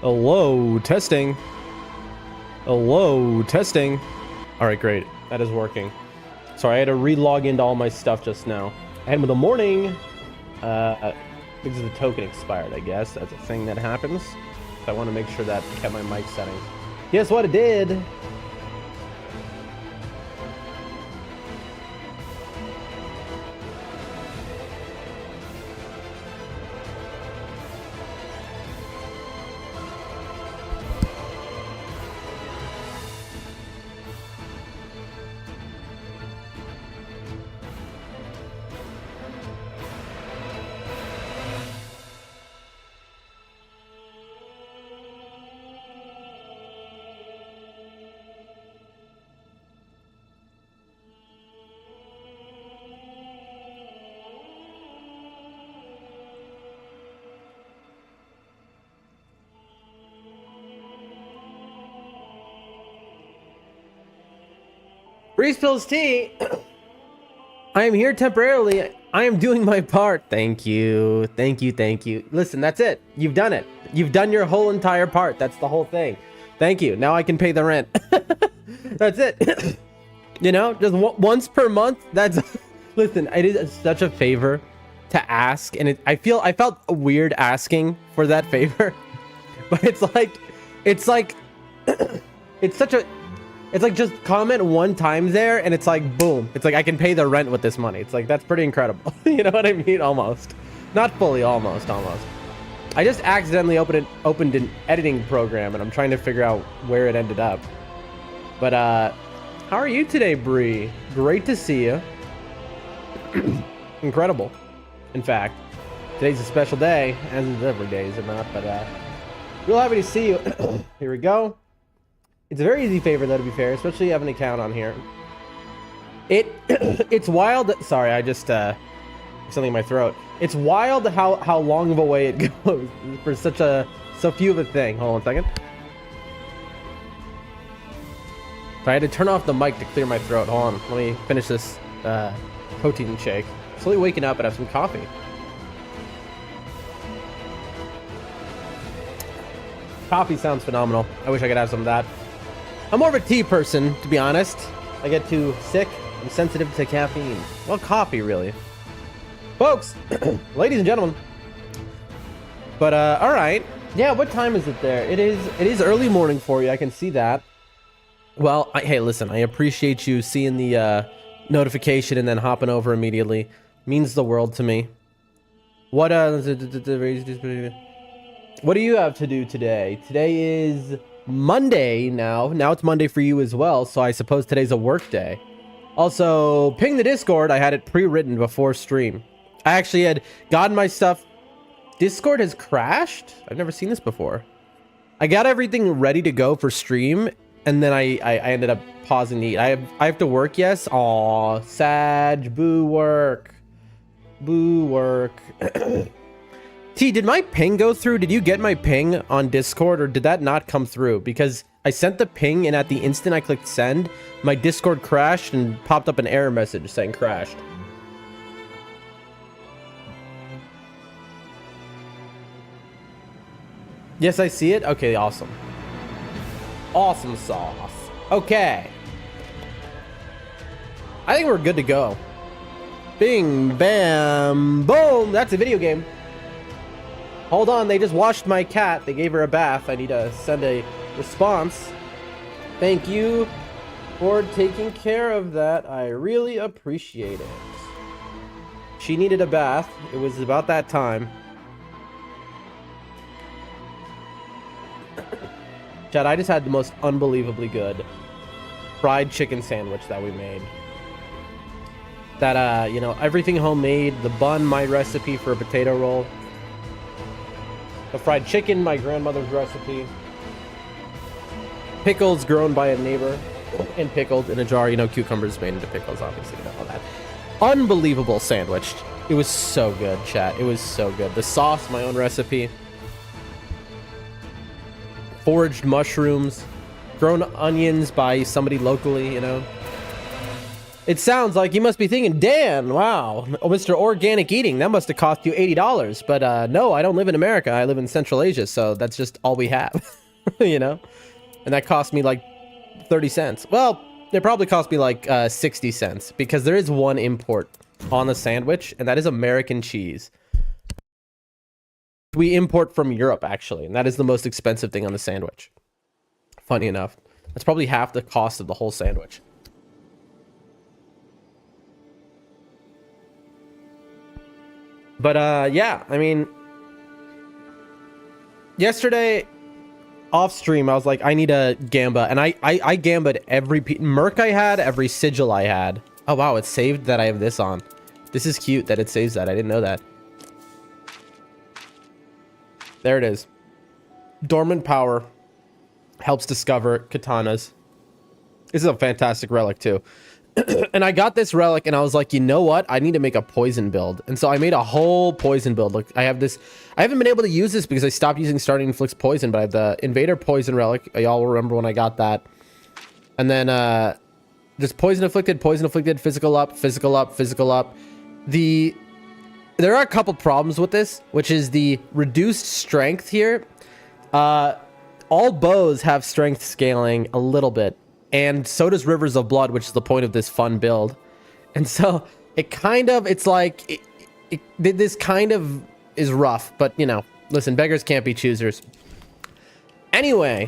Hello, testing. Hello, testing. All right, great. That is working. Sorry, I had to re-log into all my stuff just now. And with the morning, because the token expired, I guess. That's a thing that happens. So I want to make sure that I kept my mic settings. Guess what it did? Breeze Pills Tea. I am here temporarily. I am doing my part. Thank you. Thank you. Thank you. Listen, that's it. You've done it. You've done your whole entire part. That's the whole thing. Thank you. Now I can pay the rent. That's it. You know, just once per month. That's listen, it is such a favor to ask. And I felt weird asking for that favor. But it's like it's such a it's like just comment one time there and it's like boom, it's like I can pay the rent with this money. It's like that's pretty incredible. You know what I mean? Almost, not fully, almost. I just accidentally opened an editing program and I'm trying to figure out where it ended up. But how are you today, Bree? Great to see you. Incredible. In fact, today's a special day, as every day, is it not? But real happy to see you. Here we go. It's a very easy favor, though, to be fair, especially if you have an account on here. It's wild. Sorry, I just something in my throat. It's wild how long of a way it goes for so few of a thing. Hold on a second. So I had to turn off the mic to clear my throat. Hold on, let me finish this protein shake. Slowly waking up and have some coffee. Coffee sounds phenomenal. I wish I could have some of that. I'm more of a tea person, to be honest. I get too sick. I'm sensitive to caffeine. Well, coffee, really. Folks, ladies and gentlemen. But, all right. Yeah, what time is it there? It is early morning for you. I can see that. Well, hey, listen, I appreciate you seeing the notification and then hopping over immediately. Means the world to me. What do you have to do today? Today is Monday now. Now it's Monday for you as well, so I suppose today's a work day. Also, ping the Discord. I had it pre-written before stream. I actually had gotten my stuff. Discord has crashed? I've never seen this before. I got everything ready to go for stream, and then I ended up pausing to eat. I have to work, yes? Aw, Sag, boo work. Boo work. T, did my ping go through? Did you get my ping on Discord, or did that not come through? Because I sent the ping, and at the instant I clicked send, my Discord crashed and popped up an error message saying crashed. Yes, I see it. Okay, awesome. Awesome sauce. Okay. I think we're good to go. Bing, bam, boom. That's a video game. Hold on, they just washed my cat. They gave her a bath. I need to send a response. Thank you for taking care of that. I really appreciate it. She needed a bath. It was about that time. Chad, I just had the most unbelievably good fried chicken sandwich that we made. That, you know, everything homemade. The bun, my recipe for a potato roll. The fried chicken, my grandmother's recipe. Pickles grown by a neighbor and pickled in a jar. You know, cucumbers made into pickles, obviously. You know all that. Unbelievable sandwich. It was so good, chat. It was so good. The sauce, my own recipe. Foraged mushrooms. Grown onions by somebody locally, you know. It sounds like you must be thinking, Dan, wow, Mr. Organic Eating, that must have cost you $80. But no, I don't live in America. I live in Central Asia, so that's just all we have, you know? And that cost me like 30 cents. Well, it probably cost me like 60 cents because there is one import on the sandwich, and that is American cheese. We import from Europe, actually, and that is the most expensive thing on the sandwich. Funny enough. That's probably half the cost of the whole sandwich. But yeah, I mean, yesterday off stream, I was like, I need a Gamba, and I Gamba'd every merc I had, every sigil I had. Oh wow, it saved that I have this on. This is cute that it saves that. I didn't know that. There it is. Dormant power helps discover katanas. This is a fantastic relic too. And I got this relic and I was like, you know what? I need to make a poison build. And so I made a whole poison build. Look, I have this. I haven't been able to use this because I stopped using starting inflicts poison, but I have the invader poison relic. Y'all remember when I got that. And then just poison afflicted, physical up, physical up, physical up. There are a couple problems with this, which is the reduced strength here. All bows have strength scaling a little bit. And so does Rivers of Blood, which is the point of this fun build. And so it kind of, it's like, this kind of is rough. But, you know, listen, beggars can't be choosers. Anyway,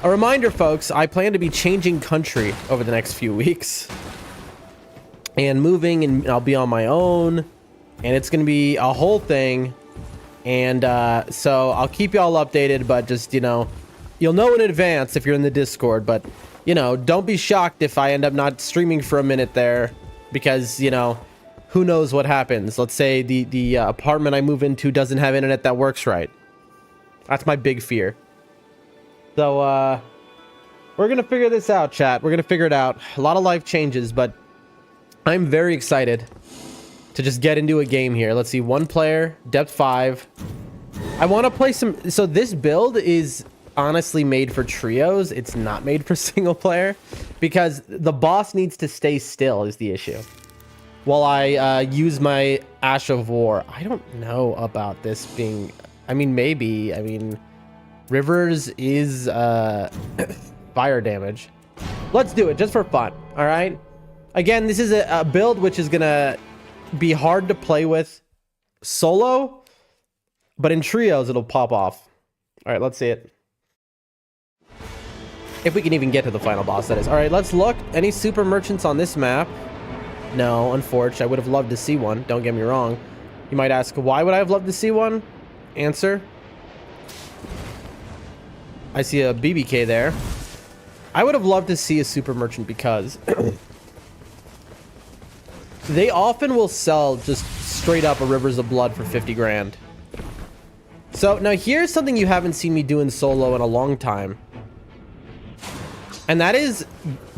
a reminder, folks, I plan to be changing country over the next few weeks. And moving, and I'll be on my own. And it's going to be a whole thing. And so I'll keep y'all updated, but just, you know, you'll know in advance if you're in the Discord, but, you know, don't be shocked if I end up not streaming for a minute there because, you know, who knows what happens. Let's say the apartment I move into doesn't have internet that works right. That's my big fear. So, we're going to figure this out, chat. We're going to figure it out. A lot of life changes, but I'm very excited to just get into a game here. Let's see, 1 player, depth 5. I want to play some... So this build is honestly made for trios. It's not made for single player because the boss needs to stay still is the issue while I use my Ash of War. I don't know about this being... I mean, maybe. I mean, Rivers is fire damage. Let's do it just for fun. All right. Again, this is a build which is gonna be hard to play with solo, but in trios it'll pop off. All right, let's see it. If we can even get to the final boss, that is. All right, let's look. Any super merchants on this map? No, unfortunately. I would have loved to see one. Don't get me wrong. You might ask, why would I have loved to see one? Answer. I see a BBK there. I would have loved to see a super merchant because they often will sell just straight up a Rivers of Blood for 50 grand. So now here's something you haven't seen me do in solo in a long time. And that is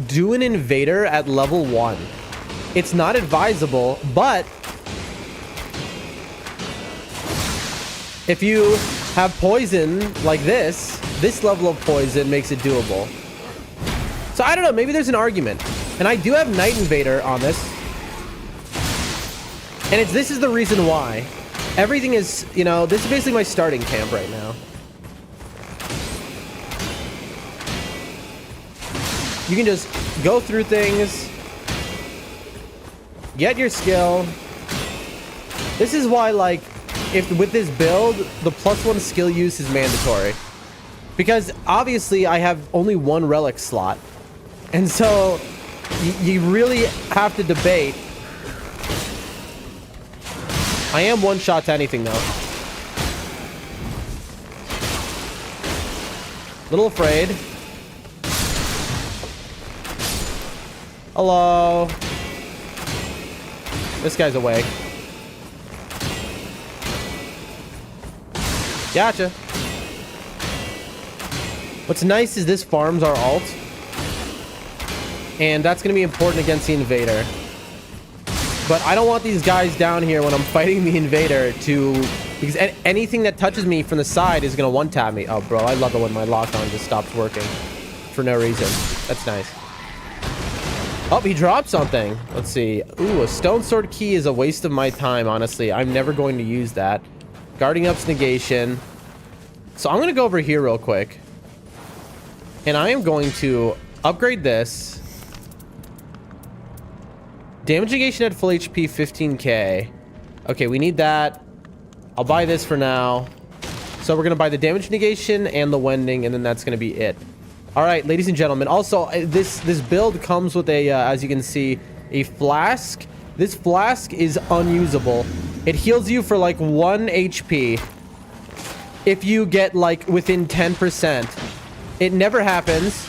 do an invader at level 1. It's not advisable, but if you have poison like this level of poison makes it doable. So I don't know, maybe there's an argument. And I do have Night Invader on this. And this is the reason why. Everything is, you know, this is basically my starting camp right now. You can just go through things, get your skill. This is why, like, if with this build, the +1 skill use is mandatory. Because obviously I have only 1 relic slot. And so you really have to debate. I am one shot to anything though. Little afraid. Hello. This guy's awake. Gotcha. What's nice is this farms our ult. And that's going to be important against the invader. But I don't want these guys down here when I'm fighting the invader to... Because anything that touches me from the side is going to one-tap me. Oh, bro, I love it when my lock-on just stops working. For no reason. That's nice. Oh, he dropped something. Let's see. Ooh, a stone sword key is a waste of my time, honestly. I'm never going to use that. Guarding up's negation. So I'm going to go over here real quick. And I am going to upgrade this. Damage negation at full HP, 15k. Okay, we need that. I'll buy this for now. So we're going to buy the damage negation and the wending, and then that's going to be it. All right, ladies and gentlemen. Also, this build comes with a, as you can see, a flask. This flask is unusable. It heals you for like 1 HP if you get like within 10%. It never happens.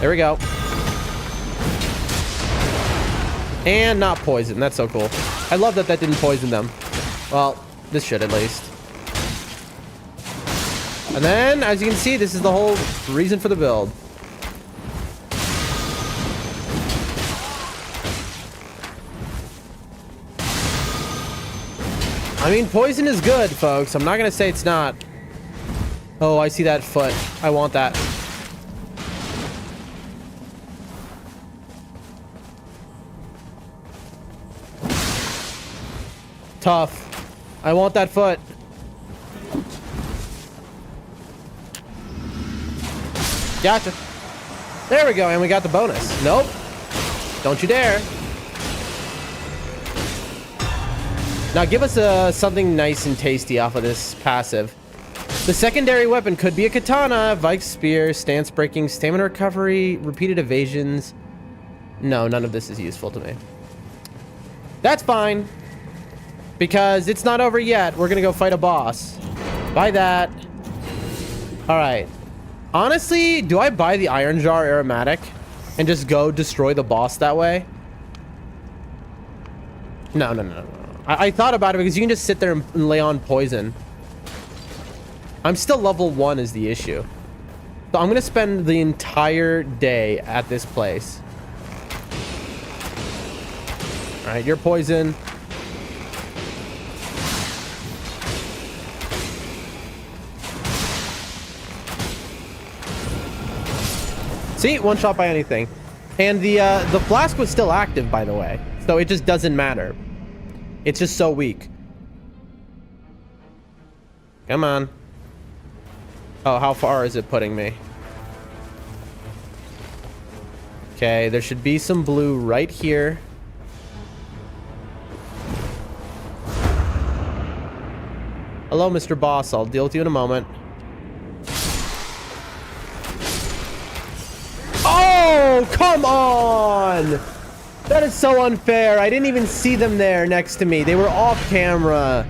There we go. And not poison. That's so cool. I love that that didn't poison them. Well, this should at least. And then, as you can see, this is the whole reason for the build. I mean, poison is good, folks. I'm not going to say it's not. Oh, I see that foot. I want that. Tough. I want that foot. Gotcha. There we go, and we got the bonus. Nope. Don't you dare. Now give us something nice and tasty off of this passive. The secondary weapon could be a katana, Vike's spear, stance breaking, stamina recovery, repeated evasions. No, none of this is useful to me. That's fine. Because it's not over yet. We're gonna go fight a boss. Buy that. Alright. Honestly, do I buy the Iron Jar aromatic and just go destroy the boss that way? No. I thought about it because you can just sit there and lay on poison. I'm still level 1 is the issue. So I'm gonna spend the entire day at this place. Alright, you're poison. See, one shot by anything. And the flask was still active, by the way. So it just doesn't matter. It's just so weak. Come on. Oh, how far is it putting me? Okay, there should be some blue right here. Hello, Mr. Boss. I'll deal with you in a moment. Oh, come on! That is so unfair. I didn't even see them there next to me. They were off camera.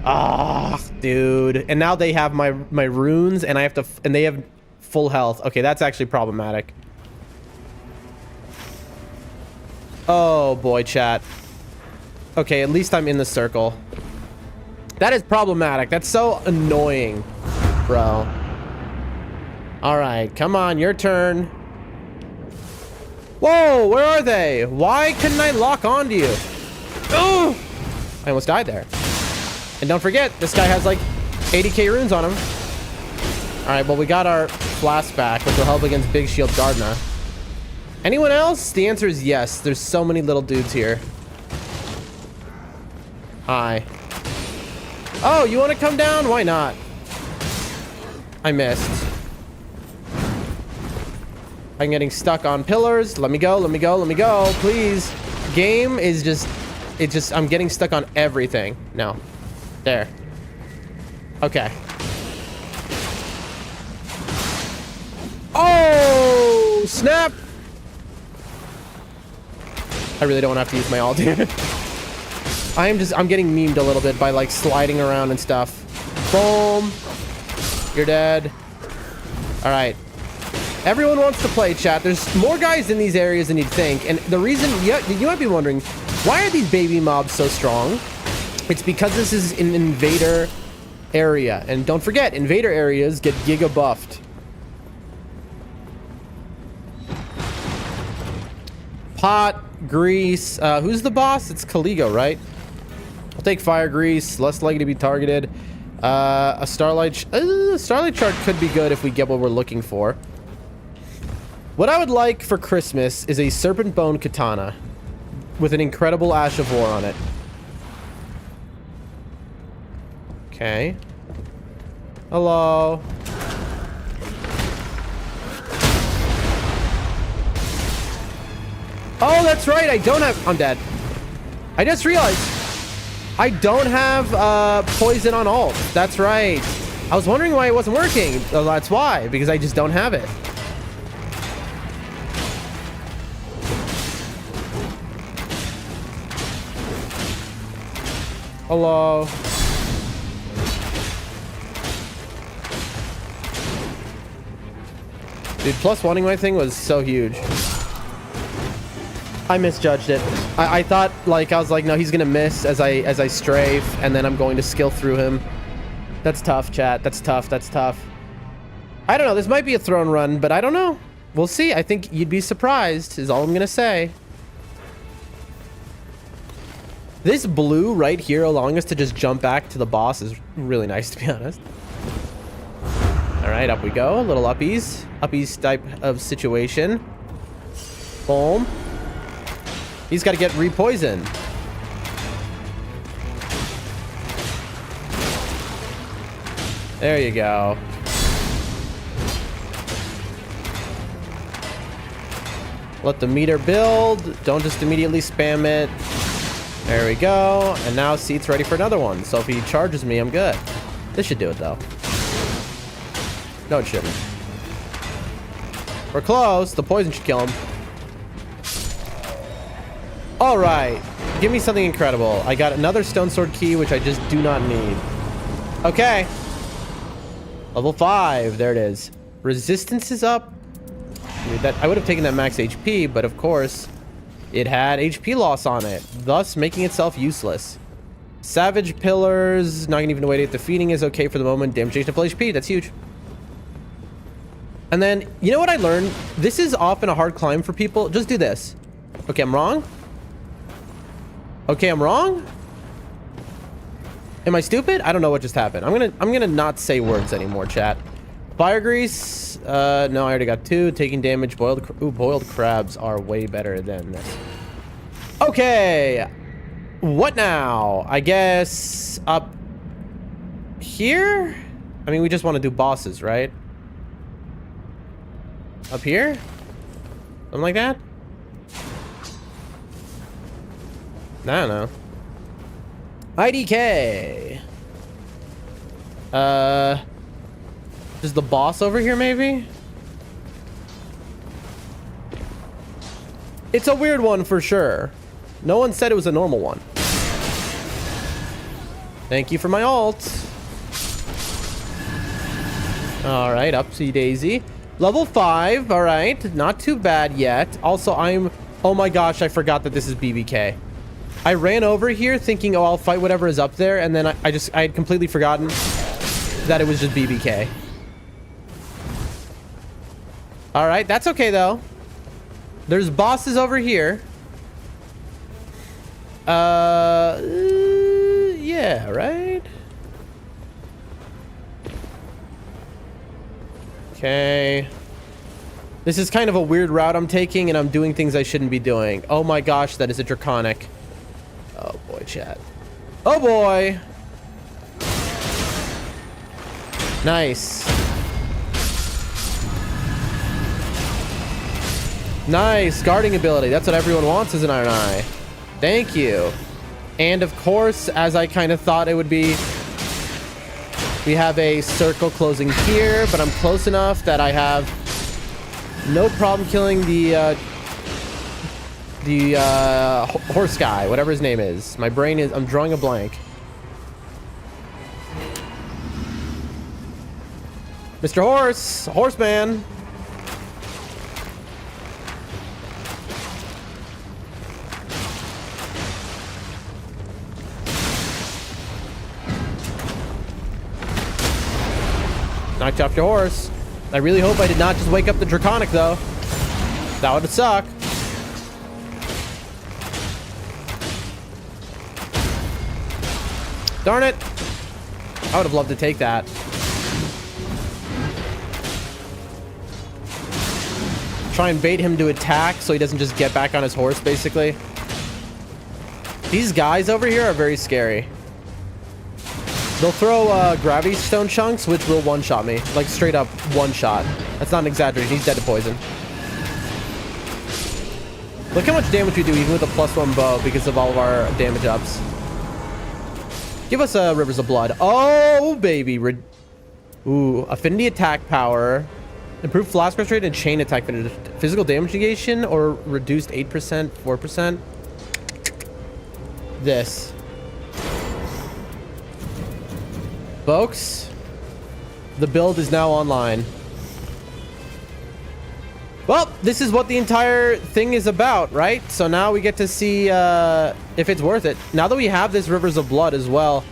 Ah, dude. And now they have my runes, and I have to, and they have full health. Okay, that's actually problematic. Oh boy, chat. Okay, at least I'm in the circle. That is problematic. That's so annoying, bro. All right, come on, your turn. Whoa, where are they? Why couldn't I lock onto you? Oh, I almost died there. And don't forget, this guy has like 80k runes on him. All right, well, we got our flask back, which will help against Big Shield Gardna. Anyone else? The answer is yes. There's so many little dudes here. Hi. Oh, you want to come down? Why not? I missed. I'm getting stuck on pillars. Let me go, let me go, let me go, please. Game is just, I'm getting stuck on everything. No. There. Okay. Oh, snap. I really don't have to use my ult here. I'm getting memed a little bit by like sliding around and stuff. Boom. You're dead. All right. Everyone wants to play, chat. There's more guys in these areas than you'd think. And the reason, you might be wondering, why are these baby mobs so strong? It's because this is an invader area. And don't forget, invader areas get giga buffed. Pot, grease. Who's the boss? It's Caligo, right? I'll take fire grease. Less likely to be targeted. A starlight shard could be good if we get what we're looking for. What I would like for Christmas is a serpent bone katana with an incredible ash of war on it. Okay. Hello. Oh, that's right. I don't have... I'm dead. I just realized I don't have poison on ult. That's right. I was wondering why it wasn't working. Oh, that's why. Because I just don't have it. Hello. Dude, plus wanting my thing was so huge. I misjudged it. I thought, like, I was like, no, he's gonna miss as I strafe, and then I'm going to skill through him. That's tough, chat. That's tough. That's tough. I don't know. This might be a throne run, but I don't know. We'll see. I think you'd be surprised, is all I'm gonna say. This blue right here allowing us to just jump back to the boss is really nice, to be honest. All right, up we go. A little uppies. Uppies type of situation. Boom. He's got to get repoisoned. There you go. Let the meter build. Don't just immediately spam it. There we go. And now Seat's ready for another one. So if he charges me, I'm good. This should do it, though. No, it shouldn't. We're close. The poison should kill him. All right. Give me something incredible. I got another stone sword key, which I just do not need. Okay. Level 5. There it is. Resistance is up. I would have taken that max HP, but of course, it had HP loss on it, thus making itself useless. Savage Pillars, not even wait. Defeating is okay for the moment. Damage to full HP. That's huge. And then, you know what I learned? This is often a hard climb for people. Just do this. Okay, I'm wrong. Okay, I'm wrong. Am I stupid? I don't know what just happened. I'm gonna not say words anymore, chat. Fire grease. No, I already got 2. Taking damage. Boiled crabs are way better than this. Okay. What now? I guess up here? I mean, we just want to do bosses, right? Up here? Something like that? I don't know. IDK. Is the boss over here, maybe? It's a weird one for sure. No one said it was a normal one. Thank you for my ult. All right, upsy daisy. Level 5, all right. Not too bad yet. Also, oh my gosh, I forgot that this is BBK. I ran over here thinking, oh, I'll fight whatever is up there, and then I had completely forgotten that it was just BBK. All right, that's okay though. There's bosses over here. Yeah, right? Okay. This is kind of a weird route I'm taking, and I'm doing things I shouldn't be doing. Oh my gosh, that is a draconic. Oh boy, chat. Oh boy. Nice. Nice. Guarding ability. That's what everyone wants as an Iron Eye. Thank you. And of course, as I kind of thought it would be, we have a circle closing here, but I'm close enough that I have no problem killing the horse guy, whatever his name is. My brain is, I'm drawing a blank. Mr. Horse, Horseman. Knocked off your horse. I really hope I did not just wake up the draconic though. That would suck. Darn it. I would have loved to take that. Try and bait him to attack so he doesn't just get back on his horse, basically. These guys over here are very scary. They'll throw gravity stone chunks, which will one-shot me. Like, straight up one-shot. That's not an exaggeration. He's dead to poison. Look how much damage we do even with a +1 bow because of all of our damage ups. Give us a Rivers of Blood. Oh, baby. Ooh, affinity attack power. Improved flash burst rate and chain attack. Physical damage negation or reduced 8%, 4%. This. Folks, the build is now online. Well, this is what the entire thing is about, right? So now we get to see if it's worth it. Now that we have this Rivers of Blood as well.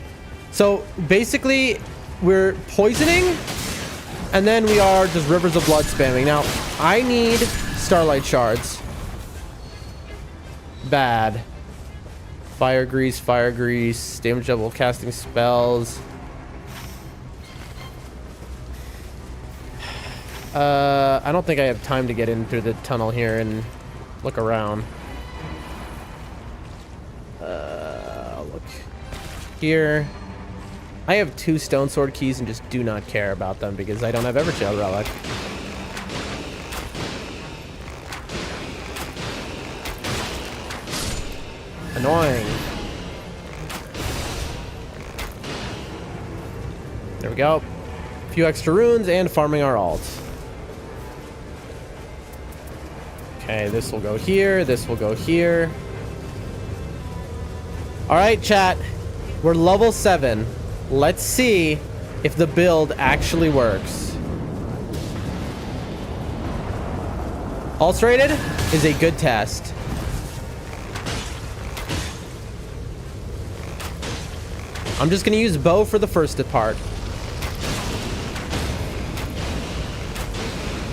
So basically, we're poisoning, and then we are just Rivers of Blood spamming. Now, I need Starlight Shards. Bad. Fire Grease, damage level casting spells. I don't think I have time to get in through the tunnel here and look around. I'll look here. I have 2 stone sword keys and just do not care about them because I don't have Everchild Relic. Annoying. There we go. A few extra runes and farming our alts. Okay, this will go here. This will go here. All right, chat. We're level 7. Let's see if the build actually works. Pulse rated is a good test. I'm just going to use bow for the first part.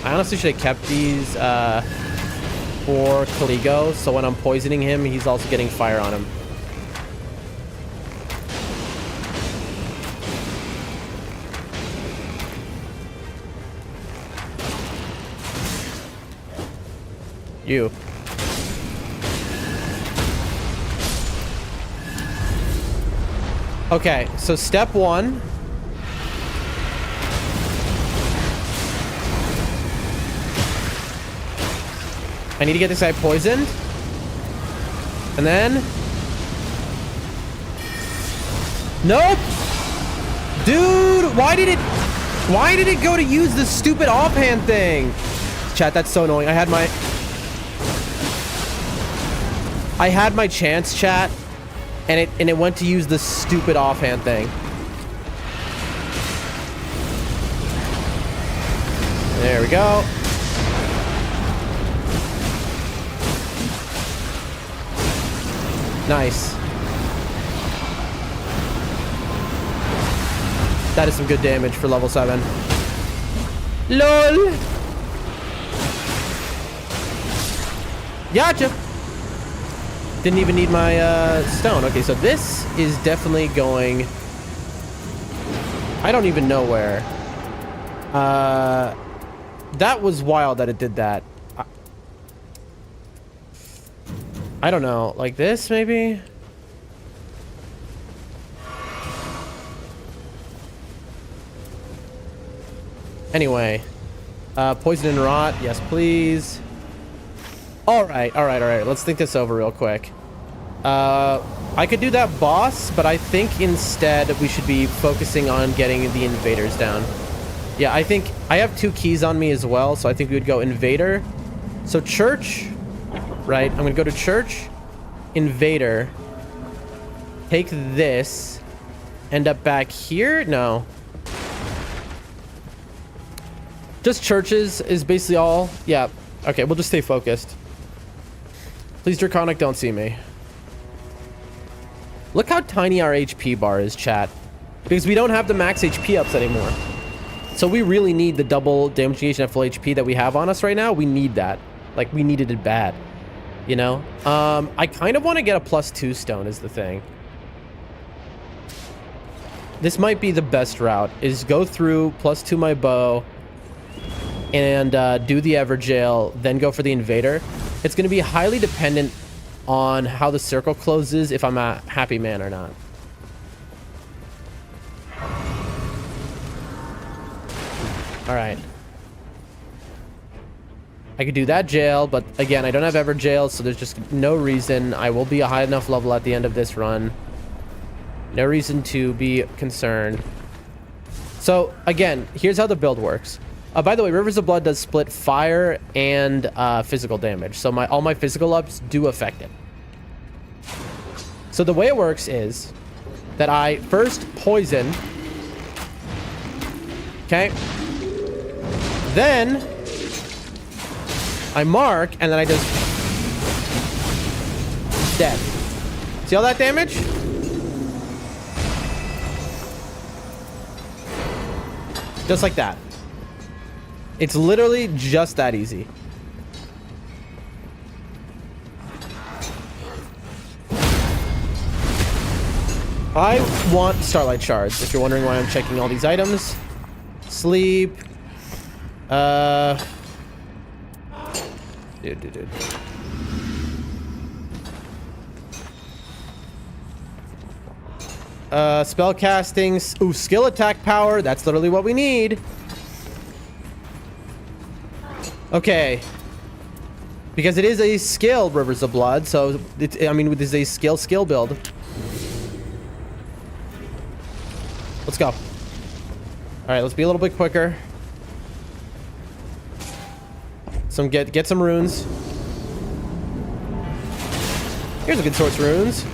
I honestly should have kept these for Caligo, so when I'm poisoning him, he's also getting fire on him. You. Okay, so step 1. I need to get this guy poisoned. And then... Nope! Dude, why did it go to use the stupid offhand thing? Chat, that's so annoying. I had my chance, chat, and it went to use the stupid offhand thing. There we go. Nice. That is some good damage for level 7. LOL. Gotcha. Didn't even need my stone. Okay, so this is definitely going... I don't even know where. That was wild that it did that. I don't know. Like this, maybe? Anyway. Poison and rot. Yes, please. Alright. Let's think this over real quick. I could do that boss, but I think instead we should be focusing on getting the invaders down. Yeah, I think I have 2 keys on me as well, so I think we would go invader. So church, right? I'm gonna go to church, invader, take this, end up back here. No, just churches is basically all. Yeah, okay, we'll just stay focused. Please, Draconic, don't see me. Look how tiny our HP bar is, chat, because we don't have the max HP ups anymore. So we really need the double damage negation at full HP that we have on us right now. We need that. Like, we needed it bad. You know? I kind of want to get a +2 stone is the thing. This might be the best route, is go through +2 my bow, and do the Everjail, then go for the Invader, it's going to be highly dependent on how the circle closes, if I'm a happy man or not. All right. I could do that jail, but again, I don't have Everjail, so there's just no reason. I will be a high enough level at the end of this run. No reason to be concerned. So again, here's how the build works. By the way, Rivers of Blood does split fire and physical damage, so all my physical ups do affect it. So the way it works is that I first poison. Okay. Then I mark, and then I just dead. See all that damage? Just like that. It's literally just that easy. I want Starlight Shards, if you're wondering why I'm checking all these items. Sleep. Dude. Spell castings. Ooh, skill attack power. That's literally what we need. Okay. Because it is a skill, Rivers of Blood, so I mean, this is a skill build. Let's go. All right, let's be a little bit quicker. Get some runes. Here's a good source runes.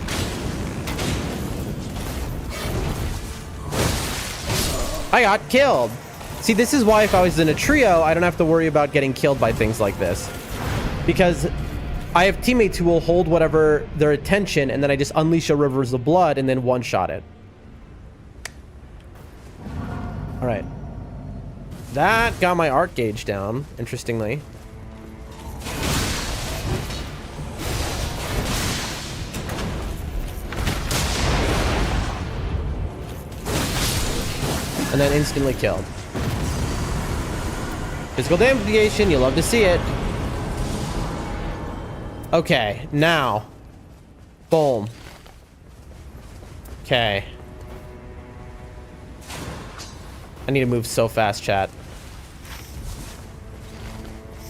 I got killed. See, this is why if I was in a trio, I don't have to worry about getting killed by things like this. Because I have teammates who will hold whatever their attention, and then I just unleash a Rivers of Blood and then one-shot it. All right. That got my arc gauge down, interestingly. And then instantly killed. Physical damage, you love to see it. Okay, now. Boom. Okay. I need to move so fast, chat.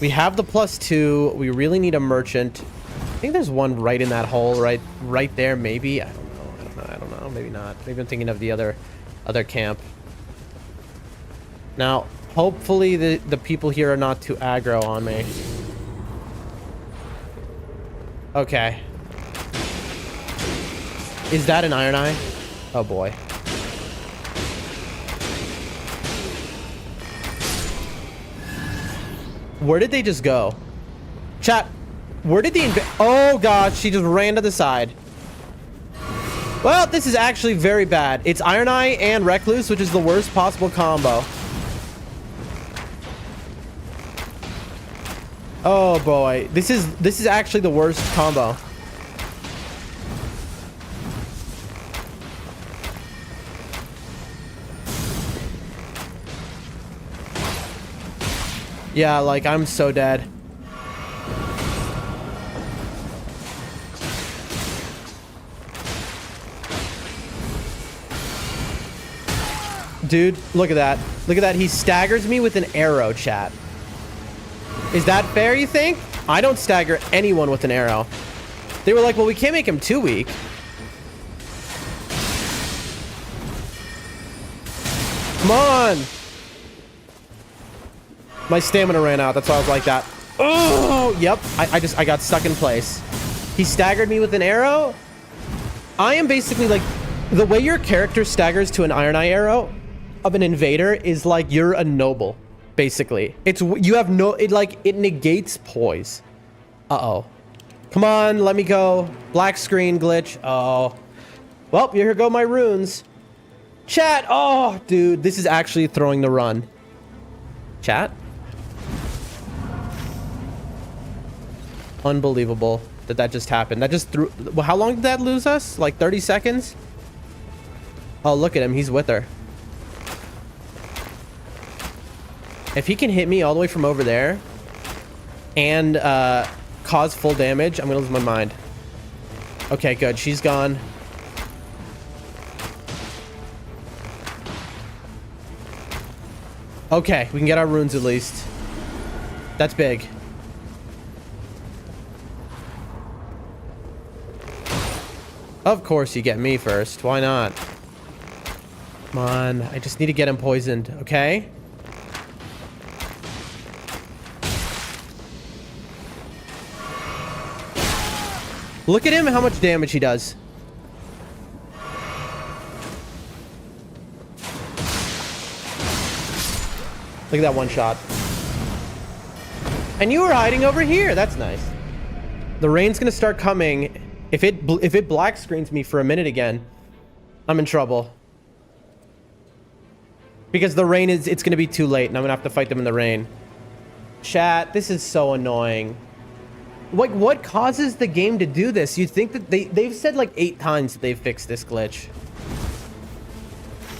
We have the +2. We really need a merchant. I think there's one right in that hole, right there, maybe. I don't know. Maybe not. Maybe I'm thinking of the other camp. Now, hopefully the people here are not too aggro on me. Okay. Is that an Iron Eye? Oh boy. Where did they just go? Chat, where did oh god, she just ran to the side. Well, this is actually very bad. It's Iron Eye and Recluse, which is the worst possible combo. Oh boy, this is actually the worst combo. Yeah, like I'm so dead. Dude, look at that. Look at that. He staggers me with an arrow, chat. Is that fair, you think? I don't stagger anyone with an arrow. They were like, well, we can't make him too weak. Come on. My stamina ran out. That's why I was like that. Oh, yep. I got stuck in place. He staggered me with an arrow. I am basically like, the way your character staggers to an Iron Eye arrow of an invader is like you're a noble. Basically, you have no, it negates poise. Uh-oh. Come on, let me go. Black screen glitch. Oh. Well, here go my runes. Chat. Oh, dude, this is actually throwing the run. Chat. Unbelievable that just happened. That just threw. How long did that lose us? Like 30 seconds? Oh, look at him. He's with her. If he can hit me all the way from over there and cause full damage, I'm gonna lose my mind. Okay, good. She's gone. Okay, we can get our runes at least. That's big. Of course you get me first. Why not? Come on. I just need to get him poisoned, okay? Look at him, how much damage he does. Look at that one shot. And you were hiding over here. That's nice. The rain's gonna start coming. If it black screens me for a minute again, I'm in trouble. Because the rain it's gonna be too late and I'm gonna have to fight them in the rain. Chat, this is so annoying. Like, what causes the game to do this? You'd think that they've said like 8 times that they've fixed this glitch.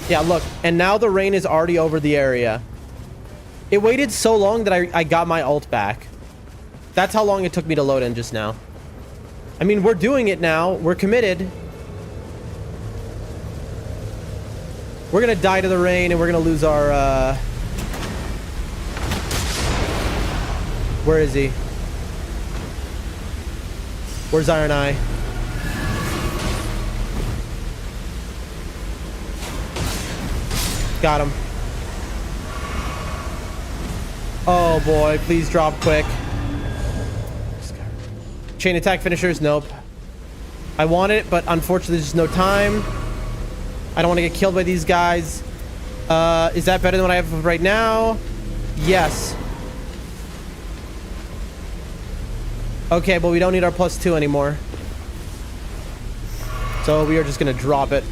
Yeah, look, and now the rain is already over the area. It waited so long that I got my ult back. That's how long it took me to load in just now. I mean, we're doing it now. We're committed. We're gonna die to the rain and we're gonna lose our, Where is he? Where's Iron Eye? Got him. Oh boy, please drop quick. Chain attack finishers, nope. I want it, but unfortunately there's just no time. I don't want to get killed by these guys. Is that better than what I have right now? Yes. Okay, but we don't need our +2 anymore. So we are just gonna drop it.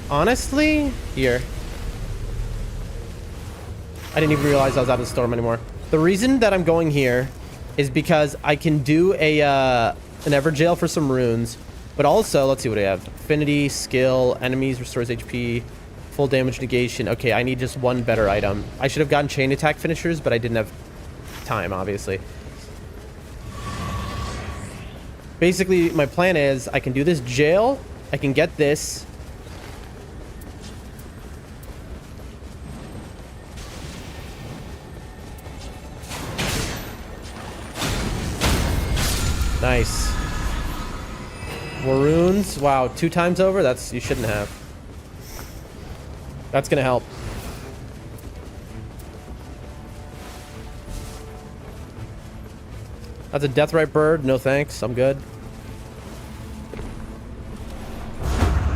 Honestly, here. I didn't even realize I was out of the storm anymore. The reason that I'm going here is because I can do an Everjail for some runes, but also, let's see what I have. Affinity, skill, enemies, restores HP, full damage negation. Okay, I need just one better item. I should have gotten chain attack finishers, but I didn't have time, obviously. Basically, my plan is I can do this jail. I can get this. Nice. More runes. Wow, 2 times over? That's, you shouldn't have. That's gonna help. That's a deathrite bird. No thanks. I'm good.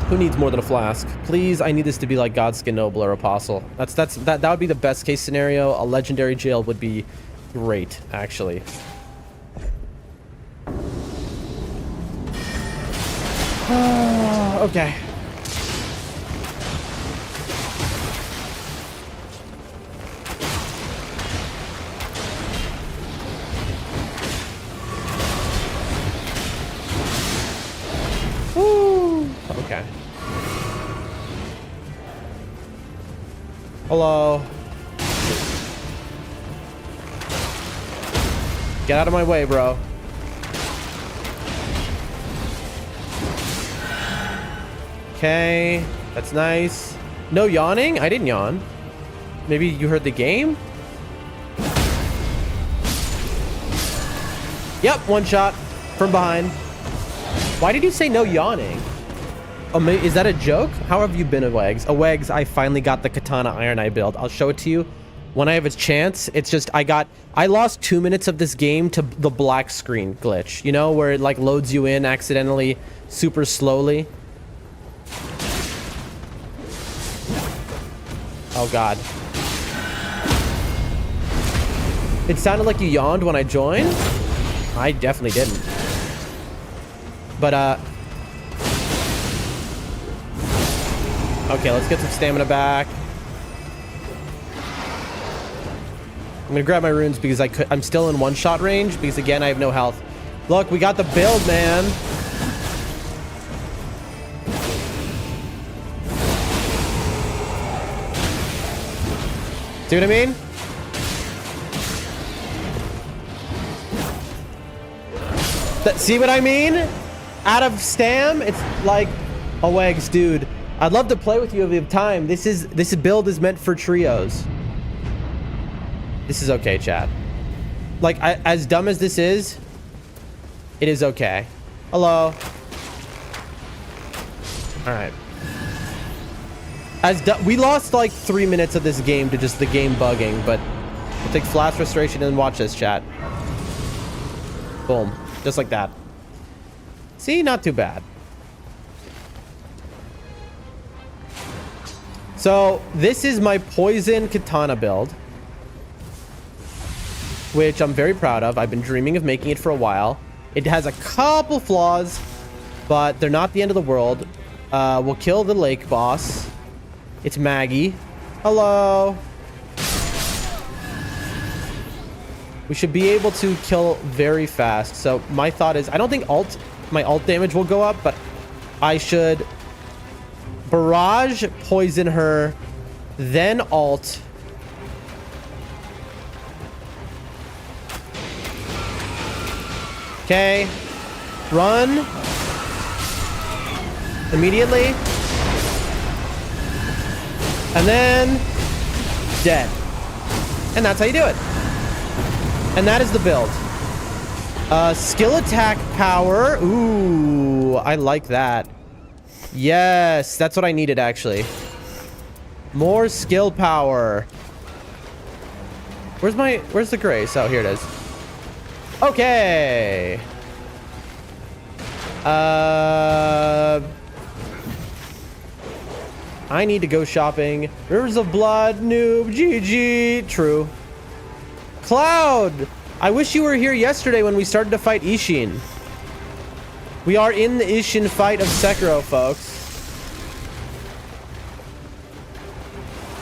Who needs more than a flask? Please, I need this to be like Godskin Noble or Apostle. That would be the best case scenario. A legendary jail would be great, actually. Okay. Woo. Okay. Hello. Get out of my way, bro. Okay, that's nice. No yawning? I didn't yawn. Maybe you heard the game? Yep, one shot from behind. Why did you say no yawning? Oh, is that a joke? How have you been, Awegs? Awegs, I finally got the Katana Iron Eye build. I'll show it to you when I have a chance. It's just, I lost 2 minutes of this game to the black screen glitch. You know, where it like loads you in accidentally super slowly. Oh god. It sounded like you yawned when I joined. I definitely didn't. But okay, let's get some stamina back. I'm gonna grab my runes because I'm still in one-shot range because again I have no health. Look, we got the build, man. See what I mean? See what I mean? Out of stam, it's like a wags, dude. I'd love to play with you if you have time. This build is meant for trios. This is okay, chat. Like, as dumb as this is, it is okay. Hello. All right. We lost like 3 minutes of this game to just the game bugging, but we'll take flash restoration and watch this, chat. Boom. Just like that. See, not too bad. So this is my poison katana build, which I'm very proud of. I've been dreaming of making it for a while. It has a couple flaws, but they're not the end of the world. We'll kill the lake boss. It's Maggie. Hello. We should be able to kill very fast. So my thought is, I don't think my ult damage will go up, but I should barrage poison her, then ult. Okay. Run. Immediately. And then dead. And that's how you do it. And that is the build. Skill attack power. Ooh, I like that. Yes, that's what I needed, actually. More skill power. Where's the grace? Oh, here it is. Okay. I need to go shopping. Rivers of Blood, noob, GG. True. Cloud, I wish you were here yesterday when we started to fight Ishin. We are in the Ishin fight of Sekiro, folks.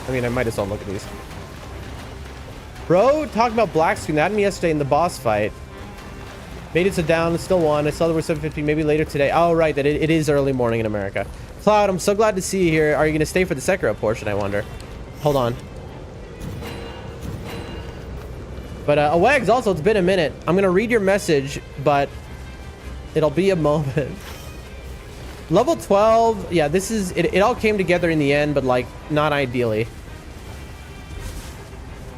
I mean, I might as well look at these. Bro, talking about black screen. That happened to me yesterday in the boss fight. Made it so down, still won. I saw there were 7:50, maybe later today. Oh, right, that it is early morning in America. Cloud, I'm so glad to see you here. Are you going to stay for the Sekiro portion, I wonder? Hold on. But, Wags, also, it's been a minute. I'm going to read your message, but it'll be a moment. Level 12, yeah, this is... It all came together in the end, but, like, not ideally. In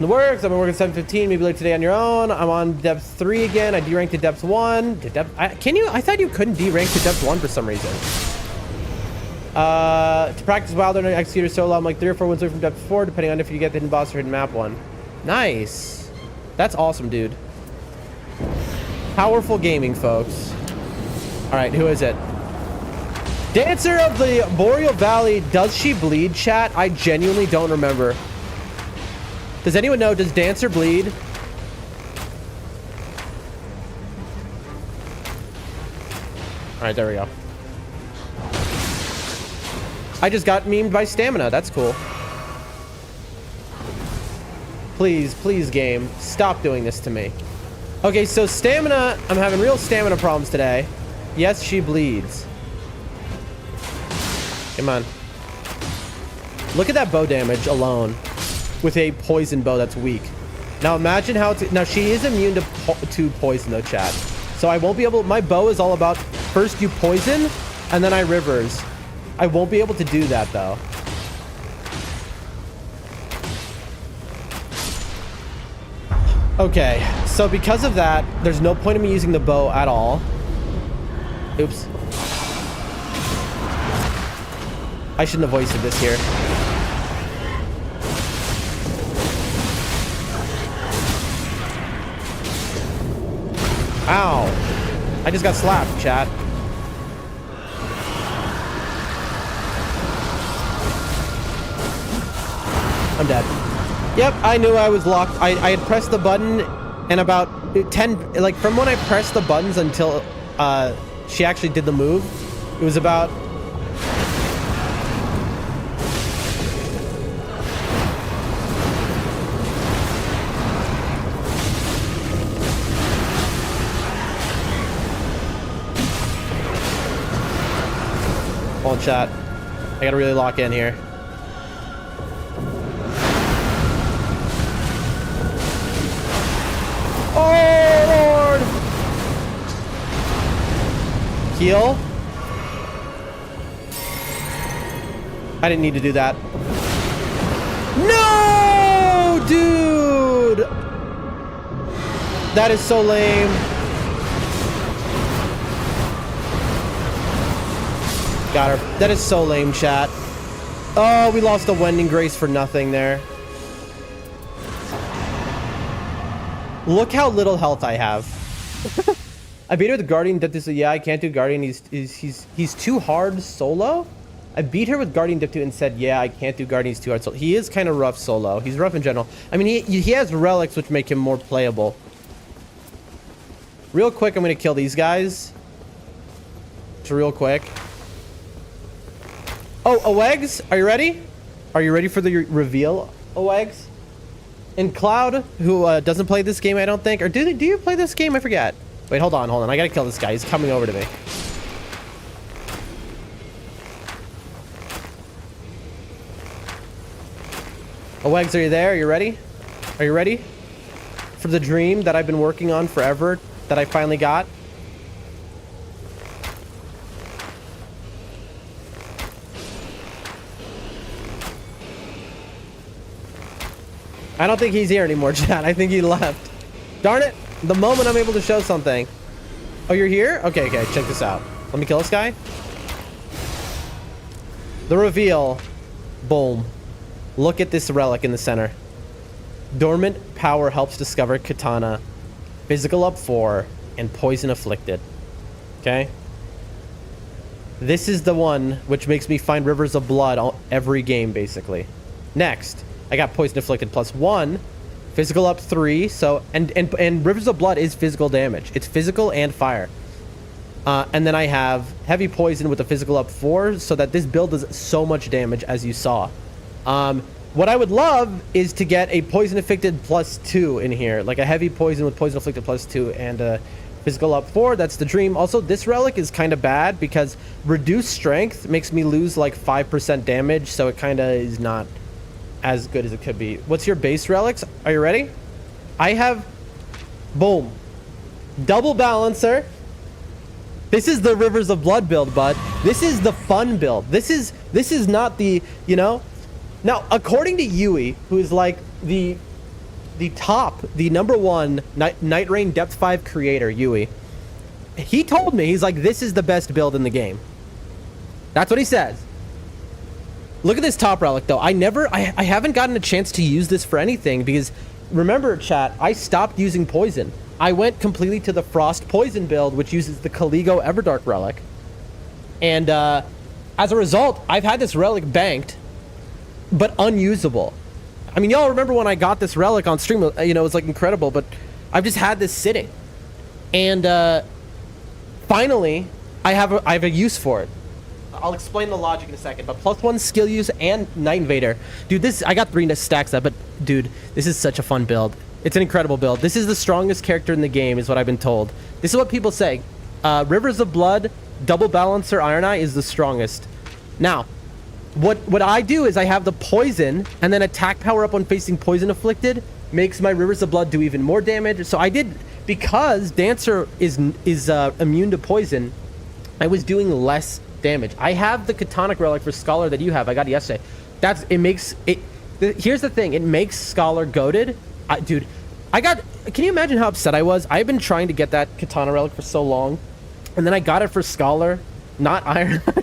the works, I've been working 7:15, maybe later today on your own. I'm on depth 3 again. I deranked to depth 1. Can you? I thought you couldn't derank to depth 1 for some reason. To practice Wilder and Executor solo, I'm like 3 or 4 wins away from depth 4, depending on if you get the hidden boss or hidden map 1. Nice. That's awesome, dude. Powerful gaming, folks. All right, who is it? Dancer of the Boreal Valley. Does she bleed, chat? I genuinely don't remember. Does anyone know? Does Dancer bleed? All right, there we go. I just got memed by Stamina. That's cool. Please, please, game. Stop doing this to me. Okay, so Stamina. I'm having real stamina problems today. Yes, she bleeds. Come on. Look at that bow damage alone with a poison bow that's weak. Now imagine how it's... Now, she is immune to poison, though, chat. So I won't be able... My bow is all about first you poison, and then I rivers. I won't be able to do that, though. Okay, so because of that, there's no point in me using the bow at all. Oops. I shouldn't have wasted this here. Ow. I just got slapped, chat. I'm dead. Yep, I knew I was locked. I had pressed the button, and about 10... Like, from when I pressed the buttons until she actually did the move, it was about... Hold on, chat. I gotta really lock in here. Oh, Lord. Heal. I didn't need to do that. No, dude. That is so lame. Got her. That is so lame, chat. Oh, we lost a Wending Grace for nothing there. Look how little health I have. I beat her with Guardian Depth. Yeah, I can't do Guardian. He's too hard solo. I beat her with Guardian Depth and said, yeah, I can't do Guardian. He's too hard solo. He is kind of rough solo. He's rough in general. I mean, he has relics which make him more playable. Real quick, I'm gonna kill these guys. Just real quick. Oh, Oegs, are you ready? Are you ready for the reveal, Oegs? And Cloud, who doesn't play this game, I don't think. Or do you play this game? I forget. Wait, hold on. I gotta kill this guy. He's coming over to me. Oegs, are you there? Are you ready? Are you ready for the dream that I've been working on forever that I finally got? I don't think he's here anymore, chat. I think he left. Darn it. The moment I'm able to show something. Oh, you're here? Okay, check this out. Let me kill this guy. The reveal. Boom. Look at this relic in the center. Dormant power helps discover katana. Physical up 4 and poison afflicted. Okay. This is the one which makes me find rivers of blood every game, basically. Next, I got poison afflicted +1. Physical up 3. So and rivers of blood is physical damage. It's physical and fire. And then I have heavy poison with a physical up 4, so that this build does so much damage, as you saw. What I would love is to get a poison afflicted +2 in here, like a heavy poison with poison afflicted +2 and a physical up 4. That's the dream. Also, this relic is kind of bad because reduced strength makes me lose like 5% damage, so it kind of is not as good as it could be. What's your base relics? Are you ready? I have, boom, double balancer. This is the Rivers of Blood build, bud. This is the fun build. This is not the, you know. Now, according to Yui, who is like the top, the #1 Nightreign Depth 5 creator, Yui, he told me, he's like, this is the best build in the game. That's what he says. Look at this top relic, though. I haven't gotten a chance to use this for anything because, remember, chat, I stopped using poison. I went completely to the Frost Poison build, which uses the Caligo Everdark relic. And as a result, I've had this relic banked, but unusable. I mean, y'all remember when I got this relic on stream, you know, it was like incredible, but I've just had this sitting. And finally, I have a use for it. I'll explain the logic in a second, but +1 skill use and Night Invader. Dude, I got 3 stacks up, but dude, this is such a fun build. It's an incredible build. This is the strongest character in the game, is what I've been told. This is what people say. Rivers of Blood, double balancer Iron Eye is the strongest. Now, what I do is I have the poison, and then attack power up when facing poison afflicted makes my Rivers of Blood do even more damage. So I did, because Dancer is immune to poison, I was doing less damage. I have the Katonic relic for Scholar that you have. I got it yesterday. Here's the thing. It makes Scholar goated. Dude, can you imagine how upset I was? I've been trying to get that Katana relic for so long, and then I got it for Scholar, not Iron Eye.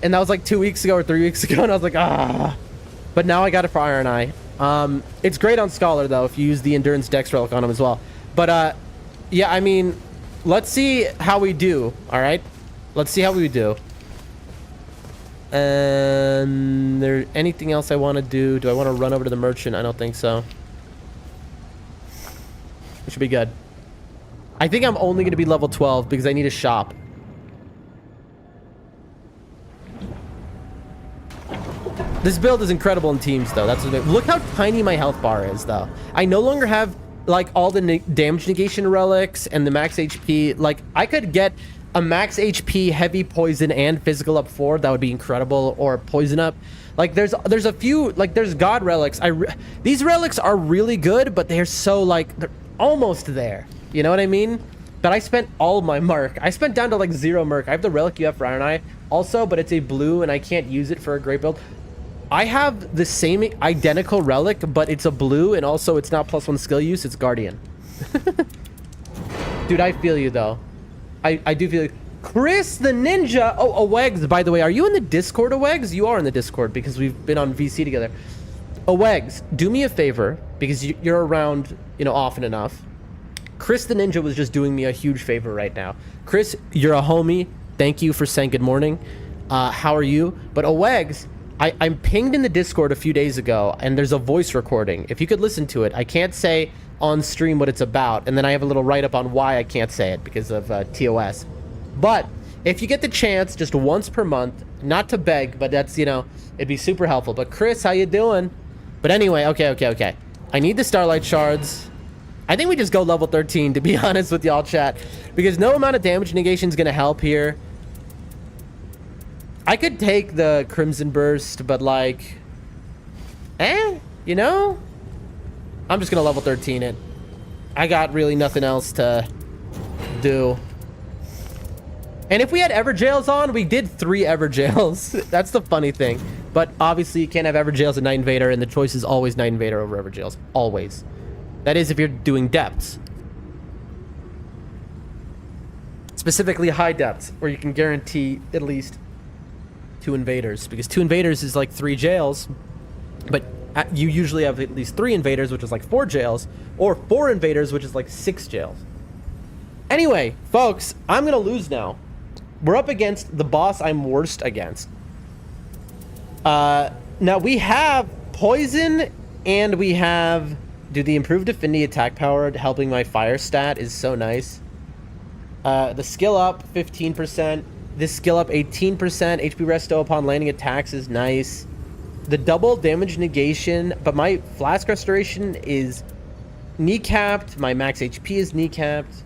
And that was like 2 weeks ago or 3 weeks ago, and I was like, but now I got it for Iron Eye. It's great on Scholar, though, if you use the Endurance Dex relic on him as well. But yeah, I mean, let's see how we do. All right, let's see how we do. And there anything else I want to do? Do I want to run over to the merchant? I don't think so. It should be good. I think I'm only going to be level 12 because I need a shop. This build is incredible in teams, though. Look how tiny my health bar is, though. I no longer have like all the damage negation relics and the max HP. Like, I could get a max HP, heavy poison, and physical up 4. That would be incredible. Or poison up. Like, there's a few, like, there's god relics. These relics are really good, but they're so, like, almost there. You know what I mean? But I spent all my merc. I spent down to like 0 merc. I have the relic UF for Iron Eye also, but it's a blue and I can't use it for a great build. I have the same identical relic, but it's a blue and also it's not +1 skill use, it's Guardian. Dude, I feel you though. I do feel you. Chris the Ninja. Oh, Awegs, by the way, are you in the Discord, Awegs? You are in the Discord because we've been on VC together. Awegs, do me a favor because you're around, you know, often enough. Chris the Ninja was just doing me a huge favor right now. Chris, you're a homie. Thank you for saying good morning. How are you? But Awegs, I'm pinged in the Discord a few days ago and there's a voice recording. If you could listen to it, I can't say on stream what it's about. And then I have a little write-up on why I can't say it because of TOS. But if you get the chance just once per month, not to beg, but that's, you know, it'd be super helpful. But Chris, how you doing? But anyway, okay. I need the Starlight Shards. I think we just go level 13, to be honest with y'all, chat. Because no amount of damage negation is going to help here. I could take the Crimson Burst, but like... you know? I'm just going to level 13 it. I got really nothing else to do. And if we had Everjails on, we did 3 Everjails. That's the funny thing. But obviously you can't have Everjails and Night Invader, and the choice is always Night Invader over Everjails. Always. That is if you're doing depths. Specifically high depths, where you can guarantee at least 2 invaders. Because 2 invaders is like 3 jails. But you usually have at least 3 invaders, which is like 4 jails. Or 4 invaders, which is like 6 jails. Anyway, folks, I'm going to lose now. We're up against the boss I'm worst against. Now we have poison and we have... Dude, the improved affinity attack power helping my fire stat is so nice. The skill up 15%. This skill up 18%. HP resto upon landing attacks is nice. The double damage negation, but my flask restoration is kneecapped. My max HP is kneecapped.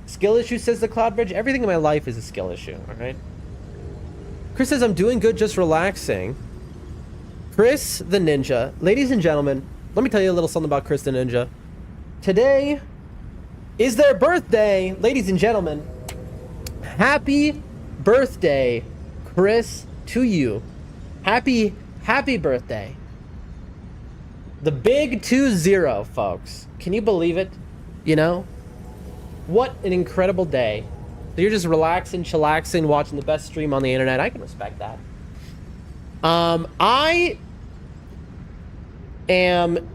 Skill issue, says the Cloud Bridge. Everything in my life is a skill issue, alright? Chris says, I'm doing good, just relaxing. Chris the Ninja. Ladies and gentlemen, let me tell you a little something about Chris the Ninja. Today is their birthday, ladies and gentlemen. Happy birthday, Chris, to you. Happy birthday. The big 2-0, folks. Can you believe it? You know? What an incredible day. So you're just relaxing, chillaxing, watching the best stream on the internet. I can respect that. I am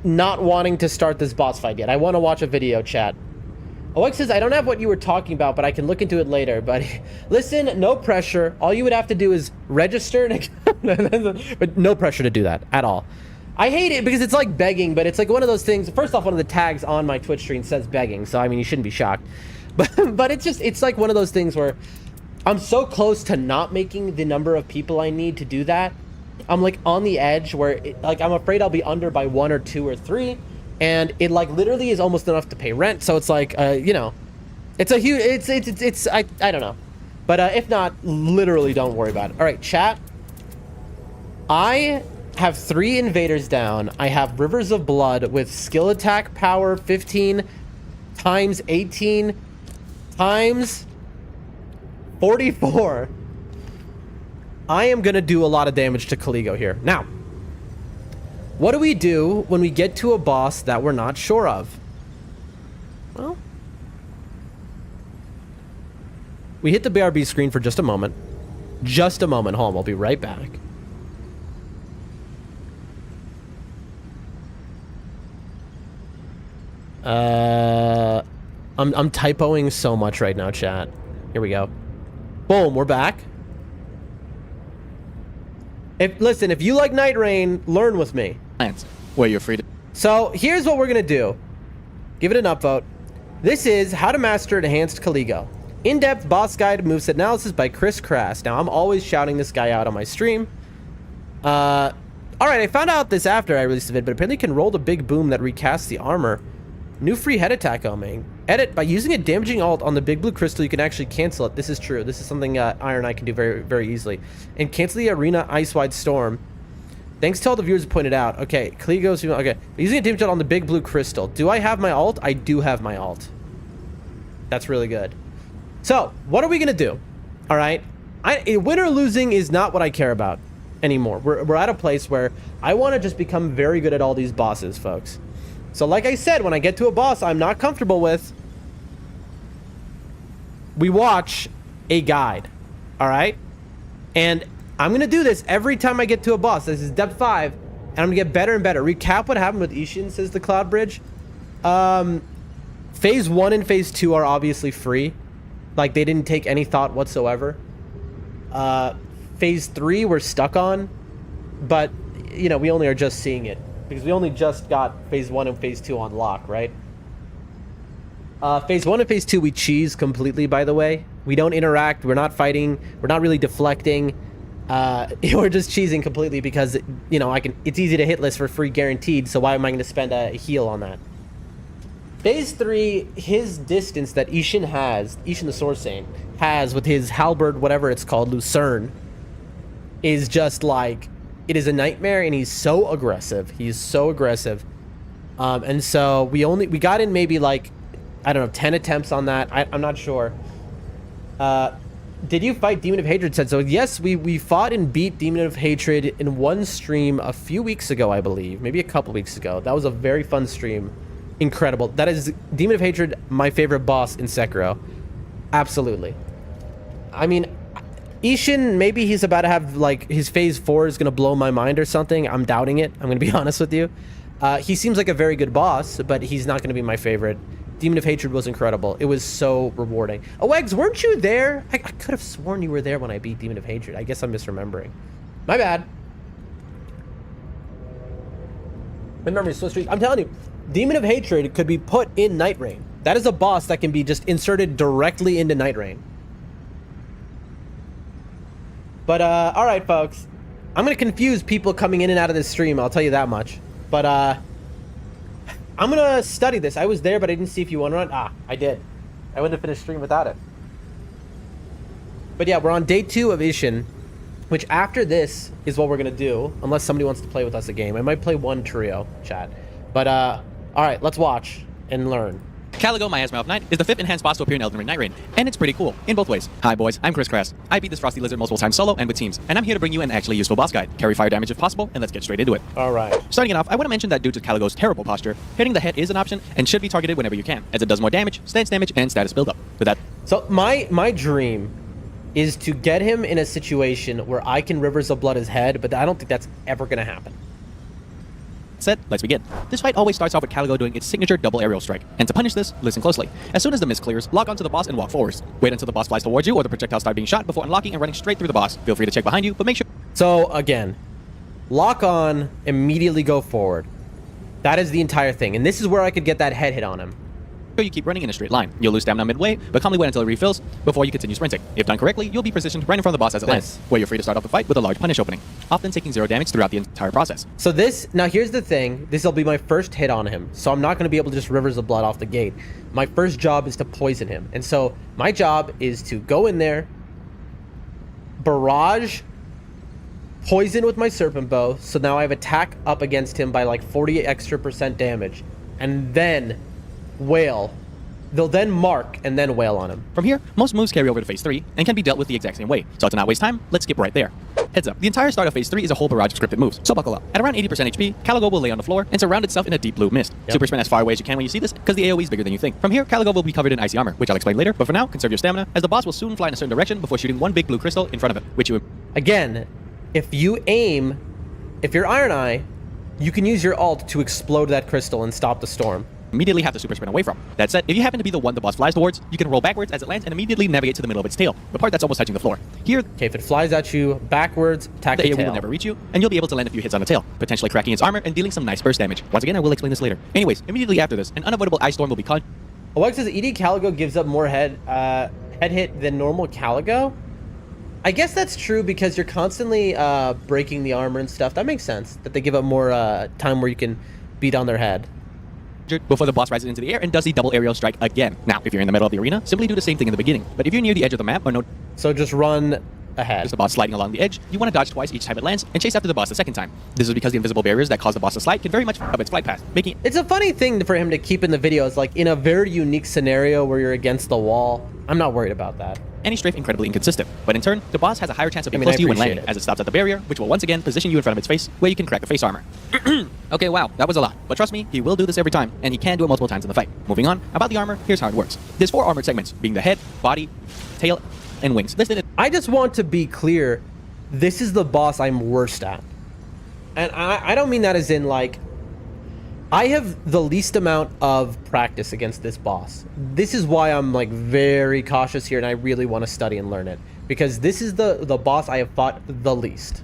not wanting to start this boss fight yet. I want to watch a video, chat. OX says, I don't have what you were talking about, but I can look into it later, buddy. Listen, no pressure. All you would have to do is register. But no pressure to do that at all. I hate it because it's like begging, but it's like one of those things. First off, one of the tags on my Twitch stream says begging, so I mean, you shouldn't be shocked. But it's like one of those things where I'm so close to not making the number of people I need to do that. I'm like on the edge where like I'm afraid I'll be under by 1 or 2 or 3, and it like literally is almost enough to pay rent. So it's like you know, it's a huge it's I don't know, but if not, literally don't worry about it. All right, chat. I have 3 invaders down. I have Rivers of Blood with skill attack power 15 times 18 times 44. I am gonna do a lot of damage to Caligo here. Now, what do we do when we get to a boss that we're not sure of? Well, we hit the BRB screen for just a moment. Just a moment. Hold on, I'll be right back. I'm typoing so much right now, chat. Here we go. Boom, we're back. Listen, if you like Nightreign, learn with me. Where you're free to... So here's what we're gonna do. Give it an upvote. This is How to Master Enhanced Caligo. In-depth boss guide moveset analysis by Chris Crass. Now, I'm always shouting this guy out on my stream. Alright, I found out this after I released the vid, but apparently you can roll the big boom that recasts the armor. New free head attack oming. Edit, by using a damaging alt on the big blue crystal, you can actually cancel it. This is true. This is something Iron Eye can do very, very easily. And cancel the arena ice-wide storm. Thanks to all the viewers who pointed out. Okay, Clegos. Okay, using a demon shot on the big blue crystal. Do I have my ult? I do have my ult. That's really good. So, what are we gonna do? All right, win or losing is not what I care about anymore. We're at a place where I want to just become very good at all these bosses, folks. So, like I said, when I get to a boss I'm not comfortable with, we watch a guide. All right, and I'm gonna do this every time I get to a boss. This is depth 5, and I'm gonna get better and better. Recap what happened with Ishin, says the Cloud Bridge. Phase 1 and Phase 2 are obviously free. Like, they didn't take any thought whatsoever. Phase 3 we're stuck on, but, you know, we only are just seeing it. Because we only just got Phase 1 and Phase 2 on lock, right? Phase 1 and Phase 2 we cheese completely, by the way. We don't interact, we're not fighting, we're not really deflecting. We're just cheesing completely because, you know, it's easy to hitless for free guaranteed, so why am I going to spend a heal on that? Phase 3, his distance that Ishin the Sword Saint has with his halberd, whatever it's called, Lucerne, is just like, it is a nightmare, and he's so aggressive. He's so aggressive. And so we got in maybe like, I don't know, 10 attempts on that. I'm not sure. Did you fight Demon of Hatred? Said so. Yes, we fought and beat Demon of Hatred in one stream a few weeks ago, I believe. Maybe a couple weeks ago. That was a very fun stream. Incredible. That is Demon of Hatred, my favorite boss in Sekiro. Absolutely. I mean, Ishin, maybe he's about to have, like, his Phase 4 is going to blow my mind or something. I'm doubting it. I'm going to be honest with you. He seems like a very good boss, but he's not going to be my favorite. Demon of Hatred was incredible. It was so rewarding. Oh, Eggs, weren't you there? I could have sworn you were there when I beat Demon of Hatred. I guess I'm misremembering. My bad. My memory's so street. I'm telling you, Demon of Hatred could be put in Nightreign. That is a boss that can be just inserted directly into Nightreign. But, all right, folks. I'm going to confuse people coming in and out of this stream. I'll tell you that much. But, I'm going to study this. I was there, but I didn't see if you want to run. Ah, I did. I wouldn't have finished stream without it. But yeah, we're on day 2 of Ishin, which after this is what we're going to do, unless somebody wants to play with us a game. I might play one trio, chat. But, all right, let's watch and learn. Caligo, Miasma of Night, is the 5th enhanced boss to appear in Elden Ring Nightreign, and it's pretty cool, in both ways. Hi boys, I'm Chris Crass. I beat this Frosty Lizard multiple times solo and with teams, and I'm here to bring you an actually useful boss guide. Carry fire damage if possible, and let's get straight into it. Alright. Starting it off, I want to mention that due to Caligo's terrible posture, hitting the head is an option, and should be targeted whenever you can, as it does more damage, stance damage, and status buildup. With that... So, my dream is to get him in a situation where I can Rivers of Blood his head, but I don't think that's ever going to happen. Set, let's begin. This fight always starts off with Caligo doing its signature double aerial strike. And to punish this, listen closely. As soon as the mist clears, lock onto the boss and walk forwards. Wait until the boss flies towards you or the projectiles start being shot before unlocking and running straight through the boss. Feel free to check behind you, but make sure... So, again, lock on, immediately go forward. That is the entire thing. And this is where I could get that head hit on him. You keep running in a straight line. You'll lose stamina midway, but calmly wait until it refills before you continue sprinting. If done correctly, you'll be positioned right in front of the boss as it lands, where you're free to start off the fight with a large punish opening, often taking 0 damage throughout the entire process. So this, now here's the thing, this will be my first hit on him, so I'm not going to be able to just Rivers of Blood off the gate. My first job is to poison him, and so my job is to go in there, barrage, poison with my Serpent Bow, so now I have attack up against him by like 40% extra damage, and then wail. They'll then mark and then wail on him. From here, most moves carry over to Phase 3 and can be dealt with the exact same way. So to not waste time, let's skip right there. Heads up, the entire start of Phase 3 is a whole barrage of scripted moves, so buckle up. At around 80% HP, Caligo will lay on the floor and surround itself in a deep blue mist. Super sprint as far away as you can when you see this, because the AoE is bigger than you think. From here, Caligo will be covered in icy armor, which I'll explain later, but for now, conserve your stamina, as the boss will soon fly in a certain direction before shooting one big blue crystal in front of it, which you... Again, if you're Iron Eye, you can use your ult to explode that crystal and stop the storm. Immediately have to super sprint away from. That said, if you happen to be the one the boss flies towards, you can roll backwards as it lands and immediately navigate to the middle of its tail, the part that's almost touching the floor. Here, okay, if it flies at you backwards, attack the tail. AoE will never reach you, and you'll be able to land a few hits on the tail, potentially cracking its armor and dealing some nice burst damage. Once again, I will explain this later. Anyways, immediately after this, an unavoidable ice storm will be caught. Oleg says ED Caligo gives up more head hit than normal Caligo. I guess that's true because you're constantly breaking the armor and stuff. That makes sense, that they give up more time where you can beat on their head. Before the boss rises into the air and does the double aerial strike again. Now, if you're in the middle of the arena, simply do the same thing in the beginning. But if you're near the edge of the map or no... So just run ahead. There's the boss sliding along the edge. You want to dodge twice each time it lands and chase after the boss the second time. This is because the invisible barriers that cause the boss to slide can very much f up its flight path, making It's a funny thing for him to keep in the videos, like in a very unique scenario where you're against the wall. I'm not worried about that. any strafe incredibly inconsistent. But in turn, the boss has a higher chance of being I close to you when appreciate landing, it. as it stops at the barrier, which will once again position you in front of its face, where you can crack the face armor. Okay, wow, that was a lot. But trust me, he will do this every time, and he can do it multiple times in the fight. Moving on, about the armor, here's how it works. There's 4 armored segments, being the head, body, tail, and wings. Listed in I just want to be clear, this is the boss I'm worst at. And I don't mean that as in like, I have the least amount of practice against this boss. This is why I'm like very cautious here and I really want to study and learn it. Because this is the boss I have fought the least.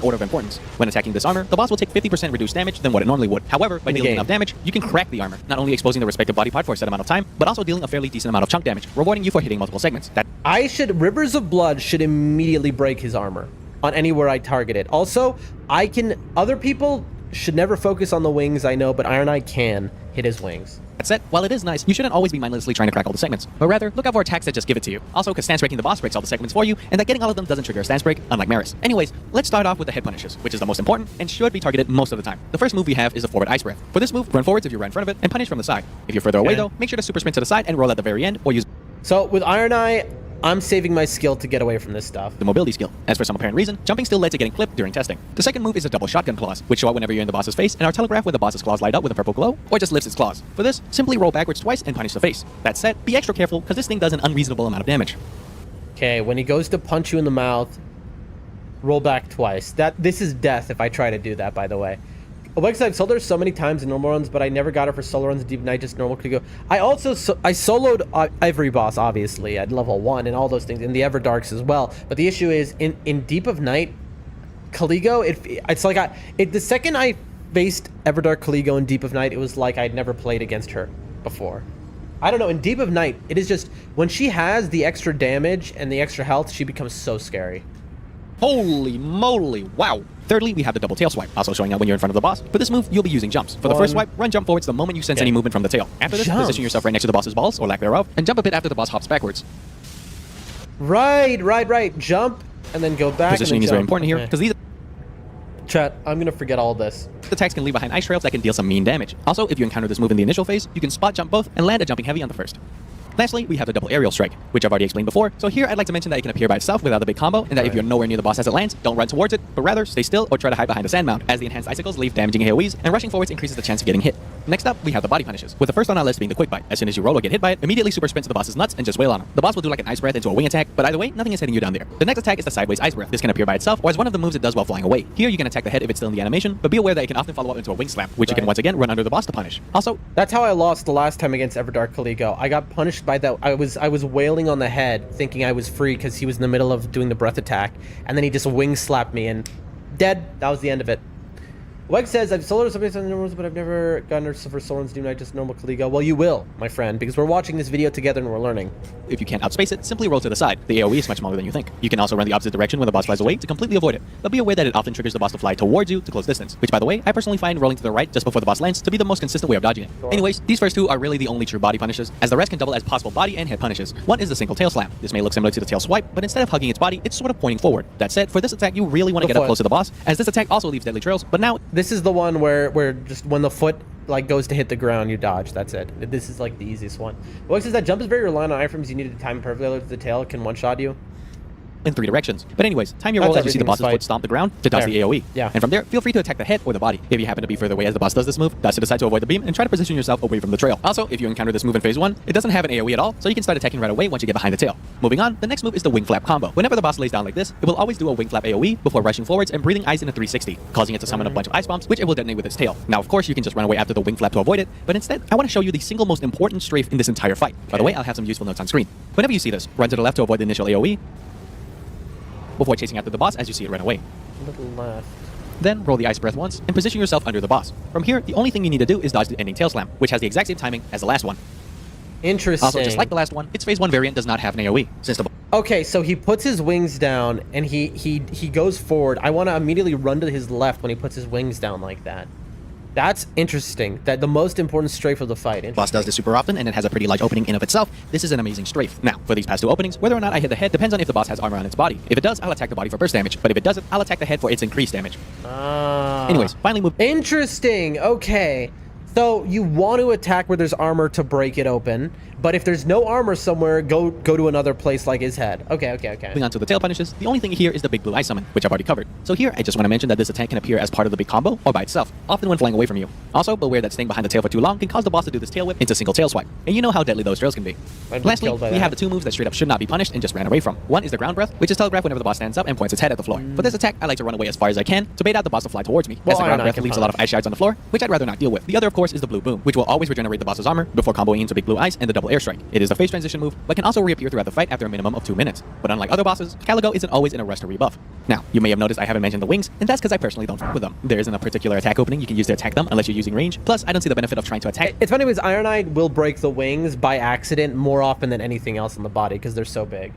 order of importance. When attacking this armor, the boss will take 50% reduced damage than what it normally would. However, by dealing enough damage, you can crack the armor, not only exposing the respective body part for a set amount of time, but also dealing a fairly decent amount of chunk damage, rewarding you for hitting multiple segments. Rivers of Blood should immediately break his armor on anywhere I target it. Also, other people should never focus on the wings, I know, but Iron Eye can hit his wings. That said, while it is nice, you shouldn't always be mindlessly trying to crack all the segments, but rather look out for attacks that just give it to you. Also, because stance breaking the boss breaks all the segments for you, and that getting all of them doesn't trigger a stance break, unlike Maris. Anyways, let's start off with the head punishes, which is the most important and should be targeted most of the time. The first move we have is the forward ice breath. For this move, run forwards if you're right in front of it, and punish from the side. If you're further away though, make sure to super sprint to the side and roll at the very end, or use So with Iron Eye, I'm saving my skill to get away from this stuff. the mobility skill. As for some apparent reason, jumping still led to getting clipped during testing. The second move is a double shotgun claws, which show up whenever you're in the boss's face and are telegraphed when the boss's claws light up with a purple glow, or just lifts its claws. For this, simply roll backwards twice and punish the face. That said, be extra careful because this thing does an unreasonable amount of damage. Okay, when he goes to punch you in the mouth, roll back twice. This is death if I try to do that, by the way. Like I said, I've soloed her so many times in normal runs, but I never got her for solo runs in Deep Night, just normal Kligo. I also I soloed every boss, obviously, at level 1 and all those things, in the Everdarks as well. But the issue is, in Deep of Night, Kligo, it's like the second I faced Everdark Kligo in Deep of Night, it was like I'd never played against her before. I don't know, in Deep of Night, it is just, when she has the extra damage and the extra health, she becomes so scary. Holy moly, wow. Thirdly, we have the double tail swipe, also showing up when you're in front of the boss. For this move, you'll be using jumps. For the first swipe, run jump forwards the moment you sense any movement from the tail. After this, position yourself right next to the boss's balls, or lack thereof, and jump a bit after the boss hops backwards. Right. Jump, and then go back. Positioning is very important here, because these Chat, I'm gonna forget all this. attacks can leave behind ice trails that can deal some mean damage. Also, if you encounter this move in the initial phase, you can spot jump both and land a jumping heavy on the first. Lastly, we have the double aerial strike, which I've already explained before. So here I'd like to mention that it can appear by itself without a big combo, and that if you're nowhere near the boss as it lands, don't run towards it, but rather stay still or try to hide behind a sand mound, as the enhanced icicles leave damaging AoEs, and rushing forwards increases the chance of getting hit. Next up, we have the body punishes, with the first on our list being the quick bite. As soon as you roll or get hit by it, immediately super sprint to the boss's nuts and just wail on him. The boss will do like an ice breath into a wing attack, but either way, nothing is hitting you down there. The next attack is the sideways ice breath. This can appear by itself, or as one of the moves it does while flying away. Here you can attack the head if it's still in the animation, but be aware that it can often follow up into a wing slap, which you can once again run under the boss to punish. Also, that's how I lost the last time against Everdark Kligo. I got punished by that. I was wailing on the head, thinking I was free because he was in the middle of doing the breath attack, and then he just wing slapped me and dead. That was the end of it. Weg says, I've soloed somebody on normals, but I've never gotten her for solo runs, do not just normal Kligo. Well, you will, my friend, because we're watching this video together and we're learning. if you can't outspace it, simply roll to the side. The AoE is much smaller than you think. You can also run the opposite direction when the boss flies away to completely avoid it, but be aware that it often triggers the boss to fly towards you to close distance, which by the way, I personally find rolling to the right just before the boss lands to be the most consistent way of dodging it. Anyways, these first two are really the only true body punishes, as the rest can double as possible body and head punishes. One is the single tail slap. This may look similar to the tail swipe, but instead of hugging its body, it's sort of pointing forward. That said, for this attack, you really want to get up close to the boss, as this attack also leaves deadly trails, but now this is the one where just when the foot like goes to hit the ground, you dodge. That's it. This is like the easiest one. What says that jump is very reliant on iframes. You need to time perfectly, otherwise the tail can one-shot you. in 3 directions. But anyways, time your roll as you see the boss's foot stomp the ground to dodge the AoE. Yeah. And from there, feel free to attack the head or the body. If you happen to be further away as the boss does this move, that's to decide to avoid the beam and try to position yourself away from the trail. Also, if you encounter this move in phase 1, it doesn't have an AoE at all, so you can start attacking right away once you get behind the tail. Moving on, the next move is the wing flap combo. Whenever the boss lays down like this, it will always do a wing flap AoE before rushing forwards and breathing ice in a 360, causing it to summon a bunch of ice bombs, which it will detonate with its tail. Now, of course, you can just run away after the wing flap to avoid it, but instead, I want to show you the single most important strafe in this entire fight. By the way, I'll have some useful notes on screen. Whenever you see this, run to the left to avoid the initial AoE, before chasing after the boss as you see it run away. Little left. Then roll the ice breath once and position yourself under the boss. From here, the only thing you need to do is dodge the ending tail slam, which has the exact same timing as the last one. Interesting. Also, just like the last one, its phase 1 variant does not have an AoE, since the Okay, so he puts his wings down and he goes forward. I want to immediately run to his left when he puts his wings down like that. That's interesting. That the most important strafe of the fight. Boss does this super often, and it has a pretty large opening in of itself. This is an amazing strafe. Now, for these past 2 openings, whether or not I hit the head depends on if the boss has armor on its body. If it does, I'll attack the body for burst damage, but if it doesn't, I'll attack the head for its increased damage. Anyways, finally move. Interesting. Okay. So you want to attack where there's armor to break it open, but if there's no armor somewhere, go to another place like his head. Okay. Moving on to the tail punishes, the only thing here is the big blue eye summon, which I've already covered. So here, I just want to mention that this attack can appear as part of the big combo or by itself, often when flying away from you. Also, beware that staying behind the tail for too long can cause the boss to do this tail whip into single tail swipe, and you know how deadly those trails can be. Lastly, we have the 2 moves that straight up should not be punished and just ran away from. One is the ground breath, which is telegraphed whenever the boss stands up and points its head at the floor. For this attack, I like to run away as far as I can to bait out the boss to fly towards me, as the ground breath leaves a lot of ice shards on the floor, which I'd rather not deal with. The other, of course, is the blue boom, which will always regenerate the boss's armor before comboing into big blue ice and the double airstrike. It is a phase transition move, but can also reappear throughout the fight after a minimum of 2 minutes. But unlike other bosses, Caligo isn't always in a rush to rebuff. Now, you may have noticed I haven't mentioned the wings, and that's because I personally don't fuck with them. There isn't a particular attack opening you can use to attack them unless you're using range. Plus, I don't see the benefit of trying to attack. It's funny because Ironite will break the wings by accident more often than anything else in the body because they're so big.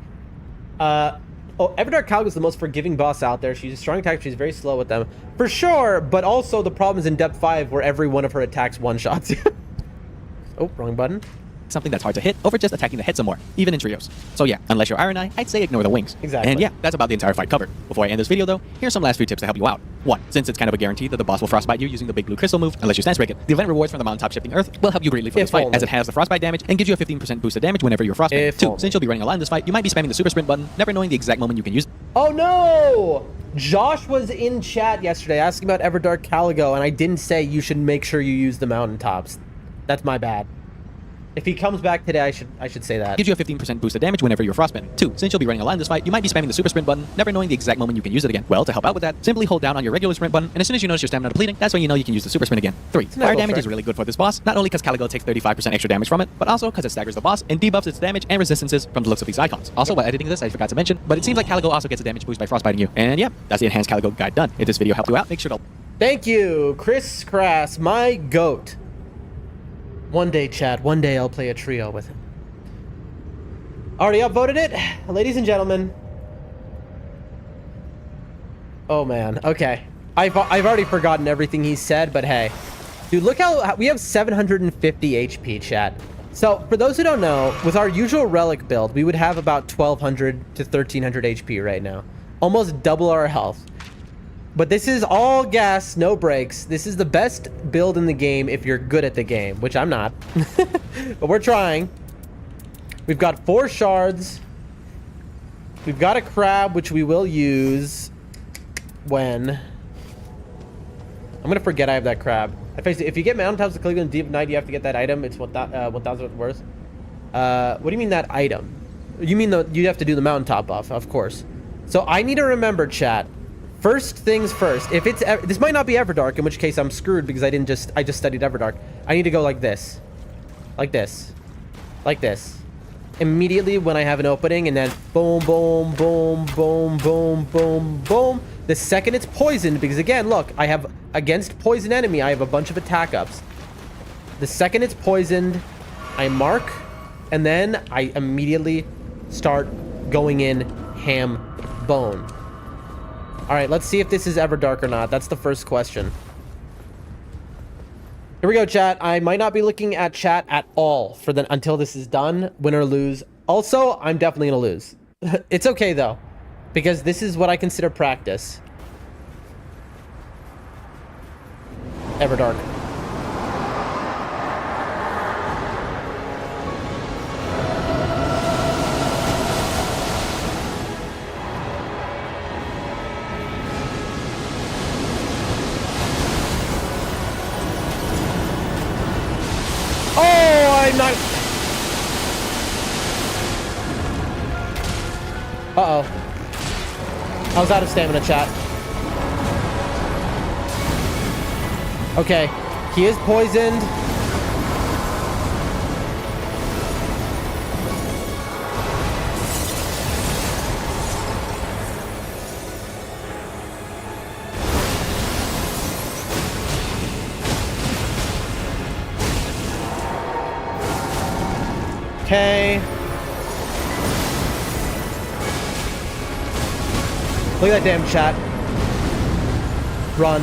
Everdark Caligo is the most forgiving boss out there. She's a strong attacker. She's very slow with them. For sure, but also the problem is in Depth 5 where every one of her attacks one-shots you. Oh, wrong button. Something that's hard to hit over just attacking the head some more, even in trios. So yeah, unless you're Iron Eye, I'd say ignore the wings. Exactly. And yeah, that's about the entire fight covered. Before I end this video though, here's some last few tips to help you out. 1. Since it's kind of a guarantee that the boss will frostbite you using the big blue crystal move, unless you stance break it, the event rewards from the mountaintop shifting earth will help you greatly for this fight, as it has the frostbite damage and gives you a 15% boost of damage whenever you're frostbite. 2. Since you'll be running a lot in this fight, you might be spamming the super sprint button, never knowing the exact moment you can use it. Oh no! Josh was in chat yesterday asking about Everdark Caligo, and I didn't say you should make sure you use the mountaintops. That's my bad. If he comes back today, I should say that. Gives you a 15% boost of damage whenever you're frostbitten. 2. Since you'll be running a lot in this fight, you might be spamming the super sprint button, never knowing the exact moment you can use it again. Well, to help out with that, simply hold down on your regular sprint button, and as soon as you notice your stamina depleting, that's when you know you can use the super sprint again. 3. Fire damage is really good for this boss, not only because Caligo takes 35% extra damage from it, but also because it staggers the boss and debuffs its damage and resistances from the looks of these icons. Also, while editing this, I forgot to mention, but it seems like Caligo also gets a damage boost by frostbiting you. And yeah, that's the enhanced Caligo guide done. If this video helped you out, make sure to... Thank you, Chris Crass, my goat. One day, chat. One day I'll play a trio with him. Already upvoted it, ladies and gentlemen. Oh man. Okay. I've already forgotten everything he said, but hey, dude, look how we have 750 HP, chat. So for those who don't know, with our usual relic build, we would have about 1200 to 1300 HP right now, almost double our health. But this is all gas, no brakes. This is the best build in the game if you're good at the game, which I'm not. But we're trying. We've got 4 shards. We've got a crab, which we will use when... I'm going to forget I have that crab. If you get mountaintops to Caligo in Deep Night, you have to get that item. It's 1,000 worth. What do you mean that item? You mean you have to do the mountaintop buff, of course. So I need to remember, chat. First things first. If it's this might not be Everdark, in which case I'm screwed because I just studied Everdark. I need to go like this, like this, like this, immediately when I have an opening, and then boom, boom, boom, boom, boom, boom, boom. The second it's poisoned, because again, look, I have against poison enemy, I have a bunch of attack ups. The second it's poisoned, I mark, and then I immediately start going in ham bone. All right, let's see if this is Everdark or not. That's the first question. Here we go, chat. I might not be looking at chat at all until this is done, win or lose. Also, I'm definitely gonna lose. It's okay though, because this is what I consider practice. Everdark. I'm not... Uh-oh. I was out of stamina, chat. Okay. He is poisoned. Okay. Look at that damn chat. Run.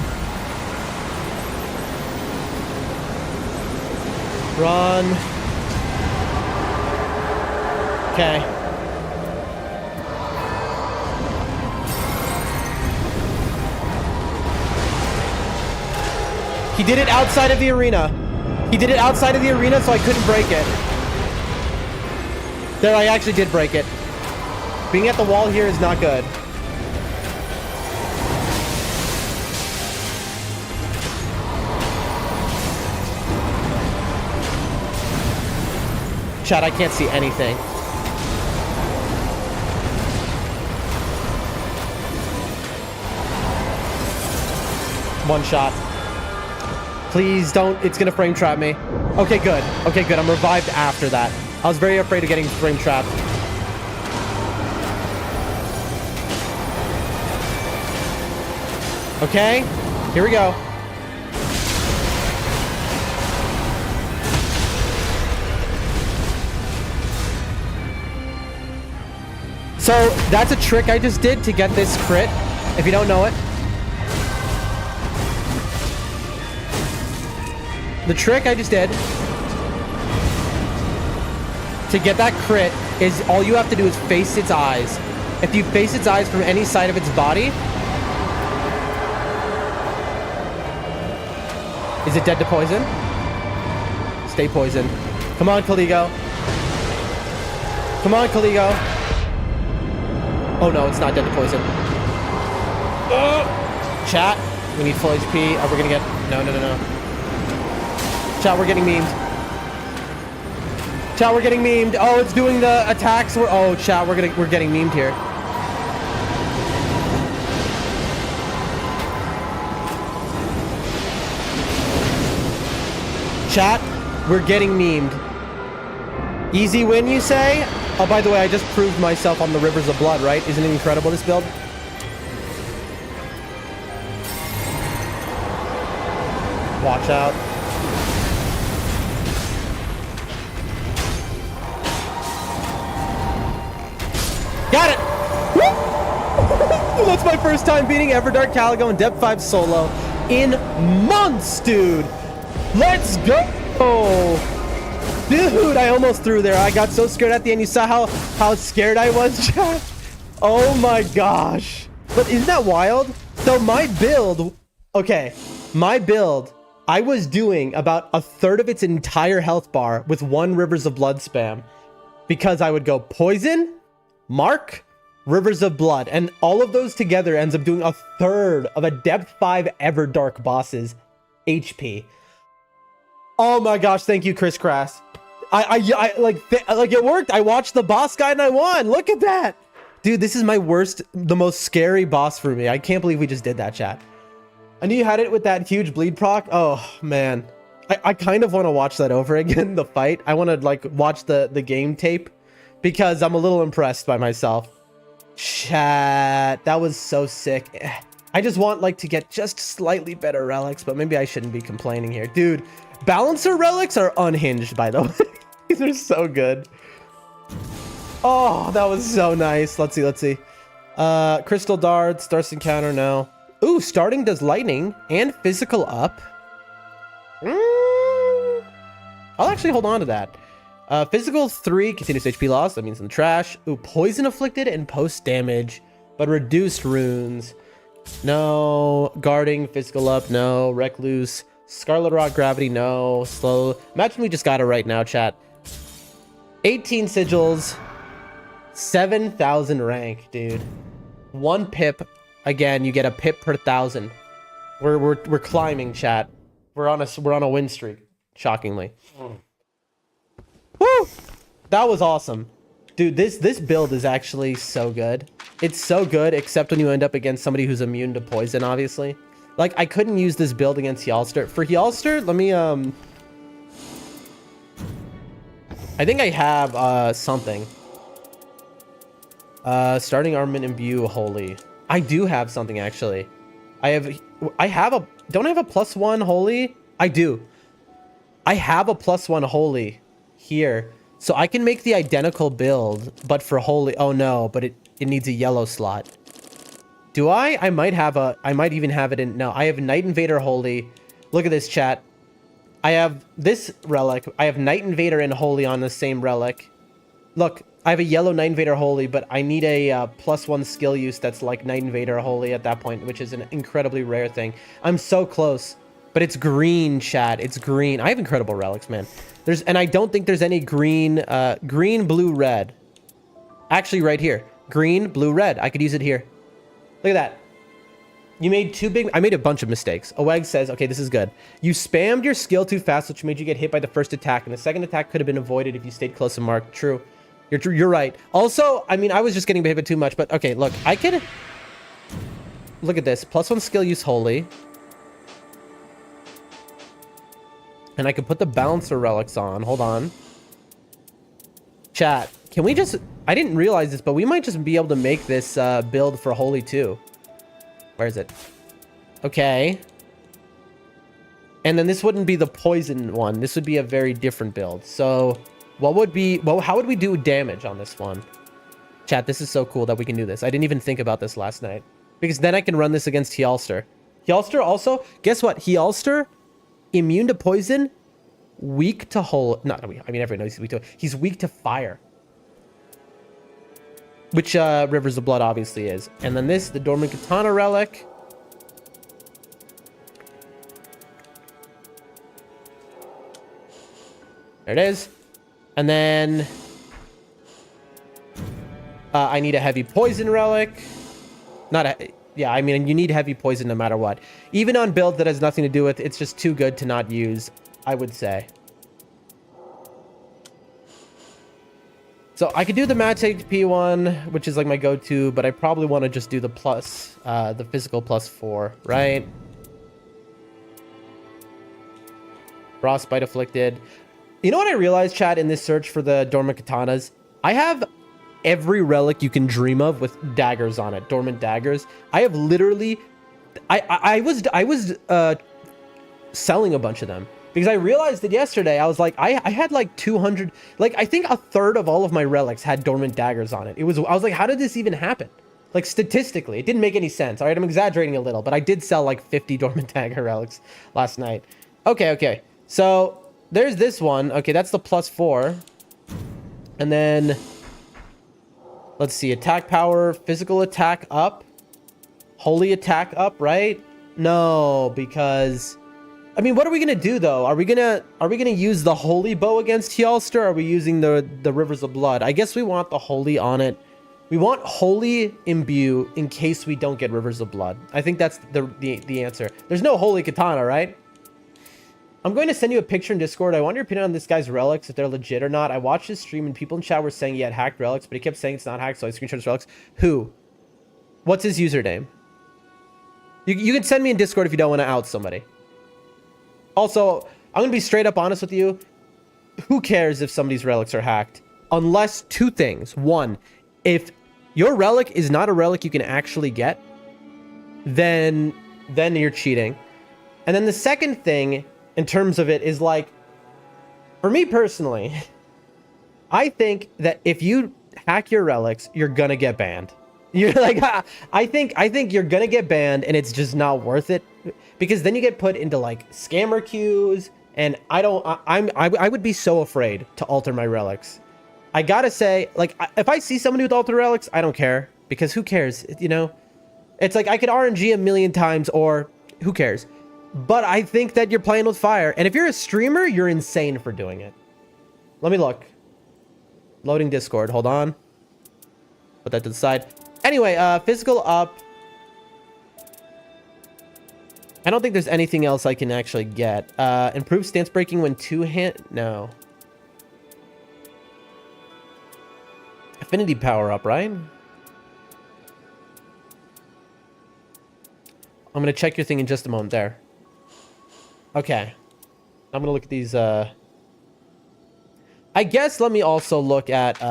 Run. Okay. He did it outside of the arena. He did it outside of the arena, so I couldn't break it. There, I actually did break it. Being at the wall here is not good. Chat, I can't see anything. One shot. Please don't. It's gonna frame trap me. Okay, good. Okay, good. I'm revived after that. I was very afraid of getting frame trapped. Okay, here we go. So that's a trick I just did to get this crit, if you don't know it. The trick I just did to get that crit is all you have to do is face its eyes. If you face its eyes from any side of its body... Is it dead to poison? Stay poisoned. Come on, Caligo. Come on, Caligo. Oh no, it's not dead to poison. Chat, we need full HP. Are we gonna get... No. Chat, we're getting memed. Chat, we're getting memed. Oh, it's doing the attacks. Oh, chat, we're getting memed here. Chat, we're getting memed. Easy win, you say? Oh, by the way, I just proved myself on the Rivers of Blood, right? Isn't it incredible, this build? Watch out. Got it! Woo! That's my first time beating Everdark Caligo in Depth 5 solo in months, dude! Let's go! Dude, I almost threw there. I got so scared at the end. You saw how scared I was, chat? Oh my gosh. But isn't that wild? So my build... Okay, my build... I was doing about a third of its entire health bar with one Rivers of Blood spam. Because I would go Poison... Mark, Rivers of Blood, and all of those together ends up doing a third of a Depth 5 Everdark boss's HP. Oh my gosh, thank you, Chris Crass. I like it worked. I watched the boss guide and I won. Look at that. Dude, this is the most scary boss for me. I can't believe we just did that, chat. I knew you had it with that huge bleed proc. Oh, man. I kind of want to watch that over again, the fight. I want to, like, watch the game tape. Because I'm a little impressed by myself. Chat, that was so sick. I just want like to get just slightly better relics, but maybe I shouldn't be complaining here. Dude, balancer relics are unhinged, by the way. These are so good. Oh, that was so nice. Let's see. Crystal darts, starts encounter now. Ooh, starting does lightning and physical up. I'll actually hold on to that. Physical 3, continuous HP loss. That means in the trash. Ooh, poison afflicted and post damage, but reduced runes. No. Guarding, physical up. No. Recluse. Scarlet Rock gravity. No. Slow. Imagine we just got it right now, chat. 18 sigils. 7,000 rank, dude. 1 pip. Again, you get a pip per 1,000. We're climbing, chat. We're on a win streak. Shockingly. Woo! That was awesome. Dude, this build is actually so good. It's so good, except when you end up against somebody who's immune to poison, obviously. Like, I couldn't use this build against Hjalster. For Hjalster, let me, I think I have, something. Starting armament imbue holy. I do have something, actually. Don't I have a +1 holy? I do. I have a +1 holy here. So I can make the identical build, but for holy. Oh no, but it needs a yellow slot. Do I? I might even have it in. No, I have Night Invader holy. Look at this, chat. I have this relic. I have Knight Invader and Holy on the same relic. Look, I have a yellow Knight Invader Holy, but I need a +1 skill use that's like Knight Invader Holy at that point, which is an incredibly rare thing. I'm so close, but it's green, chat. It's green. I have incredible relics, man. And I don't think there's any green, green, blue, red. Actually, right here. Green, blue, red. I could use it here. Look at that. You made I made a bunch of mistakes. Oweg says, okay, this is good. You spammed your skill too fast, which made you get hit by the first attack, and the second attack could have been avoided if you stayed close to mark. True. You're right. Also, I mean, I was just getting hit by too much, but okay, look, I could... Look at this. +1 skill use Holy. And I could put the Balancer relics on. Hold on. Chat, can we just... I didn't realize this, but we might just be able to make this build for Holy too. Where is it? Okay. And then this wouldn't be the poison one. This would be a very different build. So what would be... Well, how would we do damage on this one? Chat, this is so cool that we can do this. I didn't even think about this last night. Because then I can run this against Hjalster. Hjalster also... Guess what? Hjalster, immune to poison, weak to Holy... Not weak. I mean, everyone knows he's weak to... He's weak to fire. Which Rivers of Blood obviously is. And then this, the Dormant Katana relic. There it is. And then I need a heavy poison relic. Yeah, I mean, you need heavy poison no matter what. Even on builds that has nothing to do with, it's just too good to not use, I would say. So I could do the max HP one, which is like my go-to, but I probably want to just do the the physical +4, right? Frostbite Afflicted. You know what I realized, chat, in this search for the Dormant Katanas? I have every relic you can dream of with daggers on it, dormant daggers. I have literally... I was selling a bunch of them. Because I realized that yesterday, I was like, I had like 200, like I think a third of all of my relics had dormant daggers on it. I was like, how did this even happen? Like statistically, it didn't make any sense. All right, I'm exaggerating a little, but I did sell like 50 dormant dagger relics last night. Okay. So there's this one. Okay, that's the +4. And then, let's see, attack power, physical attack up, holy attack up, right? No, because... I mean, what are we gonna do though? Are we gonna use the holy bow against Hjalster? Or are we using the Rivers of Blood? I guess we want the holy on it. We want holy imbue in case we don't get Rivers of Blood. I think that's the answer. There's no holy katana, right? I'm going to send you a picture in Discord. I want your opinion on this guy's relics, if they're legit or not. I watched his stream and people in chat were saying he had hacked relics, but he kept saying it's not hacked, so I screenshot his relics. Who? What's his username? You can send me in Discord if you don't want to out somebody. Also, I'm going to be straight up honest with you. Who cares if somebody's relics are hacked? Unless two things. One, if your relic is not a relic you can actually get, then you're cheating. And then the second thing in terms of it is like, for me personally, I think that if you hack your relics, you're going to get banned. You're like, I think you're going to get banned and it's just not worth it. Because then you get put into like scammer queues, and I would be so afraid to alter my relics. I gotta say, like, if I see somebody with altered relics, I don't care, because who cares, you know? It's like I could RNG a million times, or who cares? But I think that you're playing with fire, and if you're a streamer, you're insane for doing it. Let me look. Loading Discord. Hold on. Put that to the side. Anyway, physical up. I don't think there's anything else I can actually get. Improved stance breaking when two-hand... No. Affinity power up, right? I'm going to check your thing in just a moment there. Okay. I'm going to look at these... I guess let me also look at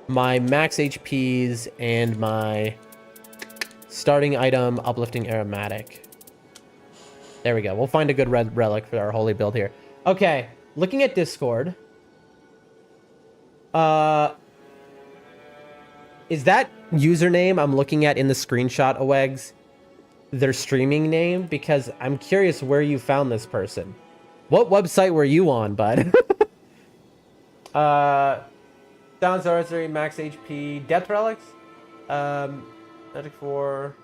my max HPs and my... starting item, uplifting aromatic. There we go. We'll find a good red relic for our holy build here. Okay, looking at Discord. Is that username I'm looking at in the screenshot, Owegs, their streaming name? Because I'm curious where you found this person. What website were you on, bud? Down sorcery, max HP, death relics, magic 4.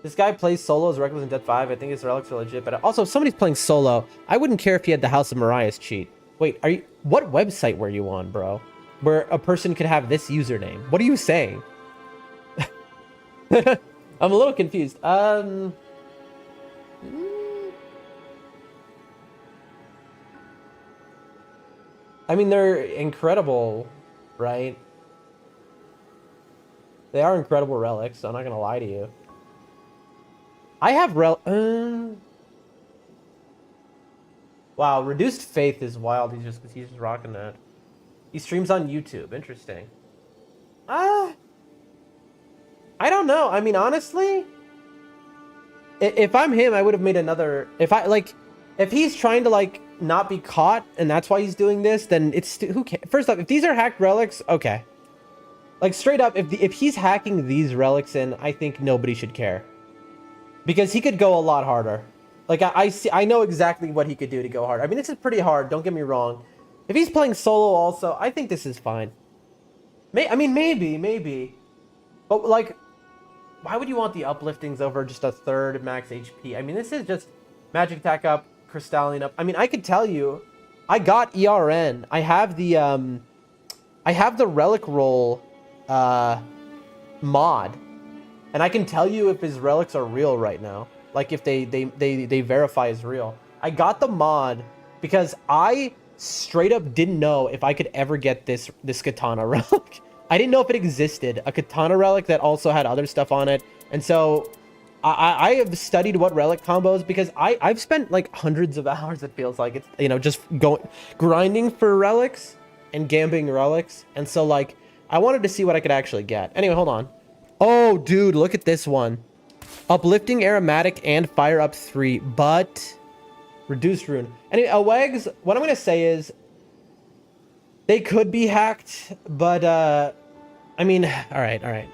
This guy plays solo as reckless in Death 5. I think his relics are legit, but also if somebody's playing solo, I wouldn't care if he had the House of Mariah's cheat. Wait, what website were you on, bro? Where a person could have this username? What are you saying? I'm a little confused. I mean, they're incredible, right? They are incredible relics, so I'm not gonna lie to you. I have wow, Reduced Faith is wild. He's just rocking that. He streams on YouTube. Interesting. I don't know. I mean, honestly, if I'm him, I would have made another. If he's trying to like not be caught and that's why he's doing this, then it's who cares? First off, if these are hacked relics, okay. Like straight up, if he's hacking these relics in, I think nobody should care. Because he could go a lot harder. Like, I know exactly what he could do to go hard. I mean, this is pretty hard, don't get me wrong. If he's playing solo also, I think this is fine. I mean, maybe. But, like, why would you want the upliftings over just a third max HP? I mean, this is just magic attack up, crystalline up. I mean, I could tell you, I got ERN. I have the relic roll mod. And I can tell you if his relics are real right now. Like if they verify as real. I got the mod because I straight up didn't know if I could ever get this katana relic. I didn't know if it existed. A katana relic that also had other stuff on it. And so I have studied what relic combos because I've spent like hundreds of hours, it feels like. It's, you know, just grinding for relics and gambling relics. And so like I wanted to see what I could actually get. Anyway, hold on. Oh, dude, look at this one. Uplifting Aromatic and Fire Up 3, but Reduced Rune. Anyway, Wags, what I'm going to say is they could be hacked, but, I mean, all right. I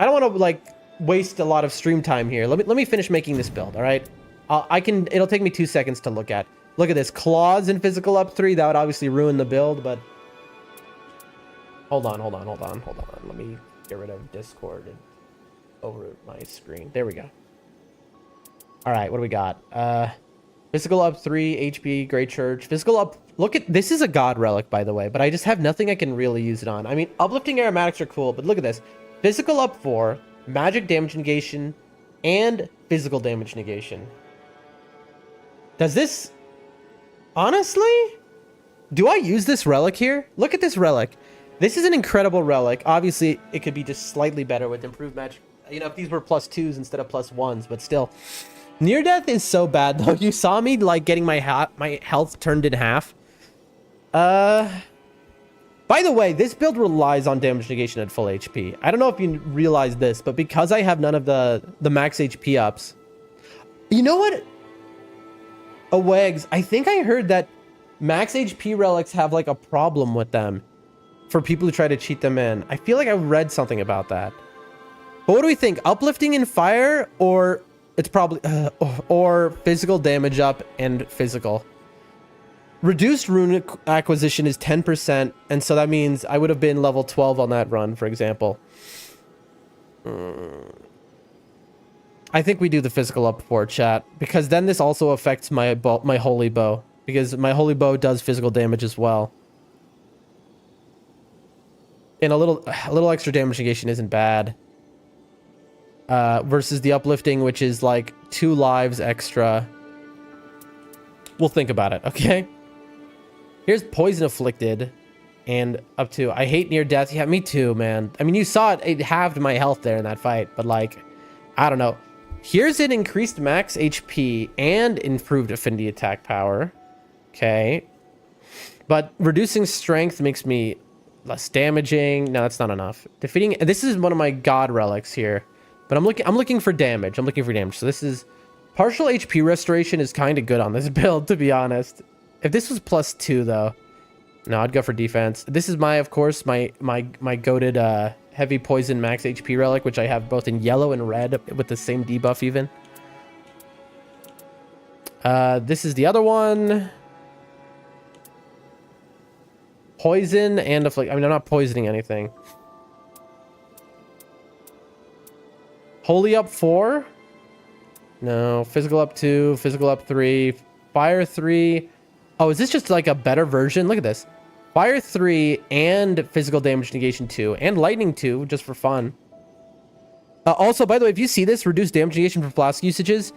don't want to, like, waste a lot of stream time here. Let me finish making this build, all right? It'll take me 2 seconds to look at. Look at this. Claws and Physical Up 3. That would obviously ruin the build, but... Hold on. Let me... get rid of Discord and over my screen. There we go. All right, what do we got? Physical up 3, HP, Great Church. Physical up... Look at... This is a god relic, by the way, but I just have nothing I can really use it on. I mean, uplifting aromatics are cool, but look at this. Physical up 4, magic damage negation, and physical damage negation. Does this... Honestly? Do I use this relic here? Look at this relic. This is an incredible relic. Obviously, it could be just slightly better with improved magic. You know, if these were +2s instead of +1s, but still. Near death is so bad, though. You saw me, like, getting my health turned in half. By the way, this build relies on damage negation at full HP. I don't know if you realize this, but because I have none of the max HP ups... You know what? Oh, Wags, I think I heard that max HP relics have, like, a problem with them. For people who try to cheat them in. I feel like I read something about that. But what do we think? Uplifting in fire, or it's probably or physical damage up and physical. Reduced rune acquisition is 10%, and so that means I would have been level 12 on that run, for example. I think we do the physical up for chat, because then this also affects my holy bow, because my holy bow does physical damage as well. And a little extra damage negation isn't bad. Versus the uplifting, which is like 2 lives extra. We'll think about it, okay? Here's Poison Afflicted. And up to... I hate near death. Yeah, me too, man. I mean, you saw it. It halved my health there in that fight. But like, I don't know. Here's an increased max HP and improved affinity attack power. Okay. But reducing strength makes me less damaging. No, that's not enough. Defeating... This is one of my god relics here. But I'm looking for damage. So this is... Partial HP restoration is kind of good on this build, to be honest. If this was +2, though... No, I'd go for defense. This is of course, my goated heavy poison max HP relic, which I have both in yellow and red with the same debuff even. This is the other one. Poison and afflict. I mean, I'm not poisoning anything. Holy up 4. No. Physical up 2. Physical up 3. Fire 3. Oh, is this just like a better version? Look at this. Fire 3 and physical damage negation 2 and lightning 2 just for fun. Also, by the way, if you see this, reduced damage negation for flask usages,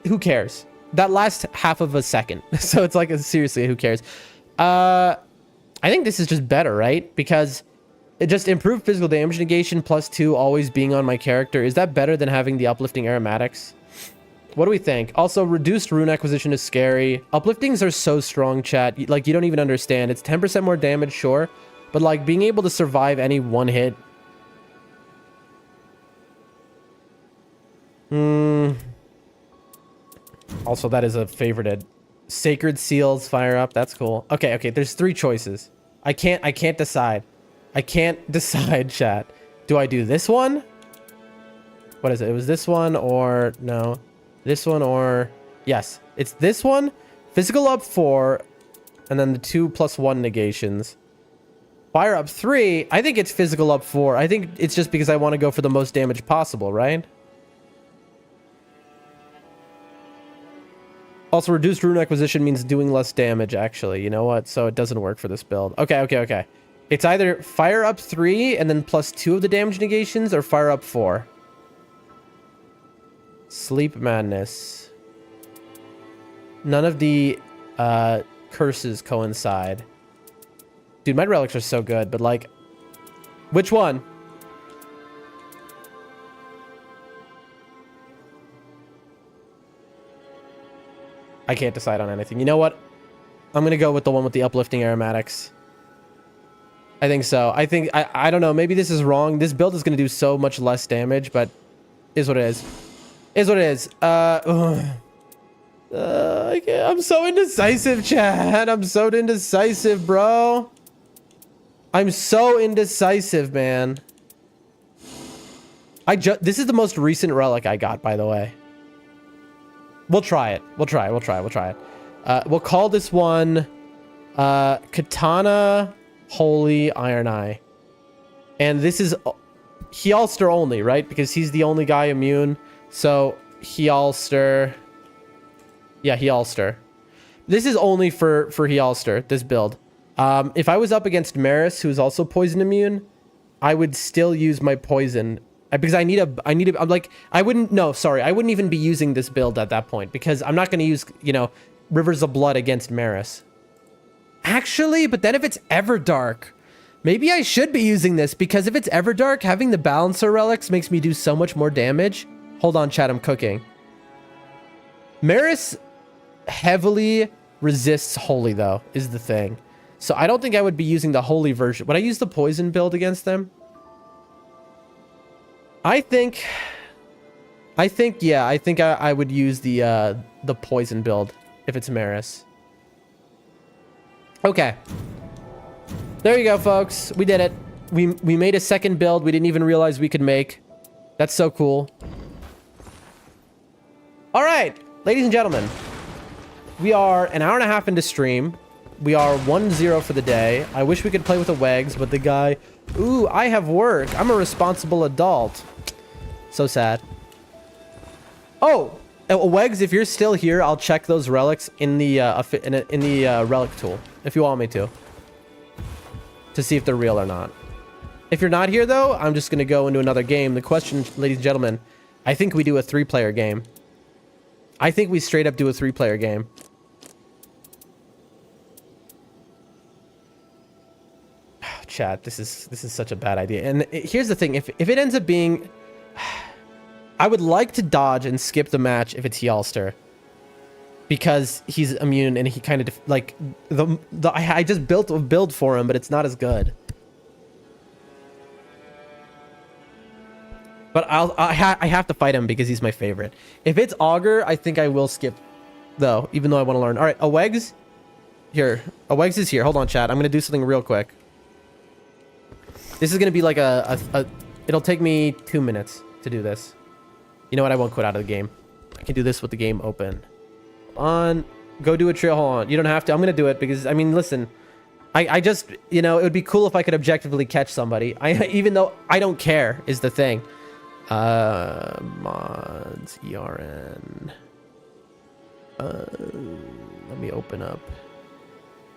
who cares? That lasts half of a second. So it's like, seriously, who cares? I think this is just better, right? Because it just improved physical damage negation +2 always being on my character. Is that better than having the uplifting aromatics? What do we think? Also, reduced rune acquisition is scary. Upliftings are so strong, chat. Like, you don't even understand. It's 10% more damage, sure. But, like, being able to survive any one hit. Also, that is a favorited. Sacred seals fire up. That's cool. Okay, okay. There's 3 choices. I can't decide. I can't decide, chat. Do I do this one? What is it? It was this one or no? This one or yes. It's this one. Physical up 4, and then the 2 + 1 negations. Fire up 3. I think it's physical up 4. I think it's just because I want to go for the most damage possible, right? Also, reduced rune acquisition means doing less damage, actually. You know what? So it doesn't work for this build. Okay, okay, okay. It's either fire up 3 and then +2 of the damage negations, or fire up 4. Sleep madness. None of the curses coincide. Dude, my relics are so good, but like, which one? I can't decide on anything. You know what? I'm gonna go with the one with the uplifting aromatics. I think so. I think I don't know. Maybe this is wrong. This build is gonna do so much less damage, but is what it is. Is what it is. I can't. I'm so indecisive, Chad. I'm so indecisive, bro. I'm so indecisive, man. This is the most recent relic I got, by the way. We'll try it. We'll try it. We'll call this one Katana Holy Iron Eye. And this is Healster only, right? Because he's the only guy immune. So Healster. Yeah, Healster. This is only for Healster, this build. If I was up against Maris, who's also poison immune, I would still use my poison. Because I wouldn't even be using this build at that point, because I'm not going to use, you know, Rivers of Blood against Maris. Actually, but then if it's Everdark, maybe I should be using this, because if it's Everdark, having the Balancer relics makes me do so much more damage. Hold on, chat, I'm cooking. Maris heavily resists Holy, though, is the thing. So I don't think I would be using the Holy version. Would I use the Poison build against them? I think I would use the Poison build if it's Maris. Okay. There you go, folks. We did it. We made a second build we didn't even realize we could make. That's so cool. All right, ladies and gentlemen. We are an hour and a half into stream. We are 1-0 for the day. I wish we could play with the Wegs, but the guy... Ooh, I have work. I'm a responsible adult. So sad. Oh, Wegs, if you're still here, I'll check those relics in the relic tool, if you want me to see if they're real or not. If you're not here, though, I'm just going to go into another game. The question, ladies and gentlemen, I think we do a 3-player game. I think we straight up do a 3-player game. Chat, this is such a bad idea. And here's the thing: if it ends up being, I would like to dodge and skip the match if it's Healster, because he's immune and he kind of like I just built a build for him, but it's not as good. But I have to fight him because he's my favorite. If it's Augur, I think I will skip, though, even though I want to learn. All right, Awegs here. Awegs is here. Hold on, chat. I'm gonna do something real quick. This is gonna be like it'll take me 2 minutes to do this. You know what? I won't quit out of the game. I can do this with the game open. On, go do a trio. Hold on. You don't have to. I'm going to do it because, I mean, listen, I just, you know, it would be cool if I could objectively catch somebody. Even though I don't care is the thing. Mods, ERN. Let me open up.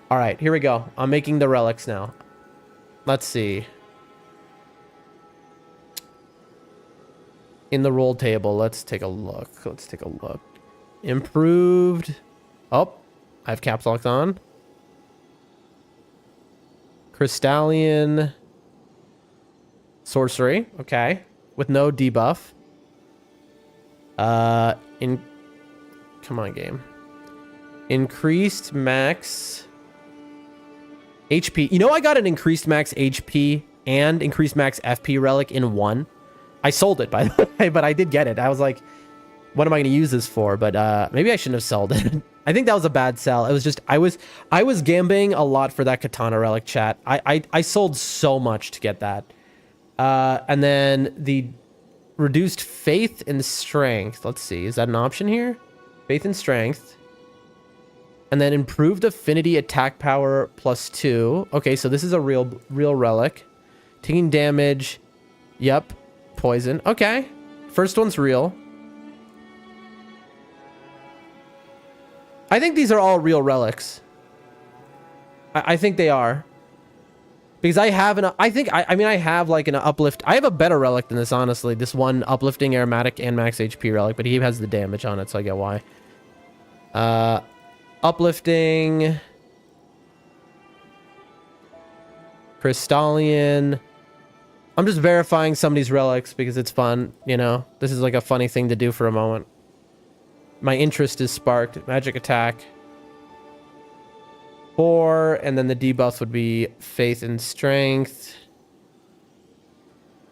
All right, here we go. I'm making the relics now. Let's see. In the roll table, let's take a look. Let's take a look. Improved. Oh, I have caps locked on. Crystallian. Sorcery. Okay. With no debuff. Come on, game. Increased max HP. You know, I got an increased max HP and increased max FP relic in one. I sold it, by the way, but I did get it. I was like, what am I going to use this for? But maybe I shouldn't have sold it. I think that was a bad sell. It was just, I was gambling a lot for that katana relic, chat. I sold so much to get that. And then the reduced faith and strength. Let's see. Is that an option here? Faith and strength. And then improved affinity attack power +2. Okay, so this is a real relic. Taking damage. Yep. Poison. Okay. First one's real. I think these are all real relics. I think they are. Because I have I have like an uplift. I have a better relic than this, honestly. This one uplifting aromatic and max HP relic, but he has the damage on it, so I get why. Uplifting. Crystallian. I'm just verifying some of these relics because it's fun, you know. This is like a funny thing to do for a moment. My interest is sparked. Magic attack. 4, and then the debuff would be faith and strength.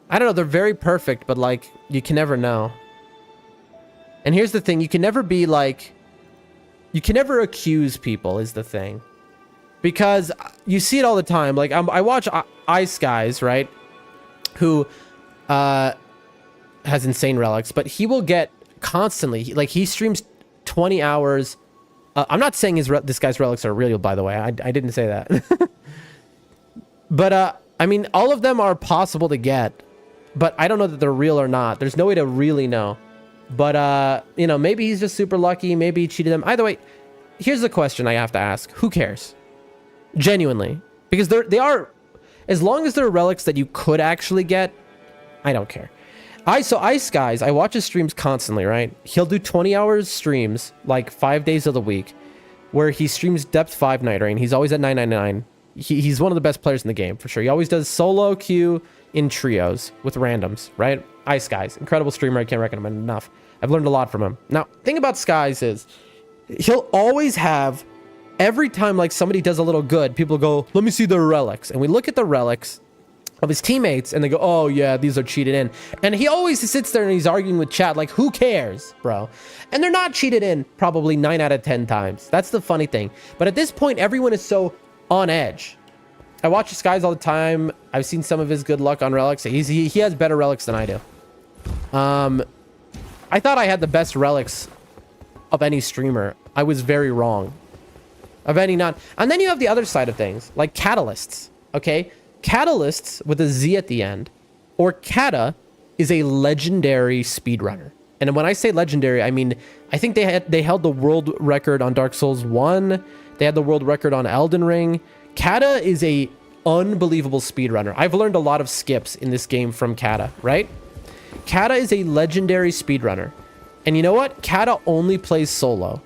I don't know, they're very perfect, but like, you can never know. And here's the thing, you can never be like, you can never accuse people is the thing. Because you see it all the time. Like, I watch Ice Guys, right? Who has insane relics, but he will get constantly, like, he streams 20 hours. I'm not saying this guy's relics are real, by the way. I didn't say that. But, I mean, all of them are possible to get, but I don't know that they're real or not. There's no way to really know. But, you know, maybe he's just super lucky. Maybe he cheated them. Either way, here's the question I have to ask. Who cares? Genuinely. Because they are, as long as they're relics that you could actually get, I don't care. So Ice Guys, I watch his streams constantly, right? He'll do 20 hours streams, like 5 days of the week, where he streams Depth 5 Nightreign. He's always at 999. He's one of the best players in the game, for sure. He always does solo queue in trios with randoms, right? Ice Guys, incredible streamer. I can't recommend enough. I've learned a lot from him. Now, the thing about Skies is, he'll always have, every time like somebody does a little good, people go, let me see the relics. And we look at the relics of his teammates and they go, oh yeah, these are cheated in. And he always sits there and he's arguing with chat like, who cares, bro? And they're not cheated in probably 9 out of 10 times. That's the funny thing. But at this point, everyone is so on edge. I watch this guys all the time. I've seen some of his good luck on relics. He has better relics than I do. I thought I had the best relics of any streamer. I was very wrong. Of any not. And then you have the other side of things, like catalysts, okay? Catalysts with a Z at the end, or Kata, is a legendary speedrunner. And when I say legendary, I mean, I think they held the world record on Dark Souls 1. They had the world record on Elden Ring. Kata is a unbelievable speedrunner. I've learned a lot of skips in this game from Kata, right? Kata is a legendary speedrunner. And you know what? Kata only plays solo.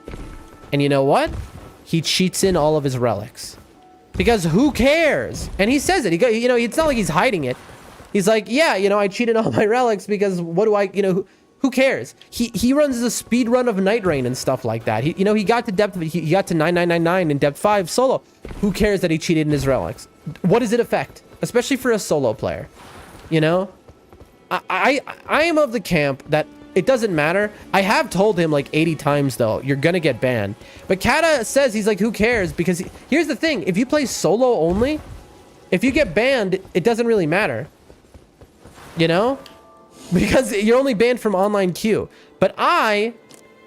And you know what? He cheats in all of his relics. Because who cares? And he says it. You know, it's not like he's hiding it. He's like, yeah, you know, I cheated all my relics because what do I, you know, who cares? He runs the speed run of Nightreign and stuff like that. He got to depth, he got to 9999 in depth 5 solo. Who cares that he cheated in his relics? What does it affect? Especially for a solo player. You know? I am of the camp that it doesn't matter. I have told him like 80 times though, you're gonna get banned. But Kata says he's like, who cares? Because here's the thing, if you play solo only, if you get banned, it doesn't really matter. You know? Because you're only banned from online queue. But I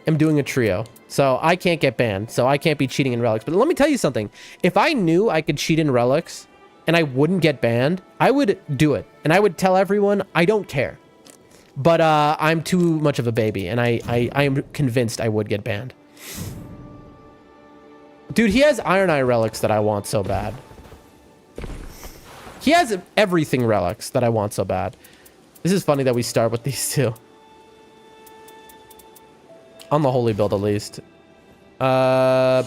am doing a trio. So I can't get banned. So I can't be cheating in relics. But let me tell you something. If I knew I could cheat in relics and I wouldn't get banned, I would do it. And I would tell everyone I don't care. But I'm too much of a baby. And I am convinced I would get banned. Dude, he has Iron Eye relics that I want so bad. He has everything relics that I want so bad. This is funny that we start with these two. On the holy build, at least. All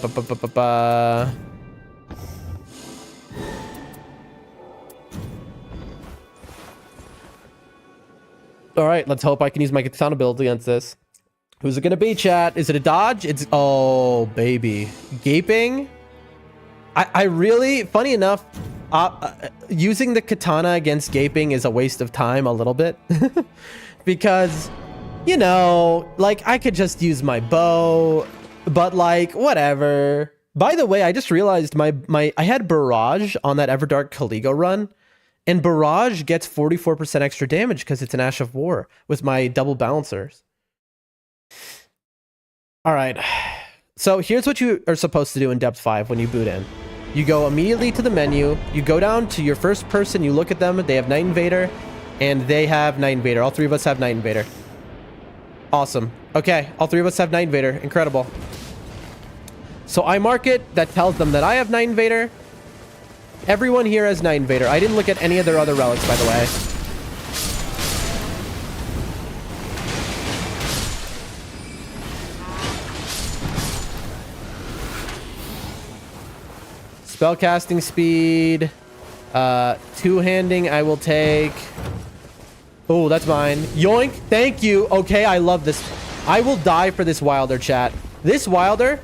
right, let's hope I can use my katana build against this. Who's it gonna be, chat? Is it a dodge? It's... Oh, baby. Gaping? I really... Funny enough, using the katana against gaping is a waste of time a little bit. Because... You know, like, I could just use my bow, but, like, whatever. By the way, I just realized I had Barrage on that Everdark Caligo run, and Barrage gets 44% extra damage because it's an Ash of War with my double balancers. All right. So here's what you are supposed to do in Depth 5 when you boot in. You go immediately to the menu, you go down to your first person, you look at them, they have Night Invader, and they have Night Invader. All three of us have Night Invader. Awesome. Okay, all three of us have Night Invader. Incredible. So I mark it. That tells them that I have Night Invader. Everyone here has Night Invader. I didn't look at any of their other relics, by the way. Spellcasting speed. Two-handing I will take. Oh, that's mine. Yoink. Thank you. Okay, I love this. I will die for this Wilder, chat. This Wilder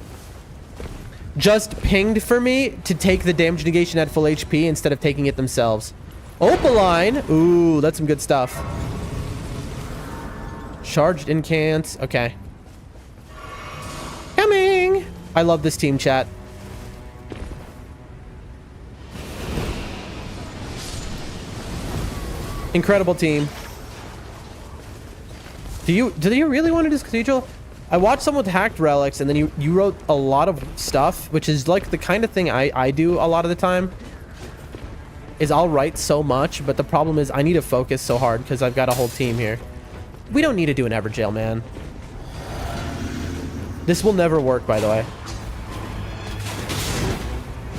just pinged for me to take the damage negation at full HP instead of taking it themselves. Opaline. Ooh, that's some good stuff. Charged incants. Okay. Coming. I love this team, chat. Incredible team. Do you really want to do Cathedral? I watched someone with hacked relics, and then you wrote a lot of stuff, which is like the kind of thing I do a lot of the time. Is I'll write so much, but the problem is I need to focus so hard because I've got a whole team here. We don't need to do an Everjail, man. This will never work, by the way.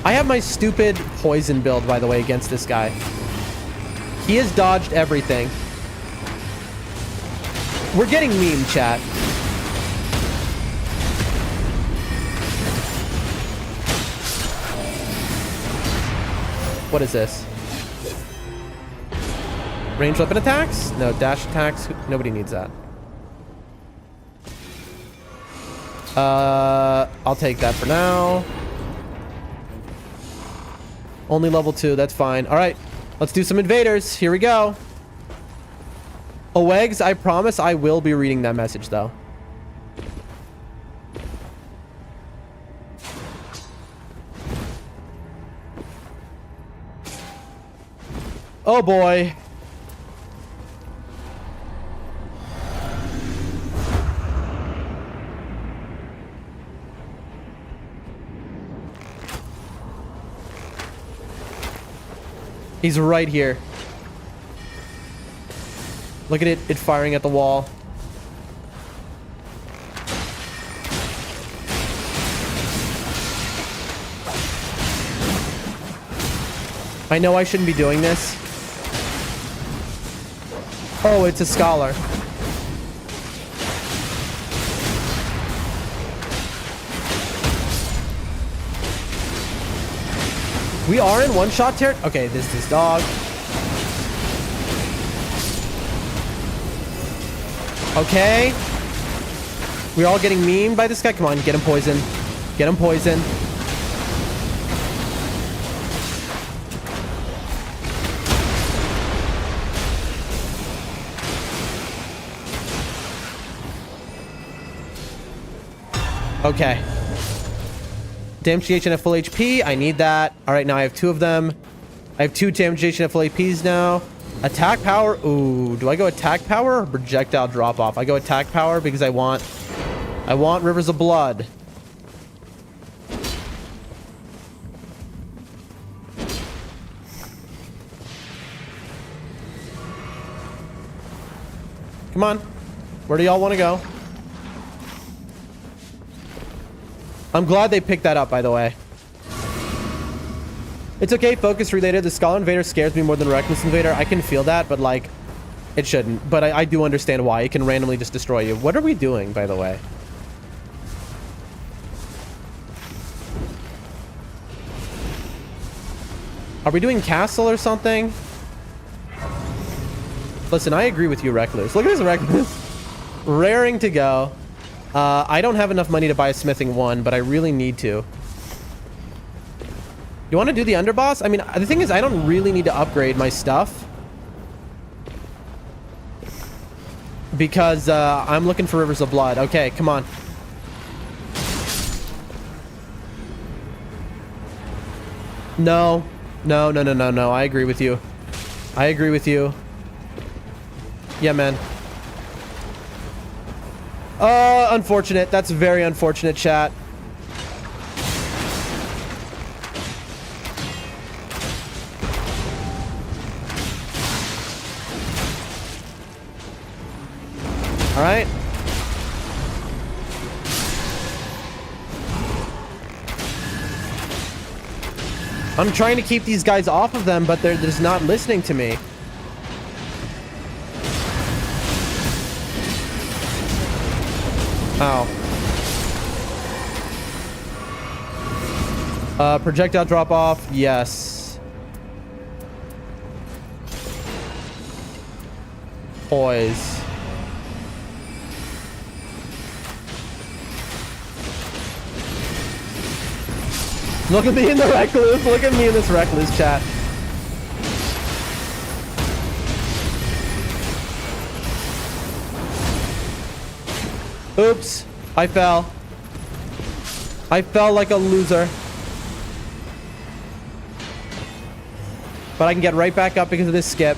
I have my stupid poison build, by the way, against this guy. He has dodged everything. We're getting meme, chat. What is this? Range weapon attacks? No, dash attacks. Nobody needs that. I'll take that for now. Only level 2, that's fine. All right, let's do some invaders. Here we go. Oegs, I promise I will be reading that message, though. Oh, boy. He's right here. Look at it firing at the wall. I know I shouldn't be doing this. Oh, it's a scholar. We are in one-shot territory. Okay, this is dog. Okay. We're all getting memed by this guy. Come on, get him poisoned. Get him poisoned. Okay. Damage negation at full HP. I need that. All right, now I have 2 of them. I have 2 damage negation at full APs now. Attack power. Ooh, do I go attack power or projectile drop off? I go attack power because I want I want rivers of blood. Come on. Where do y'all want to go? I'm glad they picked that up, by the way. It's okay, focus related. The Skull Invader scares me more than Reckless Invader. I can feel that, but like, it shouldn't. But I do understand why. It can randomly just destroy you. What are we doing, by the way? Are we doing castle or something? Listen, I agree with you, Reckless. Look at this Reckless. Raring to go. I don't have enough money to buy a smithing one, but I really need to. You want to do the underboss? I mean, the thing is, I don't really need to upgrade my stuff. Because I'm looking for rivers of blood. Okay, come on. No. No, no, no, no, no. I agree with you. I agree with you. Yeah, man. Unfortunate. That's very unfortunate, chat. All right. I'm trying to keep these guys off of them, but they're just not listening to me. Ow. Projectile drop off. Yes. Poise. Look at me in the Reckless. Look at me in this Reckless chat. Oops. I fell. I fell like a loser. But I can get right back up because of this skip.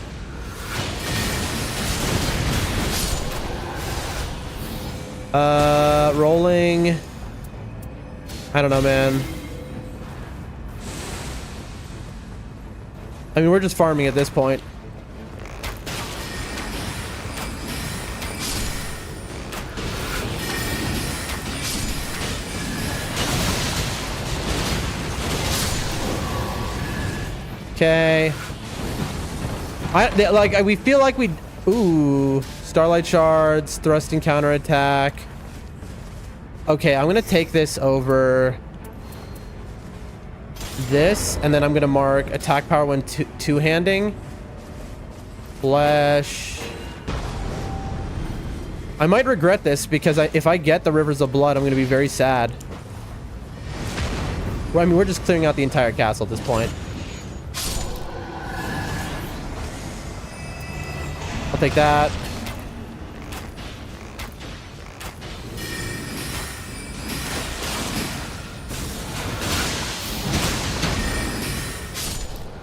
Rolling. I don't know, man. I mean, we're just farming at this point. Okay. We feel like we... Ooh. Starlight Shards, thrust and counterattack. Okay, I'm gonna take this over... this, and then I'm gonna mark attack power when two-handing. Flesh. I might regret this because if I get the Rivers of Blood, I'm gonna be very sad. Well, I mean, we're just clearing out the entire castle at this point. I'll take that.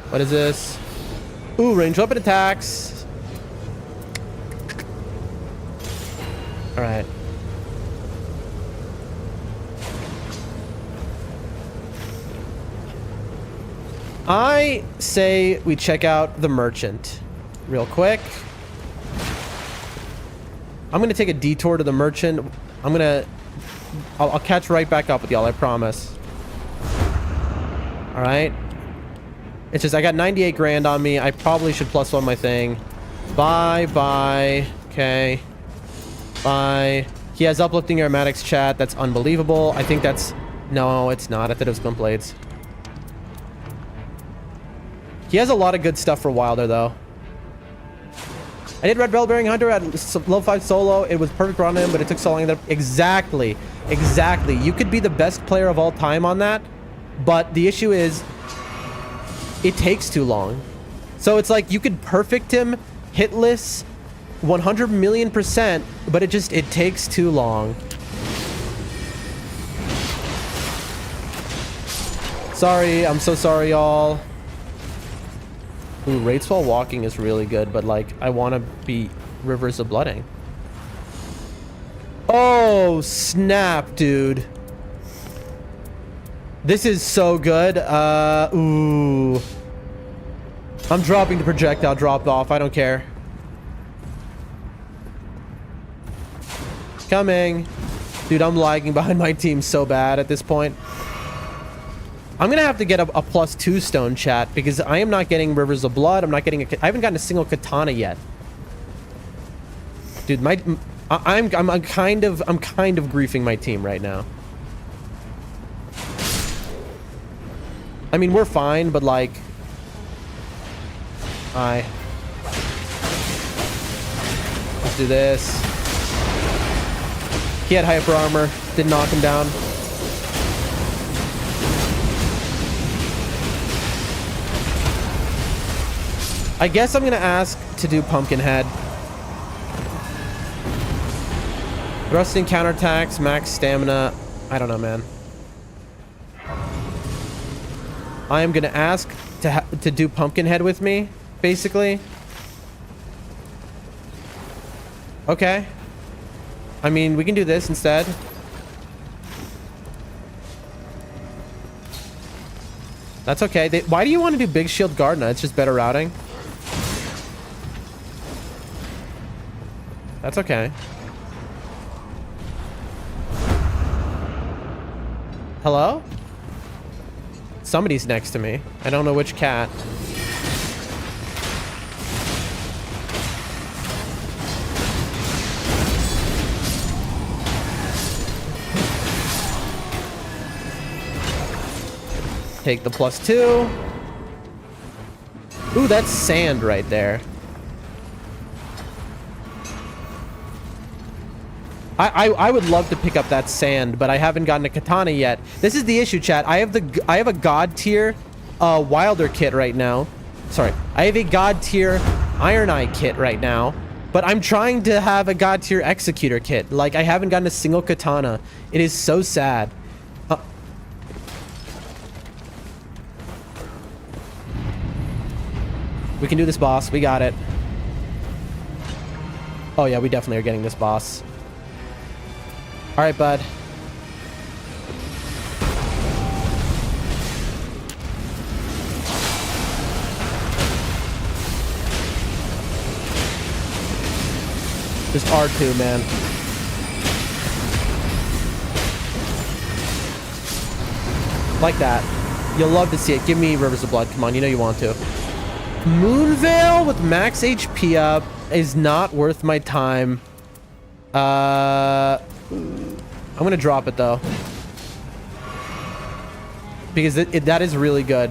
What is this? Ooh, range weapon attacks. All right. I say we check out the merchant real quick. I'm gonna take a detour to the merchant. I'll catch right back up with y'all, I promise. All right. It's just I got 98 grand on me. I probably should plus one my thing. Bye. Okay. Bye. He has uplifting aromatics, chat. That's unbelievable. I think that's... No, it's not. I thought it was Glint Blades. He has a lot of good stuff for Wilder, though. I did Red Bell Bearing Hunter at level 5 solo. It was perfect run in, but it took so long that... Exactly. Exactly. You could be the best player of all time on that, but the issue is... it takes too long. So it's like you could perfect him, hitless, 100 million%, but it takes too long. Sorry, I'm so sorry, y'all. Ooh, rates while walking is really good, but like I want to beat Rivers of Blooding. Oh, snap, dude. This is so good. Ooh. I'm dropping the projectile drop off. I don't care. Coming. Dude, I'm lagging behind my team so bad at this point. I'm gonna have to get a +2 stone, chat, because I am not getting Rivers of Blood. I'm not getting I haven't gotten a single katana yet. Dude, I'm kind of griefing my team right now. I mean, we're fine, but like, let's do this. He had hyper armor, didn't knock him down. I guess I'm gonna ask to do Pumpkinhead. Thrusting counterattacks, max stamina. I don't know, man. I am gonna ask to do Pumpkinhead with me, basically. Okay. I mean, we can do this instead. That's okay. Why do you want to do Big Shield Gardna? It's just better routing. That's okay. Hello? Somebody's next to me. I don't know which cat. Take the +2. Ooh, that's sand right there. I would love to pick up that sand, but I haven't gotten a katana yet. This is the issue, chat. I have a god tier Wilder kit right now. Sorry, I have a god tier Iron Eye kit right now, but I'm trying to have a god tier Executor kit. Like, I haven't gotten a single katana. It is so sad. We can do this, boss. We got it. Oh yeah, we definitely are getting this, boss. All right, bud. Just R2, man. Like that. You'll love to see it. Give me Rivers of Blood. Come on, you know you want to. Moonveil with max HP up is not worth my time. I'm gonna drop it though, because that is really good.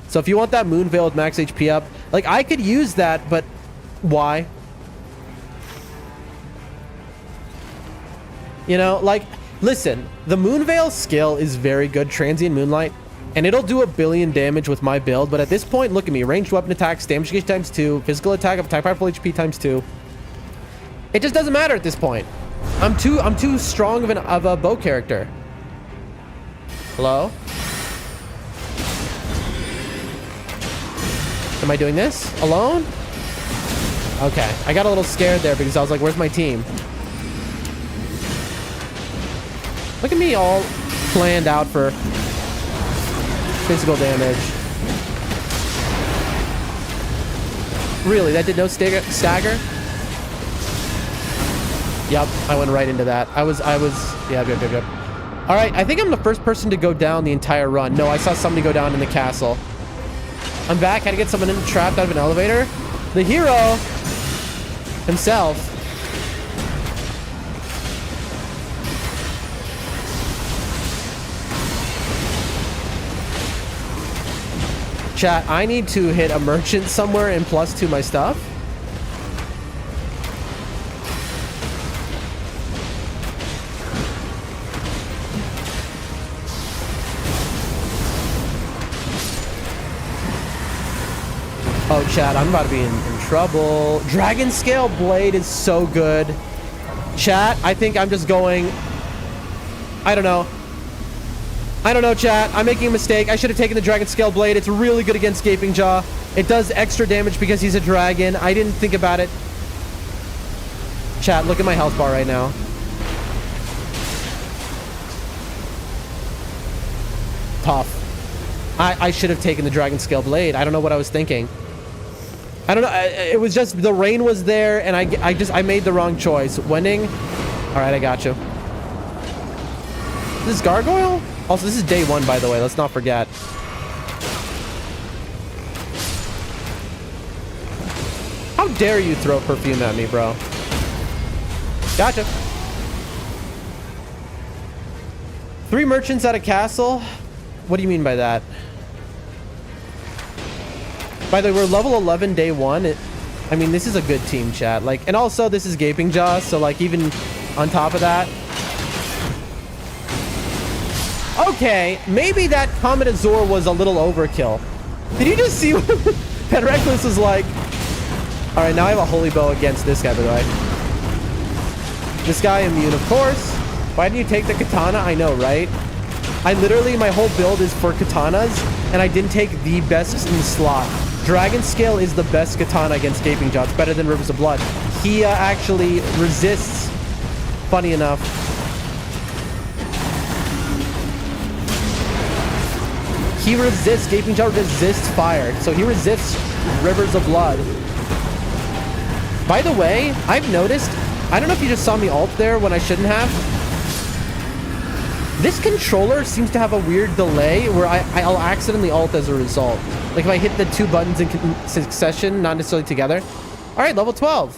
So if you want that Moonveil with max HP up, like, I could use that, but why? You know, like, listen, the Moonveil skill is very good, Transient Moonlight, and it'll do 1 billion damage with my build, but at this point, look at me, ranged weapon attacks, damage gauge ×2, physical attack of attack power full HP ×2. It just doesn't matter at this point. I'm too strong of a bow character. Hello? Am I doing this alone? Okay, I got a little scared there because I was like, where's my team? Look at me all planned out for physical damage. Really, that did no stagger? Yep, I went right into that. Yep. All right, I think I'm the first person to go down the entire run. No, I saw somebody go down in the castle. I'm back. Had to get someone trapped out of an elevator. The hero himself. Chat, I need to hit a merchant somewhere and +2 my stuff. Oh, chat, I'm about to be in trouble. Dragon Scale Blade is so good. Chat, I think I'm just going... I don't know. I don't know, chat. I'm making a mistake. I should have taken the Dragon Scale Blade. It's really good against Gaping Jaw. It does extra damage because he's a dragon. I didn't think about it. Chat, look at my health bar right now. tough. I should have taken the Dragon Scale Blade. I don't know what I was thinking. I don't know. It was just the rain was there, and I made the wrong choice. Wending. All right, I got you. This is Gargoyle? Also, this is day 1, by the way. Let's not forget. How dare you throw perfume at me, bro? Gotcha. 3 merchants at a castle? What do you mean by that? By the way, we're level 11 day 1. I mean, this is a good team, chat. Like, and also this is Gaping Jaw, so like even on top of that. Okay, maybe that Comet Azor was a little overkill. Did you just see what Pet Reckless was like? All right, now I have a holy bow against this guy, by the way. This guy immune, of course. Why didn't you take the katana? I know, right? I literally, my whole build is for katanas, and I didn't take the best in the slot. Dragon Scale is the best katana against Gaping Jaw. It's better than Rivers of Blood. He actually resists, funny enough. He resists, Gaping Jaw resists fire. So he resists Rivers of Blood. By the way, I've noticed, I don't know if you just saw me ult there when I shouldn't have. This controller seems to have a weird delay where I'll accidentally ult as a result. Like if I hit the 2 buttons in succession, not necessarily together. All right, level 12.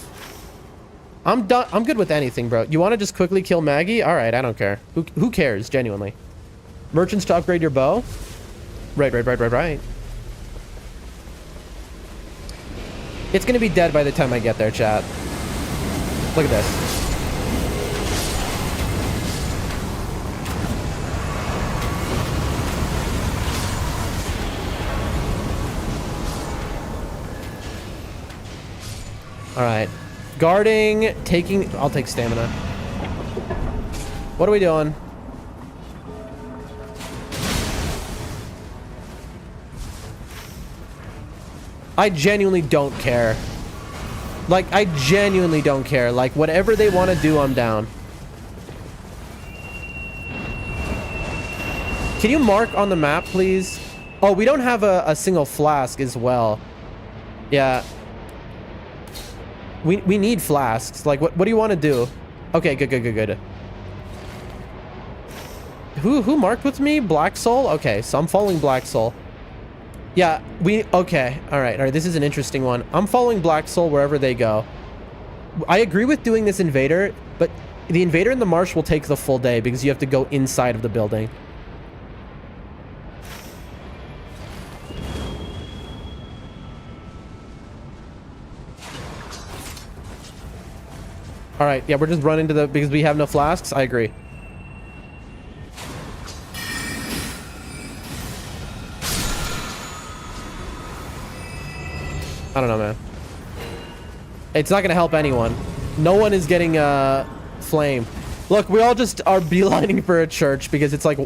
I'm done. I'm good with anything, bro. You want to just quickly kill Maggie? All right, I don't care. Who cares, genuinely? Merchants to upgrade your bow? Right. It's going to be dead by the time I get there, chat. Look at this. All right. Guarding, taking... I'll take stamina. What are we doing? I genuinely don't care. Like, I genuinely don't care. Like, whatever they want to do, I'm down. Can you mark on the map, please? Oh, we don't have a single flask as well. Yeah. We need flasks. Like, what do you want to do? Okay, good. Who marked with me? Black Soul? Okay, so I'm following Black Soul. Yeah, okay. All right. This is an interesting one. I'm following Black Soul wherever they go. I agree with doing this invader, but the invader in the marsh will take the full day because you have to go inside of the building. All right. Yeah, we're just running to the... Because we have no flasks. I agree. I don't know, man. It's not going to help anyone. No one is getting flame. Look, we all just are beelining for a church because it's like...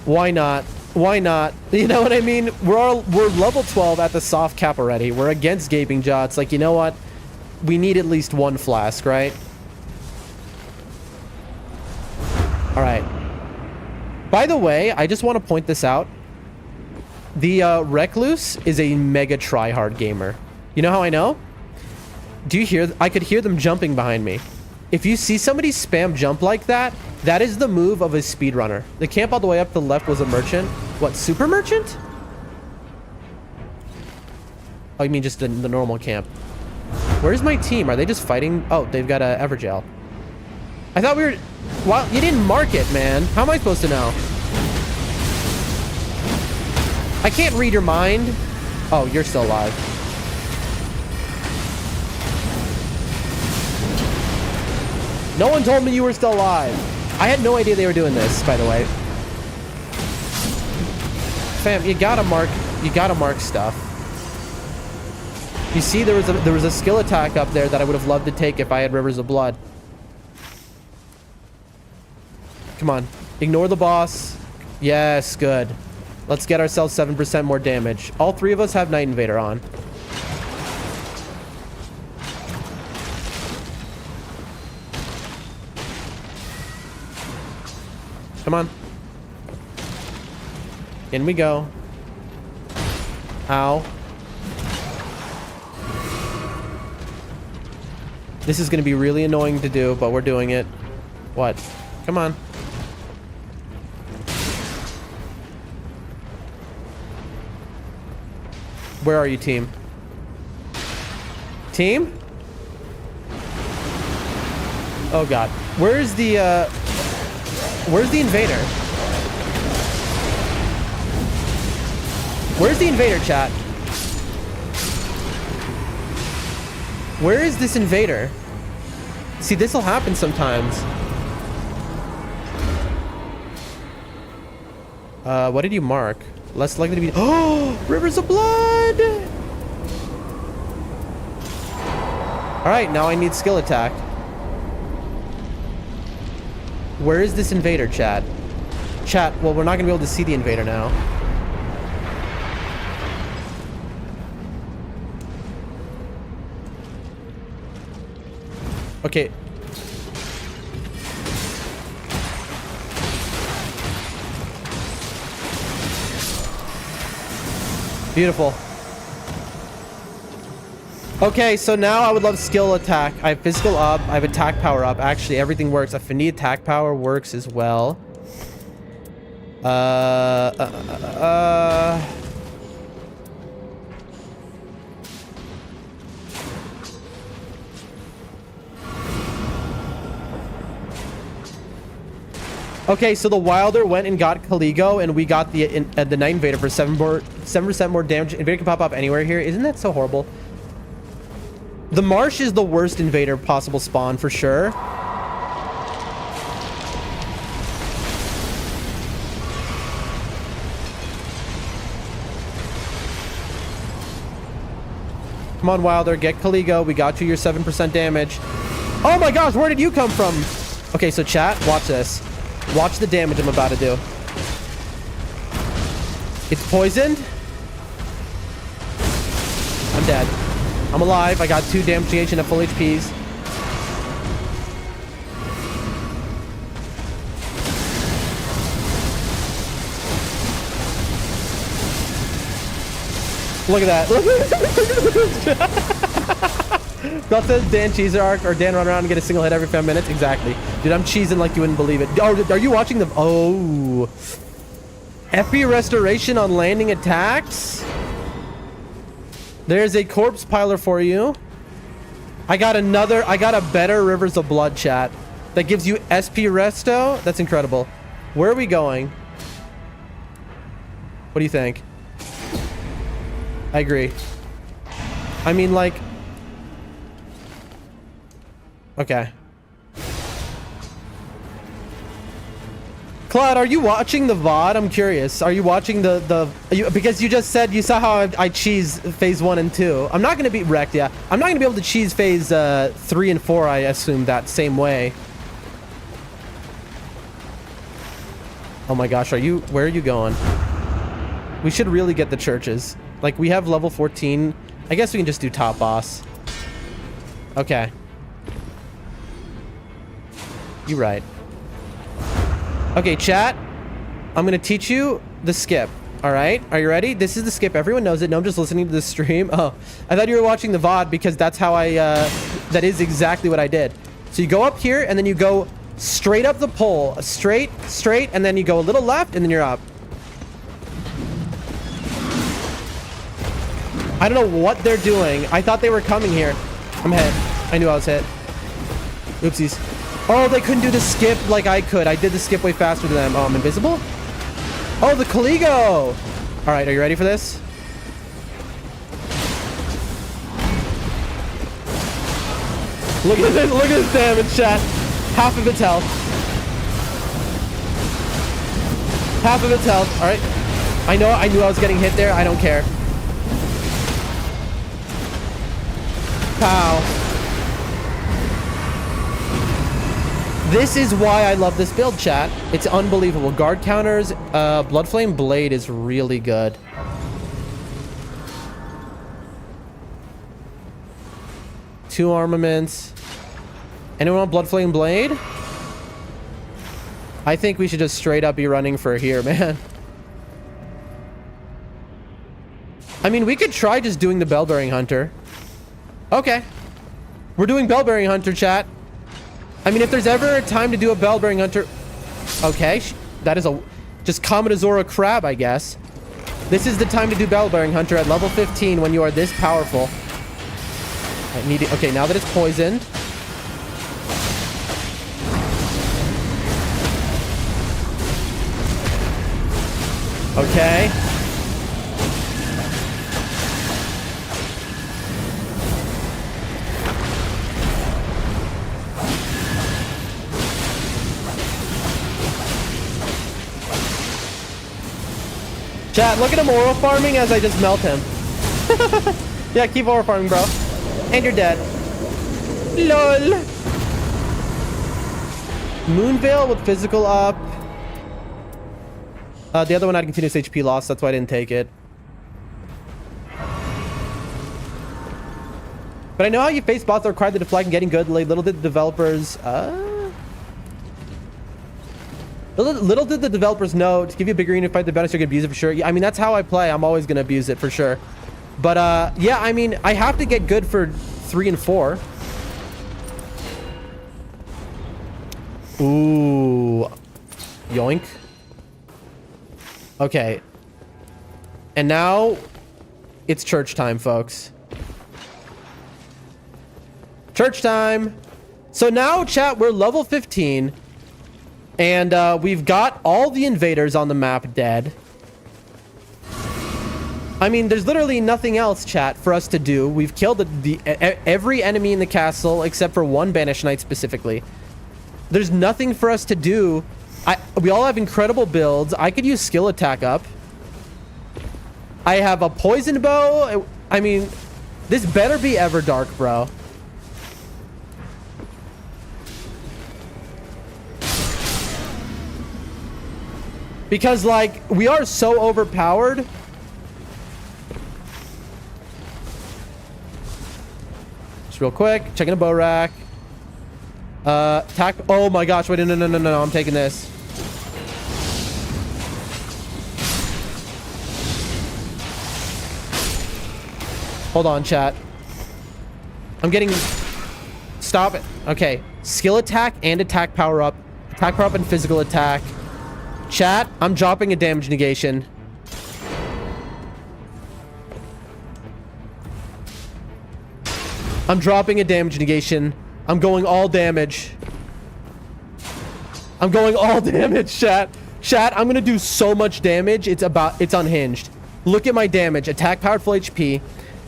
Why not? Why not? You know what I mean? We're level 12 at the soft cap already. We're against Gaping Jaw. It's like, you know what? We need at least one flask, right? All right. By the way, I just want to point this out. The Recluse is a mega tryhard gamer. You know how I know? Do you hear? I could hear them jumping behind me. If you see somebody spam jump like that, that is the move of a speedrunner. The camp all the way up to the left was a merchant. What, super merchant? Oh, you mean just the normal camp? Where's my team? Are they just fighting? Oh, they've got a Evergel. I thought we were... Well, you didn't mark it, man. How am I supposed to know? I can't read your mind. Oh, you're still alive. No one told me you were still alive. I had no idea they were doing this, by the way. Fam, you gotta mark stuff. You see, there was a skill attack up there that I would have loved to take if I had Rivers of Blood. Come on. Ignore the boss. Yes, good. Let's get ourselves 7% more damage. All 3 of us have Night Invader on. Come on. In we go. Ow. This is going to be really annoying to do, but we're doing it. What? Come on. Where are you, team? Team? Oh god. Where's the invader? Where's the invader, chat? Where is this invader? See, this will happen sometimes. What did you mark? Less likely to be... Oh! Rivers of blood! Alright, now I need skill attack. Where is this invader, chat? Chat, well, we're not gonna be able to see the invader now. Okay. Beautiful. Okay, so now I would love skill attack. I have physical up. I have attack power up. Actually, everything works. Affinity attack power works as well. Okay, so the Wilder went and got Caligo, and we got the Night Invader for 7% more damage. Invader can pop up anywhere here. Isn't that so horrible? The Marsh is the worst Invader possible spawn for sure. Come on, Wilder, get Caligo. We got you your 7% damage. Oh my gosh, where did you come from? Okay, so chat, watch this. Watch the damage I'm about to do. It's poisoned. I'm dead. I'm alive. I got 2 damage each and a full HPs. Look at that. Look at that. That says Dan Cheeser arc or Dan run around and get a single hit every 5 minutes. Exactly. Dude, I'm cheesing like you wouldn't believe it. Oh, are you watching the... Oh. FP restoration on landing attacks? There's a corpse piler for you. I got a better Rivers of Blood, chat. That gives you SP resto. That's incredible. Where are we going? What do you think? I agree. I mean, like... Okay. Claude, are you watching the VOD? I'm curious. Are you watching because you just said you saw how I cheese phase 1 and 2. I'm not going to be wrecked, yeah. I'm not going to be able to cheese phase 3 and 4, I assume, that same way. Oh my gosh, where are you going? We should really get the churches. Like, we have level 14. I guess we can just do top boss. Okay. You're right. Okay, chat. I'm going to teach you the skip. All right? Are you ready? This is the skip. Everyone knows it. No, I'm just listening to the stream. Oh, I thought you were watching the VOD because that's how that is exactly what I did. So you go up here and then you go straight up the pole. Straight, and then you go a little left and then you're up. I don't know what they're doing. I thought they were coming here. I'm hit. I knew I was hit. Oopsies. Oh, they couldn't do the skip like I could. I did the skip way faster than them. Oh, I'm invisible? Oh, the Caligo! All right, are you ready for this? Look at this. Look at this damage, chat. Half of its health. Half of its health. All right. I knew I was getting hit there. I don't care. Pow. This is why I love this build, chat. It's unbelievable. Guard counters, Bloodflame Blade is really good. Two armaments. Anyone want Bloodflame Blade? I think we should just straight up be running for here, man. I mean, we could try just doing the Bell-Bearing Hunter. Okay. We're doing Bell-Bearing Hunter, chat. I mean, if there's ever a time to do a Bell-Bearing Hunter... Okay. That is a... Just Commodore crab, I guess. This is the time to do Bell-Bearing Hunter at level 15 when you are this powerful. I need it. Okay, now that it's poisoned. Okay. Chat, look at him oral farming as I just melt him. Yeah, keep oral farming, bro. And you're dead. LOL. Moonveil with physical up. The other one had continuous HP loss, that's why I didn't take it. But I know how you face bots that require the deflect and getting good. Little did the developers... Little did the developers know to give you a bigger unit fight, the benefits you can abuse it for sure. Yeah, I mean, that's how I play. I'm always going to abuse it for sure. But yeah, I mean, I have to get good for 3 and 4. Ooh. Yoink. Okay. And now it's church time, folks. Church time. So now, chat, we're level 15. And we've got all the invaders on the map dead. I mean, there's literally nothing else, chat, for us to do. We've killed every enemy in the castle except for one Banished Knight specifically. There's nothing for us to do. We all have incredible builds. I could use skill attack up. I have a poison bow. I mean, this better be Everdark, bro. Because, like, we are so overpowered. Just real quick, checking a bow rack. Attack. Oh my gosh, wait, no, I'm taking this. Hold on, chat. I'm getting... Stop it. Okay, skill attack and attack power up. Attack power up and physical attack. Chat, I'm dropping a damage negation. I'm dropping a damage negation. I'm going all damage. I'm going all damage, chat. Chat, I'm gonna do so much damage. It's unhinged. Look at my damage. Attack powered full HP.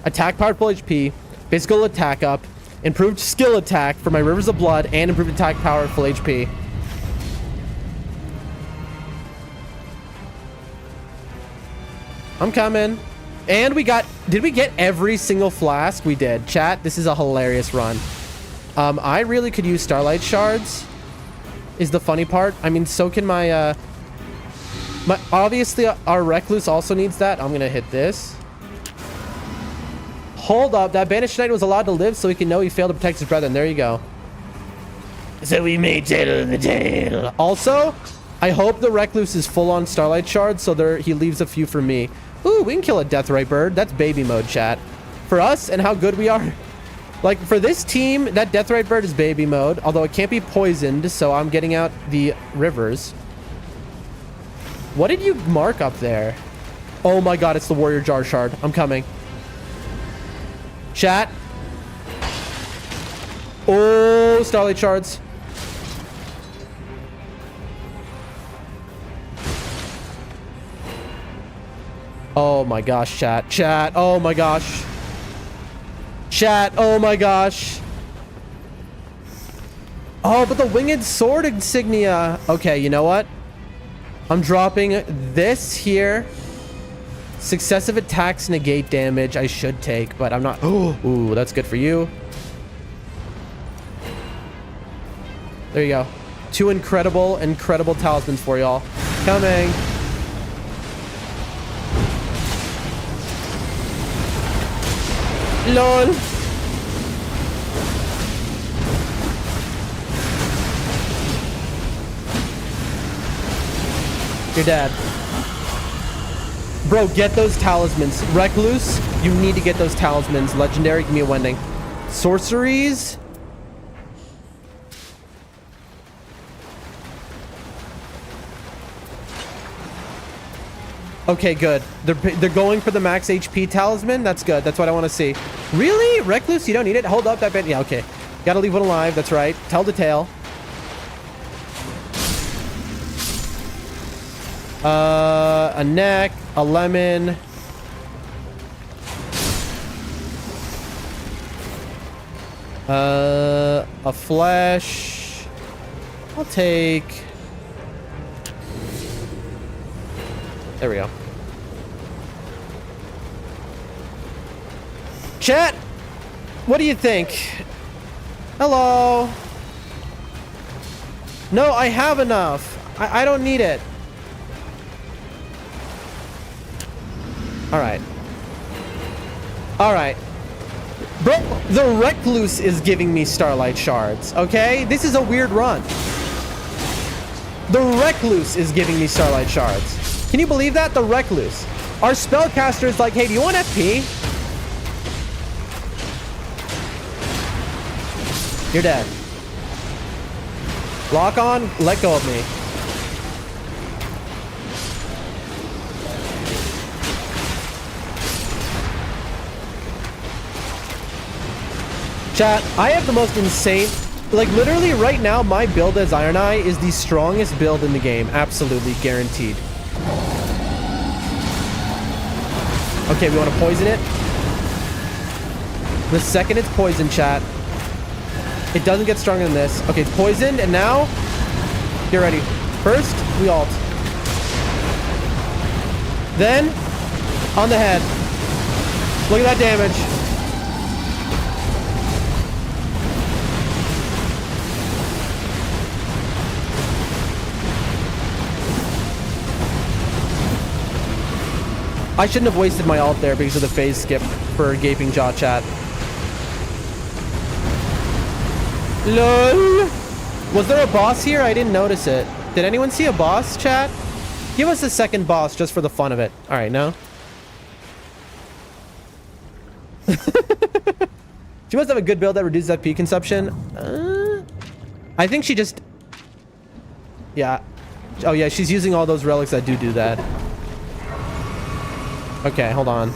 Attack powered full HP. Physical attack up. Improved skill attack for my Rivers of Blood. And improved attack power full HP. I'm coming. And we got... Did we get every single flask? We did. Chat, this is a hilarious run. I really could use Starlight Shards. Is the funny part. I mean, so can my... Obviously, our Recluse also needs that. I'm gonna hit this. Hold up. That Banished Knight was allowed to live so he can know he failed to protect his brethren. There you go. So we made tail of the tail. Also, I hope the Recluse is full on Starlight Shards so he leaves a few for me. Ooh, we can kill a Deathrite bird. That's baby mode, chat. For us and how good we are. Like, for this team, that Deathrite bird is baby mode. Although it can't be poisoned, so I'm getting out the rivers. What did you mark up there? Oh my god, it's the Warrior Jar Shard. I'm coming. Chat. Oh, Starlight Shards. Oh my gosh, chat. Chat. Oh my gosh. Chat. Oh my gosh. Oh, but the Winged Sword insignia. Okay, you know what? I'm dropping this here. Successive attacks negate damage. I should take, but I'm not. Oh, ooh, that's good for you. There you go. 2 incredible talismans for y'all. Coming. LOL. You're dead. Bro, get those talismans. Recluse, you need to get those talismans. Legendary, give me a Wending. Sorceries. Okay, good. They're going for the max HP talisman. That's good. That's what I want to see. Really? Recluse, you don't need it? Hold up that bit. Yeah, okay. Gotta leave one alive. That's right. Tell the tale. A neck, a lemon. A flesh. I'll take... There we go. Chat, what do you think? Hello? No, I have enough. I don't need it. All right. All right. Bro, the Recluse is giving me Starlight Shards, okay? This is a weird run. The Recluse is giving me Starlight Shards. Can you believe that? The Recluse. Our spellcaster is like, hey, do you want FP? You're dead. Lock on, let go of me. Chat, I have the most insane... Like, literally, right now, my build as Iron Eye is the strongest build in the game. Absolutely guaranteed. Okay, we want to poison it. The second it's poisoned, chat, it doesn't get stronger than this. Okay, it's poisoned, and now, get ready. First, we ult. Then, on the head. Look at that damage. I shouldn't have wasted my ult there because of the phase skip for Gaping Jaw, chat. LOL. Was there a boss here? I didn't notice it. Did anyone see a boss, chat? Give us a second boss just for the fun of it. All right, no? She must have a good build that reduces FP consumption. I think she just... Yeah. Oh, yeah, she's using all those relics that do that. Okay, hold on.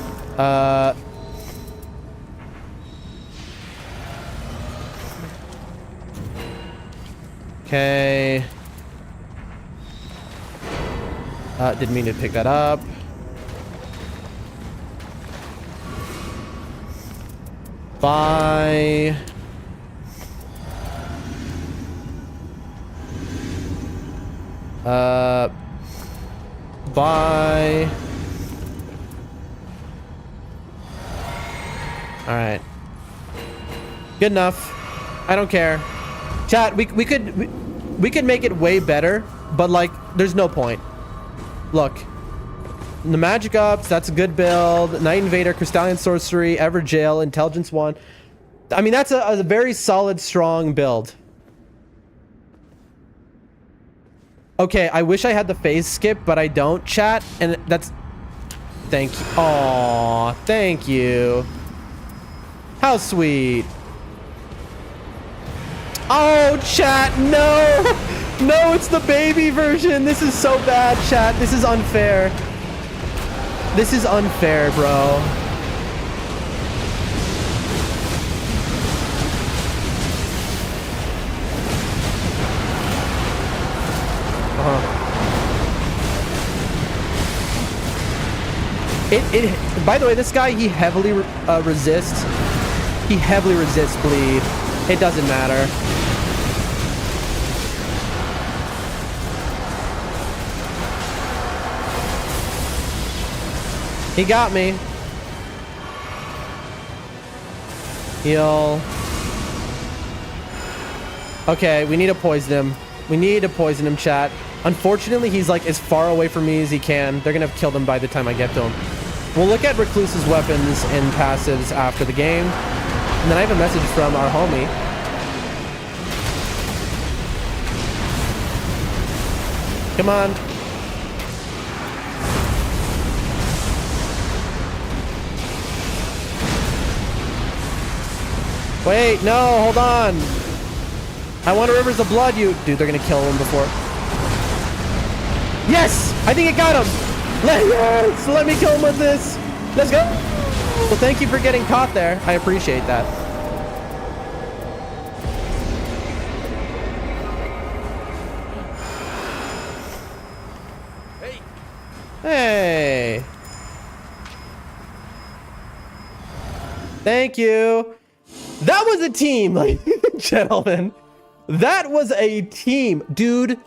Okay. Didn't mean to pick that up. Bye. Bye. All right. Good enough. I don't care. Chat, we could make it way better, but like there's no point. Look. The magic ups, that's a good build. Night Invader, Crystallian Sorcery, Ever Jail, Intelligence 1. I mean, that's a very solid, strong build. Okay, I wish I had the phase skip, but I don't, chat. And that's... Thank you. Aw, thank you. How sweet. Oh, chat, no. No, it's the baby version. This is so bad, chat. This is unfair. This is unfair, bro. By the way, this guy, he heavily resists. He heavily resists bleed. It doesn't matter. He got me. Heal. Okay, we need to poison him. We need to poison him, chat. Unfortunately, he's like as far away from me as he can. They're gonna have killed him by the time I get to him. We'll look at Recluse's weapons and passives after the game. And then I have a message from our homie. Come on. Wait, no, hold on. I want a Rivers of Blood, you... Dude, they're gonna kill him before... Yes! I think it got him! Yes! Let me kill him with this! Let's go! Well, thank you for getting caught there. I appreciate that. Hey! Thank you. That was a team, ladies and gentlemen. That was a team. Dude,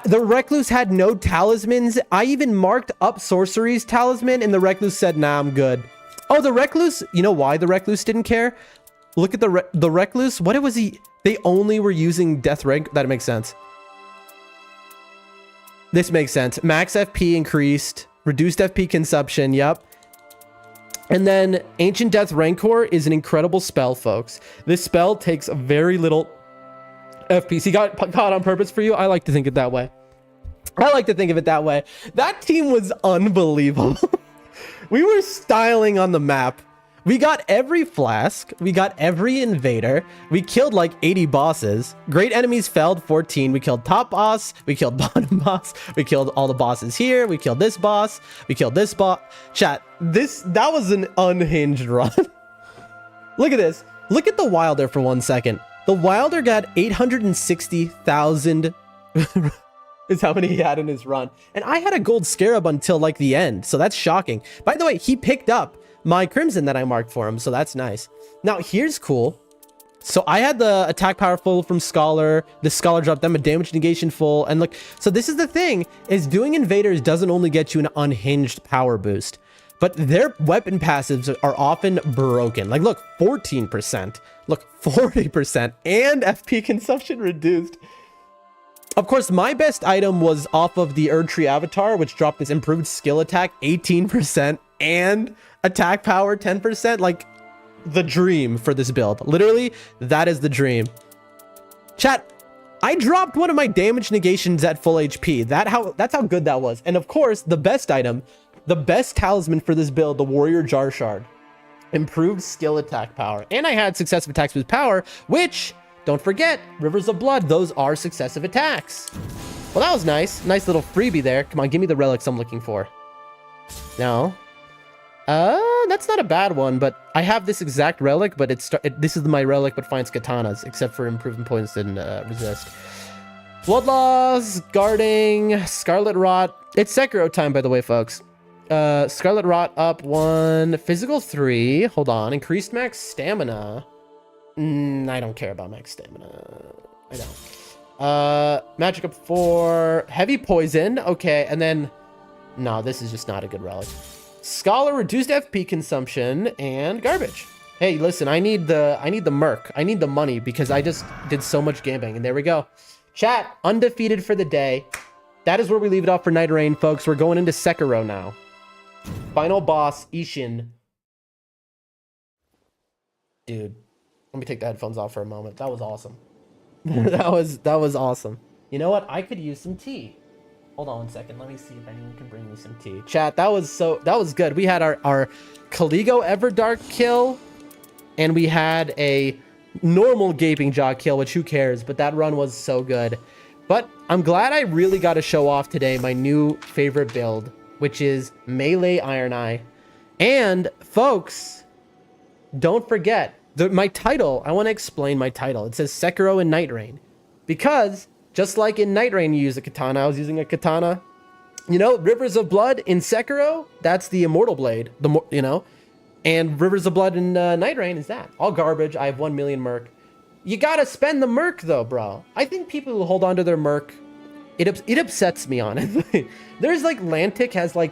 the Recluse had no talismans. I even marked up Sorcery's talisman, and the Recluse said, nah, I'm good. Oh, the Recluse, you know why the Recluse didn't care? Look at the Recluse. What was he? They only were using Death Rank. That makes sense. This makes sense. Max FP increased. Reduced FP consumption. Yep. And then Ancient Death Rancor is an incredible spell, folks. This spell takes very little FPS. He got caught on purpose for you. I like to think it that way. I like to think of it that way. That team was unbelievable. We were styling on the map. We got every flask. We got every invader. We killed like 80 bosses. Great enemies felled 14. We killed top boss. We killed bottom boss. We killed all the bosses here. We killed this boss. We killed this boss. Chat, that was an unhinged run. Look at this. Look at the Wilder for 1 second. The Wilder got 860,000 is how many he had in his run. And I had a gold scarab until like the end. So that's shocking. By the way, he picked up my crimson that I marked for him, so that's nice. Now here's cool. So I had the attack power full from Scholar. The Scholar dropped them a damage negation full, and look, so this is the thing, is doing invaders doesn't only get you an unhinged power boost, but their weapon passives are often broken. Like look, 14%, look, 40%, and FP consumption reduced. Of course, my best item was off of the Erdtree avatar, which dropped this improved skill attack 18% and attack power 10%. Like the dream for this build. Literally, that is the dream. Chat, I dropped one of my damage negations at full HP. That's how good that was. And of course, the best item, the best talisman for this build, the Warrior Jar Shard. Improved skill attack power. And I had successive attacks with power, which... Don't forget, Rivers of Blood, those are successive attacks. Well, that was nice. Nice little freebie there. Come on, give me the relics I'm looking for. No. That's not a bad one, but I have this exact relic, but this is my relic, but finds katanas, except for improving points and resist. Bloodlaws, guarding, Scarlet Rot. It's Sekiro time, by the way, folks. Scarlet Rot up 1, physical 3. Hold on, increased max stamina. I don't care about max stamina. I don't. Magic up 4. Heavy poison. Okay, and then... No, this is just not a good relic. Scholar, reduced FP consumption, and garbage. Hey, listen, I need the merc. I need the money because I just did so much gangbang. And there we go. Chat, undefeated for the day. That is where we leave it off for Nightreign, folks. We're going into Sekiro now. Final boss, Ishin. Dude. Let me take the headphones off for a moment. That was awesome. that was awesome. You know what? I could use some tea. Hold on 1 second. Let me see if anyone can bring me some tea. Chat, that was good. We had our Caligo Everdark kill, and we had a normal Gaping Jaw kill, which who cares? But that run was so good. But I'm glad I really got to show off today my new favorite build, which is Melee Iron Eye. And folks, don't forget, my title, I want to explain my title. It says Sekiro and Nightreign. Because, just like in Nightreign you use a katana, I was using a katana. You know, Rivers of Blood in Sekiro, that's the Immortal Blade. You know? And Rivers of Blood in Nightreign is that. All garbage, I have 1 million merc. You gotta spend the merc though, bro. I think people who hold on to their merc, it upsets me, honestly. There's like, Lantic has like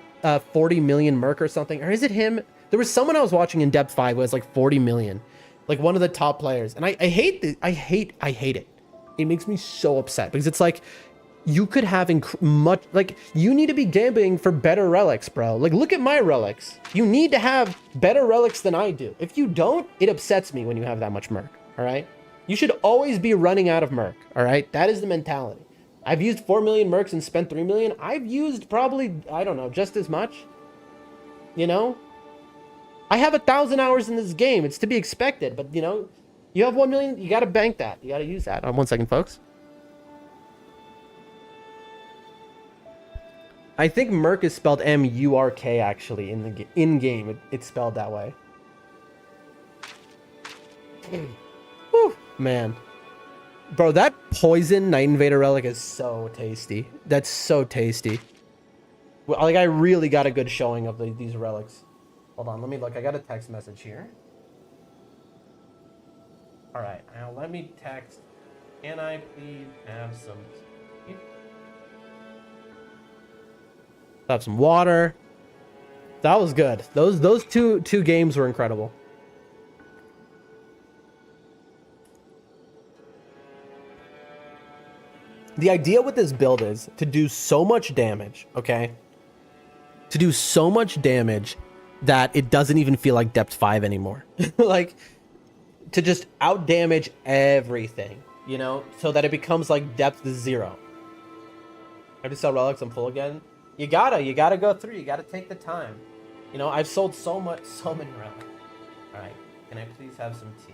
40 million merc or something. Or is it him? There was someone I was watching in Depth 5 who has like 40 million. Like one of the top players. And I hate this. I hate it. It makes me so upset because it's like you could have much, like you need to be gambling for better relics, bro. Like look at my relics. You need to have better relics than I do. If you don't, it upsets me when you have that much merc. All right. You should always be running out of merc. All right. That is the mentality. I've used 4 million mercs and spent 3 million. I've used probably, I don't know, just as much, you know? I have 1,000 hours in this game. It's to be expected, but you know, You have 1 million. You got to bank that. You got to use that. 1 second, folks. I think Merc is spelled M-U-R-K actually in game. It's spelled that way. Whew, man. Bro, that poison Night Invader relic is so tasty. That's so tasty. Well, like, I really got a good showing of these relics. Hold on, let me look. I got a text message here. All right, now let me text. Can I please have some tea? Have some water. That was good. Those two games were incredible. The idea with this build is to do so much damage, okay? To do so much damage that it doesn't even feel like depth 5 anymore. Like, to just out damage everything, you know, so that it becomes like depth 0. I have to sell relics. I'm full again. You gotta go through. You gotta take the time. You know, I've sold so many relics. All right, can I please have some tea?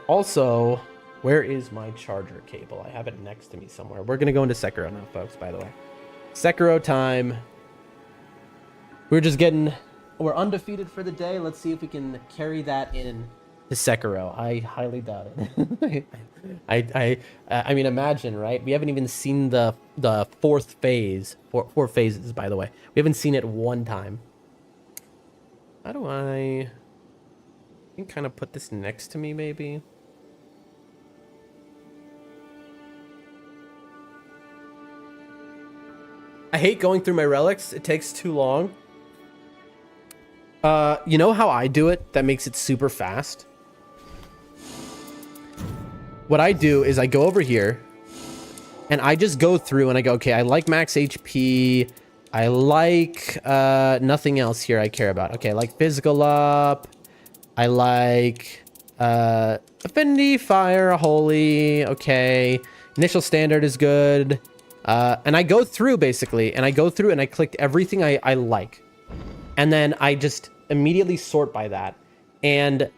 Also, where is my charger cable? I have it next to me somewhere. We're gonna go into Sekiro now, folks. By the way, Sekiro time. We're undefeated for the day. Let's see if we can carry that in to Sekiro. I highly doubt it. I mean, imagine, right? We haven't even seen the fourth phase. Four phases, by the way. We haven't seen it one time. How do I can kind of put this next to me, maybe? I hate going through my relics. It takes too long. You know how I do it that makes it super fast? What I do is I go over here and I just go through and I go, okay, I like max HP. I like nothing else here I care about. Okay, I like physical up. I like affinity, fire, holy. Okay, initial standard is good. And I go through basically, and I go through and I clicked everything I like. And then I just immediately sort by that. And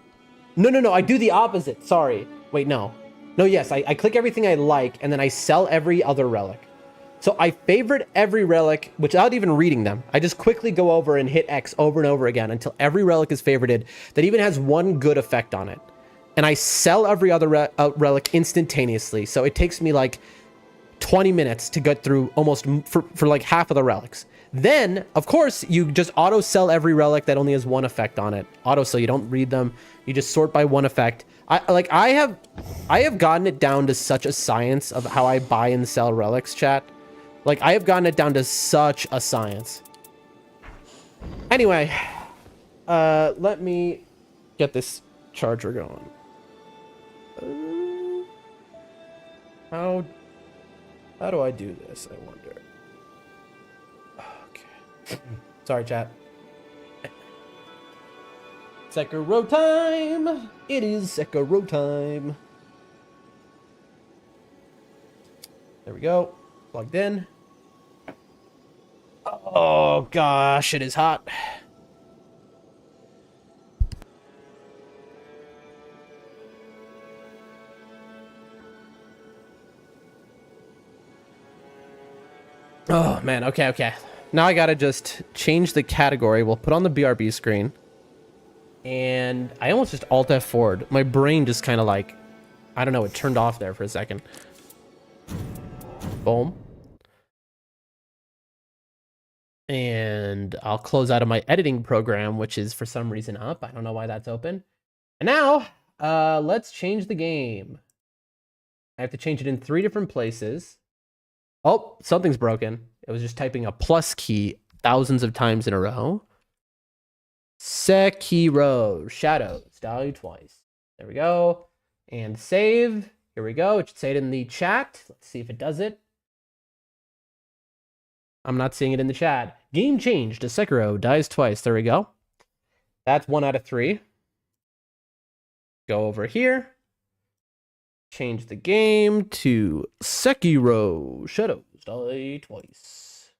no, I do the opposite. Sorry. Wait, no. No, yes, I click everything I like, and then I sell every other relic. So I favorite every relic without even reading them. I just quickly go over and hit X over and over again until every relic is favorited that even has one good effect on it. And I sell every other relic instantaneously. So it takes me like 20 minutes to get through almost for like half of the relics. Then, of course, you just auto sell every relic that only has one effect on it. Auto sell, you don't read them. You just sort by one effect. I have gotten it down to such a science of how I buy and sell relics, chat. Like, I have gotten it down to such a science. Anyway, let me get this charger going. How do I do this, I wonder? Okay. Sorry, chat. Sekiro time! It is Sekiro time. There we go. Plugged in. Oh gosh, it is hot. Oh man, okay. Now I gotta just change the category. We'll put on the BRB screen. And I almost just Alt F forward. My brain just kind of like, I don't know, it turned off there for a second. Boom. And I'll close out of my editing program, which is for some reason up. I don't know why that's open. And now, let's change the game. I have to change it in 3 different places. Oh, something's broken. It was just typing a plus key thousands of times in a row. Sekiro Shadows, die twice. There we go. And save. Here we go. It should say it in the chat. Let's see if it does it. I'm not seeing it in the chat. Game changed to Sekiro, dies twice. There we go. That's 1 out of 3. Go over here. Change the game to Sekiro Shadows, die twice.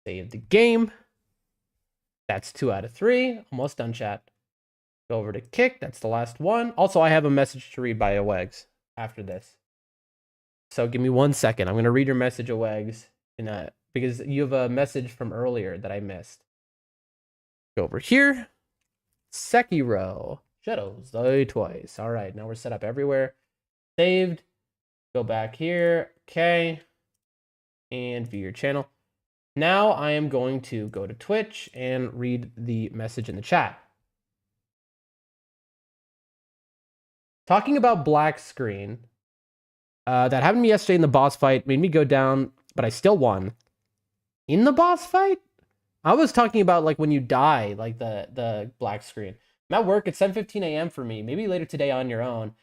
Save the game. That's 2 out of 3. Almost done, chat. Go over to Kick. That's the last one. Also, I have a message to read by Awegs after this. So give me 1 second. I'm going to read your message, Awegs, because you have a message from earlier that I missed. Go over here. Sekiro. Shadows die twice. All right, now we're set up everywhere. Saved. Go back here. Okay. And view your channel. Now I am going to go to Twitch and read the message in the chat. Talking about black screen. That happened to me yesterday in the boss fight. Made me go down, but I still won. In the boss fight? I was talking about like when you die, like the black screen. I'm at work at 7:15 a.m. for me. Maybe later today on your own,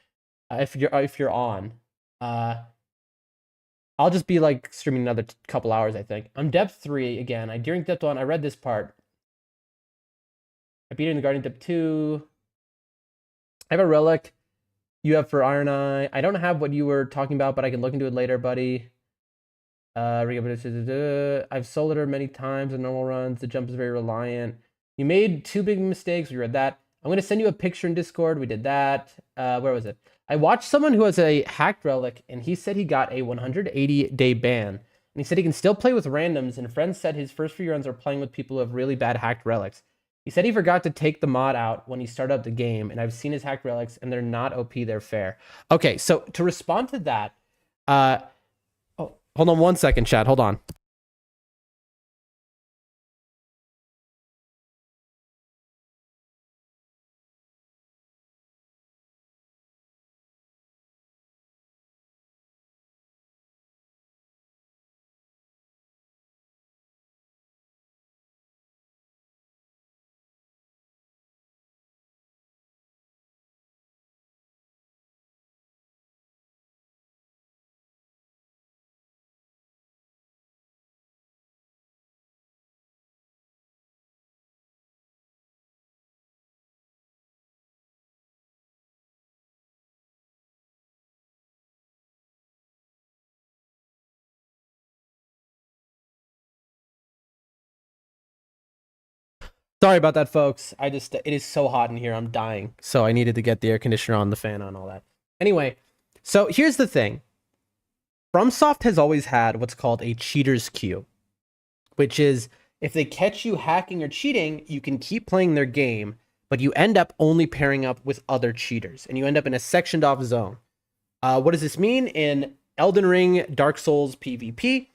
if you're on. I'll just be like streaming another couple hours, I think. I'm depth 3 again. During depth 1, I read this part. I beat it in the Guardian depth 2. I have a relic you have for Iron Eye. I don't have what you were talking about, but I can look into it later, buddy. I've soloed her many times in normal runs. The jump is very reliant. You made 2 big mistakes. We read that. I'm going to send you a picture in Discord. We did that. Where was it? I watched someone who has a hacked relic, and he said he got a 180-day ban. And he said he can still play with randoms, and friends said his first few runs are playing with people who have really bad hacked relics. He said he forgot to take the mod out when he started up the game, and I've seen his hacked relics, and they're not OP, they're fair. Okay, so to respond to that, hold on 1 second, chat. Hold on. Sorry about that, folks. It is so hot in here. I'm dying. So I needed to get the air conditioner on, the fan on, all that. Anyway, so here's the thing. FromSoft has always had what's called a cheater's queue, which is if they catch you hacking or cheating, you can keep playing their game, but you end up only pairing up with other cheaters, and you end up in a sectioned off zone. What does this mean? In Elden Ring, Dark Souls PvP,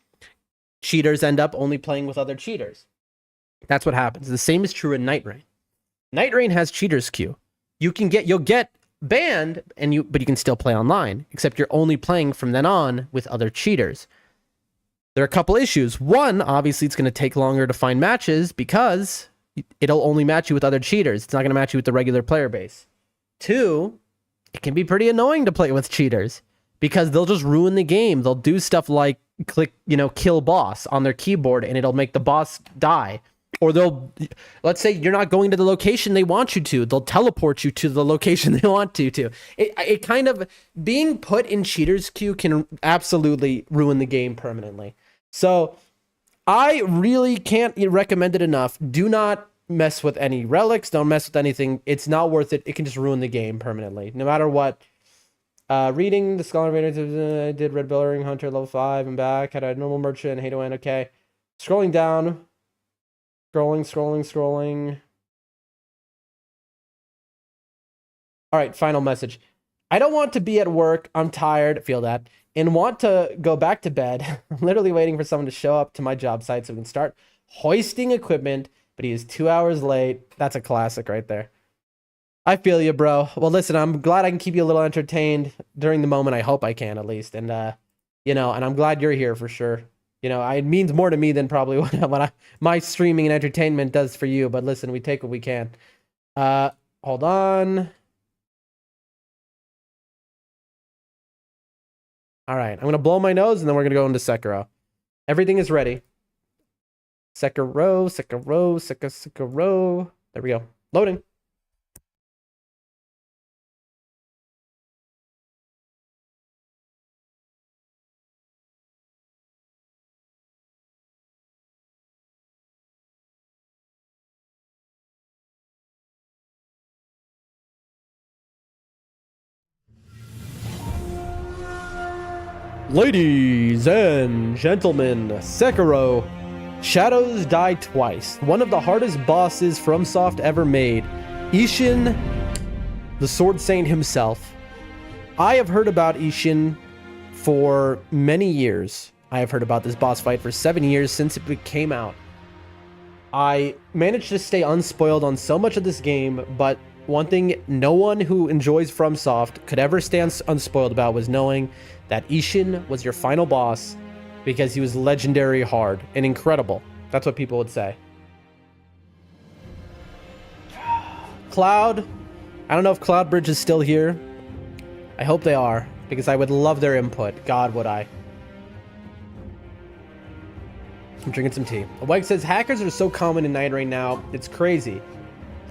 cheaters end up only playing with other cheaters. That's what happens. The same is true in Nightreign. Nightreign has cheaters queue. You'll get banned, but you can still play online, except you're only playing from then on with other cheaters. There are a couple issues. One, obviously, it's going to take longer to find matches because it'll only match you with other cheaters. It's not going to match you with the regular player base. Two, it can be pretty annoying to play with cheaters because they'll just ruin the game. They'll do stuff like click, kill boss on their keyboard and it'll make the boss die. Or let's say you're not going to the location they want you to. They'll teleport you to the location they want you to. It kind of, being put in cheaters queue can absolutely ruin the game permanently. So I really can't recommend it enough. Do not mess with any relics. Don't mess with anything. It's not worth it. It can just ruin the game permanently, no matter what. Reading the Scholar Raiders, did Red Billering Hunter level 5 and back. Had a normal merchant, hate to win. Okay. Scrolling down. Scrolling. All right, final message. I don't want to be at work. I'm tired, feel that, and want to go back to bed. I'm literally waiting for someone to show up to my job site so we can start hoisting equipment, but he is 2 hours late. That's a classic right there. I feel you, bro. Well, listen, I'm glad I can keep you a little entertained during the moment. I hope I can, at least. And, and I'm glad you're here for sure. It means more to me than probably what my streaming and entertainment does for you. But listen, we take what we can. Hold on. All right, I'm going to blow my nose, and then we're going to go into Sekiro. Everything is ready. Sekiro. There we go. Loading. Ladies and gentlemen, Sekiro, Shadows Die Twice. One of the hardest bosses FromSoft ever made. Ishin, the Sword Saint himself. I have heard about Ishin for many years. I have heard about this boss fight for 7 years since it came out. I managed to stay unspoiled on so much of this game, but one thing no one who enjoys FromSoft could ever stay unspoiled about was knowing that Ishin was your final boss because he was legendary hard and incredible. That's what people would say. Cloud. I don't know if Cloud Bridge is still here. I hope they are, because I would love their input. God, would I. I'm drinking some tea. Aweg says, hackers are so common in Nightreign now. It's crazy.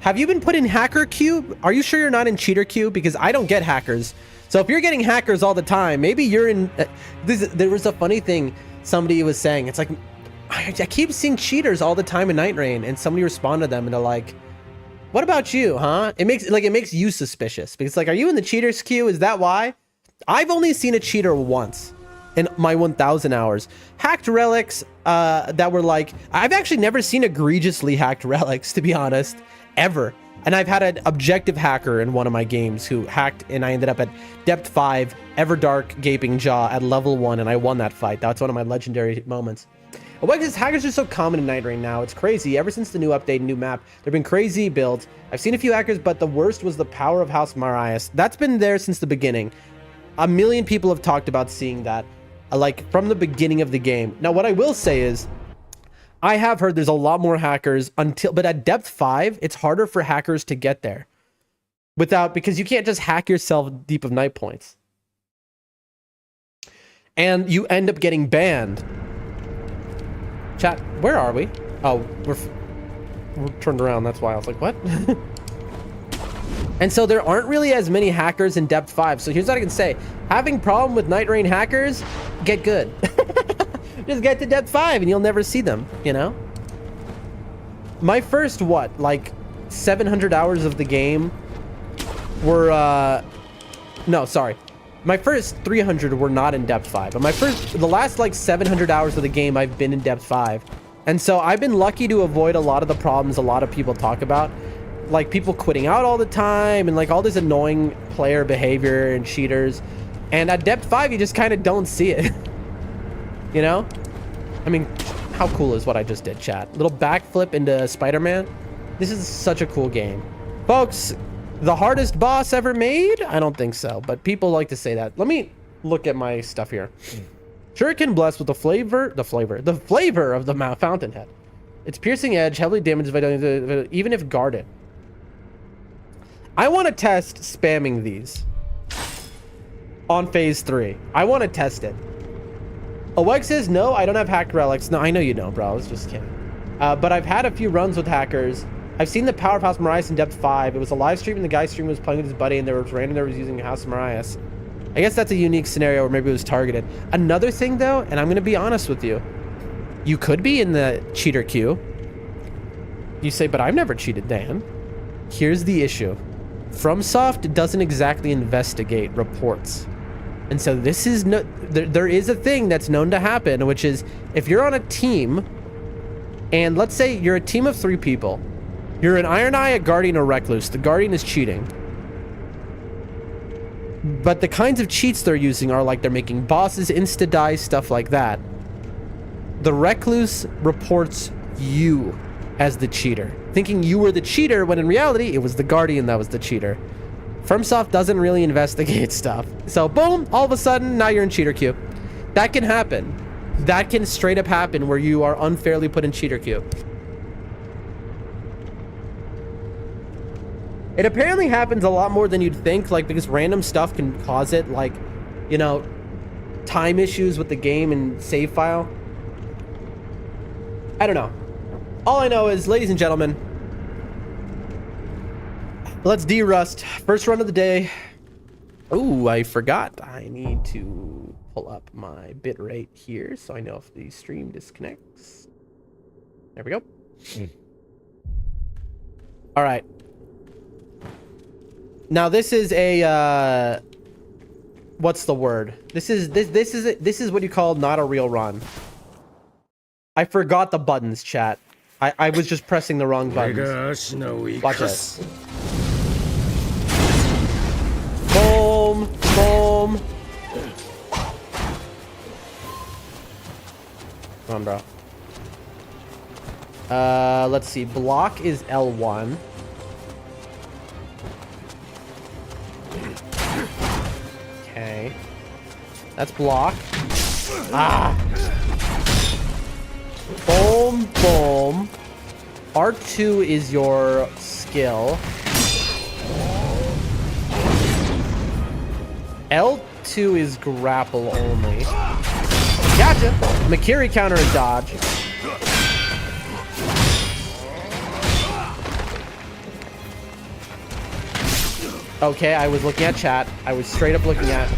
Have you been put in hacker queue? Are you sure you're not in cheater queue? Because I don't get hackers. So if you're getting hackers all the time, maybe you're in... there was a funny thing somebody was saying. It's like, I keep seeing cheaters all the time in Nightreign, and somebody responded to them, and they're like, what about you, huh? It makes you suspicious. Because like, are you in the cheaters queue? Is that why? I've only seen a cheater once in my 1,000 hours. Hacked relics that were like... I've actually never seen egregiously hacked relics, to be honest, ever. And I've had an objective hacker in one of my games who hacked, and I ended up at depth 5, Everdark Gaping Jaw at level 1, and I won that fight. That's one of my legendary moments. Why is hackers are so common in Nightreign now? It's crazy. Ever since the new update and new map, there have been crazy builds. I've seen a few hackers, but the worst was the power of House Marias. That's been there since the beginning. A million people have talked about seeing that, like, from the beginning of the game. Now, what I will say is, I have heard there's a lot more hackers but at depth 5, it's harder for hackers to get there because you can't just hack yourself deep of night points. And you end up getting banned. Chat, where are we? Oh, we're turned around. That's why I was like, what? And so there aren't really as many hackers in depth 5. So here's what I can say. Having problem with Nightreign hackers, get good. Just get to depth 5 and you'll never see them, you know? My first, like 700 hours of the game were, no, sorry. My first 300 were not in depth 5, but the last like 700 hours of the game, I've been in depth 5. And so I've been lucky to avoid a lot of the problems a lot of people talk about. Like people quitting out all the time and like all this annoying player behavior and cheaters. And at depth 5, you just kind of don't see it. You know? I mean, how cool is what I just did, chat? Little backflip into Spider-Man. This is such a cool game. Folks, the hardest boss ever made? I don't think so, but people like to say that. Let me look at my stuff here. Shuriken blessed with the flavor of the Fountainhead. Its piercing edge, heavily damaged even if guarded. I want to test spamming these on phase 3. I want to test it. Aweg says, no, I don't have hacked relics. No, I know you don't, bro. I was just kidding. But I've had a few runs with hackers. I've seen the power of House Marias in depth 5. It was a live stream and the guy stream was playing with his buddy and there was using House Marias. I guess that's a unique scenario where maybe it was targeted. Another thing though, and I'm going to be honest with you. You could be in the cheater queue. You say, but I've never cheated, Dan. Here's the issue. FromSoft doesn't exactly investigate reports. And so this is there is a thing that's known to happen, which is if you're on a team and let's say you're a team of 3 people, you're an Iron Eye, a Guardian, or Recluse. The Guardian is cheating. But the kinds of cheats they're using are like they're making bosses insta-die, stuff like that. The Recluse reports you as the cheater, thinking you were the cheater when in reality it was the Guardian that was the cheater. FromSoft doesn't really investigate stuff. So boom, all of a sudden, now you're in cheater queue. That can happen. That can straight up happen where you are unfairly put in cheater queue. It apparently happens a lot more than you'd think, like because random stuff can cause it, like, you know, time issues with the game and save file. I don't know. All I know is, ladies and gentlemen, let's de-rust. First run of the day. Oh, I forgot. I need to pull up my bitrate here so I know if the stream disconnects. There we go. All right. Now this is a what's the word? This is what you call not a real run. I forgot the buttons, chat. I was just pressing the wrong buttons. Watch this. Boom, boom. Come on, bro. Let's see. Block is L1. Okay. That's block. Ah. Boom, boom. R2 is your skill. L2 is grapple only. Gotcha. Makiri counter is dodge. Okay, I was looking at chat. I was straight up looking at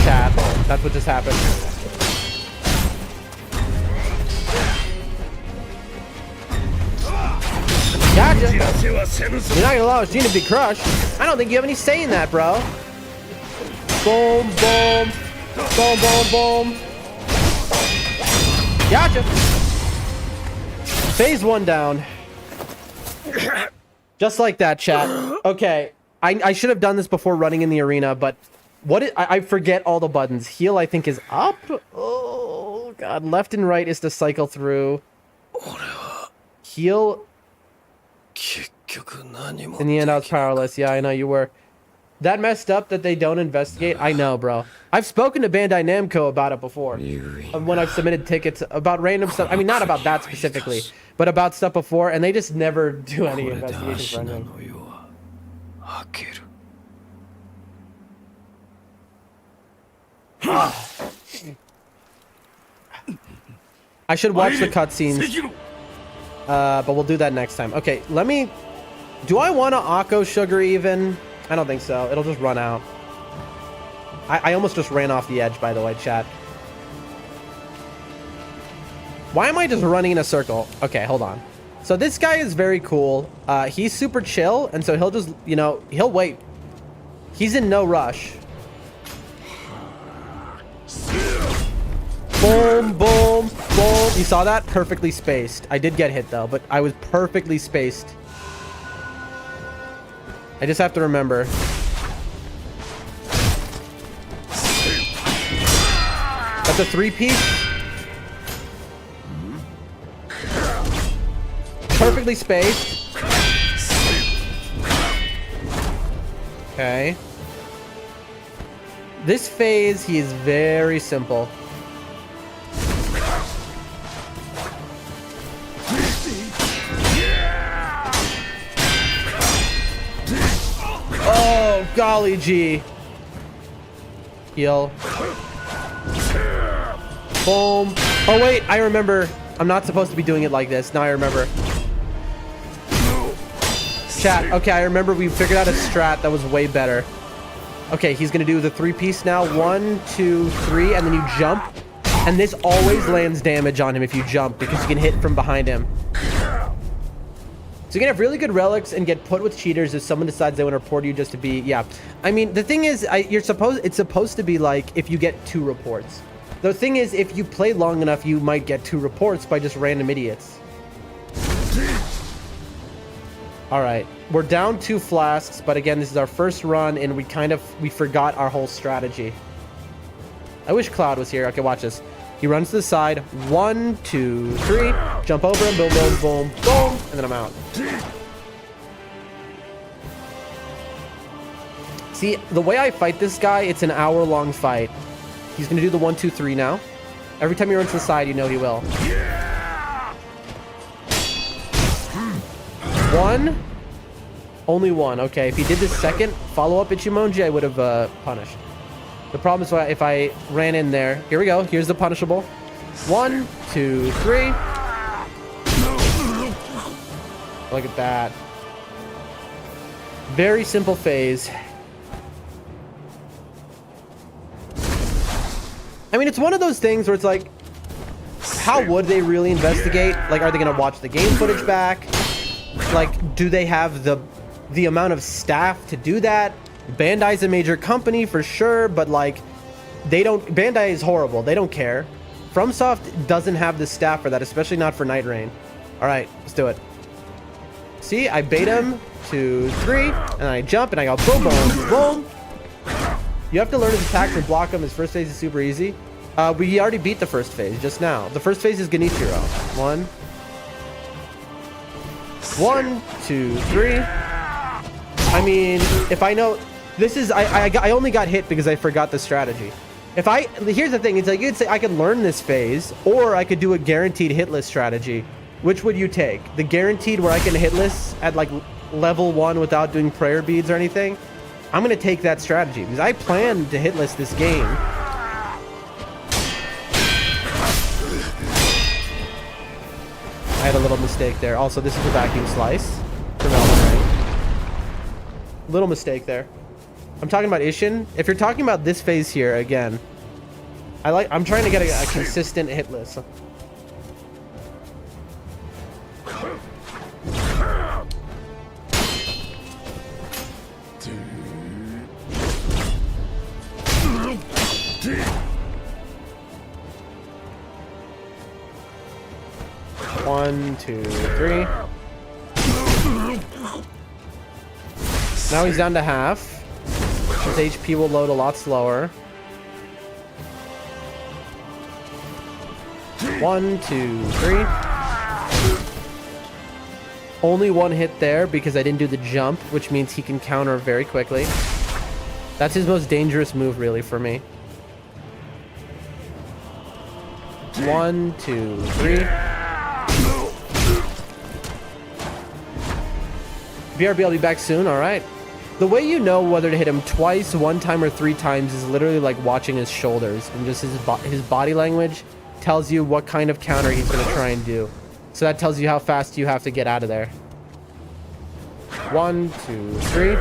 chat. That's what just happened. Gotcha. You're not gonna allow Gene to be crushed. I don't think you have any say in that, bro. Boom, boom. Boom, boom, boom. Gotcha. Phase 1 down. Just like that, chat. Okay. I should have done this before running in the arena, but I forget all the buttons. Heal, I think, is up. Oh, God. Left and right is to cycle through. Heal. In the end, I was powerless. Yeah, I know you were. That messed up that they don't investigate. I know, bro. I've spoken to Bandai Namco about it before. When I've submitted tickets about random stuff. I mean, not about that specifically, but about stuff before, and they just never do any investigation for anything. I should watch the cutscenes, but we'll do that next time. Okay, let me... Do I want to Akko Sugar even? I don't think so. It'll just run out. I almost just ran off the edge, by the way, chat. Why am I just running in a circle? Okay, hold on. So this guy is very cool. He's super chill, and so he'll just, you know, he'll wait. He's in no rush. Boom, boom, boom. You saw that? Perfectly spaced. I did get hit, though, but I was perfectly spaced. I just have to remember. That's a 3-piece. Perfectly spaced. Okay. This phase, he is very simple. Oh, golly gee. Heal. Boom. Oh, wait, I remember. I'm not supposed to be doing it like this. Now I remember. Chat, okay, I remember we figured out a strat that was way better. Okay, he's gonna do the 3-piece now. 1, 2, 3, and then you jump. And this always lands damage on him if you jump, because you can hit from behind him. So you can have really good relics and get put with cheaters if someone decides they want to report you just to be, yeah. I mean, the thing is, it's supposed to be like if you get 2 reports. The thing is, if you play long enough, you might get 2 reports by just random idiots. All right, we're down 2 flasks, but again, this is our first run, and we forgot our whole strategy. I wish Cloud was here. Okay, watch this. He runs to the side. 1, 2, 3. Jump over him. Boom, boom, boom, boom. And then I'm out. See, the way I fight this guy, it's an hour-long fight. He's going to do the 1, 2, 3 now. Every time he runs to the side, you know he will. 1. Only 1. Okay, if he did this second follow-up Ichimonji, I would have punished. The problem is if I ran in there. Here we go. Here's the punishable. 1, 2, 3. Look at that. Very simple phase. I mean, it's one of those things where it's like, how would they really investigate? Like, are they going to watch the game footage back? Like, do they have the amount of staff to do that? Bandai's a major company for sure, but like Bandai is horrible. They don't care. FromSoft doesn't have the staff for that, especially not for Nightreign. All right, let's do it. See, I bait him, 2, 3, and I jump and I go boom, boom, boom. You have to learn his attacks and block him. His first phase is super easy. We already beat the first phase just now. The first phase is Genichiro. 1, 2, 3. I mean, if I know this is, I only got hit because I forgot the strategy. Here's the thing, it's like you'd say I could learn this phase, or I could do a guaranteed hitless strategy. Which would you take? The guaranteed where I can hitless at like level 1 without doing prayer beads or anything? I'm gonna take that strategy because I plan to hitless this game. I had a little mistake there. Also, this is the vacuum slice from Elden Ring. Little mistake there. I'm talking about Ishin. If you're talking about this phase here, again, I'm trying to get a consistent hitless. One, 2, 3. Now he's down to half. His HP will load a lot slower. 1, 2, 3. Only one hit there because I didn't do the jump, which means he can counter very quickly. That's his most dangerous move, really, for me. 1, 2, 3. BRB, I'll be back soon. All right. The way you know whether to hit him twice, 1 time, or 3 times is literally like watching his shoulders, and just his body language tells you what kind of counter he's going to try and do. So that tells you how fast you have to get out of there. 1, 2, 3.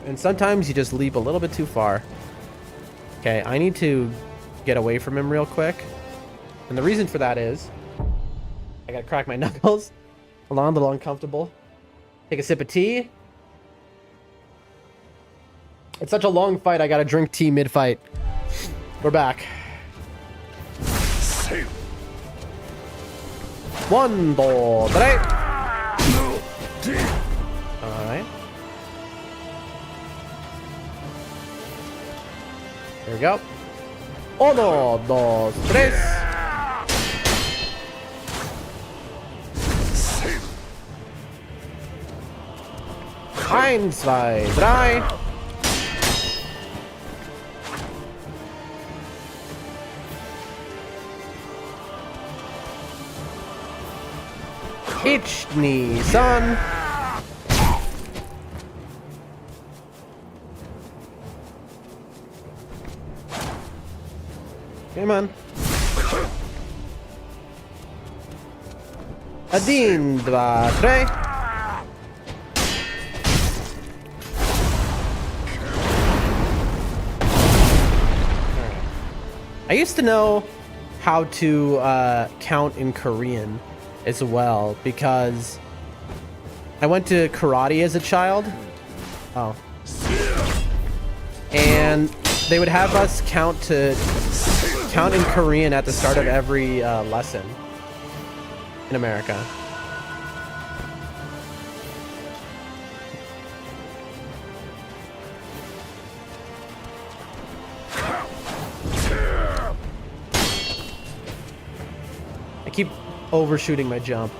And sometimes you just leap a little bit too far. Okay, I need to get away from him real quick. And the reason for that is I gotta crack my knuckles. Hold on, a little uncomfortable. Take a sip of tea. It's such a long fight, I gotta drink tea mid-fight. We're back. 1, 2, 3. Alright. Here we go. 1, 2, 3. 1, 2, 3. Ich-ni-san. Come on. Adin, 2, 3. I used to know how to count in Korean as well because I went to karate as a child. Oh. And they would have us count in Korean at the start of every lesson in America. I keep overshooting my jump.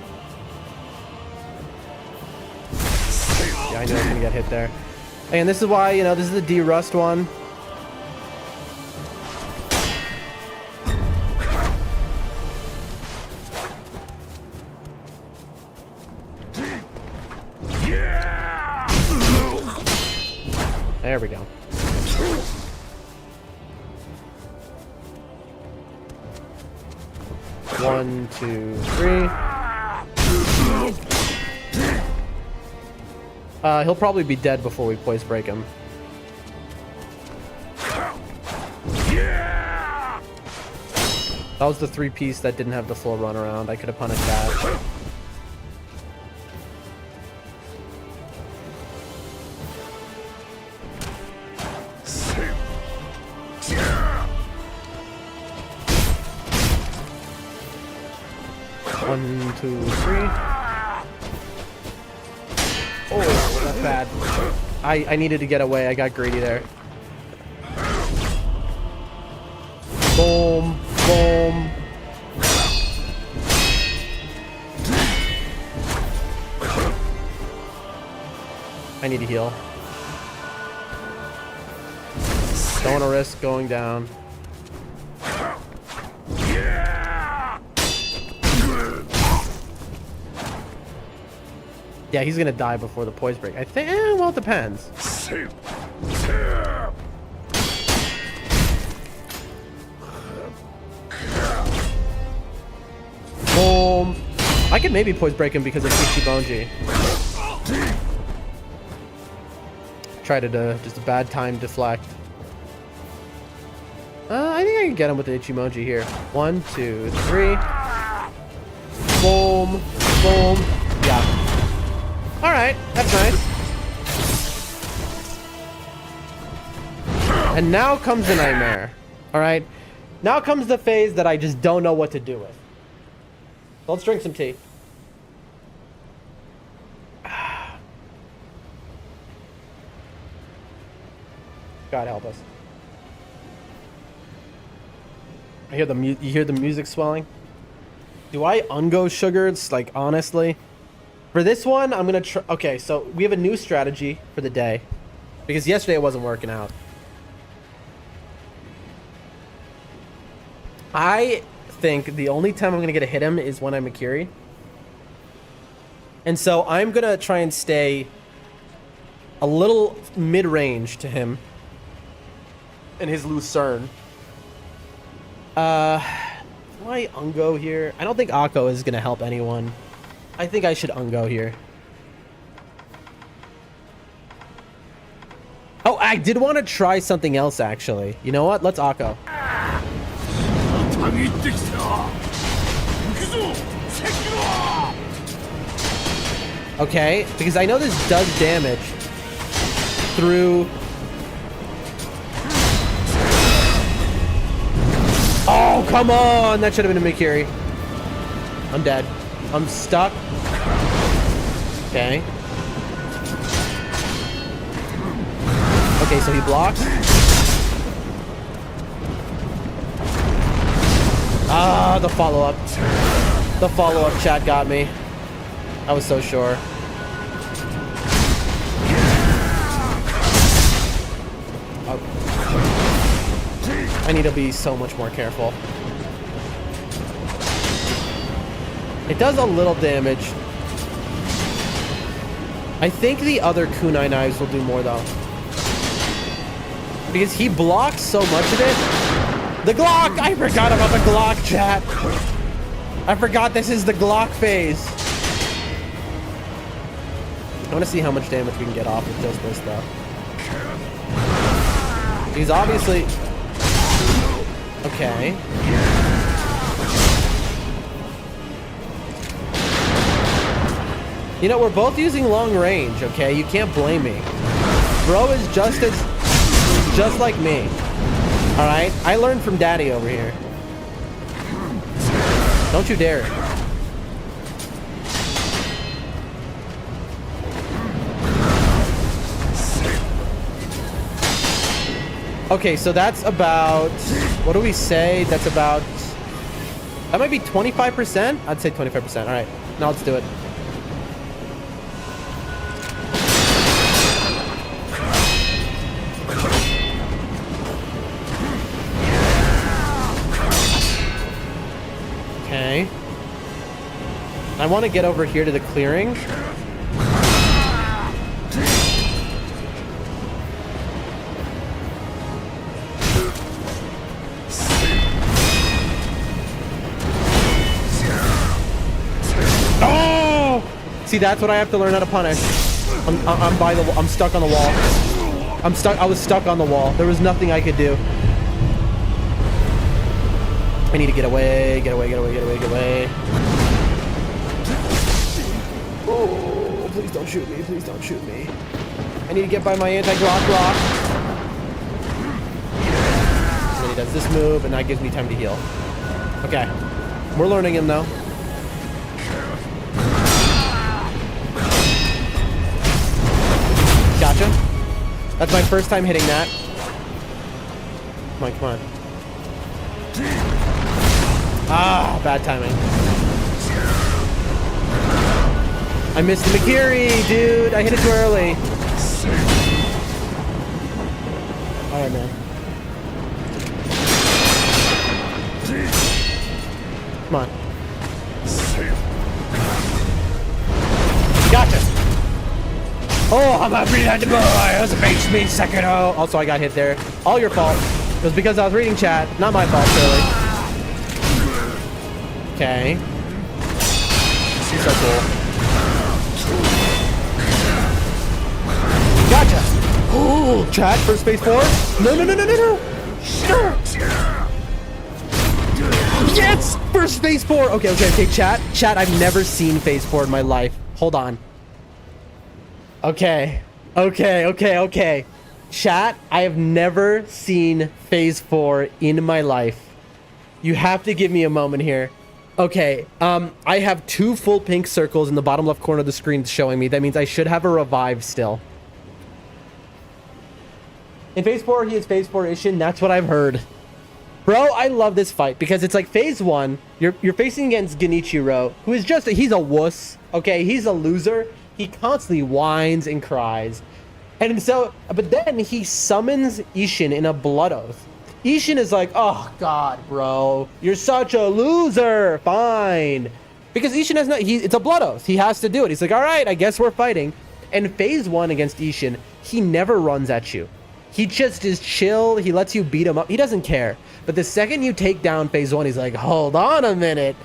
Yeah, I knew I was gonna get hit there. And this is why, you know, this is the D-Rust one. There we go. One, 2, 3. He'll probably be dead before we poise break him. That was the 3-piece that didn't have the full run around. I could have punished that. 1, 2, 3. Oh, that's bad. I needed to get away. I got greedy there. Boom, boom. I need to heal. Don't want to risk going down. Yeah, he's gonna die before the poise break. I think. Well, it depends. Boom. I could maybe poise break him because of Ichibonji. Tried to just a bad time deflect. I think I can get him with the Ichimoji here. 1, 2, 3. Boom. Boom. Yeah. Alright, that's nice. And now comes the nightmare. Alright. Now comes the phase that I just don't know what to do with. So let's drink some tea. God help us. I hear you hear the music swelling. Do I ungo sugar? It's like, honestly, for this one, I'm gonna try. Okay, so we have a new strategy for the day because yesterday it wasn't working out. I think the only time I'm gonna get to hit him is when I'm Akiri, and so I'm gonna try and stay a little mid-range to him and his Lucerne. Do I ungo here? I don't think Akko is gonna help anyone. I think I should ungo here. Oh, I did want to try something else actually. You know what? Let's Akko. Okay, because I know this does damage through. Oh, come on! That should have been a Mikiri. I'm dead. I'm stuck. Okay. Okay, so he blocks. Ah, the follow-up. The follow-up chat got me. I was so sure. I need to be so much more careful. It does a little damage. I think the other kunai knives will do more though. Because he blocks so much of it. The Glock! I forgot about the Glock, chat. I forgot this is the Glock phase. I want to see how much damage we can get off with just this though. He's obviously... Okay. You know, we're both using long range, okay? You can't blame me. Bro is just like me. Alright? I learned from daddy over here. Don't you dare. Okay, so that's about... What do we say? That's about... That might be 25%? I'd say 25%. Alright, now let's do it. Okay. I want to get over here to the clearing. See, that's what I have to learn how to punish. I'm stuck on the wall. I was stuck on the wall. There was nothing I could do. I need to get away, get away, get away, get away, get away. Oh, please don't shoot me. Please don't shoot me. I need to get by my anti-Glock block. And then he does this move, and that gives me time to heal. Okay. We're learning him, though. That's my first time hitting that. Come on, come on. Ah, bad timing. I missed the Mikiri, dude. I hit it too early. All right, man. Come on. Gotcha. Oh, I'm a really boy. It was a face me, Sekiro. Also, I got hit there. All your fault. It was because I was reading chat. Not my fault, really. Okay. She's so cool. Gotcha. Oh, chat, first phase 4. No, no, no, no, no, no. Sure. Yes, first phase 4. Okay, okay, okay, chat. Chat, I've never seen phase 4 in my life. Hold on. Okay. Okay, okay, okay. Chat, I have never seen phase 4 in my life. You have to give me a moment here. Okay, I have 2 full pink circles in the bottom left corner of the screen showing me. That means I should have a revive still. In phase 4, he is phase 4 Ishin. That's what I've heard. Bro, I love this fight because it's like phase 1. You're facing against Genichiro, who is just he's a wuss. Okay, he's a loser. He constantly whines and cries. And so, but then he summons Ishin in a blood oath. Ishin is like, oh god, bro, you're such a loser. Fine. Because Ishin has not, it's a blood oath. He has to do it. He's like, all right, I guess we're fighting. And phase 1 against Ishin, he never runs at you. He just is chill. He lets you beat him up. He doesn't care. But the second you take down phase 1, he's like, hold on a minute.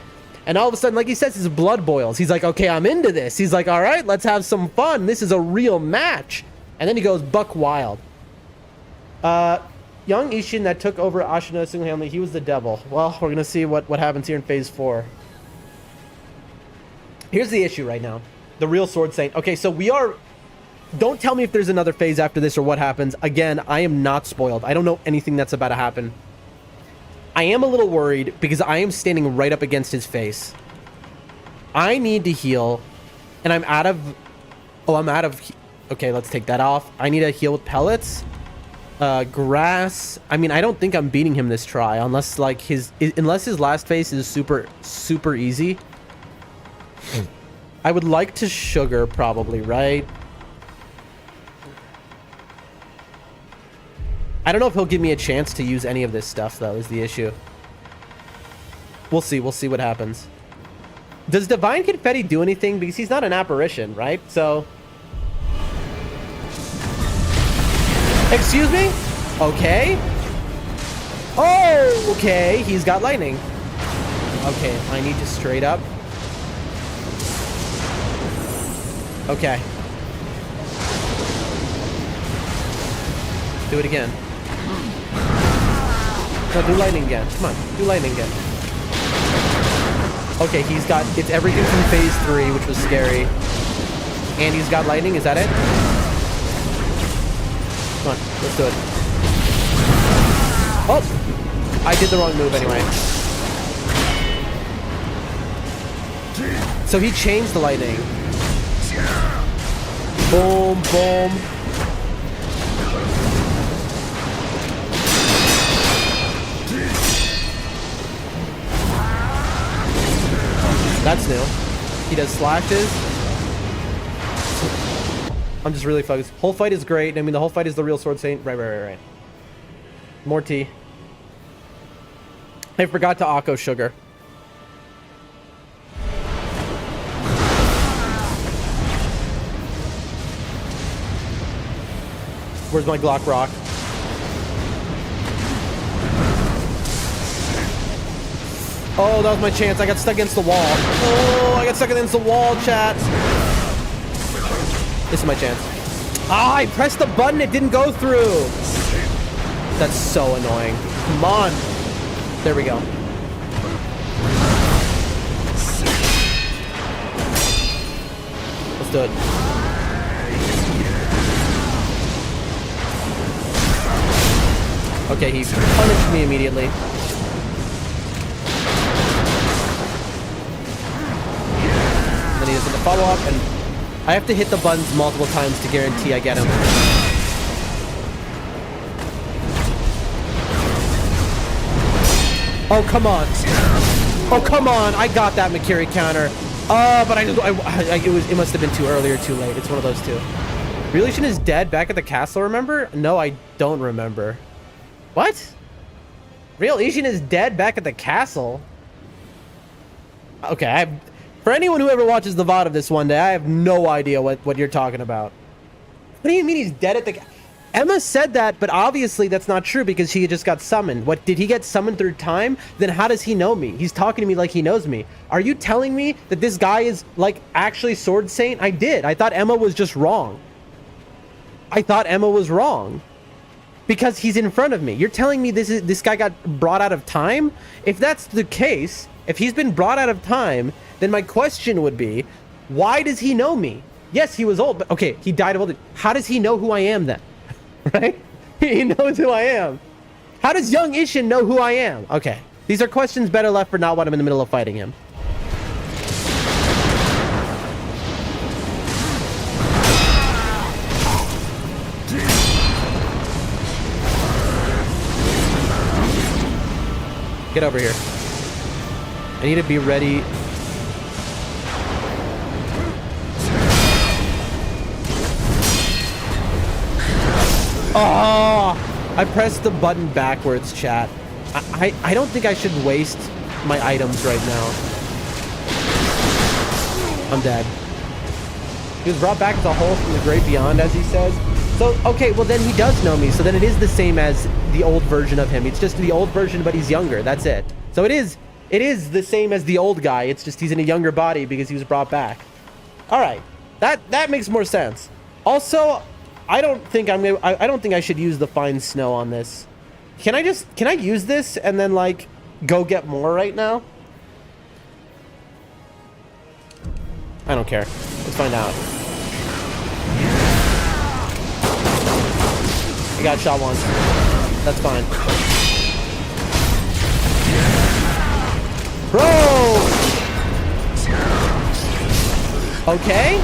And all of a sudden, like he says, his blood boils. He's like, okay, I'm into this. He's like, all right, let's have some fun. This is a real match. And then he goes buck wild. Young Ishin that took over Ashina single-handedly, he was the devil. Well, we're going to see what happens here in phase 4. Here's the issue right now. The real Sword Saint. Okay, so we are... Don't tell me if there's another phase after this or what happens. Again, I am not spoiled. I don't know anything that's about to happen. I am a little worried because I am standing right up against his face. I need to heal. And I'm out of... Oh, I'm out of... Okay, let's take that off. I need to heal with pellets. Grass. I mean, I don't think I'm beating him this try. Unless, like, unless his last phase is super, super easy. I would like to sugar, probably, right? I don't know if he'll give me a chance to use any of this stuff, though, is the issue. We'll see. We'll see what happens. Does Divine Confetti do anything? Because he's not an apparition, right? So... Excuse me? Okay. Oh, okay. He's got lightning. Okay, I need to straight up. Okay. Do it again. No, do lightning again. Come on, do lightning again. Okay, he's got... It's everything from phase 3, which was scary. And he's got lightning. Is that it? Come on, let's do it. Oh! I did the wrong move anyway. So he changed the lightning. Boom, boom. That's new. He does slashes. I'm just really focused. Whole fight is great. I mean, the whole fight is the real Sword Saint. Right. More tea. I forgot to Akko sugar. Where's my Glock Rock? Oh, that was my chance. I got stuck against the wall. Oh, I got stuck against the wall, chat. This is my chance. Ah, I pressed the button. It didn't go through. That's so annoying. Come on. There we go. Let's do it. Okay, he punished me immediately. Then he does the follow-up, and I have to hit the buttons multiple times to guarantee I get him. Oh, come on. Oh, come on. I got that Makiri counter. But it must have been too early or too late. It's one of those two. Real Ishin is dead back at the castle, remember? No, I don't remember. What? Real Ishin is dead back at the castle? Okay, for anyone who ever watches the VOD of this one day, I have no idea what you're talking about. What do you mean he's dead at the... Emma said that, but obviously that's not true because he just got summoned. What, did he get summoned through time? Then how does he know me? He's talking to me like he knows me. Are you telling me that this guy is, like, actually Sword Saint? I did. I thought Emma was just wrong. I thought Emma was wrong. Because he's in front of me. You're telling me this guy got brought out of time? If that's the case, if he's been brought out of time, then my question would be, why does he know me? Yes, he was old, but okay, he died of old age. How does he know who I am then? Right? He knows who I am. How does young Ishin know who I am? Okay, these are questions better left for not when I'm in the middle of fighting him. Get over here. I need to be ready. Oh, I pressed the button backwards, chat. I don't think I should waste my items right now. I'm dead. He was brought back to the hole from the great beyond, as he says. So, okay, well then he does know me. So then it is the same as the old version of him. It's just the old version, but he's younger. That's it. So it is the same as the old guy. It's just he's in a younger body because he was brought back. All right, that makes more sense. Also, I don't think I should use the fine snow on this. Can I use this and then like go get more right now? I don't care. Let's find out. I got shot once. That's fine. Bro! Okay?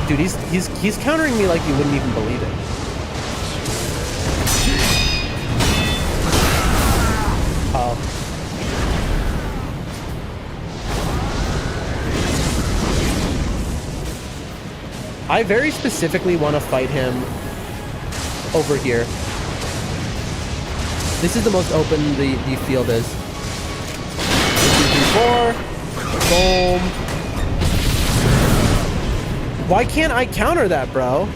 Dude, he's countering me like you wouldn't even believe it. Oh. I very specifically want to fight him over here. This is the most open the field is. 1, 2, 3, 4. Boom. Why can't I counter that, bro?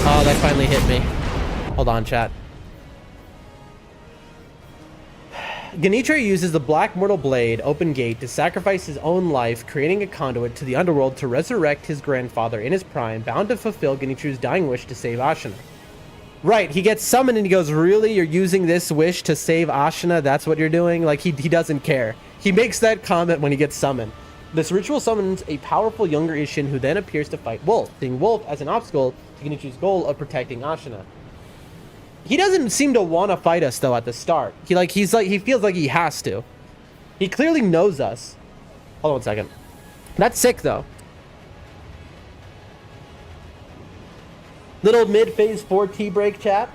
Oh, that finally hit me. Hold on, chat. Nightreign uses the Black Mortal Blade, Open Gate, to sacrifice his own life, creating a conduit to the underworld to resurrect his grandfather in his prime, bound to fulfill Genichiru's dying wish to save Ashina. Right, he gets summoned and he goes, really? You're using this wish to save Ashina? That's what you're doing? Like, he doesn't care. He makes that comment when he gets summoned. This ritual summons a powerful younger Ishin who then appears to fight Wolf, seeing Wolf as an obstacle to Genichiru's goal of protecting Ashina. He doesn't seem to want to fight us though at the start. He feels like he has to. He clearly knows us. Hold on 1 second. That's sick though. Little mid-phase 4 tea break, chat.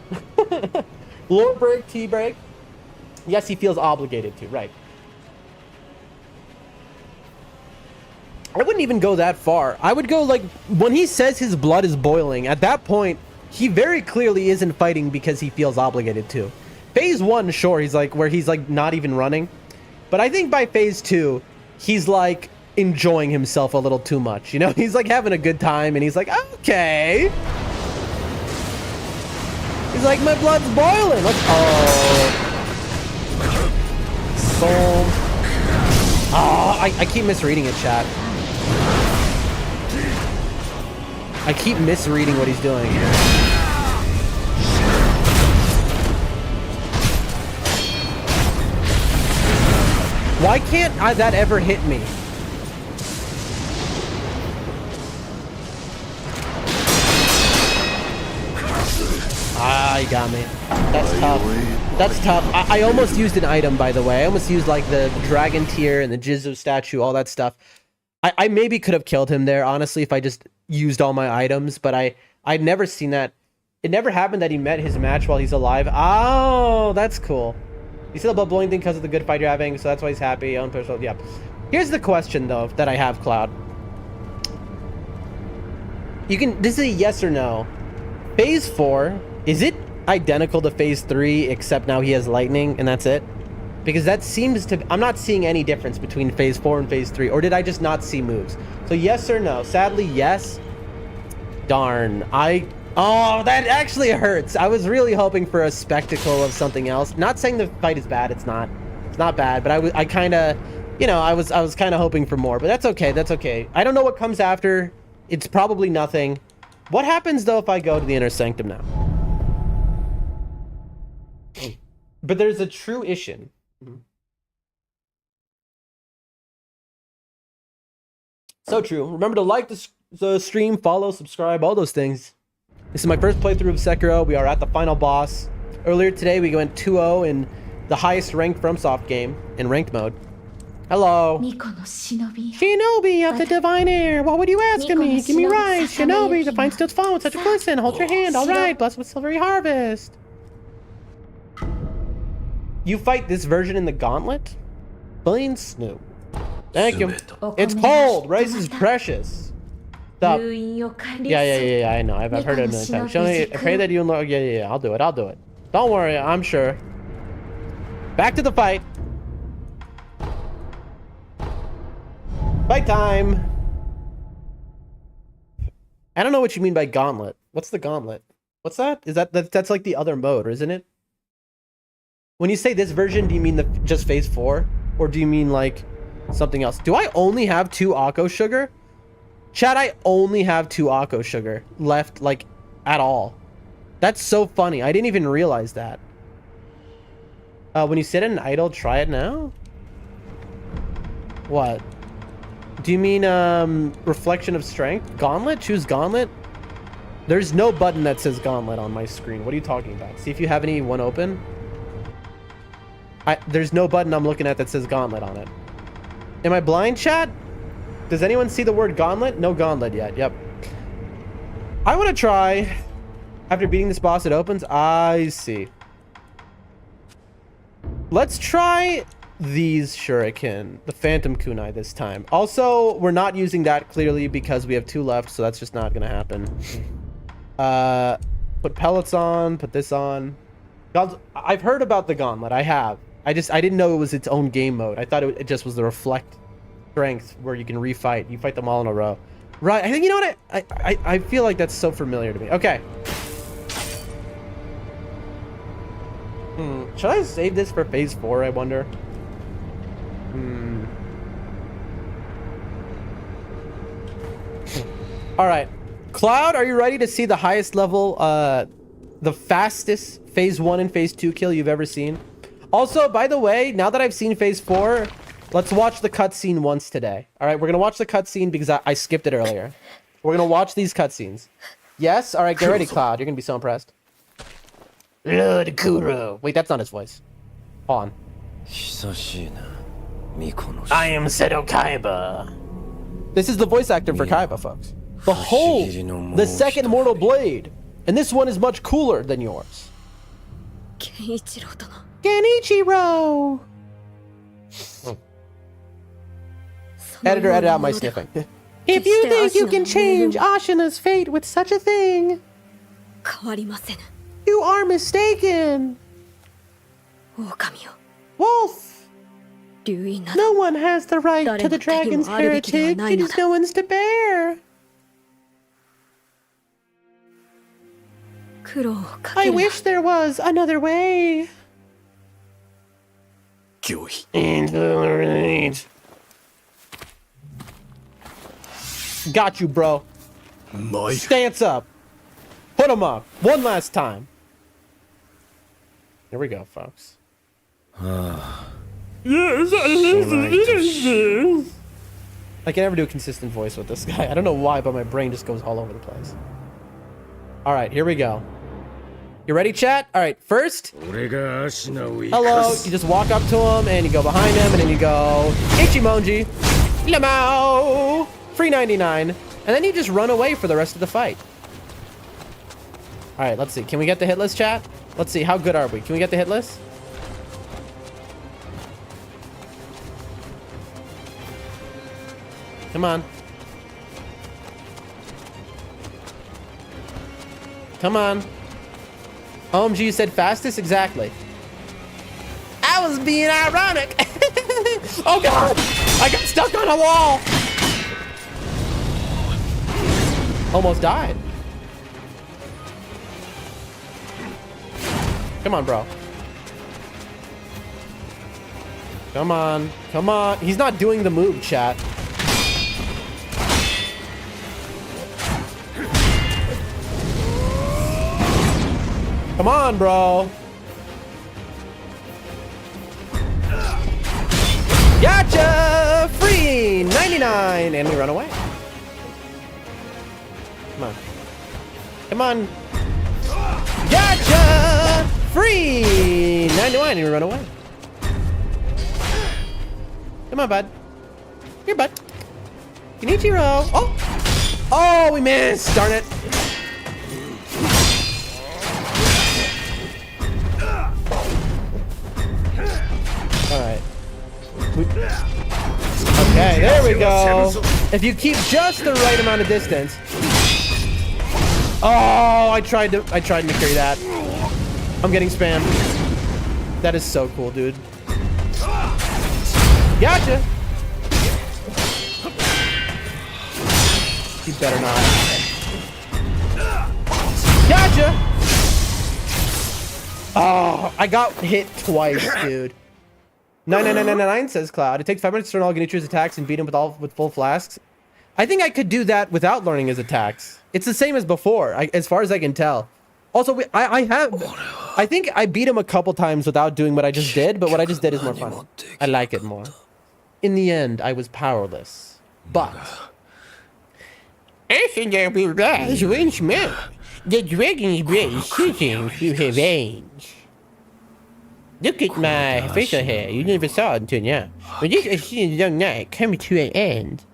Lore break, tea break. Yes, he feels obligated to, right. I wouldn't even go that far. I would go like, when he says his blood is boiling, at that point, he very clearly isn't fighting because he feels obligated to. Phase 1, sure, he's like, where he's like not even running. But I think by phase 2, he's like enjoying himself a little too much. You know, he's like having a good time and he's like, okay. He's like, my blood's boiling. Let's, oh. Boom. Oh, I keep misreading it, chat. I keep misreading what he's doing. Why can't that ever hit me? you got me. That's tough. That's tough. I almost used an item, by the way. I almost used like the dragon tier and the Jizu statue, all that stuff. I maybe could have killed him there, honestly, if I just used all my items, but I'd never seen that. It never happened that he met his match while he's alive. Oh, that's cool. You said the blood blowing thing because of the good fight you're having, so that's why he's happy. Yeah. Here's the question, though, that I have, Cloud. This is a yes or no. Phase 4, is it identical to Phase 3, except now he has lightning, and that's it? Because that seems to... I'm not seeing any difference between Phase 4 and Phase 3. Or did I just not see moves? So yes or no? Sadly, yes. Darn. Oh, that actually hurts. I was really hoping for a spectacle of something else. Not saying the fight is bad. It's not. It's not bad. But I kind of... You know, I was kind of hoping for more. But that's okay. That's okay. I don't know what comes after. It's probably nothing. What happens, though, if I go to the Inner Sanctum now? But there's a true issue. So true. Remember to like the stream, follow, subscribe, all those things. This is my first playthrough of Sekiro. We are at the final boss. Earlier today, we went 2-0 in the highest ranked FromSoft game in ranked mode. Hello. Shinobi of the Divine Air. What would you ask of me? Give me rice. Shinobi, the fine steel's fallen with such a glisten. Hold your hand. All right. Blessed with silvery harvest. You fight this version in the gauntlet? Plain Snoop. Thank you. It's cold. Rice is precious. Stop. Yeah. I know. I've heard it a million times. I pray that you know. Yeah. I'll do it. Don't worry. I'm sure. Back to the fight. Fight time. I don't know what you mean by gauntlet. What's the gauntlet? What's that? Is that's like the other mode, isn't it? When you say this version, do you mean just Phase 4? Or do you mean like something else? Do I only have 2 Akko Sugar? Chat, I only have 2 Akko Sugar left, like, at all. That's so funny. I didn't even realize that. When you sit in an idle, try it now? What? Do you mean, Reflection of Strength? Gauntlet? Choose Gauntlet? There's no button that says Gauntlet on my screen. What are you talking about? See if you have any one open. There's no button I'm looking at that says Gauntlet on it. Am I blind, chat? Does anyone see the word Gauntlet? No Gauntlet yet. Yep. I want to try. After beating this boss, it opens. I see. Let's try these shuriken. The Phantom Kunai this time. Also, we're not using that clearly because we have 2 left, so that's just not going to happen. Put pellets on. Put this on. I've heard about the Gauntlet. I have. I didn't know it was its own game mode. I thought it just was the reflect strength where you can refight. You fight them all in a row. Right. I think, you know what? I feel like that's so familiar to me. Okay. Should I save this for Phase 4, I wonder? All right. Cloud, are you ready to see the highest level, the fastest Phase 1 and Phase 2 kill you've ever seen? Also, by the way, now that I've seen Phase 4, let's watch the cutscene once today. All right, we're going to watch the cutscene because I skipped it earlier. We're going to watch these cutscenes. Yes? All right, get ready, Cloud. You're going to be so impressed. Lord Kuro. Wait, that's not his voice. Hold on. I am Seto Kaiba. This is the voice actor for Kaiba, folks. Behold, the second mortal blade. And this one is much cooler than yours. Genichiro! Editor, edit out my sniffing. If you think you can change Ashina's fate with such a thing, you are mistaken. Wolf! No one has the right to the dragon's heritage. It is no one's to bear. I wish there was another way. Got you, bro. Stance up. Put him up. One last time. Here we go, folks. Yes, I can never do a consistent voice with this guy. I don't know why, but my brain just goes all over the place. All right, here we go. You ready, chat? All right, first, hello. You just walk up to him and you go behind him and then you go, Ichimonji, Lamau, free 99. And then you just run away for the rest of the fight. All right, let's see. Can we get the hit list, chat? Let's see. How good are we? Can we get the hit list? Come on. Come on. OMG, you said fastest? Exactly. I was being ironic. Oh God, I got stuck on a wall. Almost died. Come on, bro. Come on, come on. He's not doing the move, chat. Come on, bro. Gotcha! Free 99, and we run away. Come on. Come on. Gotcha! Free 91, and we run away. Come on, bud. Here, bud. Kenichiro. Oh! Oh, we missed. Darn it. All right. Okay, there we go. If you keep just the right amount of distance. Oh, I tried to carry that. I'm getting spammed. That is so cool, dude. Gotcha. You better not. Gotcha. Oh, I got hit twice, dude. 99999 says Cloud. It takes 5 minutes to learn all Genichiro's attacks and beat him with full flasks. I think I could do that without learning his attacks. It's the same as before, as far as I can tell. Also, I think I beat him a couple times without doing what I just did, but what I just did is more fun. I like it more. In the end, I was powerless. But the dragon's blade shooting through her veins. Look at my facial hair. You never saw it until now. When this ascended young knight comes to an end.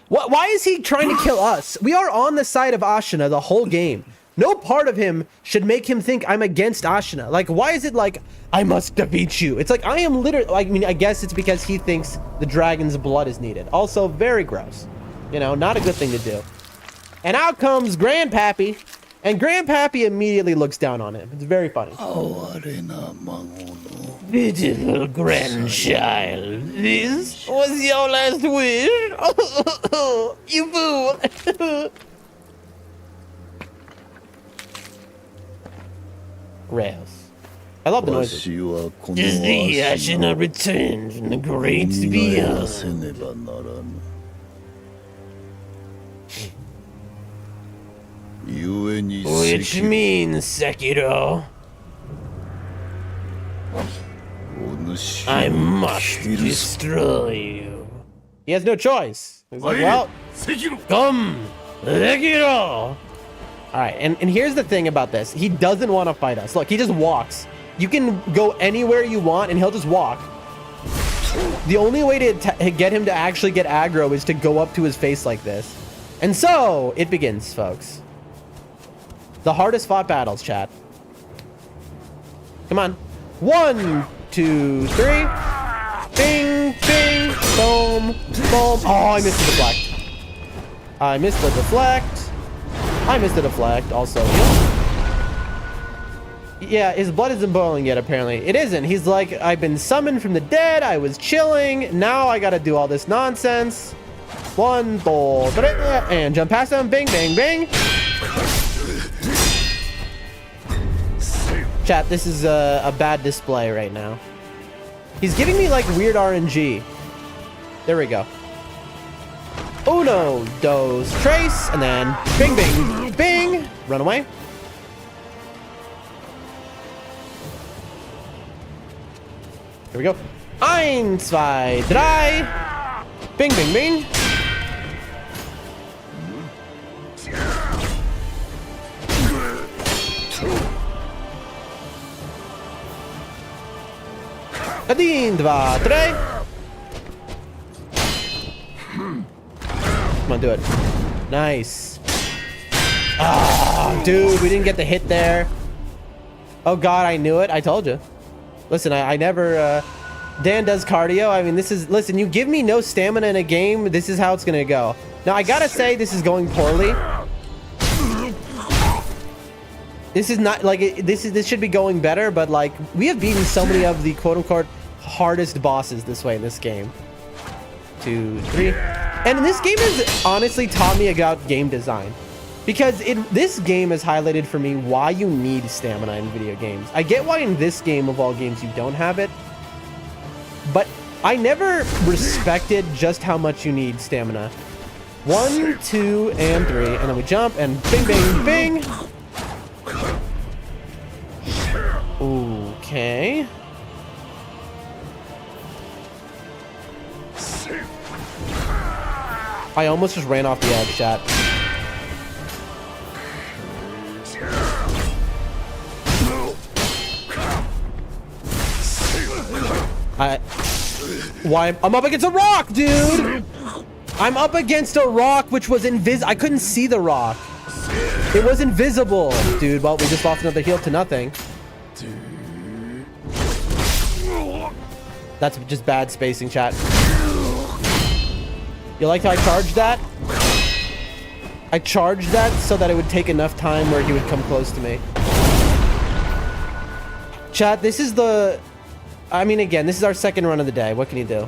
Why is he trying to kill us? We are on the side of Ashina the whole game. No part of him should make him think I'm against Ashina. Like, why is it like, I must defeat you? It's like, I am literally, I mean, I guess it's because he thinks the dragon's blood is needed. Also, very gross. You know, not a good thing to do. And out comes Grandpappy. And Grandpappy immediately looks down on him. It's very funny. Beautiful grandchild, this was your last wish? You fool! Rails. I love the noises. Just the Ashina returned from the great beyond. Which means, Sekiro, I must destroy you. He has no choice. He's like, well, come, Sekiro. Alright, and here's the thing about this. He doesn't want to fight us. Look, he just walks. You can go anywhere you want, and he'll just walk. The only way to get him to actually get aggro is to go up to his face like this. And so, it begins, folks. The hardest fought battles, chat. Come on. 1, 2, 3. Bing, bing, boom, boom. Oh, I missed the deflect. I missed the deflect. I missed the deflect also. Yeah, his blood isn't boiling yet, apparently. It isn't. He's like, I've been summoned from the dead. I was chilling. Now I gotta do all this nonsense. 1, 2, 3, and jump past him. Bing, bing, bing. Chat, this is a bad display right now. He's giving me like weird RNG. There we go. Uno, dos, trace, and then bing, bing, bing. Run away. Here we go. 1, 2, 3. Bing, bing, bing. 1, 2, 3. Come on, do it. Nice. Ah, dude, we didn't get the hit there. Oh God, I knew it. I told you. Listen, I never, Dan does cardio. I mean, listen, you give me no stamina in a game, this is how it's gonna go. Now, I gotta say, this is going poorly. This is not, like, this should be going better, but, like, we have beaten so many of the quote-unquote hardest bosses this way in this game. 2, 3. And this game has honestly taught me about game design. Because this game has highlighted for me why you need stamina in video games. I get why in this game of all games you don't have it. But I never respected just how much you need stamina. 1, 2, and 3. And then we jump and bing, bing, bing. Okay. I almost just ran off the edge, chat. I'm up against a rock, dude! I'm up against a rock which was I couldn't see the rock. It was invisible, dude. Well, we just lost another heal to nothing. That's just bad spacing, chat. You like how I charged that? I charged that so that it would take enough time where he would come close to me. Chat, this is I mean, again, this is our second run of the day. What can you do?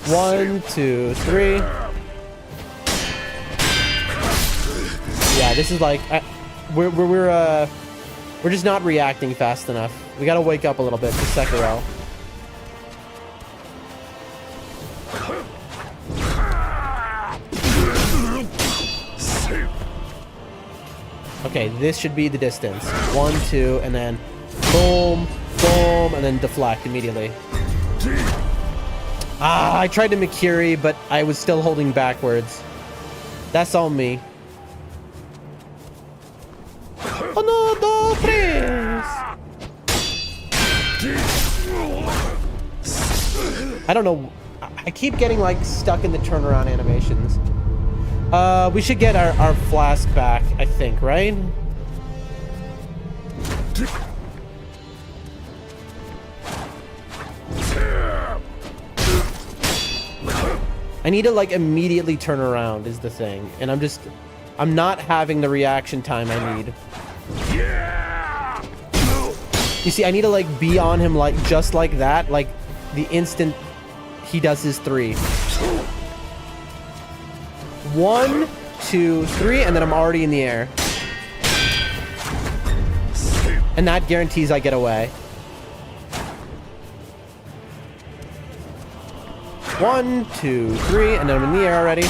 1, 2, 3. Yeah, this is like we're just not reacting fast enough. We gotta wake up a little bit to Sekiro. Okay, this should be the distance. 1, 2, and then boom, boom, and then deflect immediately. Ah, I tried to Mikiri, but I was still holding backwards. That's on me. I don't know. I keep getting like stuck in the turnaround animations. We should get our flask back, I think, right? I need to like immediately turn around is the thing. And I'm not having the reaction time I need. You see, I need to like be on him like just like that, like the instant he does his 3. 1, 2, 3, and then I'm already in the air. And that guarantees I get away. 1, 2, 3, and then I'm in the air already.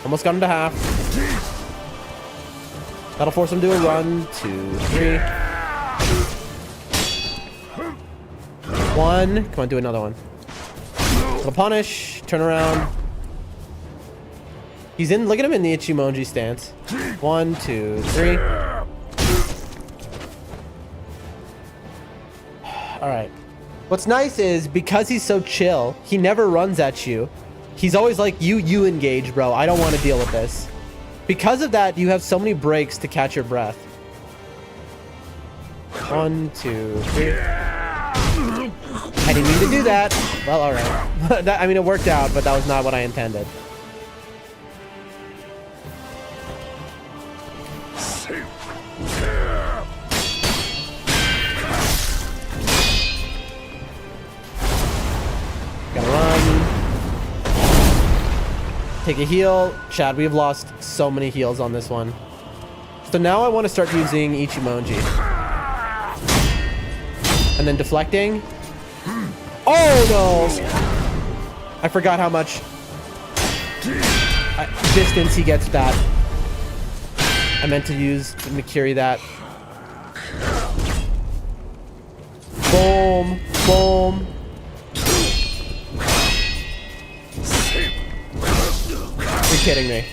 Almost got him to half. That'll force him to a run. 2, 3. 1. Come on, do another one. Little punish. Turn around. He's in. Look at him in the Ichimonji stance. 1, 2, 3. All right. What's nice is because he's so chill, he never runs at you. He's always like, you engage, bro. I don't want to deal with this. Because of that, you have so many breaks to catch your breath. 1, 2, 3. I didn't mean to do that. Well, all right. I mean, it worked out, but that was not what I intended. Gotta run. Take a heal. Chad, we have lost so many heals on this one. So now I want to start using Ichimonji. And then deflecting. Oh no! I forgot how much distance he gets that. I meant to use Mikiri that. Boom, boom. You're kidding me.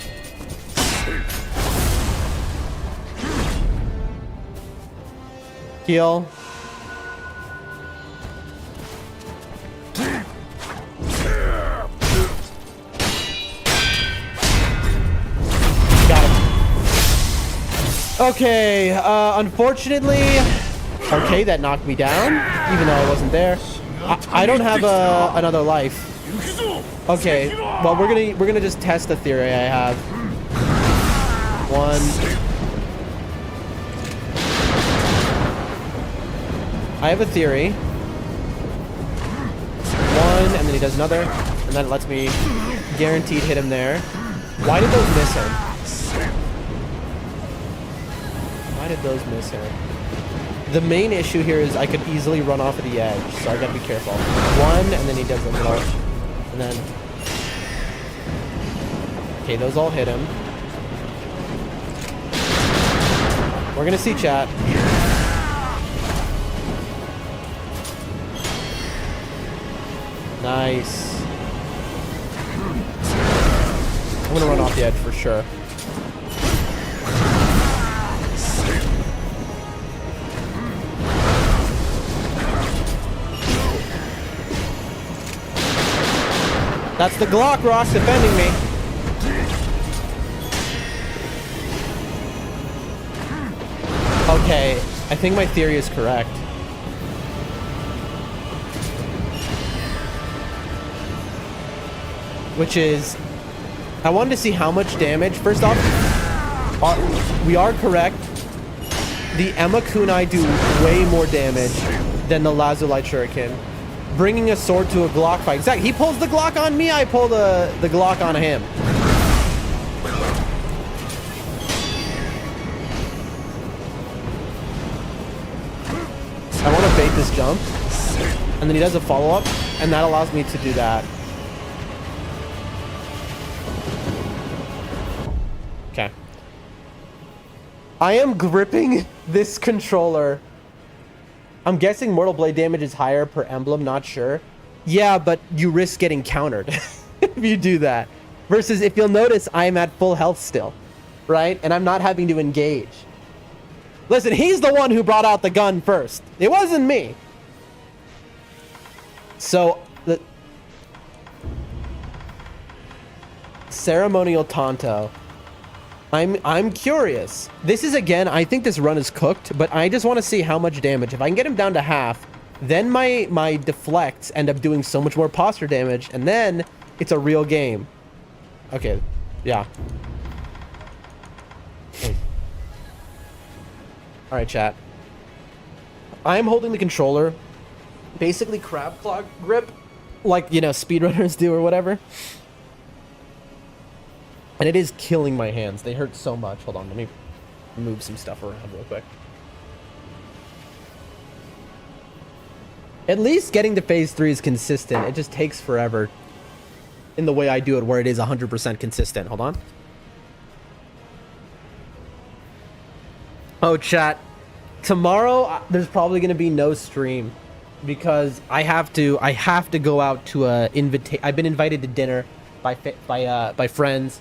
Heal. Got him. Okay, unfortunately... Okay, that knocked me down, even though I wasn't there. I don't have another life. Okay, well we're gonna just test the theory I have. One. I have a theory. One, and then he does another, and then it lets me guaranteed hit him there. Why did those miss him? Why did those miss him? The main issue here is I could easily run off of the edge, so I gotta be careful. One, and then he does a little, and then... Okay, those all hit him. We're gonna see, chat. Nice. I'm gonna run off the edge for sure. That's the Glock Rock defending me. Okay, I think my theory is correct. Which is, I wanted to see how much damage. First off, we are correct. The Emma Kunai do way more damage than the Lazuli Shuriken. Bringing a sword to a Glock fight. Exactly. He pulls the Glock on me, I pull the Glock on him. I want to bait this jump. And then he does a follow-up, and that allows me to do that. Okay. I am gripping this controller. I'm guessing Mortal Blade damage is higher per emblem, not sure. Yeah, but you risk getting countered if you do that. Versus if you'll notice, I'm at full health still, right? And I'm not having to engage. Listen, he's the one who brought out the gun first. It wasn't me. So, the ceremonial Tonto. I'm curious. This is, again, I think this run is cooked, but I just want to see how much damage. If I can get him down to half, then my deflects end up doing so much more posture damage, and then it's a real game. Okay, yeah. All right, chat. I'm holding the controller, basically crab claw grip, like, you know, speedrunners do or whatever. And it is killing my hands. They hurt so much. Hold on, let me move some stuff around real quick. At least getting to phase 3 is consistent. It just takes forever in the way I do it, where it is 100% consistent. Hold on. Oh, chat. Tomorrow, there's probably going to be no stream because I have to go out to a I've been invited to dinner by friends.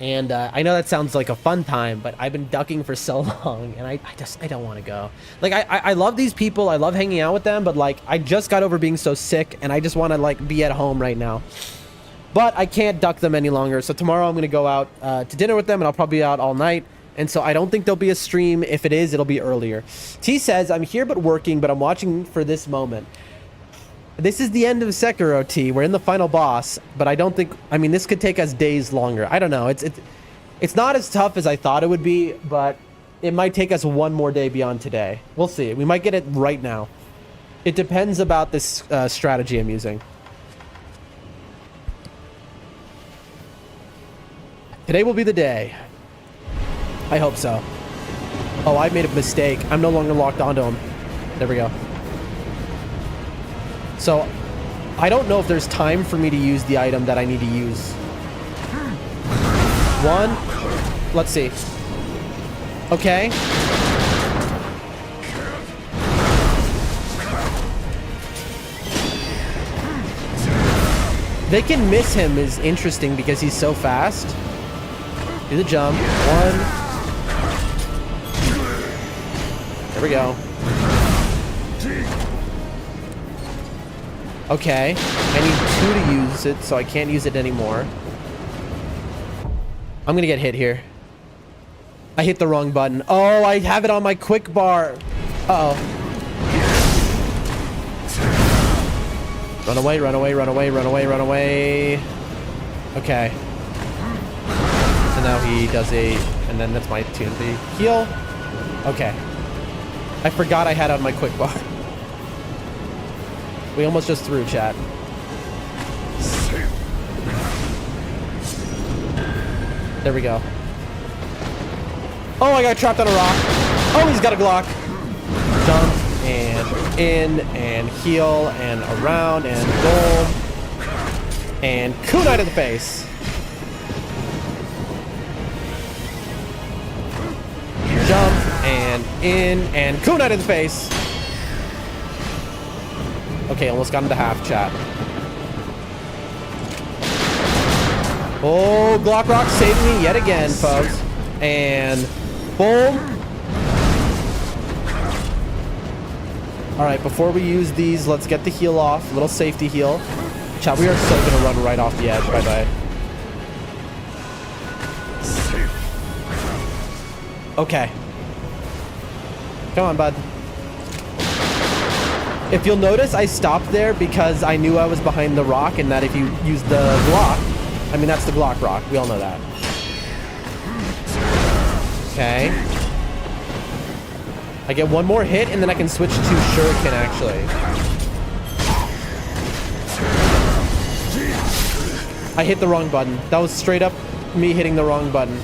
And I know that sounds like a fun time, but I've been ducking for so long, and I don't want to go. Like, I love these people. I love hanging out with them, but, like, I just got over being so sick, and I just want to, like, be at home right now. But I can't duck them any longer, so tomorrow I'm going to go out to dinner with them, and I'll probably be out all night. And so I don't think there'll be a stream. If it is, it'll be earlier. T says, I'm here but working, but I'm watching for this moment. This is the end of Sekiro, T. We're in the final boss, but I don't think... I mean, this could take us days longer. I don't know. It's not as tough as I thought it would be, but it might take us one more day beyond today. We'll see. We might get it right now. It depends about this strategy I'm using. Today will be the day. I hope so. Oh, I made a mistake. I'm no longer locked onto him. There we go. So, I don't know if there's time for me to use the item that I need to use. One. Let's see. Okay. They can miss him is interesting because he's so fast. Do the jump. One. There we go. Okay, I need 2 to use it, so I can't use it anymore. I'm gonna get hit here. I hit the wrong button. Oh, I have it on my quick bar. Uh-oh. Run away, run away, run away, run away, run away. Okay. So now he does a... And then that's my tune. The heal. Okay. I forgot I had on my quick bar. We almost just threw, chat. There we go. Oh, I got trapped on a rock. Oh, he's got a Glock. Jump and in and heal and around and boom. And kunai to the face. Jump and in and kunai to the face. Okay, almost got him to half, chat. Oh, Glock Rock saved me yet again, folks. And boom. All right, before we use these, let's get the heal off. Little safety heal. Chat, we are so gonna run right off the edge. Bye-bye. Okay. Come on, bud. If you'll notice, I stopped there because I knew I was behind the rock and that if you use the Glock, I mean, that's the Glock rock. We all know that. Okay. I get one more hit and then I can switch to Shuriken, actually. I hit the wrong button. That was straight up me hitting the wrong button.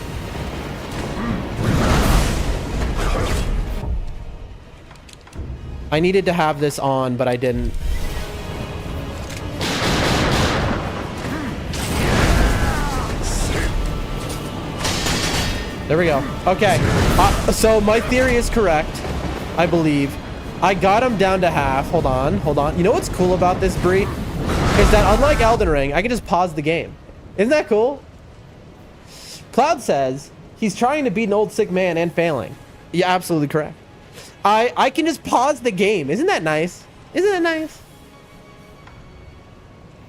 I needed to have this on, but I didn't. There we go. Okay. So my theory is correct, I believe. I got him down to half. Hold on. Hold on. You know what's cool about this, Bree? Is that unlike Elden Ring, I can just pause the game. Isn't that cool? Cloud says he's trying to beat an old sick man and failing. Yeah, absolutely correct. I can just pause the game. Isn't that nice? Isn't that nice?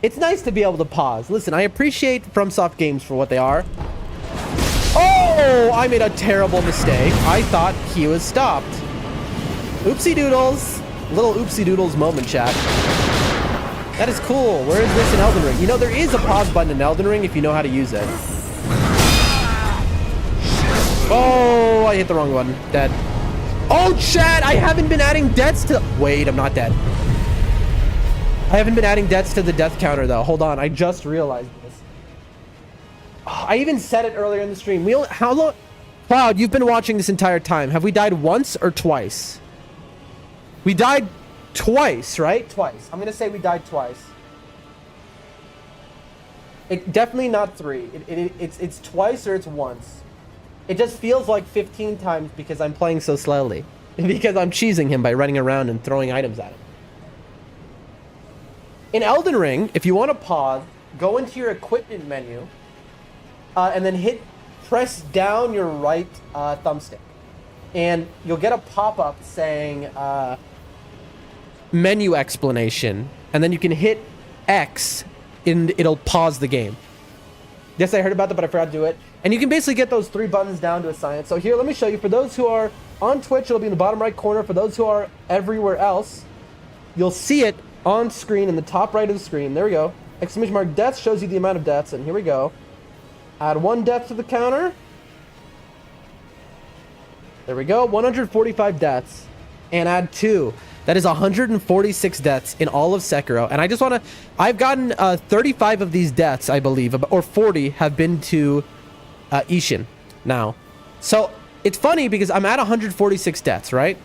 It's nice to be able to pause. Listen, I appreciate FromSoft games for what they are. Oh, I made a terrible mistake. I thought he was stopped. Oopsie doodles. Little oopsie doodles moment, chat. That is cool. Where is this in Elden Ring? You know, there is a pause button in Elden Ring if you know how to use it. Oh, I hit the wrong one. Dead. Oh, chat, I haven't been adding deaths to... Wait, I'm not dead. I haven't been adding deaths to the death counter, though. Hold on, I just realized this. Oh, I even said it earlier in the stream. How long... Cloud, you've been watching this entire time. Have we died once or twice? We died twice, right? Twice. I'm going to say we died twice. Definitely not 3. It's twice or it's once. It just feels like 15 times because I'm playing so slowly. Because I'm cheesing him by running around and throwing items at him. In Elden Ring, if you want to pause, go into your equipment menu and then press down your right thumbstick. And you'll get a pop-up saying menu explanation. And then you can hit X and it'll pause the game. Yes, I heard about that, but I forgot to do it. And you can basically get those 3 buttons down to assign it. So here, let me show you. For those who are on Twitch, it'll be in the bottom right corner. For those who are everywhere else, you'll see it on screen in the top right of the screen. There we go. Exclamation mark deaths shows you the amount of deaths. And here we go. Add 1 death to the counter. There we go. 145 deaths. And add 2. That is 146 deaths in all of Sekiro. And I just want to... I've gotten 35 of these deaths, I believe. Or 40 have been to Ishin now. So it's funny because I'm at 146 deaths, right?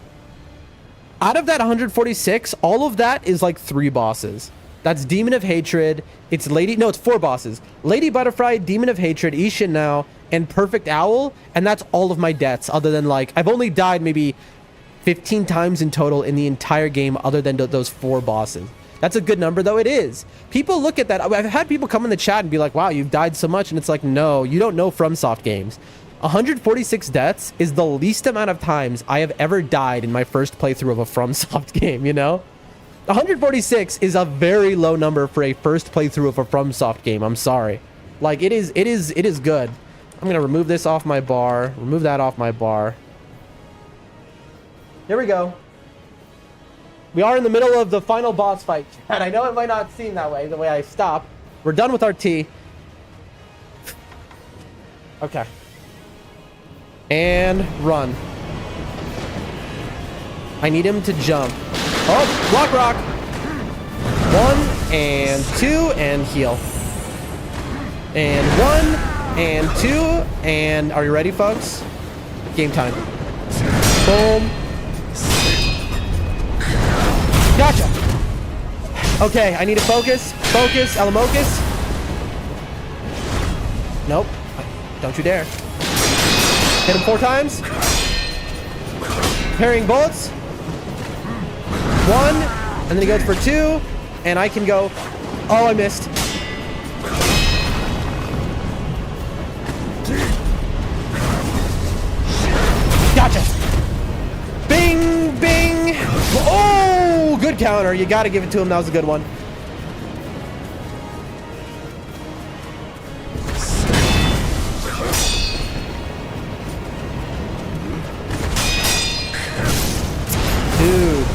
Out of that 146, all of that is like 3 bosses. That's Demon of Hatred. It's Lady... No, it's 4 bosses. Lady Butterfly, Demon of Hatred, Ishin now, and Perfect Owl. And that's all of my deaths other than like... I've only died maybe 15 times in total in the entire game other than those 4 bosses. That's a good number, though. It is. People look at that. I've had people come in the chat and be like, wow, you've died so much. And it's like, no, you don't know FromSoft games. 146 deaths is the least amount of times I have ever died in my first playthrough of a FromSoft game, you know? 146 is a very low number for a first playthrough of a FromSoft game. I'm sorry. Like, it is good. I'm gonna remove this off my bar, remove that off my bar. Here we go. We are in the middle of the final boss fight, and I know it might not seem that way, the way I stop. We're done with our tea. Okay. And run. I need him to jump. Oh, block rock. 1 and 2 and heal. And 1 and 2 and are you ready, folks? Game time. Boom. Gotcha. Okay, I need to focus. Focus, Elamocus. Nope. Don't you dare. Hit him 4 times. Parrying bullets. 1, and then he goes for 2, and I can go. Oh, I missed. Gotcha. Bing, bing. Oh, good counter. You got to give it to him. That was a good one. Dude.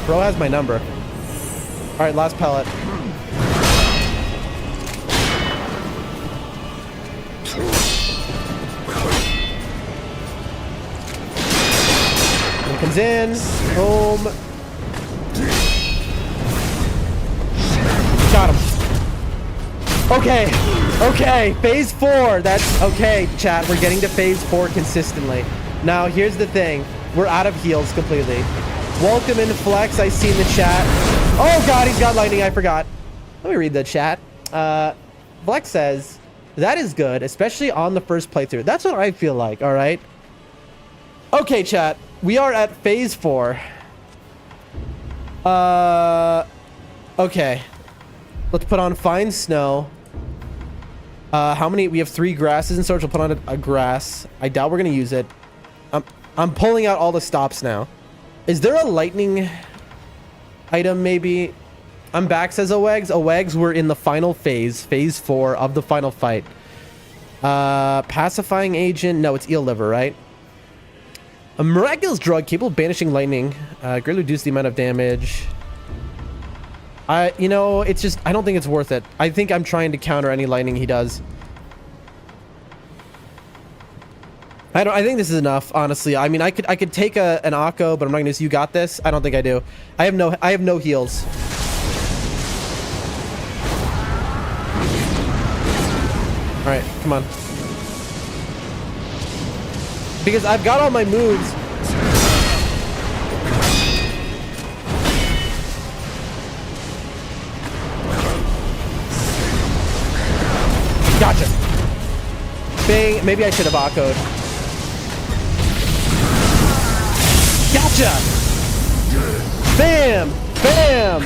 Bro has my number. All right, last pellet. One comes in. Boom. Got him. Okay. Okay. Phase 4. That's okay, chat. We're getting to phase 4 consistently. Now, here's the thing. We're out of heals completely. Welcome in Flex. I see in the chat. Oh god, he's got lightning. I forgot. Let me read the chat. Flex says, that is good, especially on the first playthrough. That's what I feel like, all right? Okay, chat. We are at phase 4. Okay. Let's put on Fine Snow. How many? We have 3 grasses in storage. We'll put on a grass. I doubt we're going to use it. I'm pulling out all the stops now. Is there a lightning item maybe? I'm back, says Owegs. Owegs, we're in the final phase, phase 4 of the final fight. Pacifying agent. No, it's eel liver, right? A miraculous drug capable of banishing lightning. Greatly reduce the amount of damage. You know, it's just, I don't think it's worth it. I think I'm trying to counter any lightning he does. I think this is enough, honestly. I mean, I could take an Akko, but I'm not gonna use. You got this? I don't think I do. I have no heals. All right, come on. Because I've got all my moves. Gotcha. Bang. Maybe I should have Akko'd. Gotcha! Bam! Bam!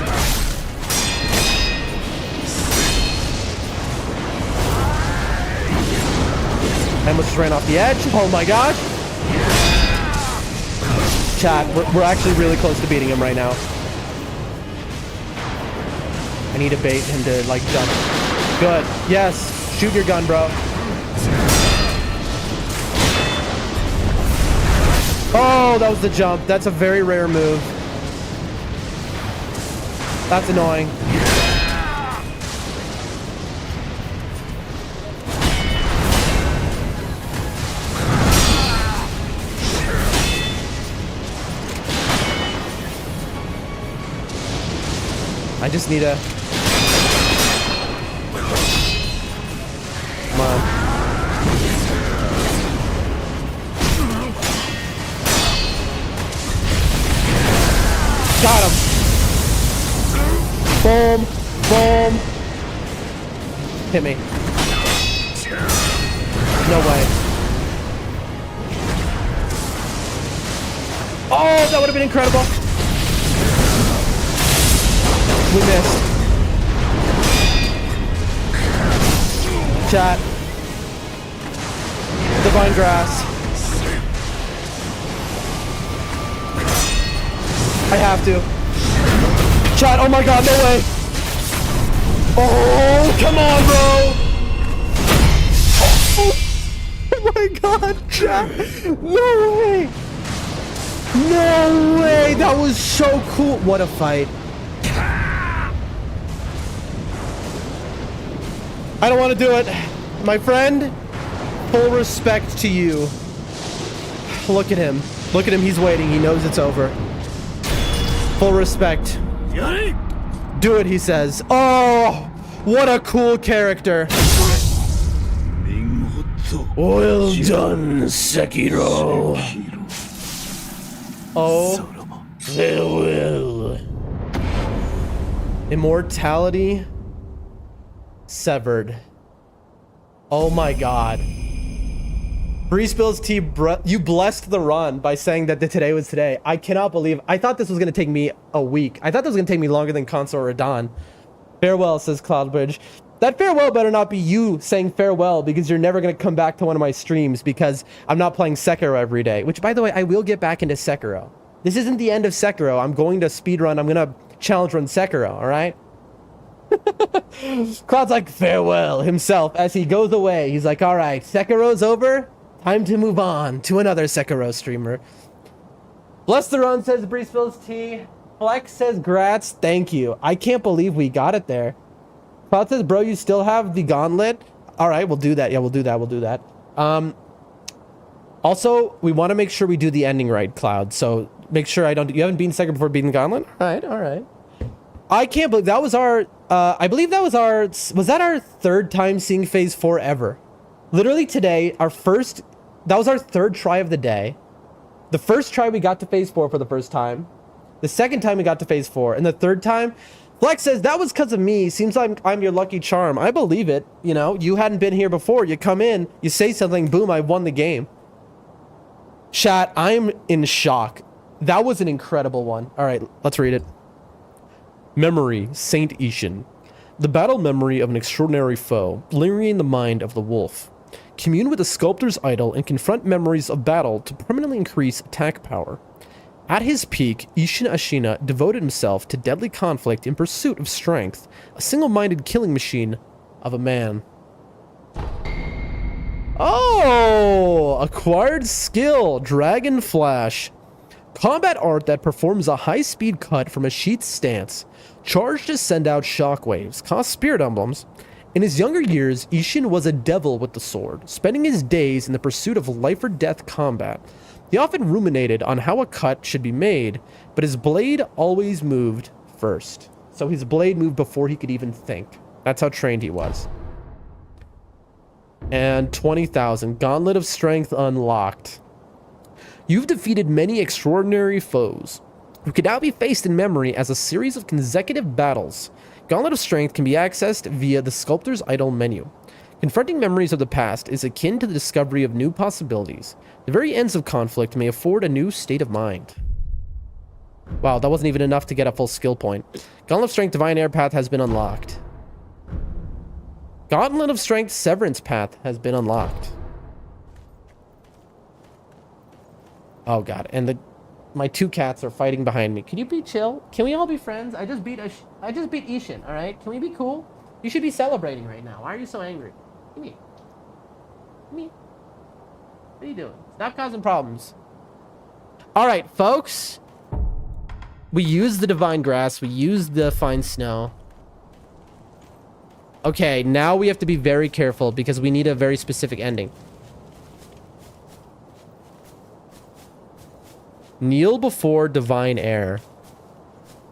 I almost just ran off the edge. Oh my gosh! Chat, we're actually really close to beating him right now. I need to bait him to, like, jump. Good. Yes. Shoot your gun, bro. Oh, that was the jump. That's a very rare move. That's annoying. I just need a... Come on. Got him. Boom. Boom. Hit me. No way. Oh, that would have been incredible. We missed. Chat. Divine Grass. I have to. Chat, oh my god, no way. Oh, come on, bro. Oh my god, chat. No way. No way. That was so cool. What a fight. I don't want to do it. My friend, full respect to you. Look at him. Look at him. He's waiting. He knows it's over. Full respect. Do it, he says. Oh, what a cool character. Well done, Sekiro. Oh, farewell. Immortality severed. Oh my god. Bree spills tea, you blessed the run by saying that today was today. I cannot believe. I thought this was going to take me a week. I thought this was going to take me longer than Consort Radon. Farewell, says Cloudbridge. That farewell better not be you saying farewell, because you're never going to come back to one of my streams because I'm not playing Sekiro every day. Which, by the way, I will get back into Sekiro. This isn't the end of Sekiro. I'm going to speedrun. I'm going to challenge run Sekiro, all right? Cloud's like, farewell himself as he goes away. He's like, all right, Sekiro's over. Time to move on to another Sekiro streamer. Bless the run, says Bree spills tea. Flex says, grats, thank you. I can't believe we got it there. Cloud says, bro, you still have the gauntlet? All right, we'll do that. Yeah, we'll do that. We'll do that. Also, we want to make sure we do the ending right, Cloud. So make sure I don't... You haven't beaten Sekiro before beating the gauntlet? All right, all right. I can't believe that was our... I believe that was our... Was that our third time seeing Phase 4 ever? Literally today, our first... That was our third try of the day. The first try we got to Phase 4 for the first time. The second time we got to Phase 4. And the third time... Flex says, that was because of me. Seems like I'm your lucky charm. I believe it. You know, you hadn't been here before. You come in, you say something, boom, I won the game. Chat, I'm in shock. That was an incredible one. All right, let's read it. Memory, Saint Ishin. The battle memory of an extraordinary foe, lingering in the mind of the wolf. Commune with the sculptor's idol and confront memories of battle to permanently increase attack power. At his peak, Ishin Ashina devoted himself to deadly conflict in pursuit of strength, a single-minded killing machine of a man. Oh! Acquired skill, Dragon Flash. Combat art that performs a high-speed cut from a sheath's stance, charged to send out shockwaves, cost spirit emblems. In his younger years, Ishin was a devil with the sword, spending his days in the pursuit of life-or-death combat. He often ruminated on how a cut should be made, but his blade always moved first. So his blade moved before he could even think. That's how trained he was. And 20,000. Gauntlet of Strength unlocked. You've defeated many extraordinary foes, who can now be faced in memory as a series of consecutive battles. Gauntlet of Strength can be accessed via the Sculptor's Idol menu. Confronting memories of the past is akin to the discovery of new possibilities. The very ends of conflict may afford a new state of mind. Wow, that wasn't even enough to get a full skill point. Gauntlet of Strength Divine Air Path has been unlocked. Gauntlet of Strength Severance Path has been unlocked. Oh god, and my two cats are fighting behind me. Can you be chill? Can we all be friends? I just beat Ishin, all right? Can we be cool? You should be celebrating right now. Why are you so angry? Come here. Come here. What are you doing? Stop causing problems. All right, folks. We used the Divine Grass. We used the Fine Snow. Okay, now we have to be very careful because we need a very specific ending. Kneel before Divine Air.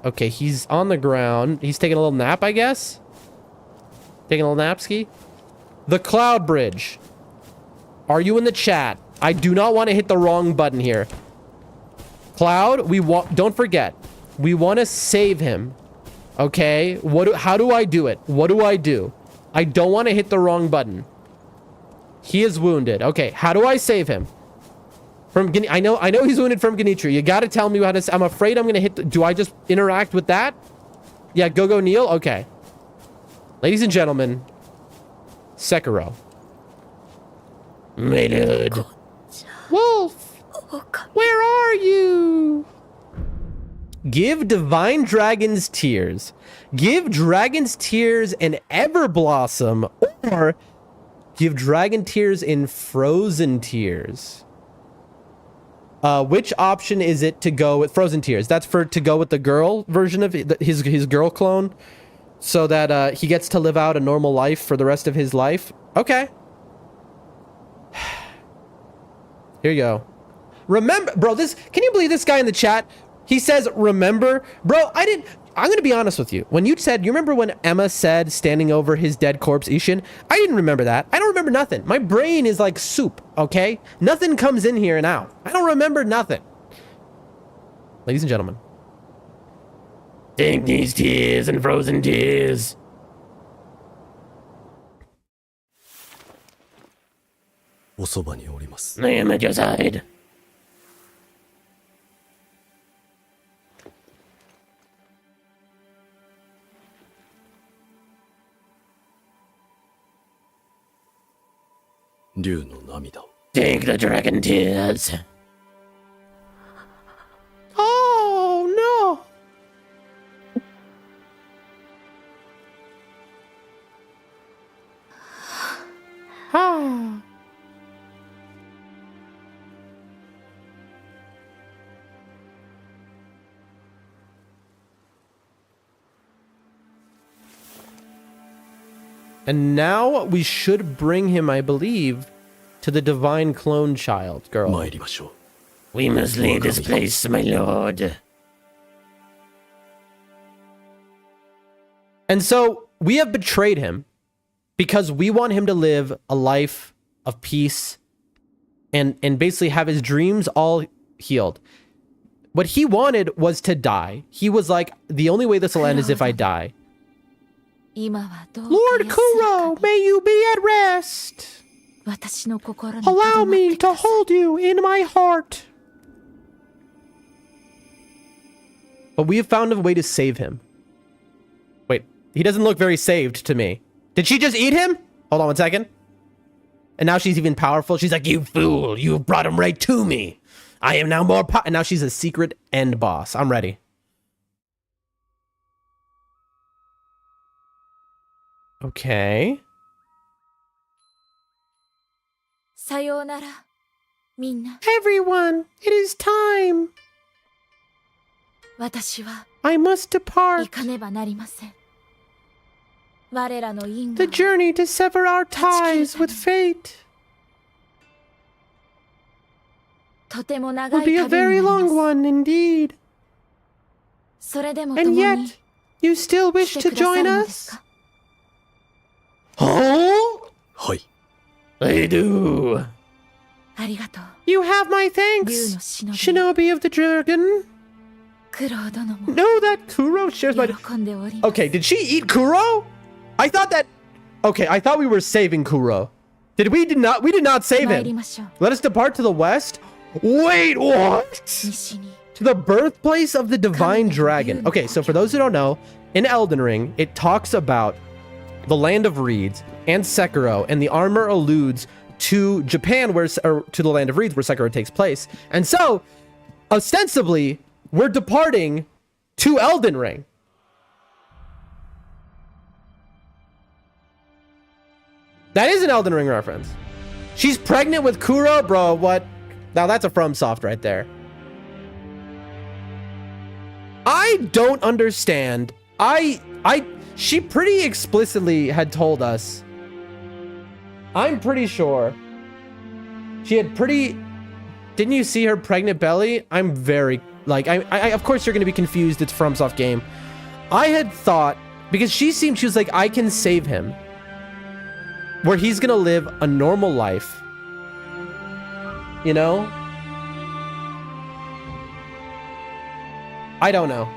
Okay, he's on the ground. He's taking a little nap, I guess? Taking a little napski? The Cloud Bridge. Are you in the chat? I do not want to hit the wrong button here. Cloud, don't forget. We want to save him. Okay? How do I do it? What do I do? I don't want to hit the wrong button. He is wounded. Okay, how do I save him? I know he's wounded from Ganitri. You gotta tell me how to... I'm afraid I'm gonna hit... Do I just interact with that? Yeah, go kneel? Okay. Ladies and gentlemen, Sekiro. My lord. Wolf, where are you? Give divine dragon's tears. Give dragon's tears in Everblossom, or give dragon tears in frozen tears. Which option is it to go with frozen tears? That's to go with the girl version of his girl clone, so that he gets to live out a normal life for the rest of his life. Okay. Here you go. Remember, bro, can you believe this guy in the chat? He says, remember? Bro, I'm going to be honest with you. When you remember when Emma said standing over his dead corpse, Ishin? I didn't remember that. I don't remember nothing. My brain is like soup, okay? Nothing comes in here and out. I don't remember nothing. Ladies and gentlemen. Take these tears and frozen tears. I am at your side. Take the dragon tears. Oh no! Ah. And now we should bring him, I believe, to the divine clone child girl. We must leave this place, my lord. And so we have betrayed him because we want him to live a life of peace and basically have his dreams all healed. What he wanted was to die. He was like, the only way this will end is if I die. Lord Kuro, may you be at rest. Allow me to hold you in my heart. But we have found a way to save him. Wait, he doesn't look very saved to me. Did she just eat him? Hold on 1 second. And now she's even powerful. She's like, you fool, you brought him right to me. I am now more and now she's a secret end boss. I'm ready. Okay. Everyone, it is time. I must depart. The journey to sever our ties with fate will be a very long one indeed. And yet, you still wish to join us? Oh? I do. You have my thanks, Shinobi of the Dragon. Know that Kuro shares my... Okay, did she eat Kuro? I thought that... Okay, I thought we were saving Kuro. We did not save him. Let us depart to the west. Wait, what? To the birthplace of the divine dragon. Okay, so for those who don't know, in Elden Ring, it talks about the land of reeds and Sekiro, and the armor alludes to Japan, or to the land of reeds where Sekiro takes place. And so, ostensibly, we're departing to Elden Ring. That is an Elden Ring reference. She's pregnant with Kuro, bro. What? Now that's a FromSoft right there. I don't understand. She pretty explicitly had told us. I'm pretty sure. She had pretty... Didn't you see her pregnant belly? I'm very... Like, of course you're going to be confused. It's FromSoft game. I had thought... Because she was like, I can save him. Where he's going to live a normal life. You know? I don't know.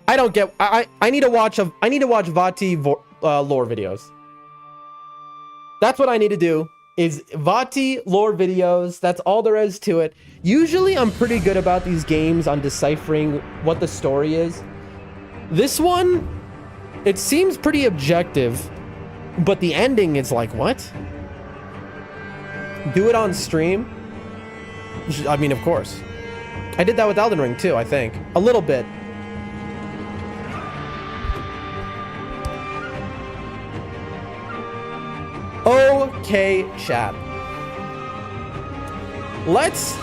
I don't get... I need to watch Vati lore videos. That's what I need to do, is Vati lore videos. That's all there is to it. Usually I'm pretty good about these games on deciphering what the story is. This one, it seems pretty objective, but the ending is like, what? do it on stream? I mean, of course. I did that with Elden Ring too, I think. A little bit. Okay, chat. Let's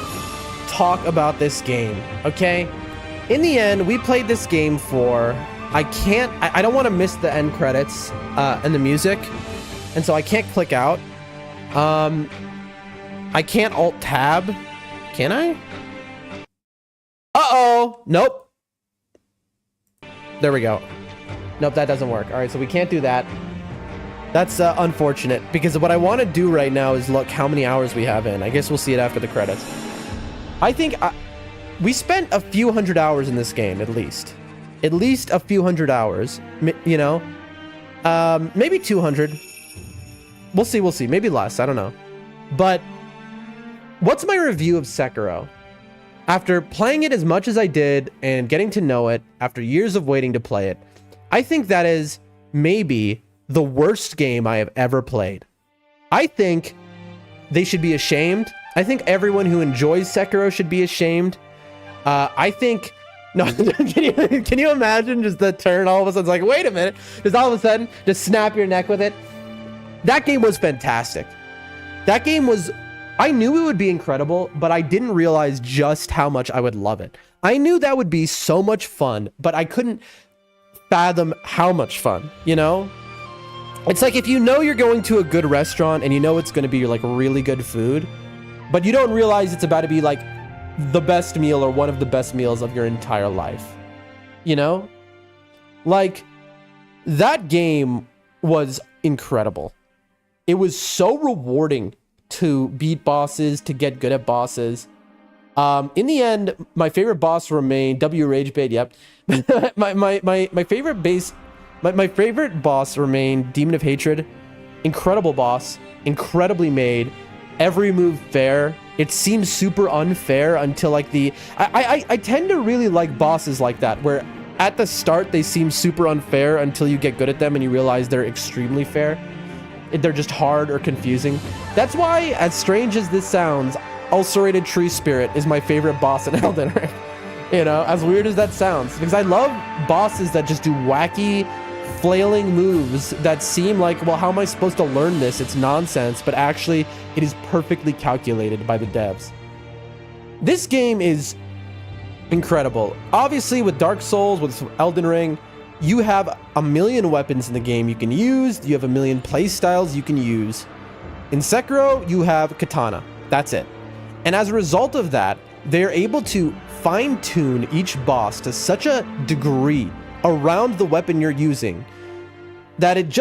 talk about this game, okay? In the end, we played this game for... I don't want to miss the end credits and the music, and so I can't click out. I can't alt-tab. Can I? Uh-oh! Nope. There we go. Nope, that doesn't work. All right, so we can't do that. That's unfortunate, because what I want to do right now is look how many hours we have in. I guess we'll see it after the credits. I think we spent a few hundred hours in this game, at least. At least a few hundred hours, you know? Maybe 200. We'll see. Maybe less, I don't know. But what's my review of Sekiro? After playing it as much as I did and getting to know it, after years of waiting to play it, I think that is maybe the worst game I have ever played. I think they should be ashamed. I think everyone who enjoys Sekiro should be ashamed. I think... No, can you imagine just the turn all of a sudden? It's like, wait a minute. Just all of a sudden, just snap your neck with it. That game was fantastic. That game was... I knew it would be incredible, but I didn't realize just how much I would love it. I knew that would be so much fun, but I couldn't fathom how much fun, you know? It's like if you know you're going to a good restaurant and you know it's going to be like really good food, but you don't realize it's about to be like the best meal or one of the best meals of your entire life. You know? Like, that game was incredible. It was so rewarding to beat bosses, to get good at bosses. In the end, my favorite boss remained W Rage Bait. Yep. my favorite boss remained Demon of Hatred. Incredible boss, incredibly made, every move fair. It seems super unfair until like I tend to really like bosses like that, where at the start they seem super unfair until you get good at them and you realize they're extremely fair. They're just hard or confusing. That's why, as strange as this sounds, Ulcerated Tree Spirit is my favorite boss in Elden Ring. You know, as weird as that sounds, because I love bosses that just do wacky, flailing moves that seem like, well, how am I supposed to learn this? It's nonsense, but actually it is perfectly calculated by the devs. This game is incredible. Obviously, with Dark Souls, with Elden Ring, you have a million weapons in the game you can use. You have a million playstyles you can use. In Sekiro, you have katana. That's it. And as a result of that, they're able to fine-tune each boss to such a degree around the weapon you're using that it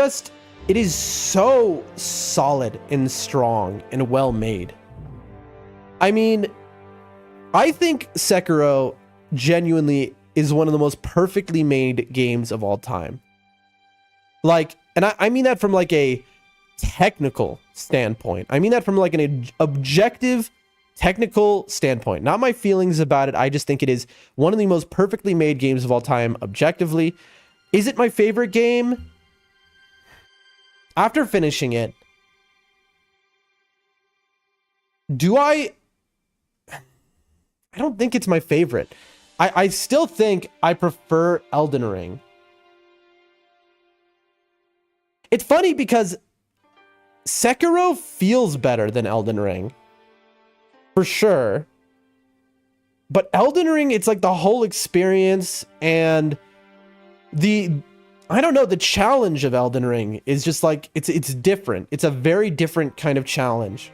is so solid and strong and well made. I mean, I think Sekiro genuinely is one of the most perfectly made games of all time. Like, and I mean that from like a technical standpoint. I mean that from like an objective technical standpoint, not my feelings about it. I just think it is one of the most perfectly made games of all time, objectively. Is it my favorite game? After finishing it, I don't think it's my favorite. I still think I prefer Elden Ring. It's funny because Sekiro feels better than Elden Ring. For sure. But Elden Ring, it's like the whole experience and I don't know, the challenge of Elden Ring is just like, it's different. It's a very different kind of challenge.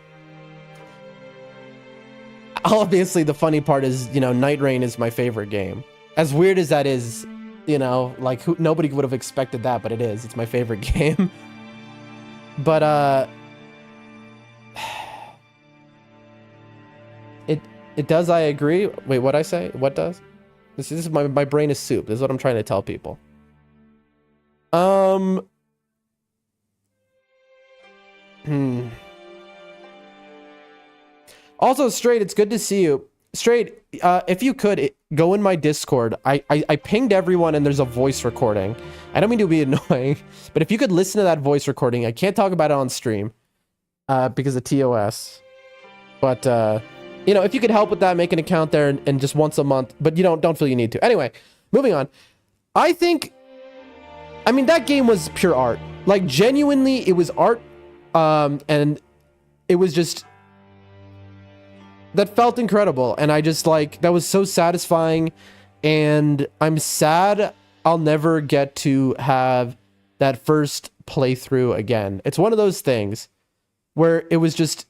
Obviously, the funny part is, you know, Nightreign is my favorite game. As weird as that is, you know, like nobody would have expected that, but it is. It's my favorite game. But it does. I agree. Wait, what'd I say? What does? This is my brain is soup. This is what I'm trying to tell people. Also, Straight, it's good to see you. Straight, if you could, go in my Discord. I pinged everyone and there's a voice recording. I don't mean to be annoying, but if you could listen to that voice recording, I can't talk about it on stream because of TOS. But, you know, if you could help with that, make an account there and just once a month, but you don't feel you need to. Anyway, moving on. I mean, that game was pure art. Like, genuinely, it was art, and it was just, that felt incredible. And I just, like, that was so satisfying, and I'm sad I'll never get to have that first playthrough again. It's one of those things where it was just,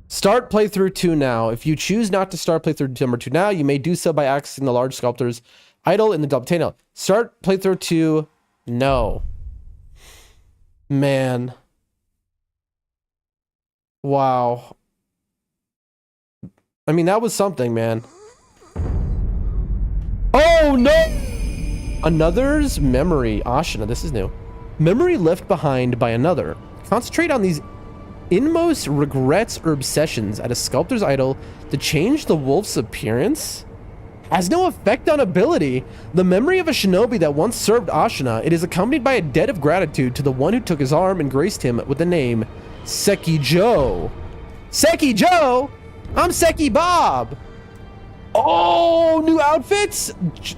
start playthrough 2 now. If you choose not to start playthrough number 2 now, you may do so by accessing the large sculptor's idol in the double tail. Start playthrough 2. No. Man. Wow. I mean, that was something, man. Oh, no! Another's memory. Ashina, this is new. Memory left behind by another. Concentrate on these inmost regrets or obsessions at a sculptor's idol to change the wolf's appearance? Has no effect on ability. The memory of a shinobi that once served Ashina, it is accompanied by a debt of gratitude to the one who took his arm and graced him with the name Sekiro. Sekiro? I'm Seki Bob. Oh, new outfits?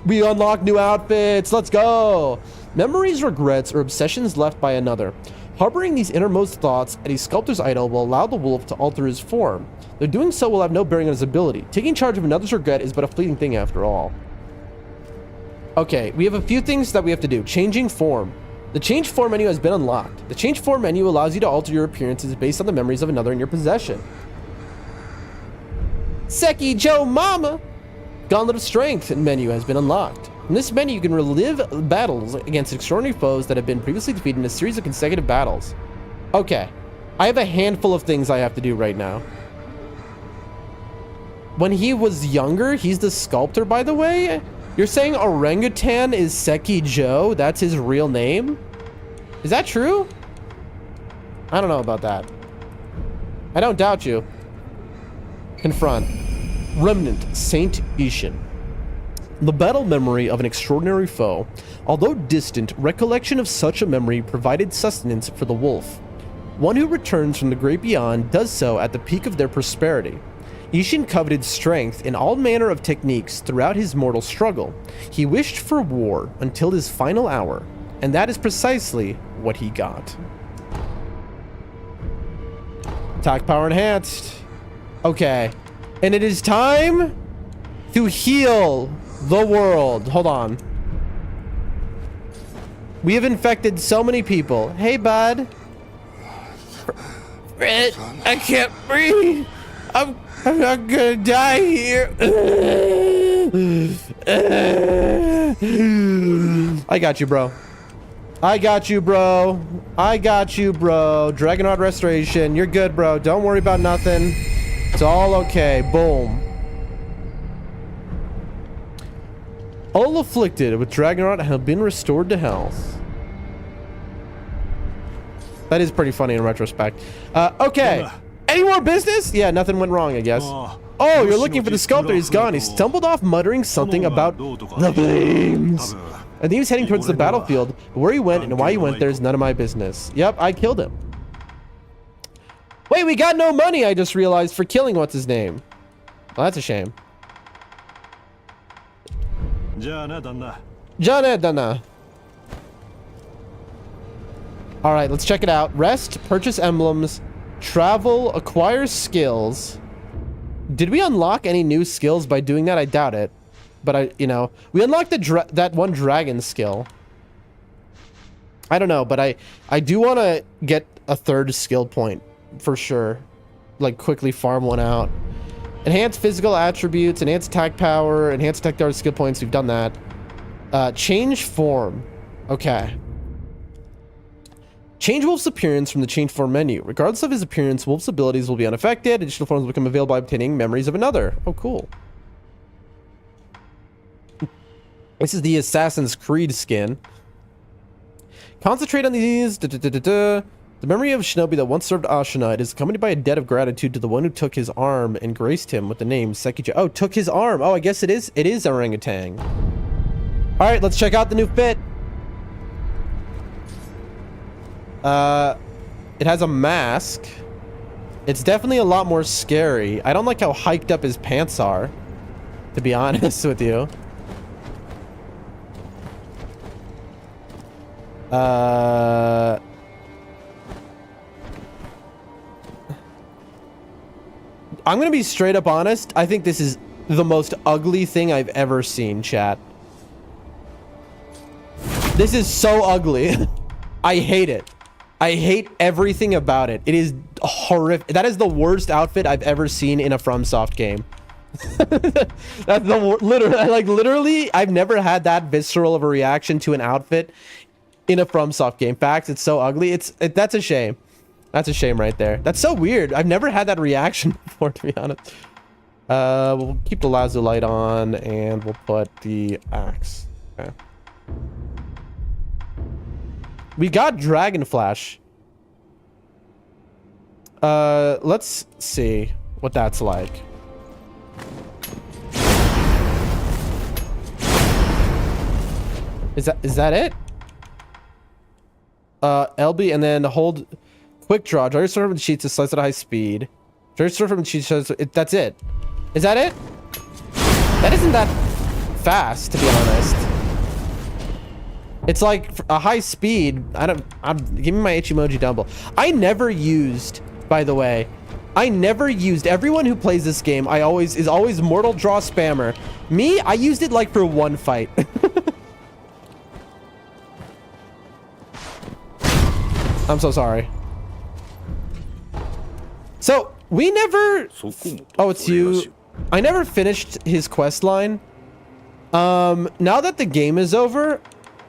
We unlock new outfits. Let's go. Memories, regrets, or obsessions left by another. Harboring these innermost thoughts at a sculptor's idol will allow the wolf to alter his form. Though doing so will have no bearing on his ability. Taking charge of another's regret is but a fleeting thing after all. Okay, we have a few things that we have to do. Changing form. The change form menu has been unlocked. The change form menu allows you to alter your appearances based on the memories of another in your possession. Seki Joe Mama! Gauntlet of Strength menu has been unlocked. In this menu, you can relive battles against extraordinary foes that have been previously defeated in a series of consecutive battles. Okay, I have a handful of things I have to do right now. When he was younger, he's the sculptor, by the way? You're saying orangutan is Seki Joe? That's his real name? Is that true? I don't know about that. I don't doubt you. Confront. Remnant, Saint Ishin. The battle memory of an extraordinary foe. Although distant, recollection of such a memory provided sustenance for the wolf. One who returns from the great beyond does so at the peak of their prosperity. Ishin coveted strength in all manner of techniques throughout his mortal struggle. He wished for war until his final hour, and that is precisely what he got. Attack power enhanced. Okay. And it is time to heal the world. Hold on. We have infected so many people. Hey, bud. Fred, I can't breathe. I'm not gonna die here. I got you, bro. I got you, bro. I got you, bro. Dragonrod Restoration. You're good, bro. Don't worry about nothing. It's all okay. Boom. All afflicted with Dragonrod have been restored to health. That is pretty funny in retrospect. Okay. Any more business? Yeah, nothing went wrong, I guess. Oh, you're looking for the sculptor. He's gone. He stumbled off muttering something about the flames. I think he was heading towards the battlefield. Where he went and why he went there is none of my business. Yep, I killed him. Wait, we got no money, I just realized, for killing what's-his-name. Well, that's a shame. Jane Dana. Alright, let's check it out. Rest, purchase emblems, travel, acquire skills. Did we unlock any new skills by doing that? I doubt it. But we unlocked that one dragon skill. I don't know, but I do want to get a third skill point. For sure. Like, quickly farm one out. Enhance physical attributes, enhance attack power, enhance attack power skill points. We've done that. Change form. Okay. Change Wolf's appearance from the change form menu. Regardless of his appearance, Wolf's abilities will be unaffected. Additional forms will become available by obtaining memories of another. Oh, cool. This is the Assassin's Creed skin. Concentrate on these. The memory of Shinobi that once served Ashina. It is accompanied by a debt of gratitude to the one who took his arm and graced him with the name Sekijo. Oh, took his arm. Oh, I guess it is orangutan. All right, let's check out the new fit. It has a mask. It's definitely a lot more scary. I don't like how hiked up his pants are, to be honest with you. I'm gonna be straight up honest. I think this is the most ugly thing I've ever seen, chat. This is so ugly. I hate it. I hate everything about it. It is horrific. That is the worst outfit I've ever seen in a FromSoft game. That's the literally, I've never had that visceral of a reaction to an outfit in a FromSoft game. Facts, it's so ugly. That's a shame. That's a shame right there. That's so weird. I've never had that reaction before, to be honest. We'll keep the Lazo light on, and we'll put the axe. Okay. We got Dragon Flash. Let's see what that's like. Is that it? LB, and then hold quick draw. Draw your sword from the sheets to slice at a high speed. Draw your sword from the sheets. That's it. Is that it? That isn't that fast, to be honest. It's like a high speed. Give me my Ichimoji Dumble. I never used, by the way, everyone who plays this game, is always mortal draw spammer. Me, I used it like for one fight. I'm so sorry. So we never, oh, it's you. I never finished his quest line. Now that the game is over,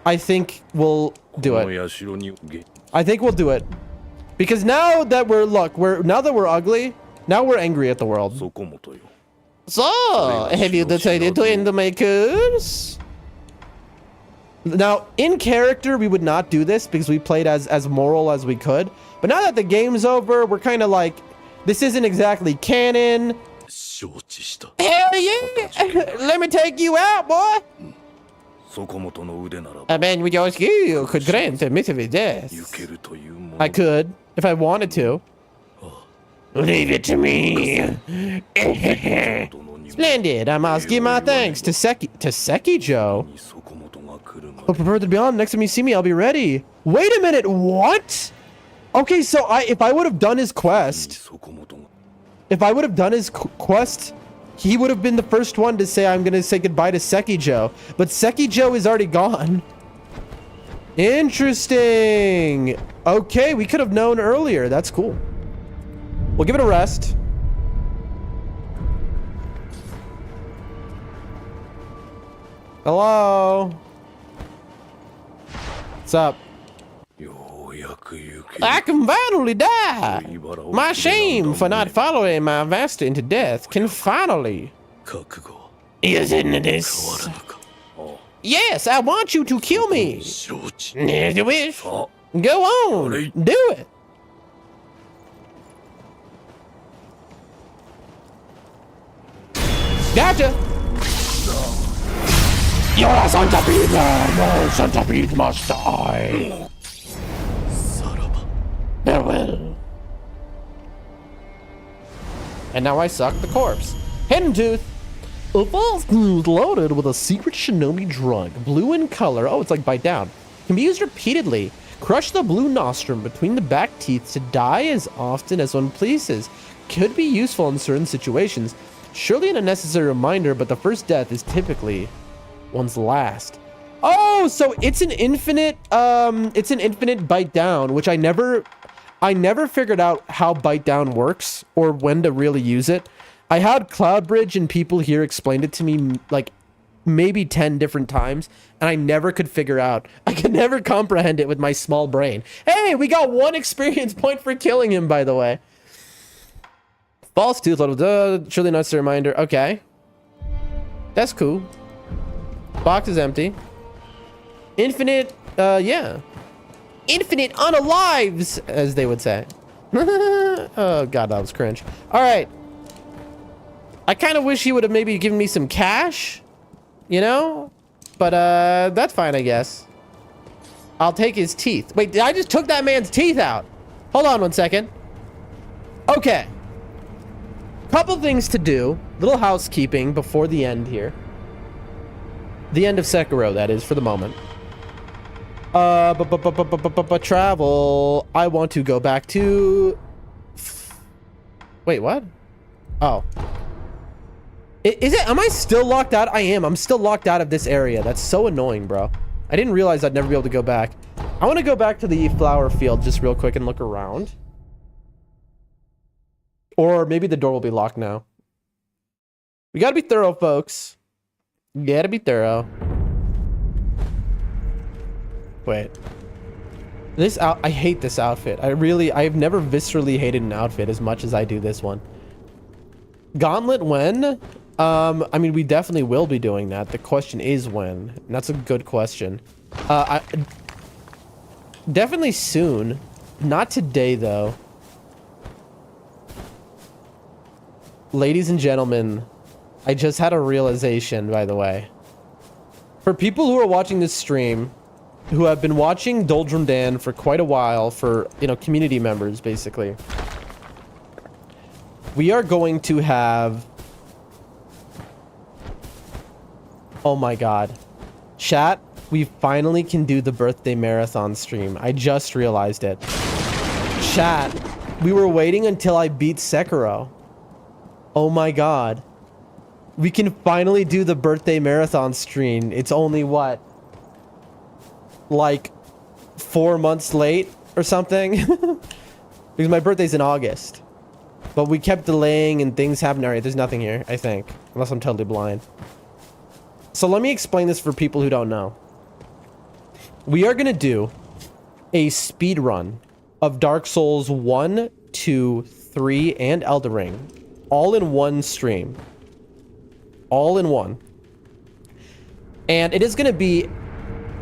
I think we'll do it. I think we'll do it. Because now that now that we're ugly, now we're angry at the world. So, have you decided to end my curse? Now, in character, we would not do this because we played as moral as we could. But now that the game's over, we're kind of like, this isn't exactly canon. Hell yeah! Let me take you out, boy! A man with your skill could grant a misery death. I could, if I wanted to. Leave it to me. Splendid. I must give my thanks to Sekiro. But prepare to be on. Next time you see me, I'll be ready. Wait a minute. What? Okay, so if I would have done his quest, he would have been the first one to say, I'm going to say goodbye to Sekiro. But Sekiro is already gone. Interesting. Okay, we could have known earlier. That's cool. We'll give it a rest. Hello? What's up? I can finally die. My shame for not following my master into death can finally. Isn't this? Yes, I want you to kill me. As you wish. Go on. Do it. Gotcha. Your centipede must die. Farewell. And now I suck the corpse. Hidden Tooth. A false tooth loaded with a secret shinobi drug. Blue in color. Oh, it's like bite down. Can be used repeatedly. Crush the blue nostrum between the back teeth to die as often as one pleases. Could be useful in certain situations. Surely an unnecessary reminder, but the first death is typically one's last. Oh, so it's an infinite bite down, which I never figured out how bite down works or when to really use it. I had Cloudbridge and people here explained it to me like maybe 10 different times, and I never could figure out. I could never comprehend it with my small brain. Hey, we got 1 experience point for killing him, by the way. False tooth, surely not a reminder. Okay. That's cool. Box is empty. Infinite, yeah. Infinite unalives, as they would say. Oh, God, that was cringe. All right. I kind of wish he would have maybe given me some cash, you know? But, that's fine, I guess. I'll take his teeth. Wait, I just took that man's teeth out. Hold on one second. Okay. Couple things to do. Little housekeeping before the end here. The end of Sekiro, that is, for the moment. Travel. I want to go back to... Wait, what? Oh. Is it? Am I still locked out? I am. I'm still locked out of this area. That's so annoying, bro. I didn't realize I'd never be able to go back. I want to go back to the flower field just real quick and look around. Or maybe the door will be locked now. We gotta be thorough, folks. You gotta be thorough. Wait. I hate this outfit. I've never viscerally hated an outfit as much as I do this one. Gauntlet when? I mean, we definitely will be doing that. The question is when. And that's a good question. Definitely soon. Not today, though. Ladies and gentlemen, I just had a realization, by the way. For people who are watching this stream, who have been watching Doldrum Dan for quite a while, for, you know, community members, basically. We are going to have... Oh my god. Chat, we finally can do the birthday marathon stream. I just realized it. Chat, we were waiting until I beat Sekiro. Oh my god. We can finally do the birthday marathon stream. It's only what? Like 4 months late or something? Because my birthday's in August. But we kept delaying and things happened. Alright, there's nothing here, I think. Unless I'm totally blind. So let me explain this for people who don't know. We are gonna do a speed run of Dark Souls 1, 2, 3, and Elden Ring. All in one stream. All in one. And it is gonna be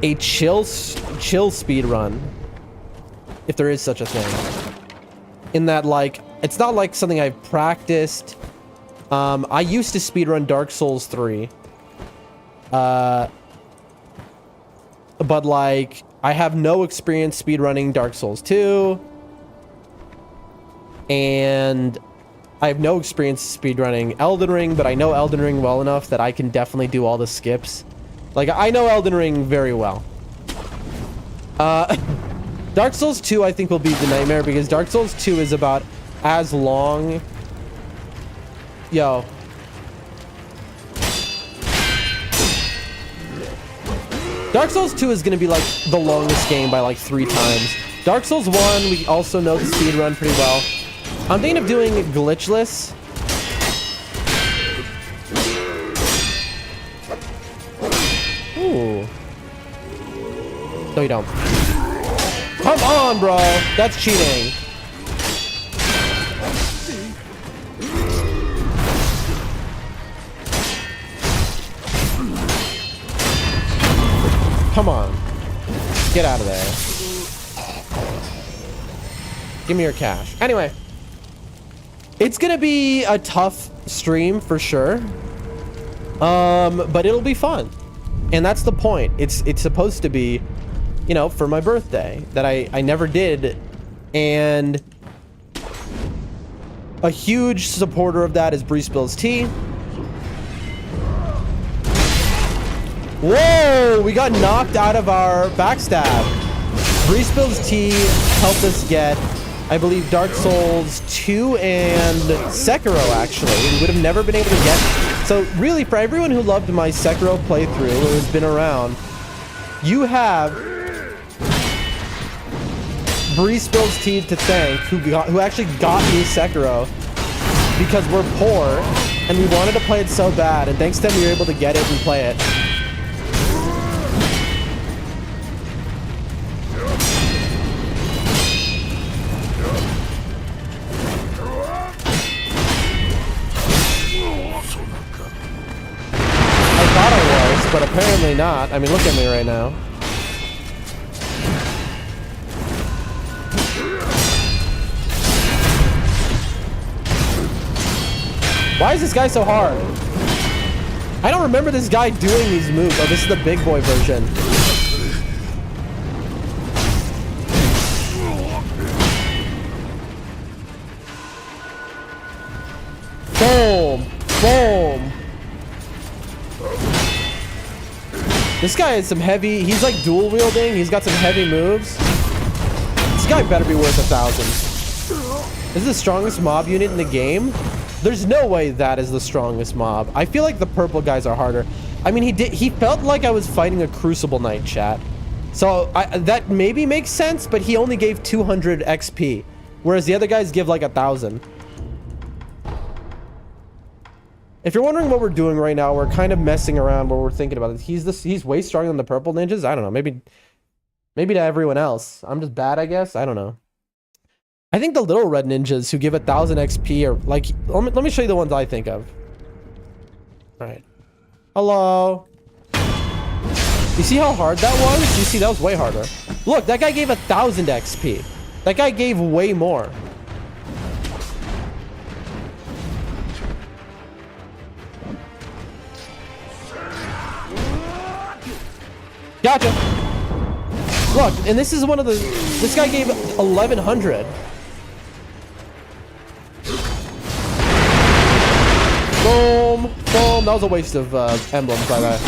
a chill speed run. If there is such a thing. In that, like, it's not like something I've practiced. I used to speedrun Dark Souls 3. But, like, I have no experience speedrunning Dark Souls 2. And I have no experience speedrunning Elden Ring, but I know Elden Ring well enough that I can definitely do all the skips. Like, I know Elden Ring very well. Dark Souls 2, I think, will be the nightmare, because Dark Souls 2 is about as long... Yo. Dark Souls 2 is going to be, like, the longest game by, like, 3 times. Dark Souls 1, we also know the speedrun pretty well. I'm thinking of doing glitchless. Ooh. No, you don't. Come on, bro. That's cheating. Come on. Get out of there. Give me your cash. Anyway. It's gonna be a tough stream for sure. But it'll be fun. And that's the point. It's supposed to be, you know, for my birthday that I never did. And a huge supporter of that is Bree Spills Tea. Whoa, we got knocked out of our backstab. Bree Spills Tea helped us get, I believe, Dark Souls 2 and Sekiro, actually. We would have never been able to get... So, really, for everyone who loved my Sekiro playthrough, who has been around, you have Bree Spills Tea to thank, who actually got me Sekiro, because we're poor, and we wanted to play it so bad, and thanks to them, we were able to get it and play it. But apparently not. I mean, look at me right now. Why is this guy so hard? I don't remember this guy doing these moves. Oh, this is the big boy version. This guy is some heavy. He's like dual wielding. He's got some heavy moves. This guy better be worth 1,000. This is the strongest mob unit in the game. There's no way that is the strongest mob. I feel like the purple guys are harder. I mean, he felt like I was fighting a Crucible Knight, chat. So that maybe makes sense, but he only gave 200 XP, whereas the other guys give like 1,000. If you're wondering what we're doing right now, we're kind of messing around where we're thinking about it. He's way stronger than the purple ninjas. I don't know. Maybe to everyone else. I'm just bad, I guess. I don't know. I think the little red ninjas who give 1,000 XP are like, let me show you the ones I think of. All right. Hello. You see how hard that was? You see, that was way harder. Look, that guy gave 1,000 XP. That guy gave way more. Gotcha. Look, and this is one of the... This guy gave 1,100. Boom. Boom. That was a waste of emblems, by the way.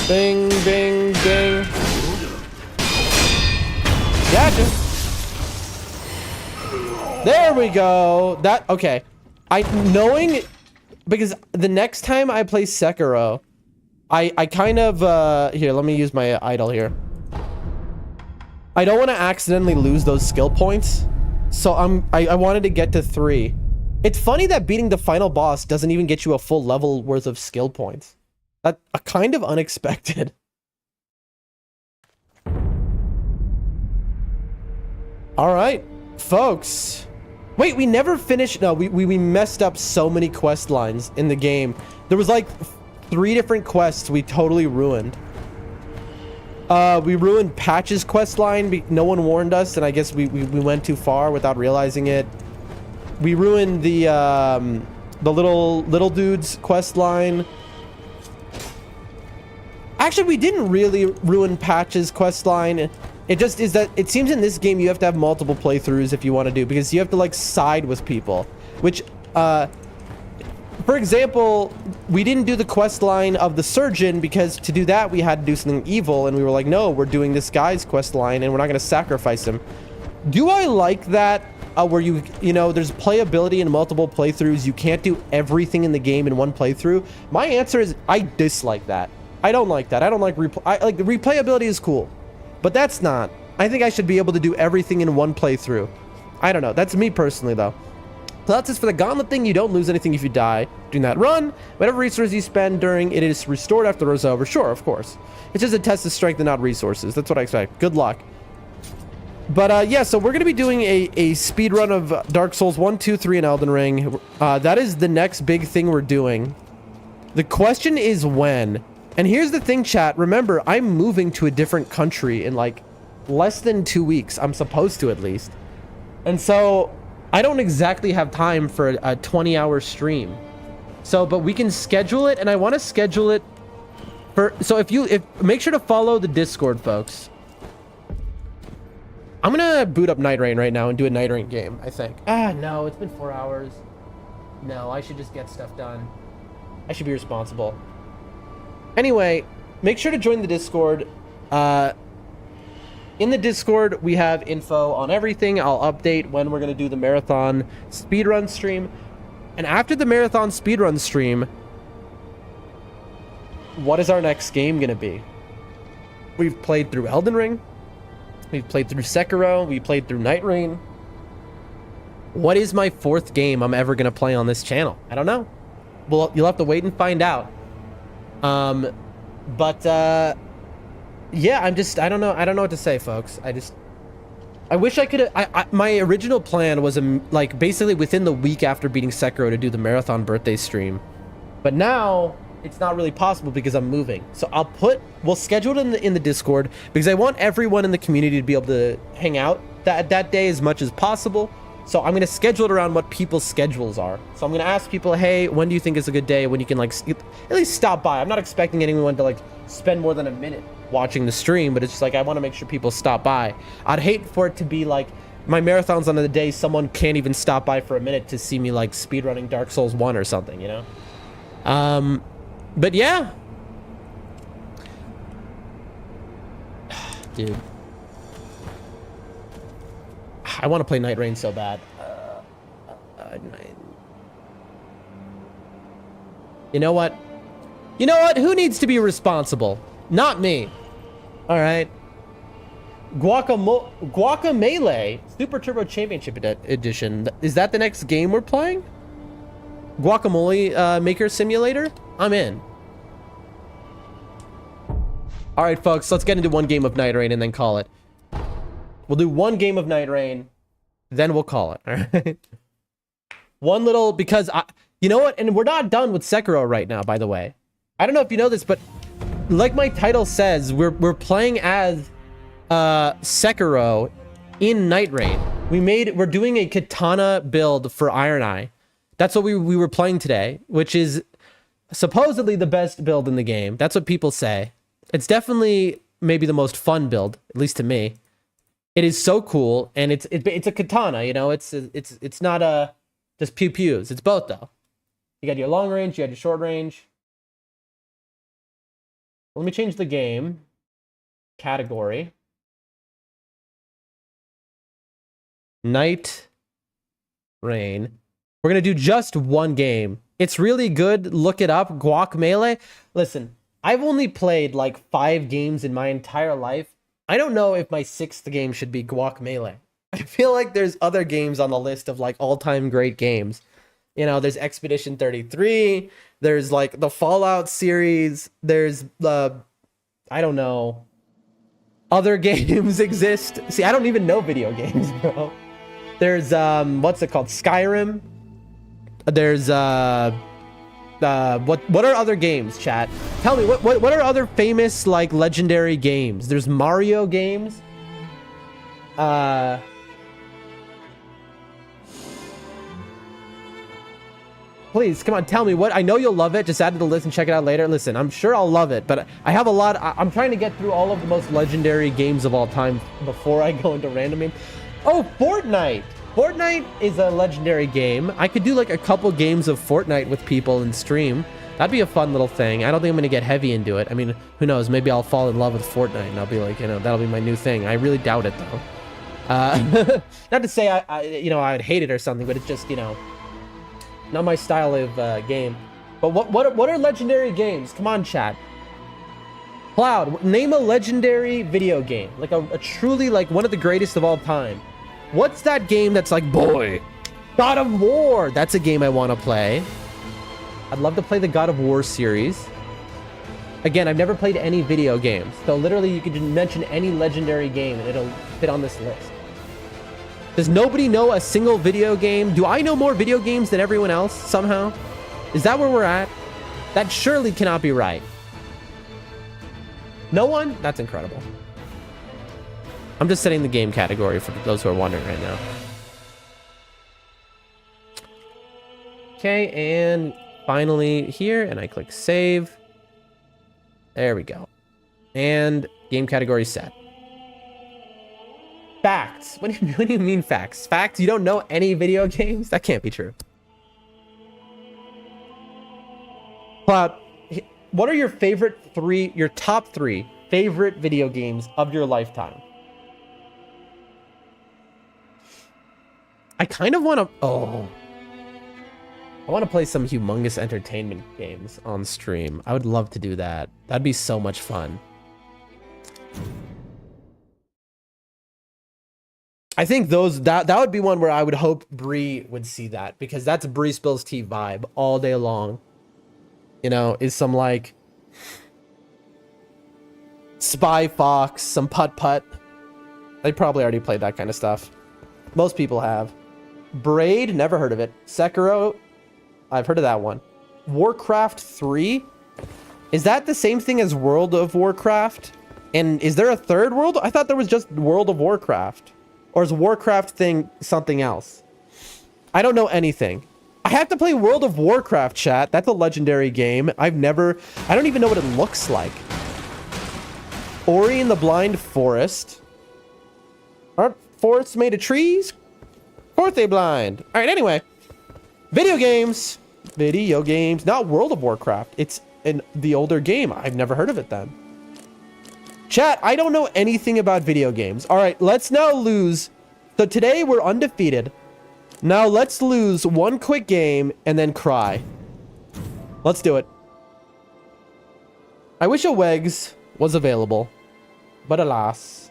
Bing, bing, bing. Gotcha. There we go. That... Okay. Knowing... Because the next time I play Sekiro... I kind of, here, let me use my idol here. I don't want to accidentally lose those skill points. So I wanted to get to 3. It's funny that beating the final boss doesn't even get you a full level worth of skill points. That's kind of unexpected. All right, folks. Wait, we never finished. No, we messed up so many quest lines in the game. There was like 3 different quests we totally ruined. We ruined Patch's quest line. No one warned us, and I guess we went too far without realizing it. We ruined the little dude's quest line. Actually, we didn't really ruin Patch's quest line. It just is that it seems in this game you have to have multiple playthroughs if you want to do, because you have to like side with people, which for example, we didn't do the quest line of the surgeon because to do that we had to do something evil, and we were like, no, we're doing this guy's quest line and we're not going to sacrifice him. Do I like that? Where you know, there's playability in multiple playthroughs. You can't do everything in the game in one playthrough. My answer is I dislike that. I don't like that. I don't like like the replayability is cool, but that's not. I think I should be able to do everything in one playthrough. I don't know. That's me personally, though. So that's just for the gauntlet thing. You don't lose anything if you die during that run. Whatever resources you spend during it is restored after the run's over. Sure, of course. It's just a test of strength and not resources. That's what I expect. Good luck. But yeah, so we're going to be doing a speed run of Dark Souls 1, 2, 3, and Elden Ring. That is the next big thing we're doing. The question is when. And here's the thing, chat. Remember, I'm moving to a different country in like less than 2 weeks. I'm supposed to, at least. And so I don't exactly have time for a 20-hour stream. So, but we can schedule it, and I want to schedule it for... So make sure to follow the Discord, folks. I'm gonna boot up Nightreign right now and do a Nightreign game, I think. No, it's been 4 hours. No, I should just get stuff done. I should be responsible. Anyway, make sure to join the Discord. In the Discord, we have info on everything. I'll update when we're going to do the marathon speedrun stream. And after the marathon speedrun stream, what is our next game going to be? We've played through Elden Ring. We've played through Sekiro. We played through Nightreign. What is my 4th game I'm ever going to play on this channel? I don't know. Well, you'll have to wait and find out. Yeah, I don't know what to say, folks. I wish I could. My original plan was like basically within the week after beating Sekiro to do the marathon birthday stream, but now it's not really possible because I'm moving. So we'll schedule it in the Discord because I want everyone in the community to be able to hang out that day as much as possible. So I'm going to schedule it around what people's schedules are. So I'm going to ask people, hey, when do you think is a good day when you can like at least stop by? I'm not expecting anyone to like spend more than a minute watching the stream, but it's just like I want to make sure people stop by. I'd hate for it to be like my marathons on the day someone can't even stop by for a minute to see me like speedrunning Dark Souls 1 or something, you know? But yeah. Dude. I want to play Nightreign so bad. You know what? You know what? Who needs to be responsible? Not me. All right. Guacamelee Super Turbo Championship Edition. Is that the next game we're playing? Guacamole Maker Simulator? I'm in. All right, folks. Let's get into one game of Nightreign and then call it. We'll do one game of Nightreign, then we'll call it. All right. One little, because you know what? And we're not done with Sekiro right now, by the way. I don't know if you know this, but like my title says, we're playing as Sekiro in Nightreign. We're doing a katana build for Iron Eye. That's what we were playing today, which is supposedly the best build in the game. That's what people say. It's definitely maybe the most fun build, at least to me. It is so cool, and it's a katana, you know. It's not just pew pews. It's both though. You got your long range, you got your short range. Let me change the game category. Nightreign. We're gonna do just one game. It's really good. Look it up. Guacamelee. Listen, I've only played like 5 games in my entire life. I don't know if my 6th game should be Guacamelee. I feel like there's other games on the list of like all-time great games. You know, there's Expedition 33. There's like the Fallout series. There's I don't know. Other games exist. See, I don't even know video games, bro. There's what's it called? Skyrim. There's what are other games, chat? Tell me what are other famous like legendary games? There's Mario games. Please, come on, tell me what. I know you'll love it. Just add to the list and check it out later. Listen, I'm sure I'll love it, but I have a lot. I'm trying to get through all of the most legendary games of all time before I go into random games. Oh, Fortnite. Fortnite is a legendary game. I could do like a couple games of Fortnite with people and stream. That'd be a fun little thing. I don't think I'm going to get heavy into it. I mean, who knows? Maybe I'll fall in love with Fortnite and I'll be like, you know, that'll be my new thing. I really doubt it though. Not to say I'd hate it or something, but it's just, you know, not my style of game. But what are legendary games? Come on, chat. Cloud, name a legendary video game. Like a truly like one of the greatest of all time. What's that game that's like, boy, God of War? That's a game I want to play. I'd love to play the God of War series. Again, I've never played any video games. So literally you could mention any legendary game and it'll fit on this list. Does nobody know a single video game? Do I know more video games than everyone else somehow? Is that where we're at? That surely cannot be right. No one? That's incredible. I'm just setting the game category for those who are wondering right now. Okay, and finally here, and I click save. There we go. And game category set. Facts. What do you mean facts? Facts? You don't know any video games? That can't be true. Cloud, what are your top 3 favorite video games of your lifetime? I kind of want to... I want to play some humongous entertainment games on stream. I would love to do that. That'd be so much fun. I think that would be one where I would hope Bree would see that, because that's Bree Spills Tea vibe all day long. You know, is some like Spy Fox, some Putt Putt. They probably already played that kind of stuff. Most people have. Braid, never heard of it. Sekiro, I've heard of that one. Warcraft 3? Is that the same thing as World of Warcraft? And is there a third world? I thought there was just World of Warcraft. Or is Warcraft thing something else? I don't know anything. I have to play World of Warcraft, chat. That's a legendary game. I don't even know what it looks like. Ori and the Blind Forest. Aren't forests made of trees? Of course they blind. All right, anyway. Video games. Video games. Not World of Warcraft. It's the older game. I've never heard of it then. Chat, I don't know anything about video games. All right, let's now lose. So today we're undefeated. Now let's lose one quick game and then cry. Let's do it. I wish a Wegs was available, but alas.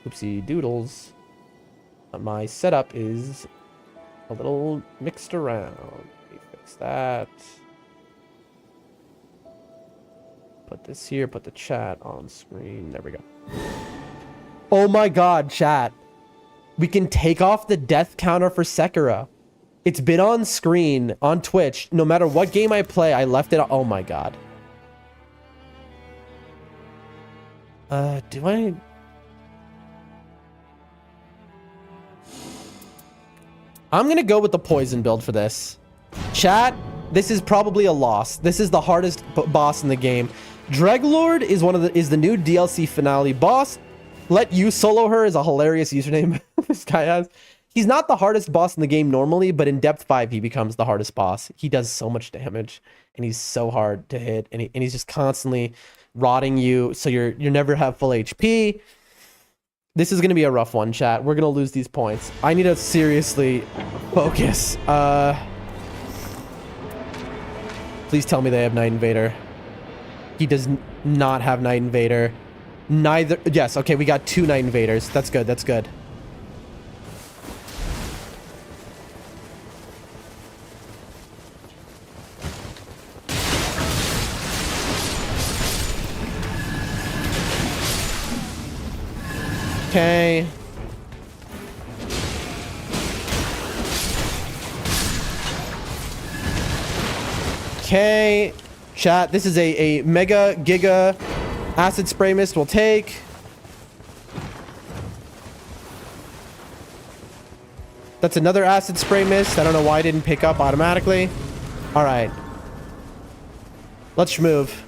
Oopsie doodles. My setup is a little mixed around. Let me fix that. Put this here, put the chat on screen. There we go. Oh my god, chat. We can take off the death counter for Sekiro. It's been on screen on Twitch. No matter what game I play, I left it. Oh my god. Do I... I'm gonna go with the poison build for this. Chat, this is probably a loss. This is the hardest boss in the game. Dreglord is the new DLC finale boss. Let you solo her is a hilarious username this guy has. He's not the hardest boss in the game normally, but in depth 5 he becomes the hardest boss. He does so much damage and he's so hard to hit, and he's just constantly rotting you, so you never have full HP. This is going to be a rough one, chat. We're going to lose these points. I need to seriously focus. Please tell me they have Night Invader. He does not have Night Invader. Neither. Yes, okay, we got 2 Night Invaders. That's good, that's good. Okay. Okay. Chat, this is a mega giga acid spray mist we'll take. That's another acid spray mist. I don't know why I didn't pick up automatically. All right. Let's move.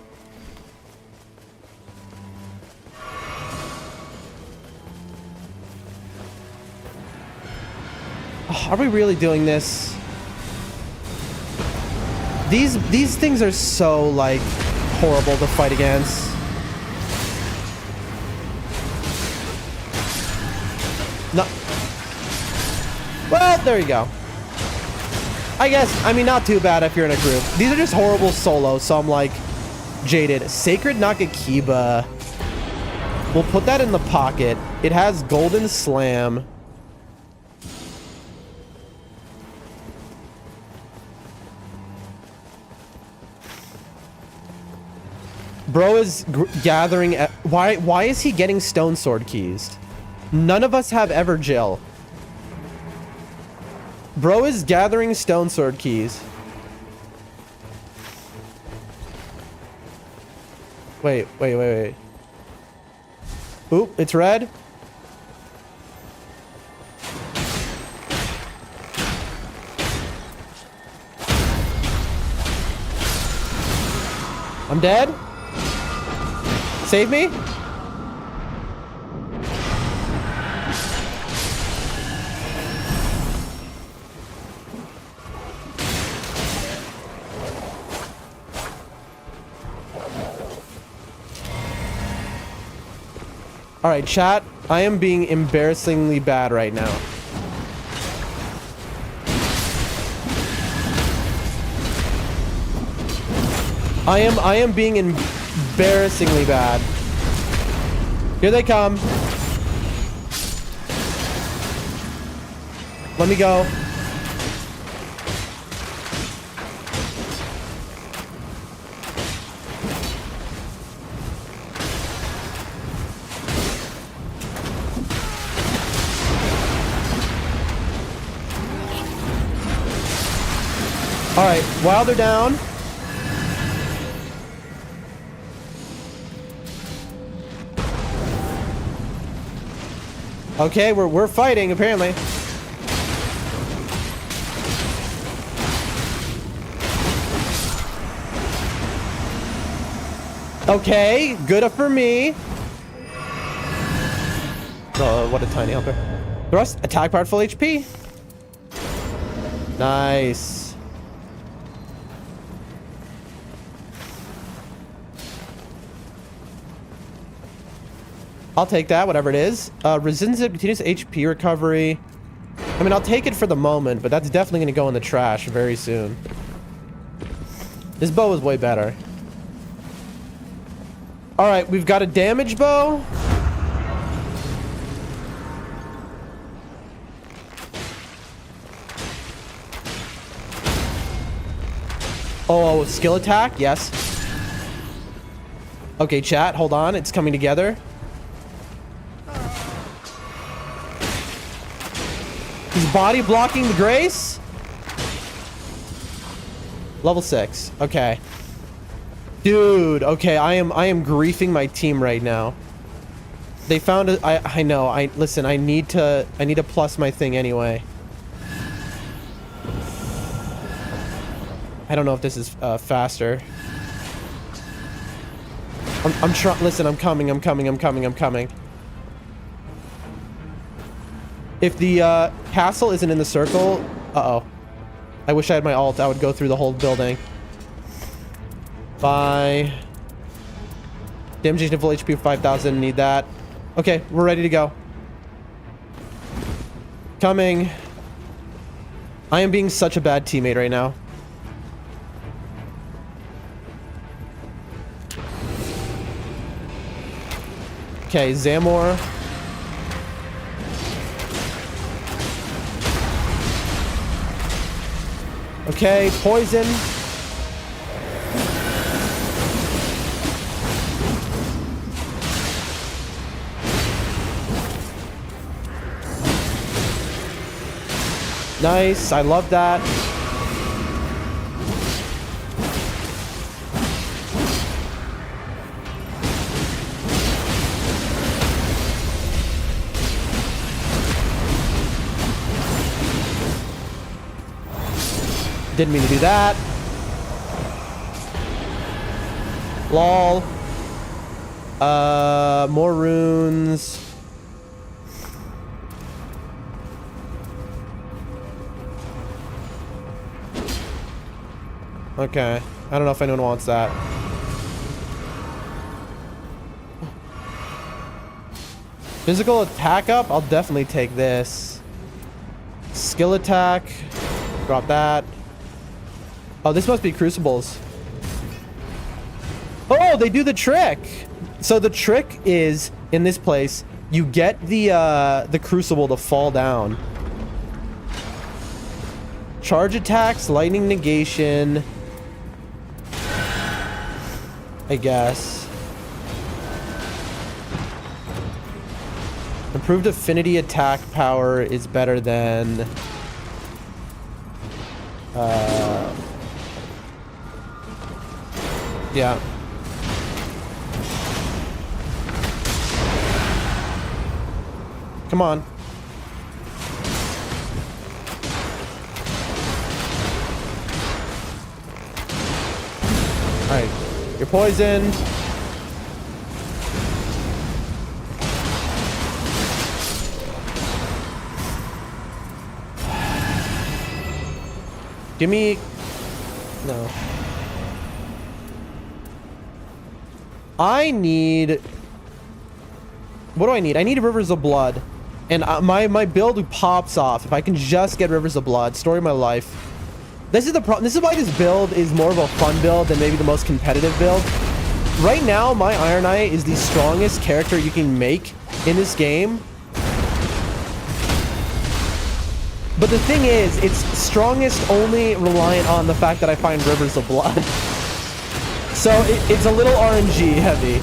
Are we really doing this? These things are so, like, horrible to fight against. No. Well, there you go. I guess, I mean, not too bad if you're in a group. These are just horrible solo, so I'm, like, jaded. Sacred Nagakiba. We'll put that in the pocket. It has Golden Slam. Bro is gathering... Why is he getting Stone Sword keys? None of us have ever Jill. Bro is gathering Stone Sword keys. Wait. Oop, it's red. I'm dead. Save me. All right, chat. I am being embarrassingly bad right now. I am being embarrassingly bad. Here they come. Let me go. All right, while they're down. Okay, we're fighting apparently. Okay, good for me. Oh, what a tiny helper. Thrust, attack part full HP. Nice. I'll take that, whatever it is. Resistance to continuous HP recovery. I mean, I'll take it for the moment, but that's definitely going to go in the trash very soon. This bow is way better. All right, we've got a damage bow. Oh, skill attack, yes. Okay, chat, hold on, it's coming together. He's body blocking the grace. Level 6. Okay. Dude, okay, I am griefing my team right now. They found a, I know, listen, I need to plus my thing anyway. I don't know if this is faster. I'm trying, listen, I'm coming. If the castle isn't in the circle, uh-oh. I wish I had my ult. I would go through the whole building. Bye. Damage to full HP 5,000. Need that. Okay, we're ready to go. Coming. I am being such a bad teammate right now. Okay, Zamor. Okay, poison. Nice, I love that. Didn't mean to do that. Lol. More runes. Okay. I don't know if anyone wants that. Physical attack up? I'll definitely take this. Skill attack. Drop that. Oh, this must be crucibles. Oh, they do the trick. So the trick is, in this place, you get the crucible to fall down. Charge attacks, lightning negation. I guess. Improved affinity attack power is better than... yeah. Come on. Alright. You're poisoned. Give me... no. I need... what do I need? I need Rivers of Blood. And my build pops off. If I can just get Rivers of Blood. Story of my life. This is the problem. This is why this build is more of a fun build than maybe the most competitive build. Right now, my Iron Knight is the strongest character you can make in this game. But the thing is, it's strongest only reliant on the fact that I find Rivers of Blood. So it's a little RNG heavy.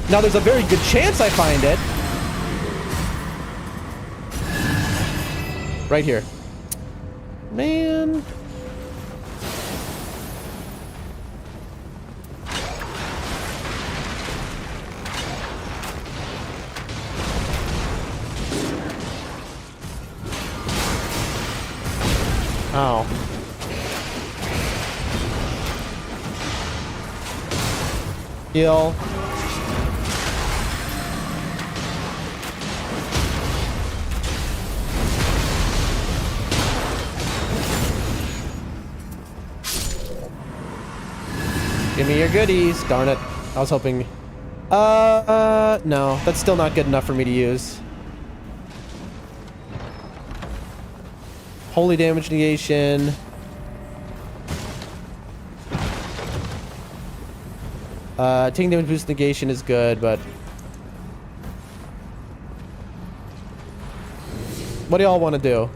Now there's a very good chance I find it. Right here. Man. Ow. Heal. Give me your goodies. Darn it. I was hoping No, that's still not good enough for me to use. Holy damage negation. Taking damage boost negation is good, but what do y'all want to do?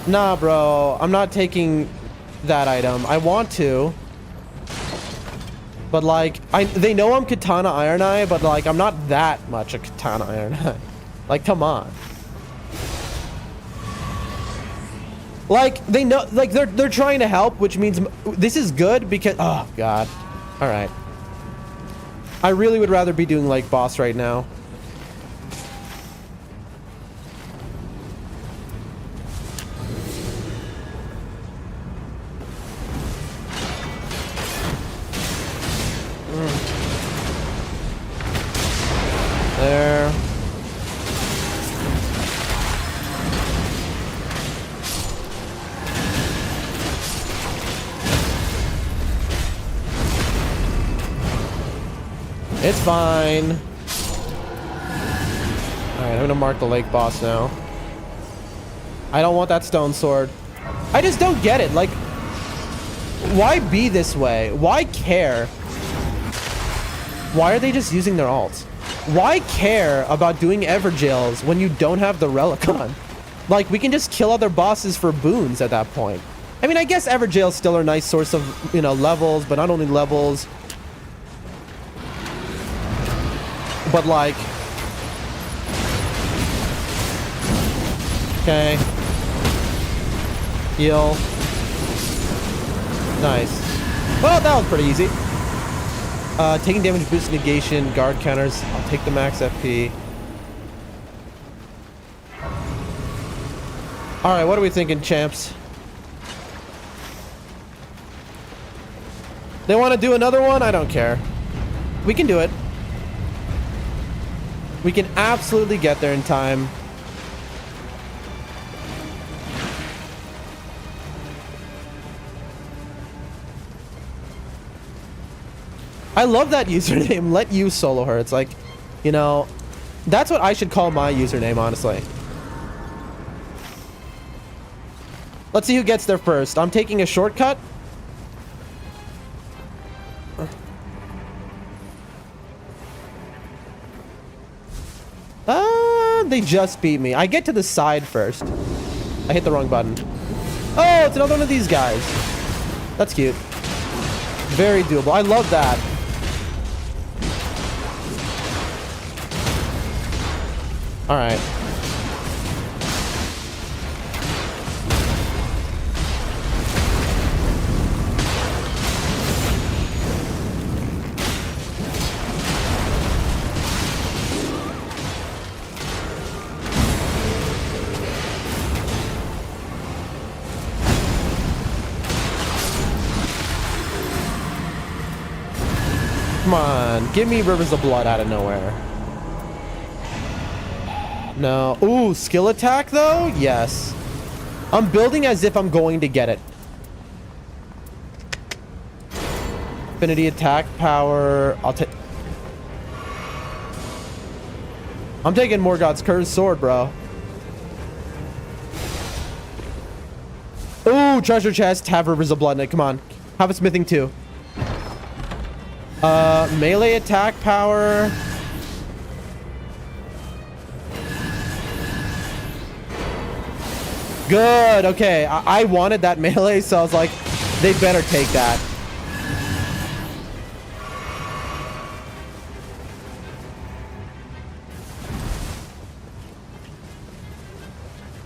Nah, bro. I'm not taking that item. I want to. But, like, they know I'm Katana Iron Eye, but, like, I'm not that much a Katana Iron Eye. Like, come on. Like, they know, like, they're trying to help, which means this is good because, oh, God. All right. I really would rather be doing, like, boss right now. There. It's fine. Alright, I'm gonna mark the lake boss now. I don't want that stone sword. I just don't get it. Like, why be this way? Why care? Why are they just using their ults? Why care about doing Everjails when you don't have the Relicon? Like, we can just kill other bosses for boons at that point. I mean, I guess Everjails still are a nice source of, you know, levels, but not only levels. But, like... Okay. Heal. Nice. Well, that was pretty easy. Taking damage boost negation, guard counters. I'll take the max FP. Alright, what are we thinking, champs? They want to do another one? I don't care. We can do it. We can absolutely get there in time. I love that username. Let you solo her. It's like, you know, that's what I should call my username, honestly. Let's see who gets there first. I'm taking a shortcut. They just beat me. I get to the side first. I hit the wrong button. Oh, it's another one of these guys. That's cute. Very doable. I love that. All right. Come on, give me Rivers of Blood out of nowhere. No. Ooh, skill attack though? Yes. I'm building as if I'm going to get it. Infinity attack power. I'm taking Morgoth's Cursed Sword, bro. Ooh, treasure chest. Have Rivers of Blood in it. Come on. Have a smithing too. Melee attack power. Good. Okay. I wanted that melee, so I was like, they better take that.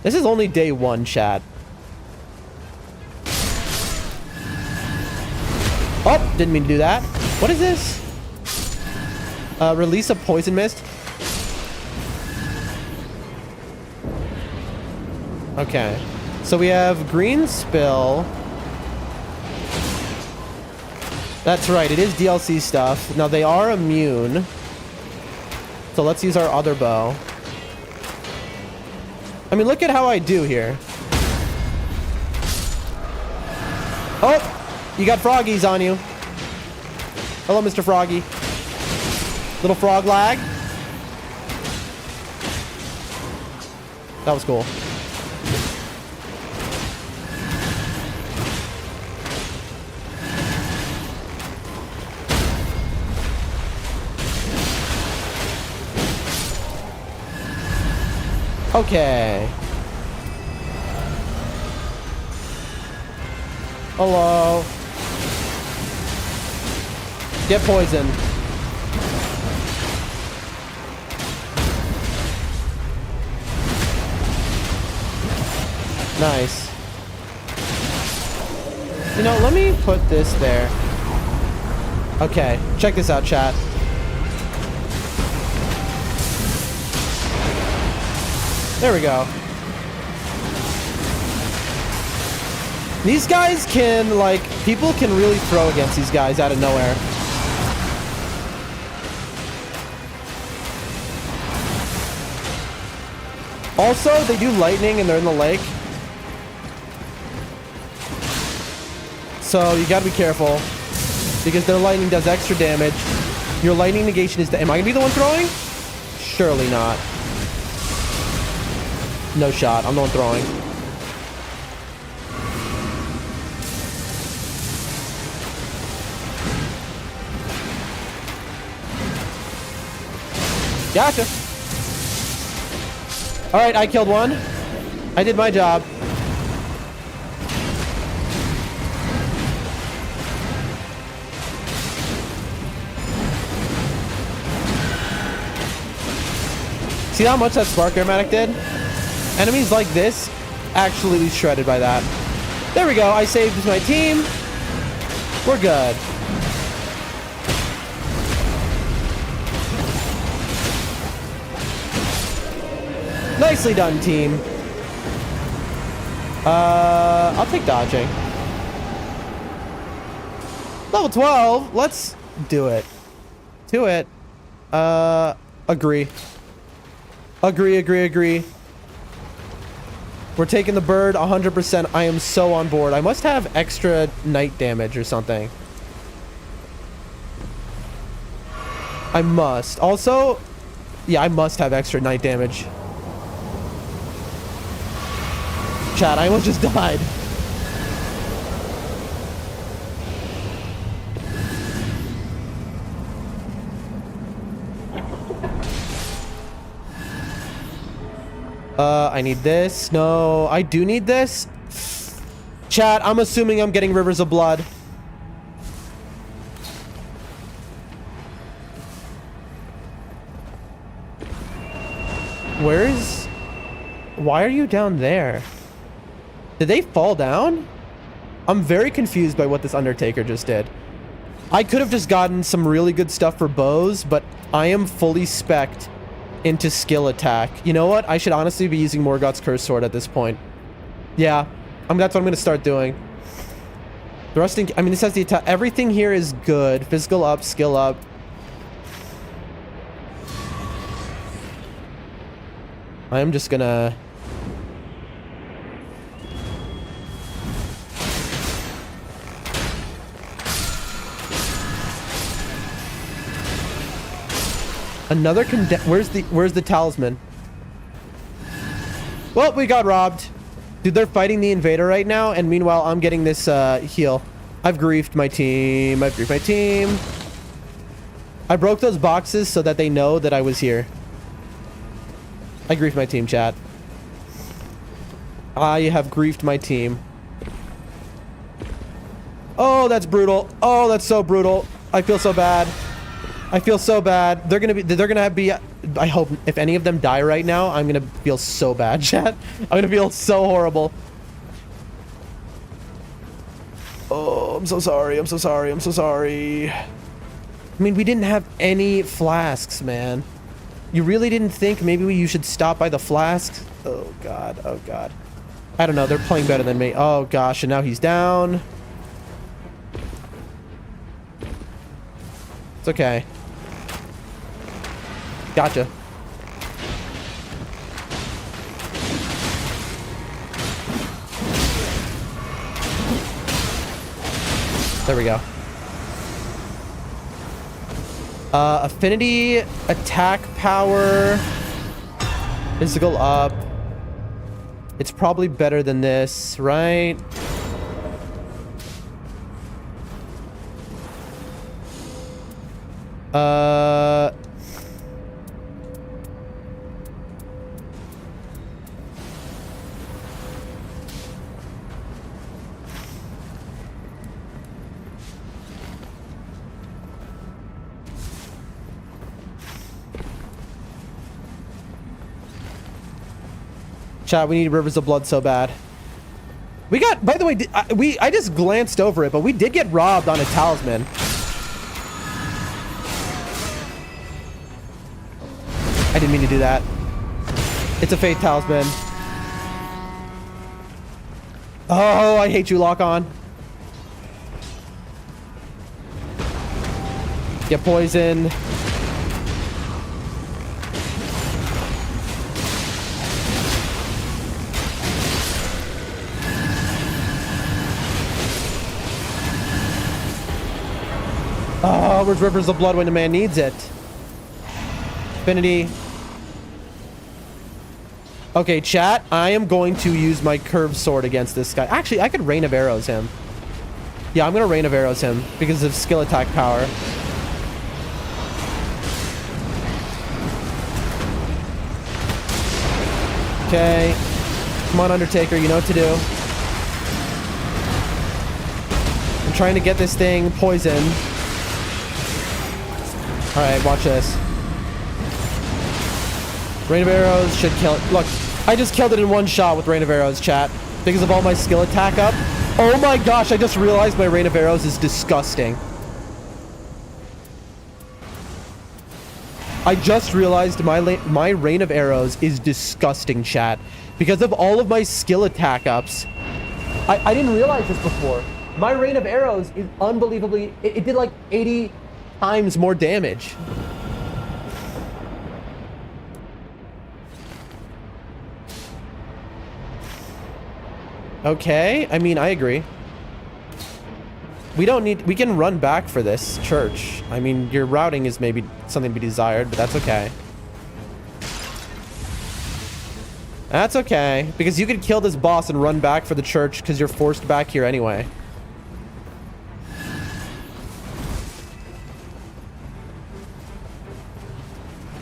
This is only day one, chat. Oh, didn't mean to do that. What is this? Release a poison mist. Okay. So we have green spill. That's right. It is DLC stuff. Now they are immune. So let's use our other bow. I mean, look at how I do here. Oh, you got froggies on you. Hello, Mr. Froggy. Little frog lag. That was cool. Okay. Hello. Get poisoned. Nice. You know, let me put this there. Okay, check this out, chat. There we go. These guys can, like, people can really throw against these guys out of nowhere. Also, they do lightning and they're in the lake. So you gotta be careful because their lightning does extra damage. Your lightning negation is am I gonna be the one throwing? Surely not. No shot. I'm the one throwing. Gotcha. All right, I killed one. I did my job. See how much that spark aromatic did? Enemies like this actually be shredded by that. There we go. I saved my team. We're good. Nicely done, team. I'll take dodging. Level 12. Let's do it. Do it. Agree. Agree. We're taking the bird 100%. I am so on board. I must have extra night damage or something. I must. Also, yeah, I must have extra night damage. Chat, I almost just died. I need this. No, I do need this. Chat, I'm assuming I'm getting Rivers of Blood. Why are you down there? Did they fall down? I'm very confused by what this Undertaker just did. I could have just gotten some really good stuff for bows, but I am fully spec'd into skill attack. You know what? I should honestly be using Morgoth's Curse Sword at this point. Yeah, that's what I'm going to start doing. Thrusting, I mean, this has the attack. Everything here is good. Physical up, skill up. I am just gonna... Another where's the talisman? Well, we got robbed. Dude, they're fighting the invader right now, and meanwhile, I'm getting this heal. I've griefed my team. I broke those boxes so that they know that I was here. I griefed my team, chat. I have griefed my team. Oh, that's brutal. Oh, that's so brutal. I feel so bad. They're gonna be, I hope if any of them die right now, I'm gonna feel so bad, chat. I'm gonna feel so horrible. Oh, I'm so sorry. I mean, we didn't have any flasks, man. You really didn't think maybe you should stop by the flasks? Oh god. I don't know, they're playing better than me. Oh gosh, and now he's down. It's okay. There we go. Affinity, attack power, physical up. It's probably better than this, right? Chat, we need Rivers of Blood so bad. We got, by the way, I just glanced over it, but we did get robbed on a talisman. I didn't mean to do that. It's a Faith talisman. Oh, I hate you, lock on. Get poison. Oh, where's Rivers of Blood when a man needs it? Affinity. Okay, chat, I am going to use my curved sword against this guy. Actually, I could Rain of Arrows him. Yeah, I'm going to Rain of Arrows him because of skill attack power. Okay. Come on, Undertaker, you know what to do. I'm trying to get this thing poisoned. Alright, watch this. Rain of Arrows should kill it. Look, I just killed it in one shot with Rain of Arrows, chat. Because of all my skill attack up. Oh my gosh, I just realized my Rain of Arrows is disgusting. I just realized my Rain of Arrows is disgusting, chat. Because of all of my skill attack ups. I didn't realize this before. My Rain of Arrows is unbelievably... It did like 80 times more damage. Okay, I mean, I agree. We don't need... We can run back for this church. I mean, your routing is maybe something to be desired, but that's okay. That's okay, because you could kill this boss and run back for the church because you're forced back here anyway.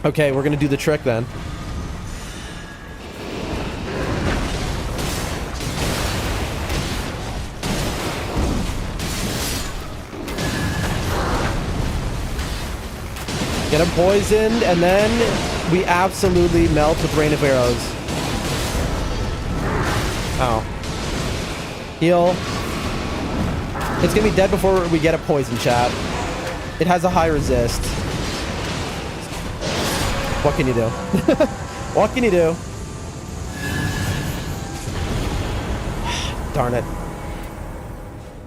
Okay, we're gonna do the trick then. Get him poisoned, and then we absolutely melt with Rain of Arrows. Ow. Heal. It's gonna be dead before we get a poison, chat. It has a high resist. What can you do? What can you do? Darn it.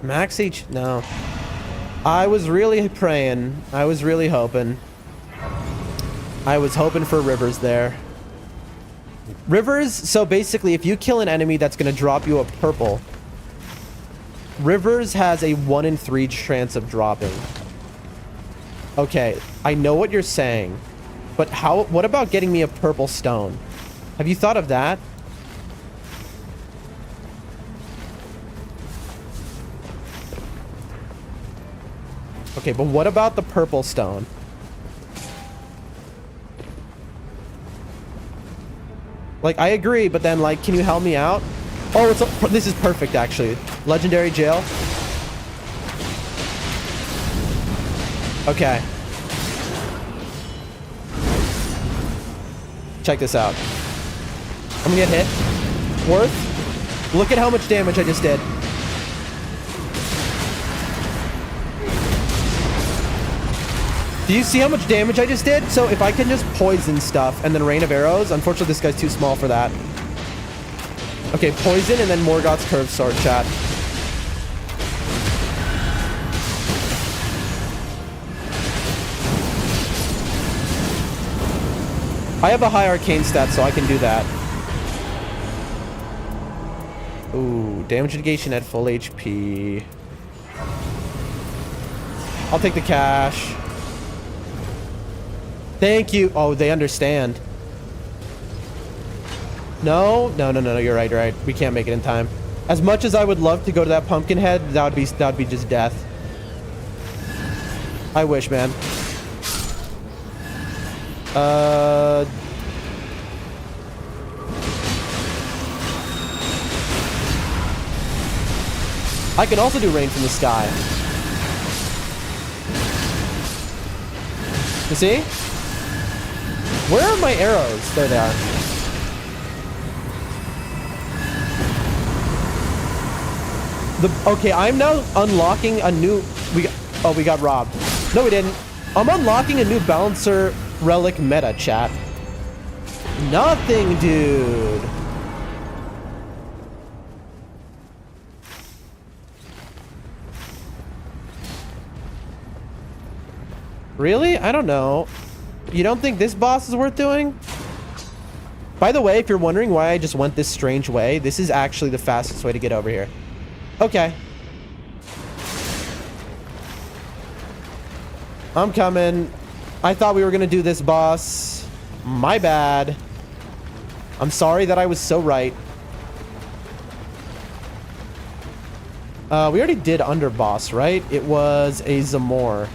Max H? No. I was really praying. I was really hoping. I was hoping for Rivers there. Rivers, so basically, if you kill an enemy that's going to drop you a purple, Rivers has a 1 in 3 chance of dropping. Okay, I know what you're saying. But what about getting me a purple stone? Have you thought of that? Okay, but what about the purple stone? Like, I agree, but then, like, can you help me out? Oh, this is perfect, actually. Legendary jail. Okay. Check this out. I'm gonna get hit. Worth. Look at how much damage I just did. Do you see how much damage I just did? So if I can just poison stuff and then Rain of Arrows. Unfortunately, this guy's too small for that. Okay, poison and then Morgoth's curved sword, chat. I have a high arcane stat, so I can do that. Ooh, damage negation at full HP. I'll take the cash. Thank you. Oh, they understand. No, you're right. We can't make it in time. As much as I would love to go to that pumpkin head, that would be just death. I wish, man. I can also do rain from the sky. You see? Where are my arrows? There they are. Okay, I'm now unlocking a new... we got robbed. No, we didn't. I'm unlocking a new balancer relic meta, chat. Nothing, dude. Really? I don't know. You don't think this boss is worth doing? By the way, if you're wondering why I just went this strange way, this is actually the fastest way to get over here. Okay. I'm coming. I thought we were gonna do this boss. My bad. I'm sorry that I was so right. We already did underboss, right? It was a Zamor.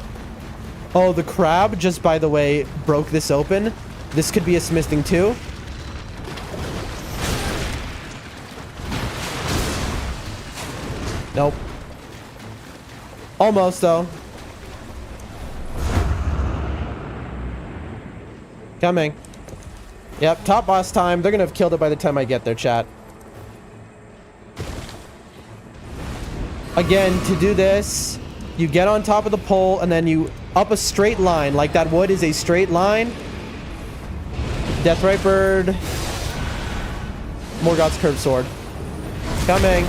Oh, the crab, just by the way, broke this open. This could be a smithing too. Nope. Almost, though. Coming. Yep, top boss time. They're gonna have killed it by the time I get there, chat. Again, to do this, you get on top of the pole and then you up a straight line. Like that wood is a straight line. Deathrite bird. Morgoth's curved sword. Coming.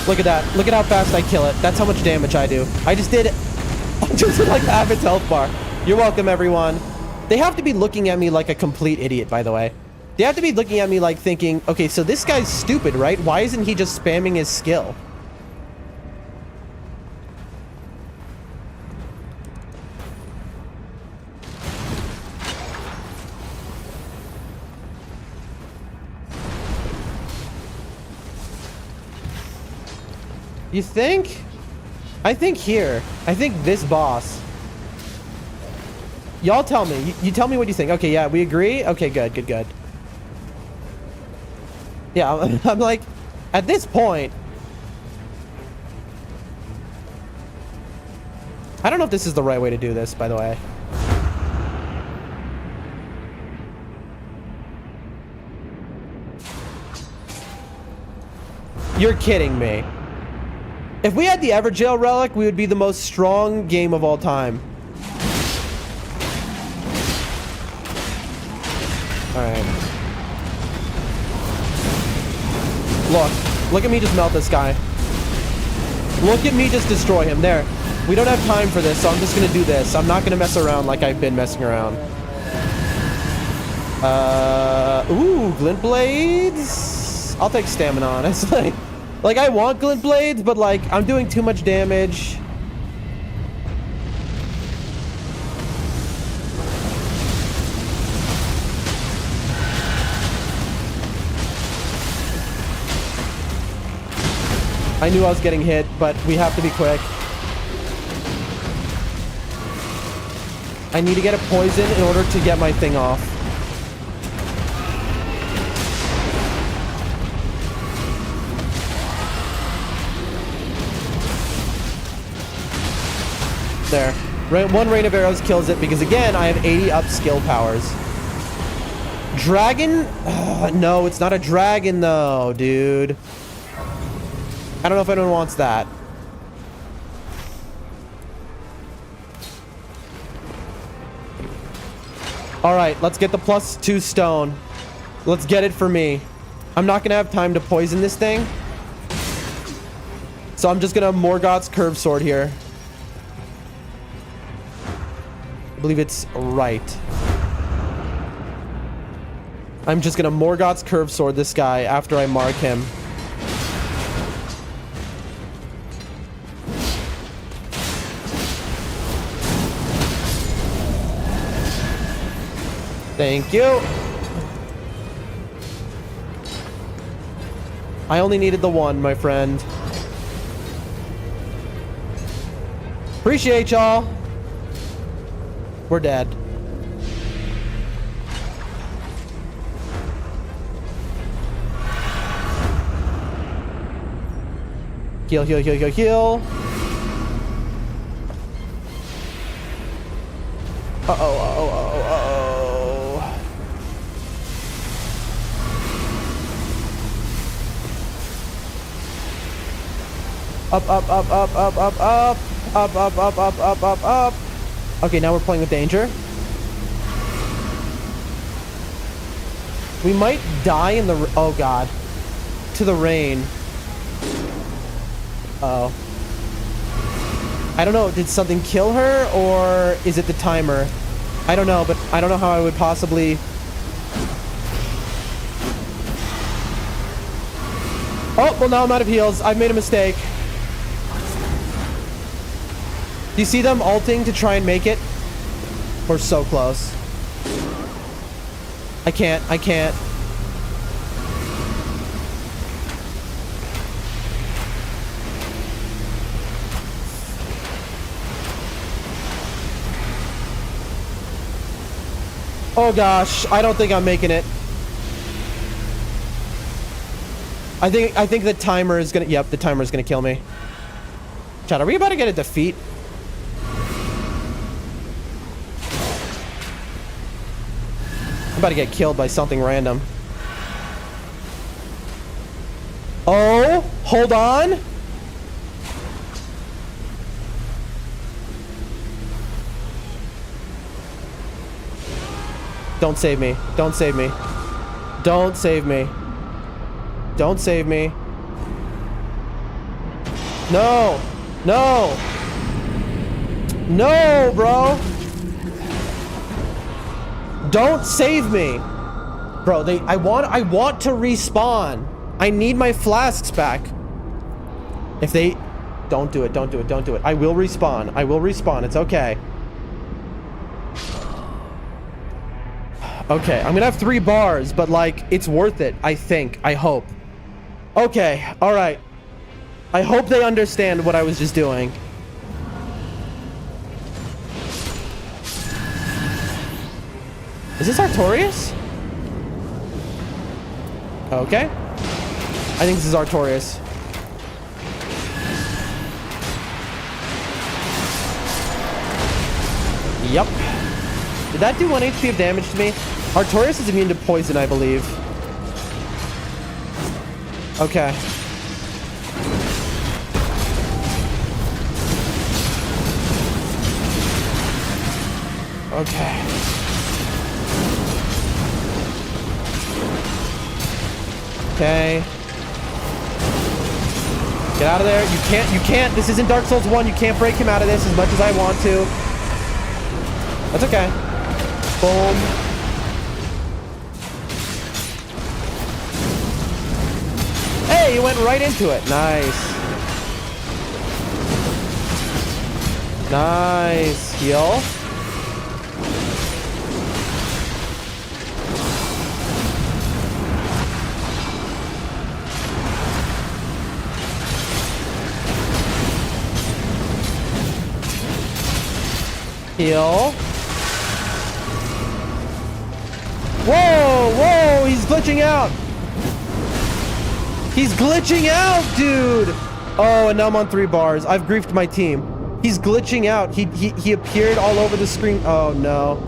Look at that. Look at how fast I kill it. That's how much damage I do. I just did just like half its health bar. You're welcome, everyone. They have to be looking at me like a complete idiot, by the way. They have to be looking at me like thinking, okay, so this guy's stupid, right? Why isn't he just spamming his skill? You think? I think here. I think this boss. Y'all tell me. You tell me what you think. Okay, yeah, we agree? Okay, good. Yeah, I'm like, at this point... I don't know if this is the right way to do this, by the way. You're kidding me. If we had the Everjail relic, we would be the most strong game of all time. Alright. Look at me just melt this guy. Look at me just destroy him. There. We don't have time for this, so I'm just gonna do this. I'm not gonna mess around like I've been messing around. Ooh, glint blades. I'll take stamina, honestly. Like, I want glint blades, but, like, I'm doing too much damage. I knew I was getting hit, but we have to be quick. I need to get a poison in order to get my thing off. There. One rain of arrows kills it because, again, I have 80 up skill powers. Dragon? No, it's not a dragon, though, dude. I don't know if anyone wants that. Alright, let's get the +2 stone. Let's get it for me. I'm not going to have time to poison this thing. So I'm just going to Morgoth's curved sword here. I believe it's right. I'm just gonna Morgoth's curved sword this guy after I mark him. Thank you. I only needed the one, my friend. Appreciate y'all. We're dead. Heal, heal, heal, heal, heal. Uh-oh, uh-oh, uh-oh, uh-oh. Up, up, up, up, up, up, up. Up, up, up, up, up, up, up. Okay, now we're playing with danger. We might die in the... Oh, God. To the rain. Uh-oh. I don't know. Did something kill her, or is it the timer? I don't know, but I don't know how I would possibly... Oh, well, now I'm out of heals. I've made a mistake. Do you see them ulting to try and make it? We're so close. I can't. I can't. Oh gosh, I don't think I'm making it. I think the timer is gonna... Yep, the timer is gonna kill me. Chad, are we about to get a defeat? I'm about to get killed by something random. Oh, hold on. Don't save me. Don't save me. Don't save me. Don't save me. No. No. No, bro. Don't save me. Bro, I want to respawn. I need my flasks back. If they... Don't do it. Don't do it. Don't do it. I will respawn. I will respawn. It's okay. Okay, I'm gonna have 3 bars, but like, it's worth it, I think. I hope. Okay, alright. I hope they understand what I was just doing. Is this Artorias? Okay. I think this is Artorias. Yup. Did that do 1 HP of damage to me? Artorias is immune to poison, I believe. Okay. Okay. Okay. Get out of there. You can't. This isn't Dark Souls 1. You can't break him out of this as much as I want to. That's okay. Boom. Hey, you went right into it. Nice. Nice. Heal. Heal. Whoa, whoa, he's glitching out. He's glitching out, dude. Oh, and now I'm on 3 bars. I've griefed my team. He's glitching out. He appeared all over the screen. Oh, no.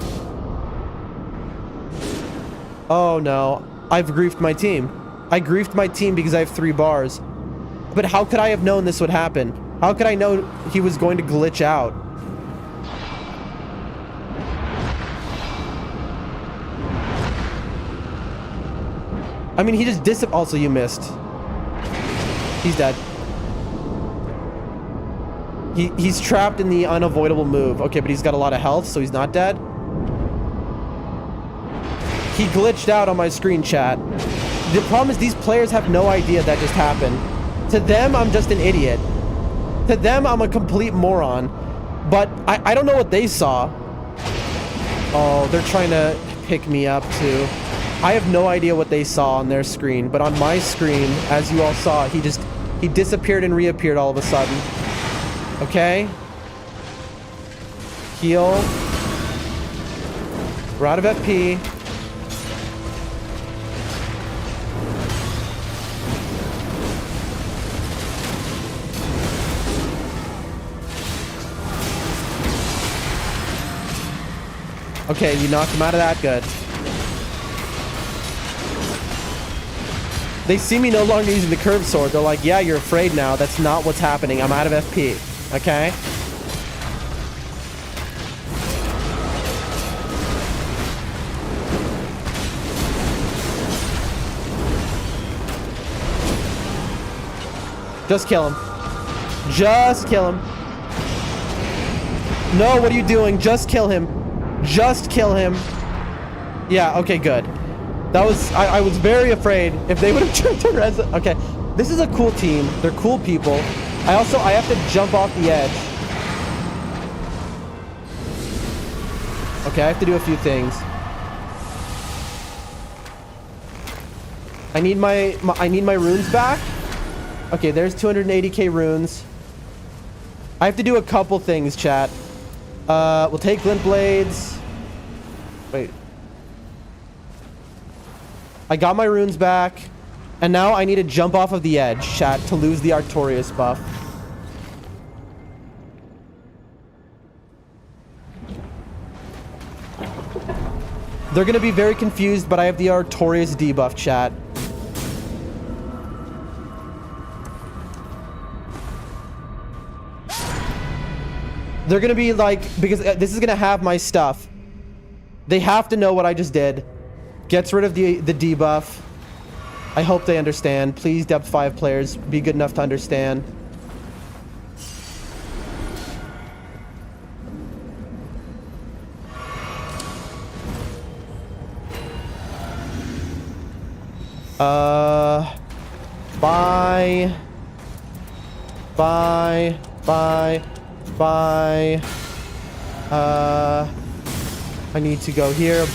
Oh, no. I've griefed my team. I griefed my team because I have 3 bars. But how could I have known this would happen? How could I know he was going to glitch out? I mean, he just also, you missed. He's dead. He's trapped in the unavoidable move. Okay, but he's got a lot of health, so he's not dead. He glitched out on my screen, chat. The problem is these players have no idea that just happened. To them, I'm just an idiot. To them, I'm a complete moron. But I don't know what they saw. Oh, they're trying to pick me up too. I have no idea what they saw on their screen, but on my screen, as you all saw, he disappeared and reappeared all of a sudden. Okay. Heal. We're out of FP. Okay, you knocked him out of that. Good. They see me no longer using the curved sword. They're like, yeah, you're afraid now. That's not what's happening. I'm out of FP. Okay? Just kill him. Just kill him. No, what are you doing? Just kill him. Just kill him. Yeah, okay, good. That was... I was very afraid if they would have tried to res... Okay, this is a cool team. They're cool people. I have to jump off the edge. Okay, I have to do a few things. I need my runes back. Okay, there's 280k runes. I have to do a couple things, chat. We'll take glint blades. Wait. I got my runes back. And now I need to jump off of the edge, chat, to lose the Artorias buff. They're gonna be very confused, but I have the Artorias debuff, chat. They're gonna be like, because this is gonna have my stuff. They have to know what I just did. Gets rid of the debuff. I hope they understand. Please, depth 5 players, be good enough to understand. Bye. I need to go here.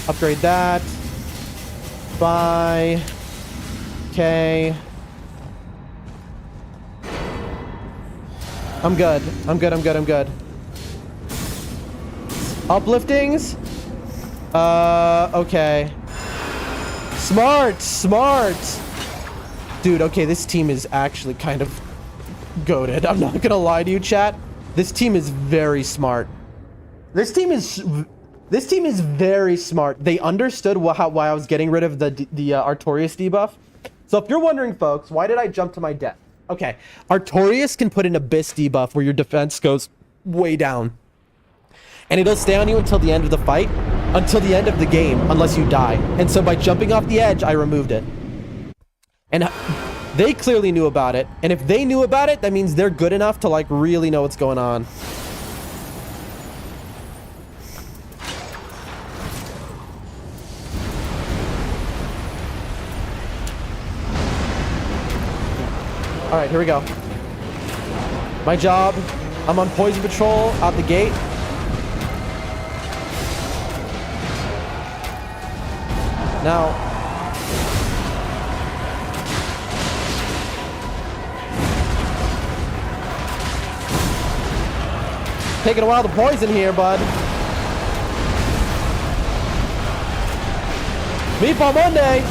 Upgrade that. Bye. Okay. I'm good. I'm good. Upliftings? Okay. Smart. Dude, okay, this team is actually kind of goated. I'm not gonna lie to you, chat. This team is very smart. This team is very smart. They understood why I was getting rid of the Artorias debuff. So if you're wondering, folks, why did I jump to my death? Okay, Artorias can put an Abyss debuff where your defense goes way down. And it'll stay on you until the end of the fight, until the end of the game, unless you die. And so by jumping off the edge, I removed it. And they clearly knew about it. And if they knew about it, that means they're good enough to, like, really know what's going on. All right, here we go. My job, I'm on poison patrol out the gate. Now, taking a while to poison here, bud. Meatball Monday.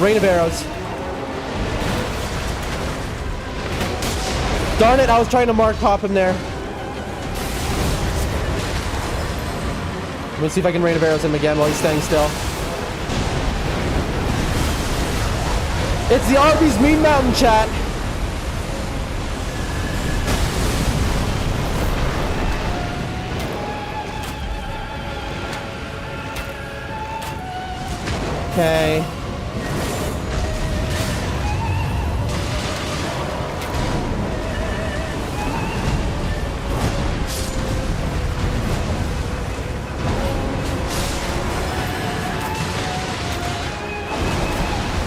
Rain of arrows. Darn it, I was trying to mark pop him there. Let's see if I can rain of arrows him again while he's staying still. It's the Arby's Mean Mountain, chat. Okay.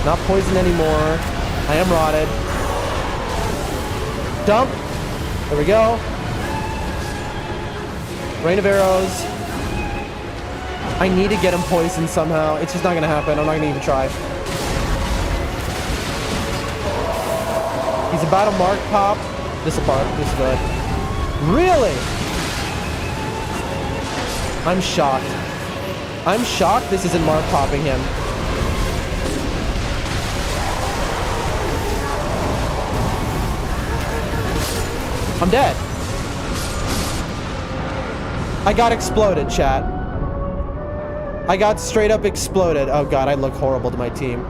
Not poison anymore. I am rotted. Dump. There we go. Rain of arrows. I need to get him poisoned somehow. It's just not gonna happen. I'm not gonna even try. He's about to mark pop. This will mark. This is good. Really? I'm shocked. I'm shocked this isn't mark popping him. I'm dead. I got exploded, chat. I got straight up exploded. Oh god, I look horrible to my team.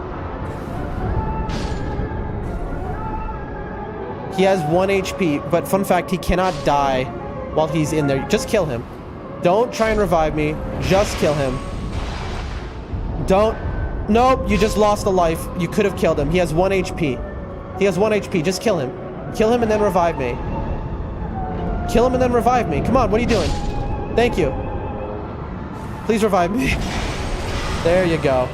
He has 1 HP, but fun fact, he cannot die while he's in there. Just kill him. Don't try and revive me. Just kill him. Don't. Nope, you just lost a life. You could have killed him. He has 1 HP. He has 1 HP. Just kill him. Kill him and then revive me. Kill him and then revive me. Come on, what are you doing? Thank you. Please revive me. There you go.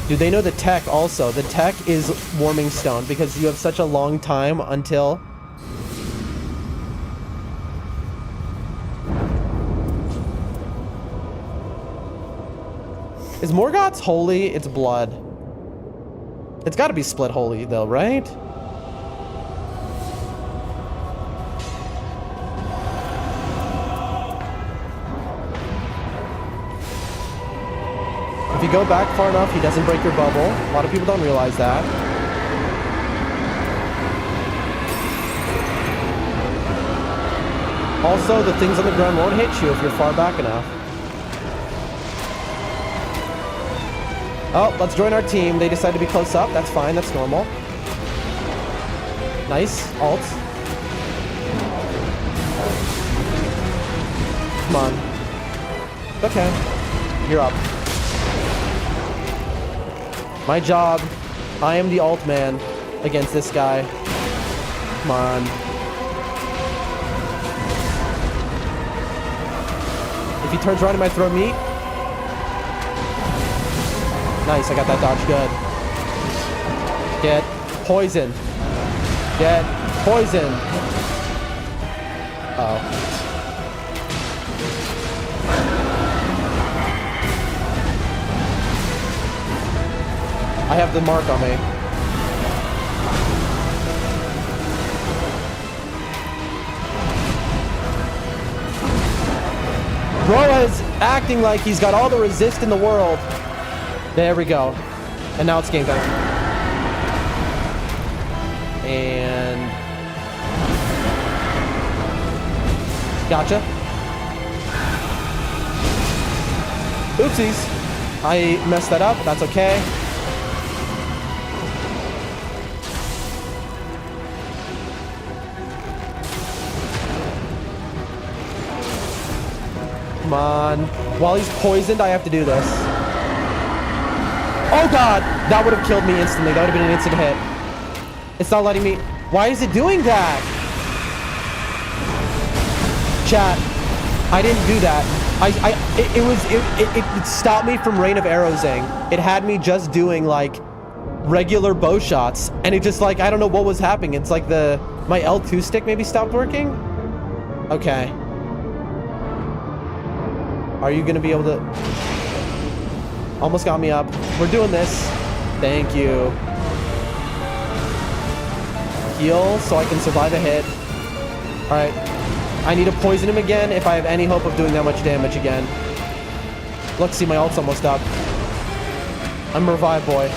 Dude, they know the tech also. The tech is Warming Stone because you have such a long time until... Is Morgoth's holy? It's blood. It's got to be split holy though, right? If you go back far enough, he doesn't break your bubble. A lot of people don't realize that. Also, the things on the ground won't hit you if you're far back enough. Oh, let's join our team. They decide to be close up. That's fine. That's normal. Nice. Alt. Come on. Okay. You're up. My job. I am the alt man against this guy. Come on. If he turns around, he might throw meat. Nice, I got that dodge good. Get poisoned. Get poisoned. Uh-oh. I have the mark on me. Bro is acting like he's got all the resist in the world. There we go. And now it's game time. And... Gotcha. Oopsies. I messed that up. That's okay. Come on. While he's poisoned, I have to do this. Oh god! That would have killed me instantly. That would have been an instant hit. It's not letting me... Why is it doing that? Chat. I didn't do that. It stopped me from Rain of Arrowsing. It had me just doing like regular bow shots. And it just like, I don't know what was happening. It's like my L2 stick maybe stopped working? Okay. Are you gonna be able to... Almost got me up. We're doing this. Thank you. Heal so I can survive a hit. Alright. I need to poison him again if I have any hope of doing that much damage again. Let's see, my ult's almost up. I'm a revive boy.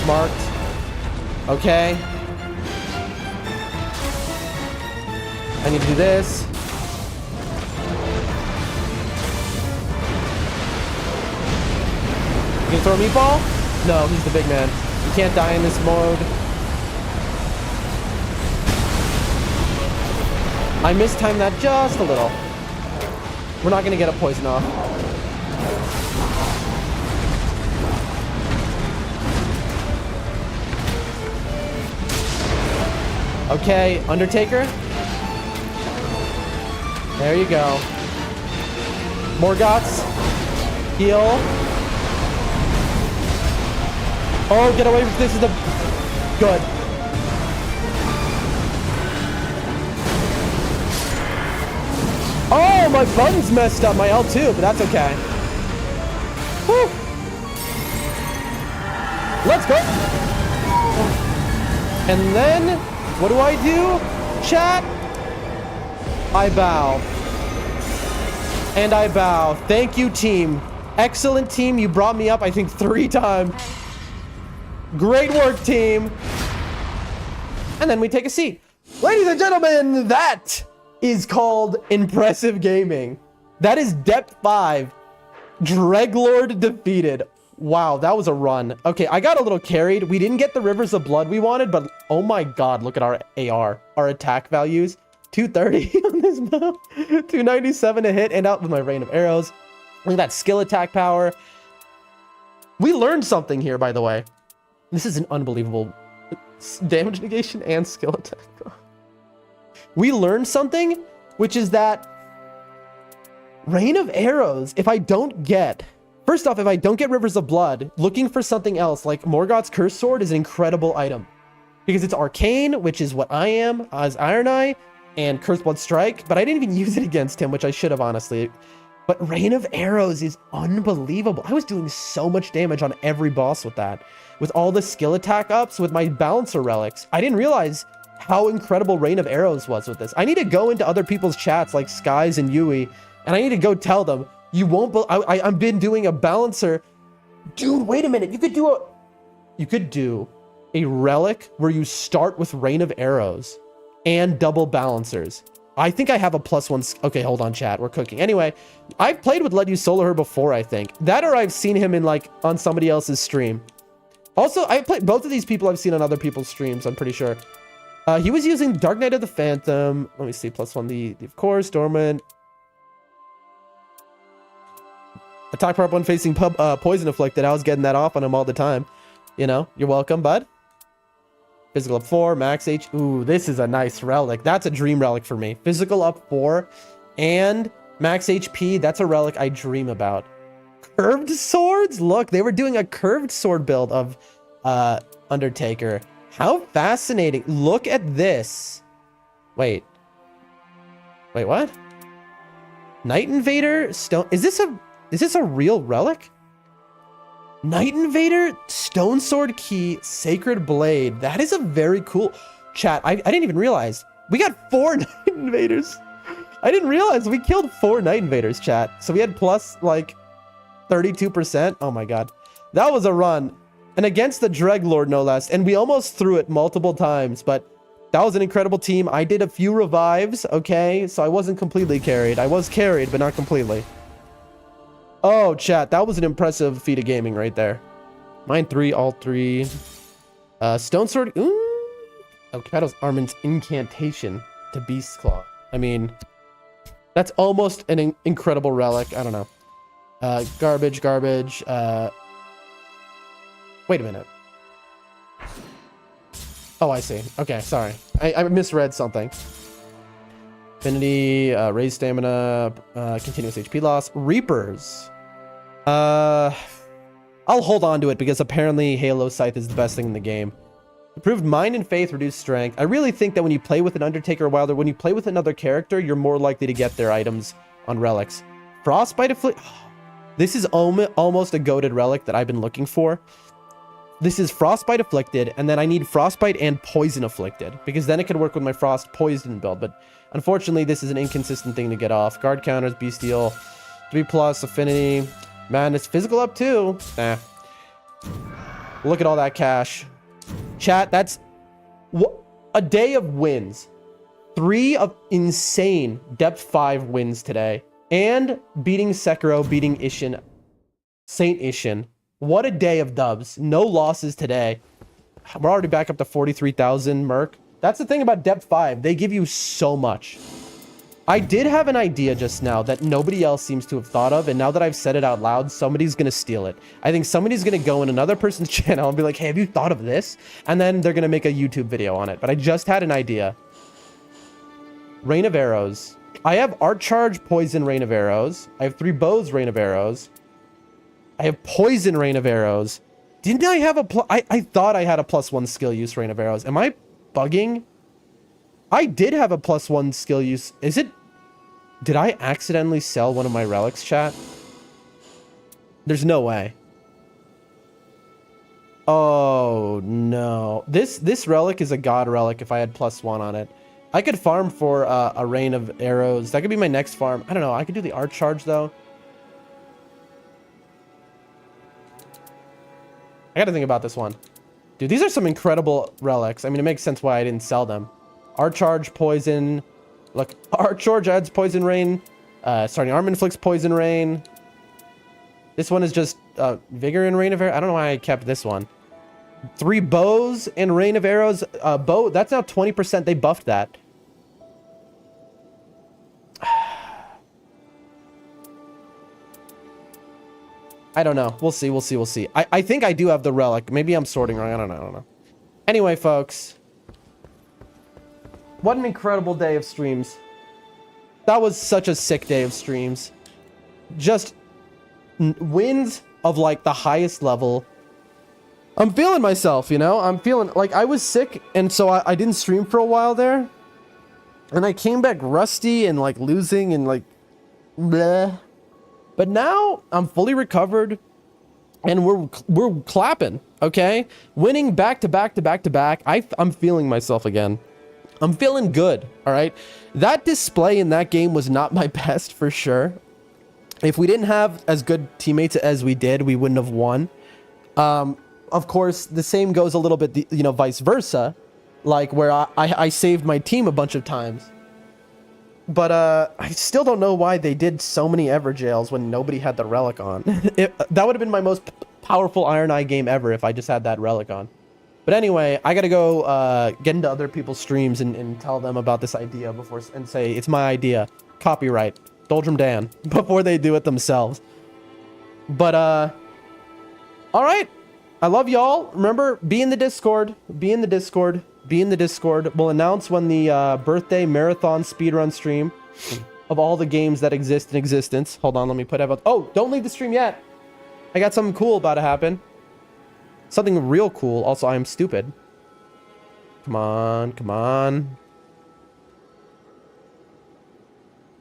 Marked. Okay. I need to do this. You gonna throw a meatball? No, he's the big man. You can't die in this mode. I mistimed that just a little. We're not gonna get a poison off. Okay, Undertaker. There you go. Morgoth's. Heal. Oh, get away from this. Is the good. Oh, my button's messed up. My L2, but that's okay. Woo. Let's go. And then, what do? Chat? I bow. And I bow. Thank you, team. Excellent team. You brought me up, I think, 3 times. Great work, team. And then we take a seat. Ladies and gentlemen, that is called impressive gaming. That is depth 5. Dreglord defeated. Wow, that was a run. Okay, I got a little carried. We didn't get the Rivers of Blood we wanted, but oh my god, look at our AR. Our attack values. 230 on this bow. 297 to hit and out with my rain of arrows. Look at that skill attack power. We learned something here, by the way. This is an unbelievable damage negation and skill attack. We learned something, which is that rain of arrows, if I don't get... First off, if I don't get Rivers of Blood, looking for something else like Morgoth's Curse Sword is an incredible item. Because it's arcane, which is what I am as Iron Eye, and Curse Blood Strike, but I didn't even use it against him, which I should have, honestly. But Rain of Arrows is unbelievable. I was doing so much damage on every boss with that. With all the skill attack ups, with my Balancer Relics. I didn't realize how incredible Rain of Arrows was with this. I need to go into other people's chats like Skies and Yui, and I need to go tell them, you won't, I've been doing a Balancer. Dude, wait a minute. You could do a relic where you start with Rain of Arrows and double Balancers. I think I have a +1. Okay, hold on, chat. We're cooking. Anyway, I've played with Let You Solo Her before, I think. That or I've seen him in like on somebody else's stream. Also, I played both of these people I've seen on other people's streams, I'm pretty sure. He was using Dark Knight of the Phantom. Let me see, +1, the of course, Dormant. Attack prop 1 facing Poison Afflicted. I was getting that off on him all the time. You know, you're welcome, bud. Physical up 4, max H. Ooh, this is a nice relic. That's a dream relic for me. Physical up 4 and max HP. That's a relic I dream about. Curved swords? Look, they were doing a curved sword build of Undertaker. How fascinating. Look at this. Wait, what? Night Invader stone. Is this a real relic? Night Invader, Stone Sword Key, Sacred Blade. That is a very cool... Chat, I didn't even realize. We got 4 Night Invaders. I didn't realize we killed 4 Night Invaders, chat. So we had plus, like, 32%. Oh my god. That was a run. And against the Dreglord, no less. And we almost threw it multiple times, but that was an incredible team. I did a few revives, okay? So I wasn't completely carried. I was carried, but not completely. Oh, chat, that was an impressive feat of gaming right there. Mine 3, all 3. Stone Sword. Ooh. Elcapato's Armand's Incantation to Beast's Claw. I mean, that's almost an incredible relic. I don't know. Garbage. Wait a minute. Oh, I see. Okay, sorry. I misread something. Affinity, raise stamina, continuous HP loss. Reapers. I'll hold on to it because apparently Halo Scythe is the best thing in the game. Improved Mind and Faith, reduced Strength. I really think that when you play with an Undertaker or Wilder, when you play with another character, you're more likely to get their items on relics. Frostbite Afflict. This is almost a goated relic that I've been looking for. This is Frostbite Afflicted, and then I need Frostbite and Poison Afflicted, because then it could work with my Frost Poison build, but unfortunately, this is an inconsistent thing to get off. Guard counters, Bestial, 3+, Affinity, Madness, Physical up 2. Nah. Look at all that cash. Chat, that's a day of wins. 3 of insane depth 5 wins today. And beating Sekiro, beating Ishin, Saint Ishin. What a day of dubs. No losses today. We're already back up to 43,000 Merc. That's the thing about depth 5. They give you so much. I did have an idea just now that nobody else seems to have thought of, and now that I've said it out loud, somebody's going to steal it. I think somebody's going to go in another person's channel and be like, hey, have you thought of this? And then they're going to make a YouTube video on it. But I just had an idea. Rain of Arrows. I have Art Charge, Poison, Rain of Arrows. I have 3 Bows, Rain of Arrows. I have Poison, Rain of Arrows. Didn't I have a I thought I had a +1 skill use Rain of Arrows. Am I bugging? I did have a +1 skill use. Is it... Did I accidentally sell one of my relics, chat? There's no way. Oh, no. This relic is a god relic if I had +1 on it. I could farm for a Rain of Arrows. That could be my next farm. I don't know. I could do the Art Charge, though. I gotta think about this one. Dude, these are some incredible relics. I mean, it makes sense why I didn't sell them. Art Charge, Poison. Look, Art Charge adds Poison Rain. Starting Arm inflicts Poison Rain. This one is just Vigor and Rain of Arrows. I don't know why I kept this one. 3 bows and Rain of Arrows. Bow, that's now 20%. They buffed that. I don't know. We'll see. We'll see. We'll see. I think I do have the relic. Maybe I'm sorting wrong. I don't know. Anyway, folks. What an incredible day of streams. That was such a sick day of streams. Just wins of like the highest level. I'm feeling myself, you know? I'm feeling like I was sick and so I didn't stream for a while there. And I came back rusty and like losing and like bleh. But now I'm fully recovered and we're clapping, okay? Winning back to back to back to back. I'm feeling myself again. I'm feeling good, all right? That display in that game was not my best for sure. If we didn't have as good teammates as we did, we wouldn't have won. Of course, the same goes a little bit, you know, vice versa. Like where I saved my team a bunch of times. But I still don't know why they did so many Everjails when nobody had the relic on. That would have been my most powerful Iron Eye game ever if I just had that relic on. But anyway, I gotta go get into other people's streams and tell them about this idea before and say it's my idea. Copyright. Doldrum Dan. Before they do it themselves. But all right. I love y'all. Remember, be in the Discord. Be in the Discord. Be in the Discord. We'll announce when the birthday marathon speedrun stream of all the games that exist in existence. Hold on, let me put about. Oh, don't leave the stream yet. I got something cool about to happen. Something real cool. Also, I am stupid. Come on, come on.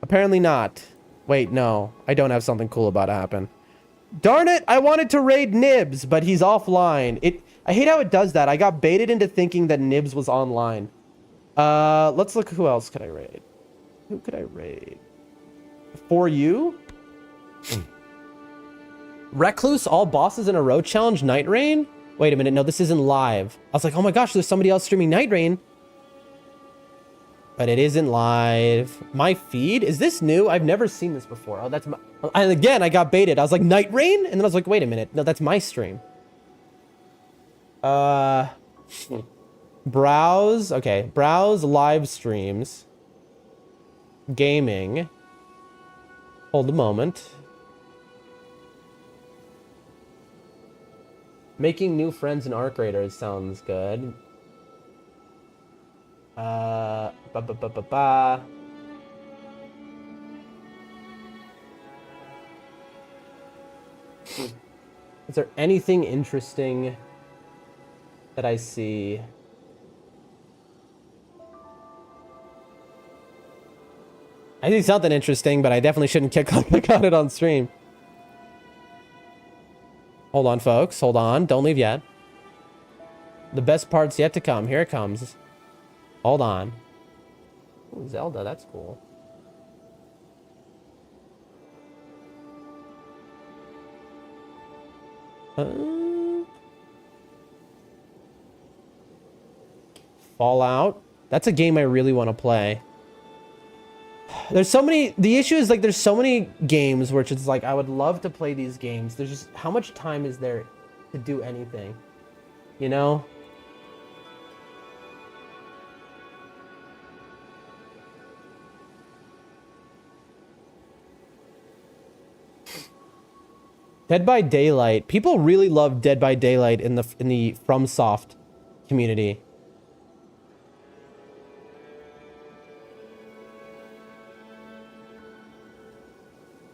Apparently not. Wait, no. I don't have something cool about to happen. Darn it! I wanted to raid Nibs, but he's offline. I hate how it does that. I got baited into thinking that Nibs was online. Let's look. Who else could I raid? Who could I raid? For you? Recluse, all bosses in a row challenge, Nightreign? Wait a minute, no, this isn't live. I was like, oh my gosh, there's somebody else streaming Nightreign. But it isn't live. My feed? Is this new? I've never seen this before. Oh, that's my... And again, I got baited. I was like, Nightreign? And then I was like, wait a minute. No, that's my stream. Browse. Okay, browse live streams. Gaming. Hold a moment. Making new friends in Arc Raiders sounds good. Is there anything interesting that I see? I see something interesting, but I definitely shouldn't click on it on stream. Hold on, folks. Hold on. Don't leave yet. The best part's yet to come. Here it comes. Hold on. Ooh, Zelda, that's cool. Fallout. That's a game I really want to play. There's so many... The issue is, like, there's so many games where it's like, I would love to play these games. There's just... How much time is there to do anything? You know? Dead by Daylight. People really love Dead by Daylight in the FromSoft community.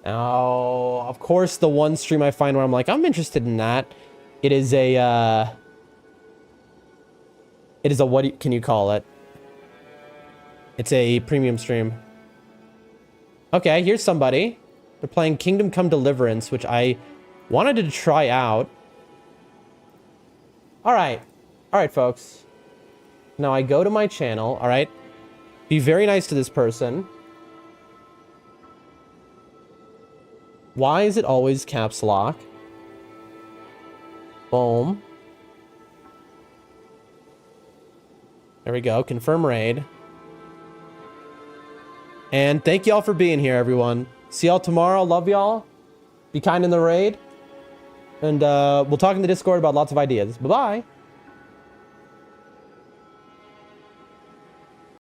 Oh, of course, the one stream I find where I'm like, I'm interested in that It is a, what can you call it? It's a premium stream. Okay, here's somebody. They're playing Kingdom Come Deliverance, which I wanted to try out. All right, folks. Now I go to my channel, all right? Be very nice to this person. Why is it always caps lock? Boom. There we go. Confirm raid. And thank y'all for being here, everyone. See y'all tomorrow. Love y'all. Be kind in the raid. And we'll talk in the Discord about lots of ideas. Bye-bye.